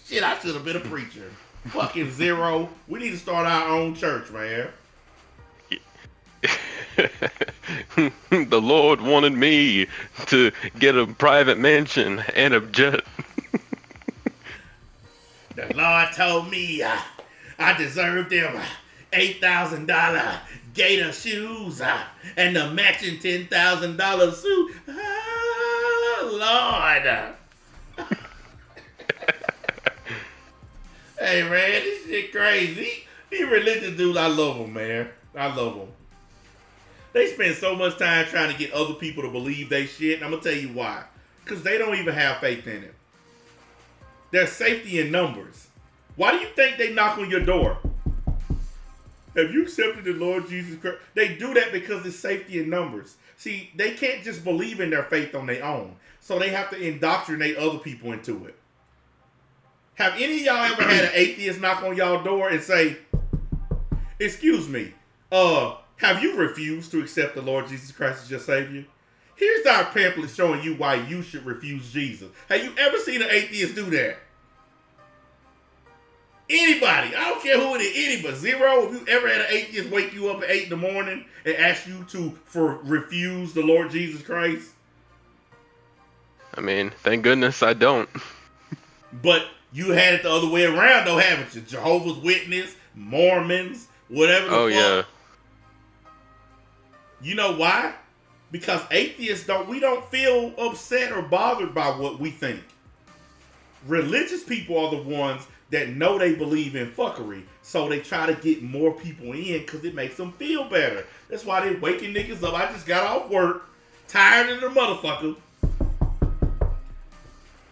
Shit, I should have been a preacher. Fucking zero. We need to start our own church, man. The Lord wanted me to get a private mansion and a jet. The Lord told me I deserved them $8,000 gator shoes and the matching $10,000 suit. Oh, Lord. Hey, man, this shit crazy. These religious dudes, I love them, man. I love them. They spend so much time trying to get other people to believe they shit, and I'm going to tell you why. Because they don't even have faith in it. There's safety in numbers. Why do you think they knock on your door? Have you accepted the Lord Jesus Christ? They do that because it's safety in numbers. See, they can't just believe in their faith on their own. So they have to indoctrinate other people into it. Have any of y'all ever had an atheist knock on y'all door and say, excuse me, have you refused to accept the Lord Jesus Christ as your Savior? Here's our pamphlet showing you why you should refuse Jesus. Have you ever seen an atheist do that? Anybody. I don't care who it is. Anybody. Zero. Have you ever had an atheist wake you up at 8 in the morning and ask you to refuse the Lord Jesus Christ? I mean, thank goodness I don't. But you had it the other way around, though, haven't you? Jehovah's Witness, Mormons, whatever the fuck. Yeah. You know why? Because atheists we don't feel upset or bothered by what we think. Religious people are the ones that know they believe in fuckery, so they try to get more people in because it makes them feel better. That's why they waking niggas up. I just got off work, tired of the motherfucker.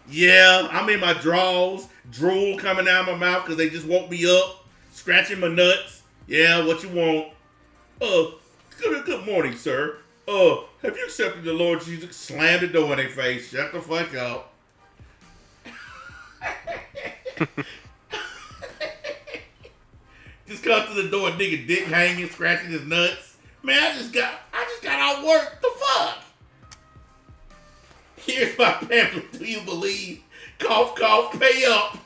Yeah, I'm in my drawers, drool coming out of my mouth because they just woke me up, scratching my nuts. Yeah, what you want? Good morning, sir. Have you accepted the Lord Jesus? Slam the door in their face. Shut the fuck up. Just come to the door, nigga dick hanging, scratching his nuts. Man, I just got out work. The fuck? Here's my pamphlet. Do you believe? Cough, cough, pay up.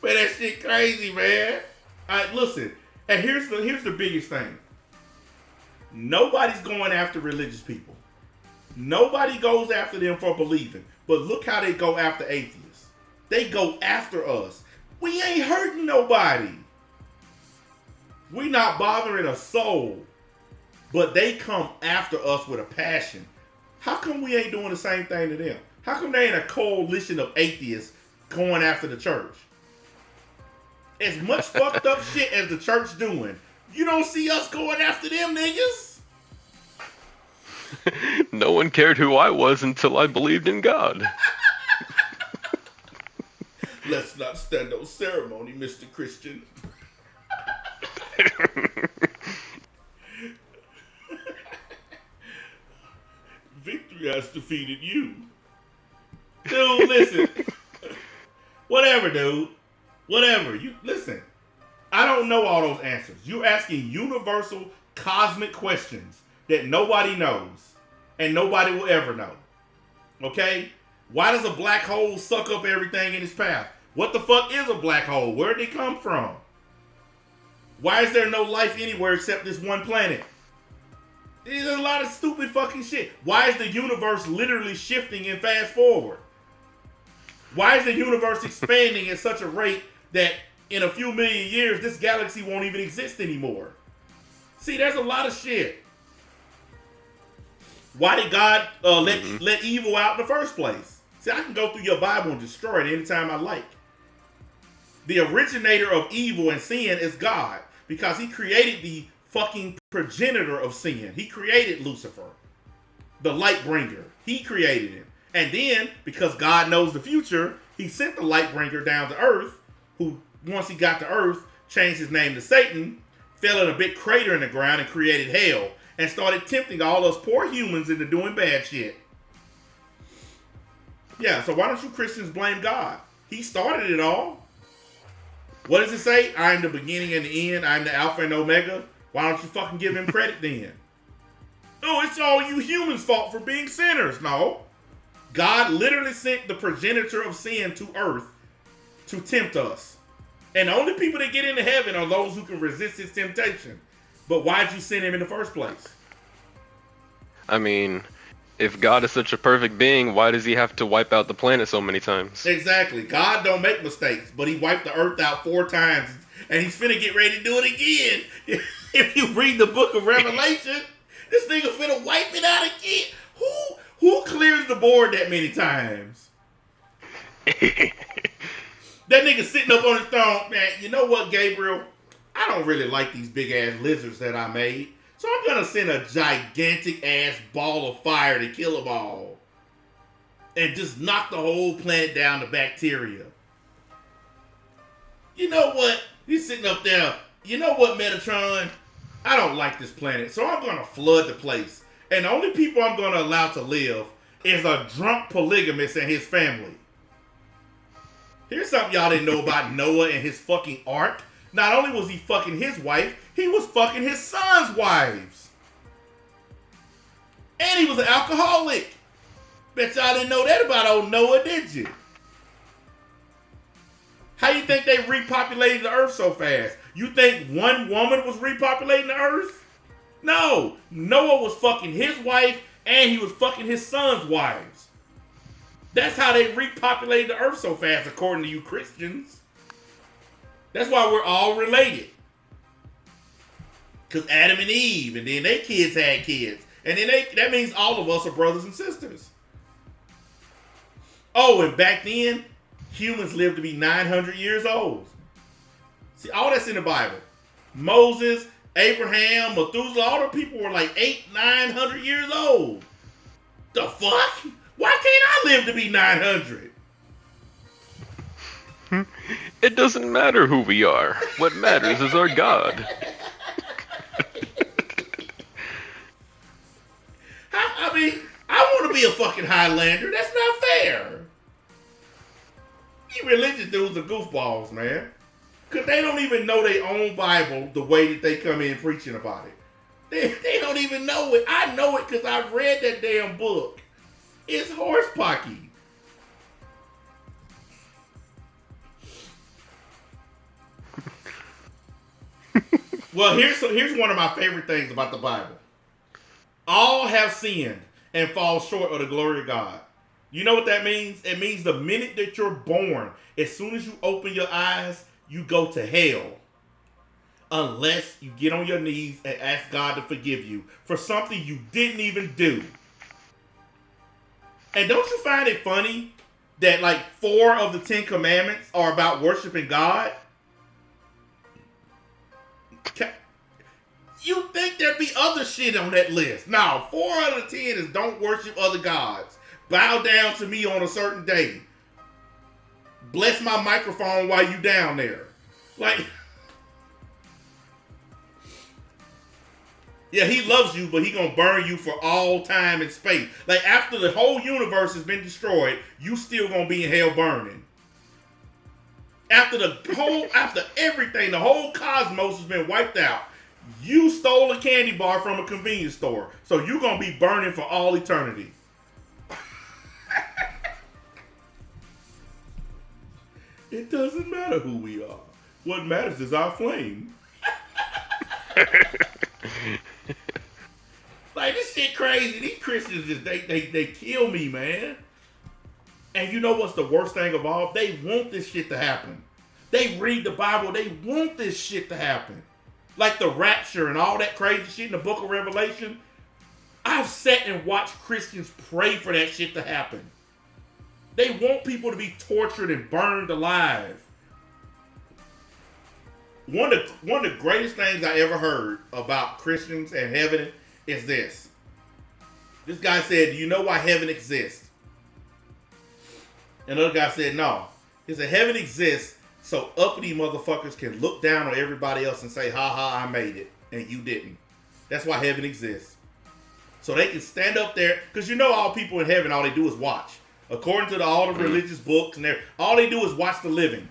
Man, that shit crazy, man. Alright, listen. And here's the biggest thing. Nobody's going after religious people. Nobody goes after them for believing. But look how they go after atheists. They go after us. We ain't hurting nobody. We not bothering a soul. But they come after us with a passion. How come we ain't doing the same thing to them? How come they ain't a coalition of atheists going after the church? As much fucked up shit as the church doing, you don't see us going after them niggas? No one cared who I was until I believed in God. Let's not stand on ceremony, Mr. Christian. Victory has defeated you. Dude, listen. Whatever, dude. Whatever. You listen. I don't know all those answers. You're asking universal cosmic questions that nobody knows and nobody will ever know. Okay? Why does a black hole suck up everything in its path? What the fuck is a black hole? Where did it come from? Why is there no life anywhere except this one planet? There's a lot of stupid fucking shit. Why is the universe literally shifting and fast forward? Why is the universe expanding at such a rate that in a few million years, this galaxy won't even exist anymore? See, there's a lot of shit. Why did God let evil out in the first place? See, I can go through your Bible and destroy it anytime I like. The originator of evil and sin is God, because he created the fucking progenitor of sin. He created Lucifer, the light bringer. He created him. And then, because God knows the future, he sent the light bringer down to earth, who, once he got to earth, changed his name to Satan, fell in a big crater in the ground and created hell, and started tempting all us poor humans into doing bad shit. Yeah, so why don't you Christians blame God? He started it all. What does it say? I am the beginning and the end. I am the Alpha and Omega. Why don't you fucking give him credit then? Oh, it's all you humans' fault for being sinners. No. God literally sent the progenitor of sin to earth to tempt us. And the only people that get into heaven are those who can resist his temptation. But why'd you send him in the first place? I mean, if God is such a perfect being, why does he have to wipe out the planet so many times? Exactly. God don't make mistakes, but he wiped the earth out 4 times, and he's finna get ready to do it again. If you read the book of Revelation, this nigga finna wipe it out again. Who clears the board that many times? That nigga sitting up on his throne, man, you know what, Gabriel? I don't really like these big ass lizards that I made. So I'm gonna send a gigantic ass ball of fire to kill them all. And just knock the whole planet down to bacteria. You know what? He's sitting up there. You know what, Metatron? I don't like this planet, so I'm gonna flood the place. And the only people I'm gonna allow to live is a drunk polygamist and his family. Here's something y'all didn't know about Noah and his fucking ark. Not only was he fucking his wife, he was fucking his son's wives. And he was an alcoholic. Bet y'all didn't know that about old Noah, did you? How you think they repopulated the earth so fast? You think one woman was repopulating the earth? No. Noah was fucking his wife and he was fucking his son's wives. That's how they repopulated the earth so fast, according to you Christians. That's why we're all related. Because Adam and Eve, and then their kids had kids. And then that means all of us are brothers and sisters. Oh, and back then, humans lived to be 900 years old. See, all that's in the Bible. Moses, Abraham, Methuselah, all the people were like 800-900 years old. The fuck? Why can't I live to be 900? It doesn't matter who we are. What matters is our God. I mean, I want to be a fucking Highlander. That's not fair. These religious dudes are goofballs, man. Because they don't even know their own Bible the way that they come in preaching about it. They don't even know it. I know it because I've read that damn book. It's horse pocky. Well, here's one of my favorite things about the Bible. All have sinned and fall short of the glory of God. You know what that means? It means the minute that you're born, as soon as you open your eyes, you go to hell. Unless you get on your knees and ask God to forgive you for something you didn't even do. And don't you find it funny that like 4 of the 10 commandments are about worshiping God? You think there'd be other shit on that list? No, 4 out of 10 is don't worship other gods. Bow down to me on a certain day. Bless my microphone while you down there. Like, yeah, he loves you, but he gonna burn you for all time and space. Like, after the whole universe has been destroyed, you still gonna be in hell burning. After everything, the whole cosmos has been wiped out. You stole a candy bar from a convenience store, so you're gonna be burning for all eternity. It doesn't matter who we are. What matters is our flame. Like, this shit crazy. These Christians just they kill me, man. And you know what's the worst thing of all? They want this shit to happen. They read the Bible. They want this shit to happen. Like the rapture and all that crazy shit in the book of Revelation. I've sat and watched Christians pray for that shit to happen. They want people to be tortured and burned alive. One of the greatest things I ever heard about Christians and heaven is this. This guy said, do you know why heaven exists? Another guy said, no. He said, heaven exists so uppity motherfuckers can look down on everybody else and say, ha ha, I made it, and you didn't. That's why heaven exists. So they can stand up there, because you know all people in heaven, all they do is watch. According to all the religious books, and all they do is watch the living.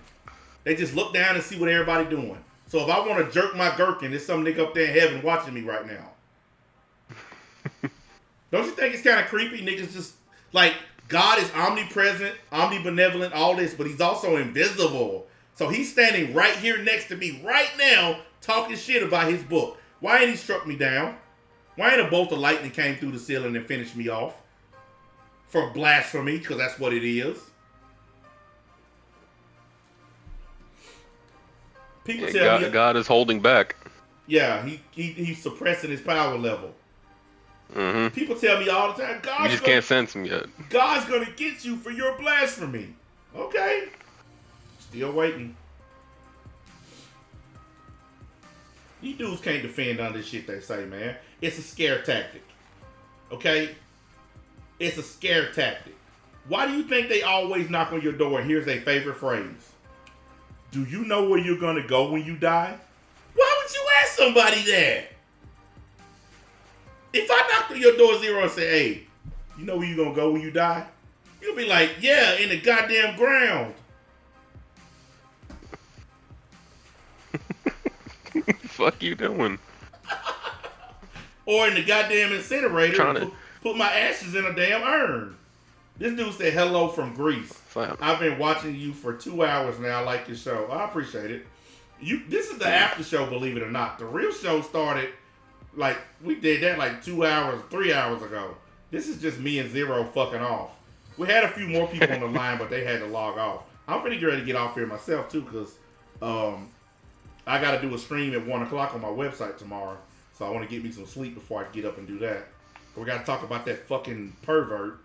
They just look down and see what everybody doing. So if I want to jerk my gherkin, there's some nigga up there in heaven watching me right now. Don't you think it's kind of creepy? Niggas just, like, God is omnipresent, omnibenevolent, all this, but he's also invisible. So he's standing right here next to me right now talking shit about his book. Why ain't he struck me down? Why ain't a bolt of lightning came through the ceiling and finished me off? For blasphemy, because that's what it is. People tell me God is holding back. Yeah, he's suppressing his power level. Mm-hmm. People tell me all the time, you just can't sense him yet. God's gonna get you for your blasphemy. Okay. Still waiting. These dudes can't defend on this shit they say, man. It's a scare tactic. Okay? It's a scare tactic. Why do you think they always knock on your door and here's their favorite phrase? Do you know where you're gonna go when you die? Why would you ask somebody that? If I knocked on your door Zero and say, hey, you know where you gonna go when you die? You'll be like, yeah, in the goddamn ground. Fuck you doing? Or in the goddamn incinerator, put my ashes in a damn urn. This dude said hello from Greece. Fine. I've been watching you for 2 hours now. I like your show. I appreciate it. This is the after show, believe it or not. The real show started, like, we did that like 2 hours, 3 hours ago. This is just me and Zero fucking off. We had a few more people on the line, but they had to log off. I'm pretty ready to get off here myself, too, because I got to do a stream at 1 o'clock on my website tomorrow. So I want to get me some sleep before I get up and do that. We got to talk about that fucking pervert.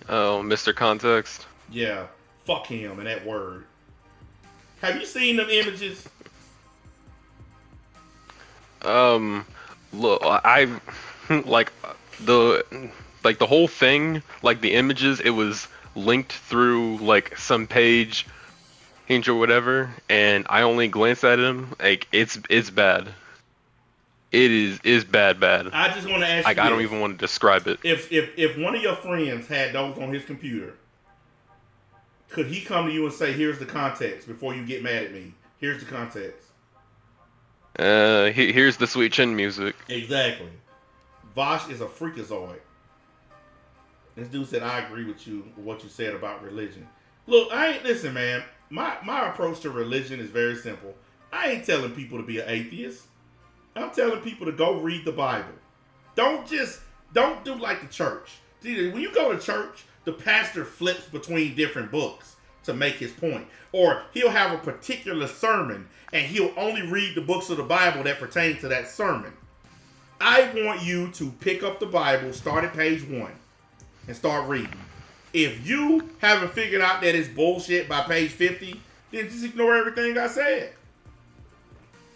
Oh, Mr. Context? Yeah. Fuck him and that word. Have you seen them images? Look, I like the whole thing, like the images, it was linked through like some page hinge or whatever, and I only glanced at him. Like it's bad. It is bad. I just want to ask you. I don't even want to describe it. If one of your friends had those on his computer, could he come to you and say, "Here's the context," before you get mad at me? Here's the context. Here's the sweet chin music. Exactly. Vosh is a freakazoid. This dude said, "I agree with you with what you said about religion." Look, listen, man. My approach to religion is very simple. I ain't telling people to be an atheist. I'm telling people to go read the Bible. Don't do like the church. See, when you go to church, the pastor flips between different books to make his point. Or he'll have a particular sermon and he'll only read the books of the Bible that pertain to that sermon. I want you to pick up the Bible, start at page 1, and start reading. If you haven't figured out that it's bullshit by page 50, then just ignore everything I said.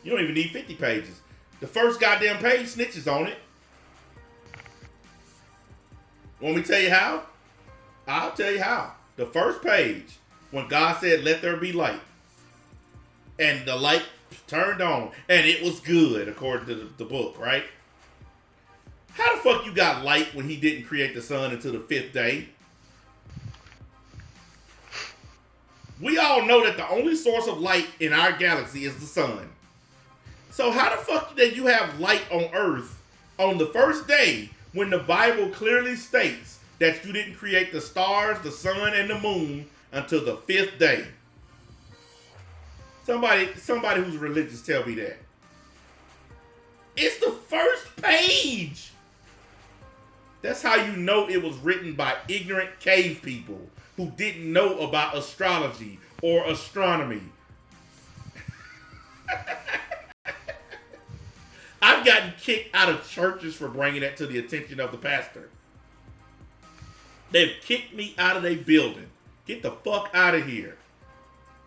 You don't even need 50 pages. The first goddamn page snitches on it. Want me to tell you how? I'll tell you how. The first page, when God said, let there be light, and the light turned on, and it was good, according to the book, right? How the fuck you got light when he didn't create the sun until the 5th day? We all know that the only source of light in our galaxy is the sun. So how the fuck did you have light on Earth on the first day when the Bible clearly states that you didn't create the stars, the sun, and the moon until the 5th day? Somebody who's religious tell me that. It's the first page. That's how you know it was written by ignorant cave people who didn't know about astrology or astronomy. I've gotten kicked out of churches for bringing that to the attention of the pastor. They've kicked me out of their building. Get the fuck out of here.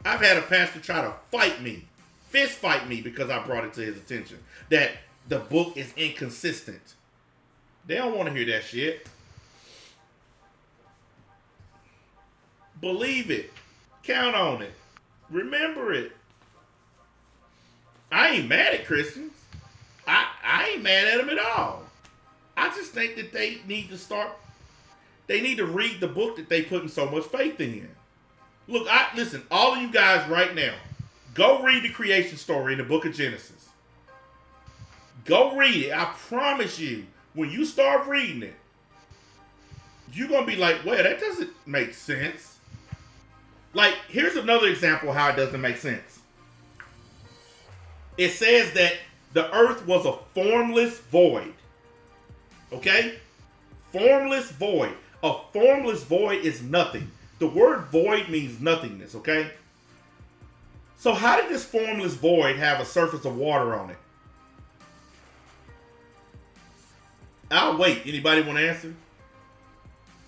I've had a pastor try to fight me, fist fight me, because I brought it to his attention that the book is inconsistent. They don't want to hear that shit. Believe it. Count on it. Remember it. I ain't mad at Christians. I ain't mad at them at all. I just think that they need to read the book that they putting so much faith in. Look, listen, all of you guys right now, go read the creation story in the book of Genesis. Go read it. I promise you, when you start reading it, you're going to be like, well, that doesn't make sense. Like, here's another example of how it doesn't make sense. It says that the earth was a formless void. Okay? Formless void. A formless void is nothing. The word void means nothingness, okay? So how did this formless void have a surface of water on it? I'll wait. Anybody want to answer?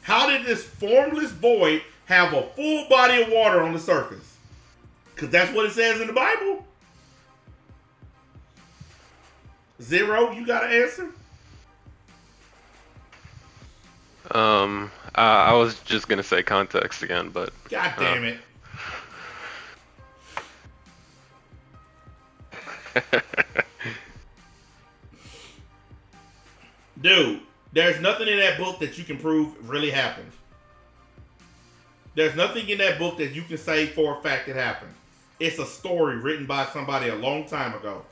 How did this formless void have a full body of water on the surface? Because that's what it says in the Bible. Zero, you got an answer? I was just gonna say context again, but God damn it. Dude, there's nothing in that book that you can prove really happened. There's nothing in that book that you can say for a fact it happened. It's a story written by somebody a long time ago.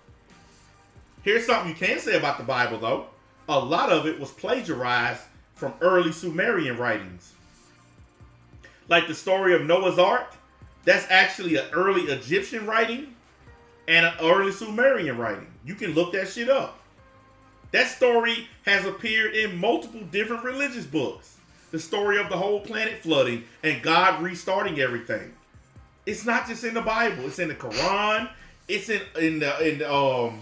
Here's something you can say about the Bible, though. A lot of it was plagiarized from early Sumerian writings. Like the story of Noah's Ark, that's actually an early Egyptian writing and an early Sumerian writing. You can look that shit up. That story has appeared in multiple different religious books. The story of the whole planet flooding and God restarting everything. It's not just in the Bible. It's in the Quran. It's in the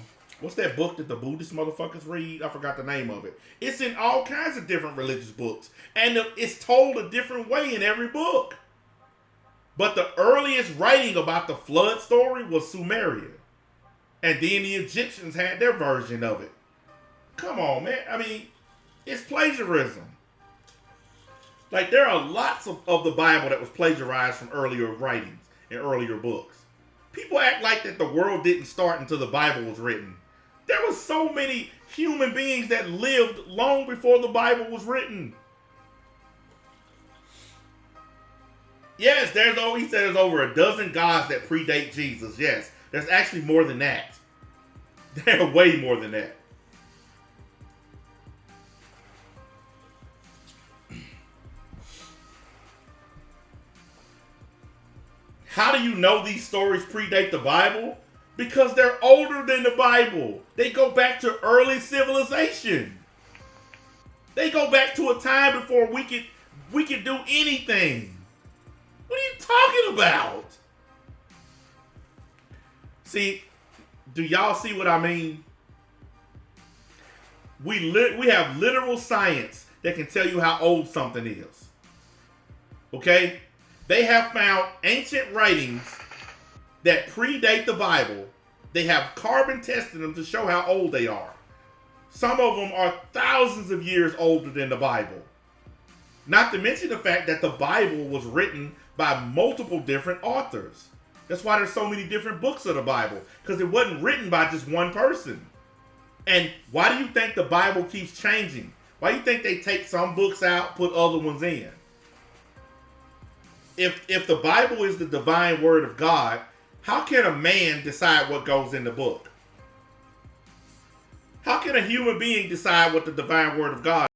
what's that book that the Buddhist motherfuckers read? I forgot the name of it. It's in all kinds of different religious books. And it's told a different way in every book. But the earliest writing about the flood story was Sumeria. And then the Egyptians had their version of it. Come on, man. I mean, it's plagiarism. Like, there are lots of the Bible that was plagiarized from earlier writings and earlier books. People act like that the world didn't start until the Bible was written. There were so many human beings that lived long before the Bible was written. Yes, he said there's over a dozen gods that predate Jesus. Yes, there's actually more than that. There are way more than that. How do you know these stories predate the Bible? Because they're older than the Bible. They go back to early civilization. They go back to a time before we could do anything. What are you talking about? See, do y'all see what I mean? We have literal science that can tell you how old something is. Okay? They have found ancient writings that predate the Bible. They have carbon tested them to show how old they are. Some of them are thousands of years older than the Bible. Not to mention the fact that the Bible was written by multiple different authors. That's why there's so many different books of the Bible, because it wasn't written by just one person. And why do you think the Bible keeps changing? Why do you think they take some books out, put other ones in? If the Bible is the divine word of God, how can a man decide what goes in the book? How can a human being decide what the divine word of God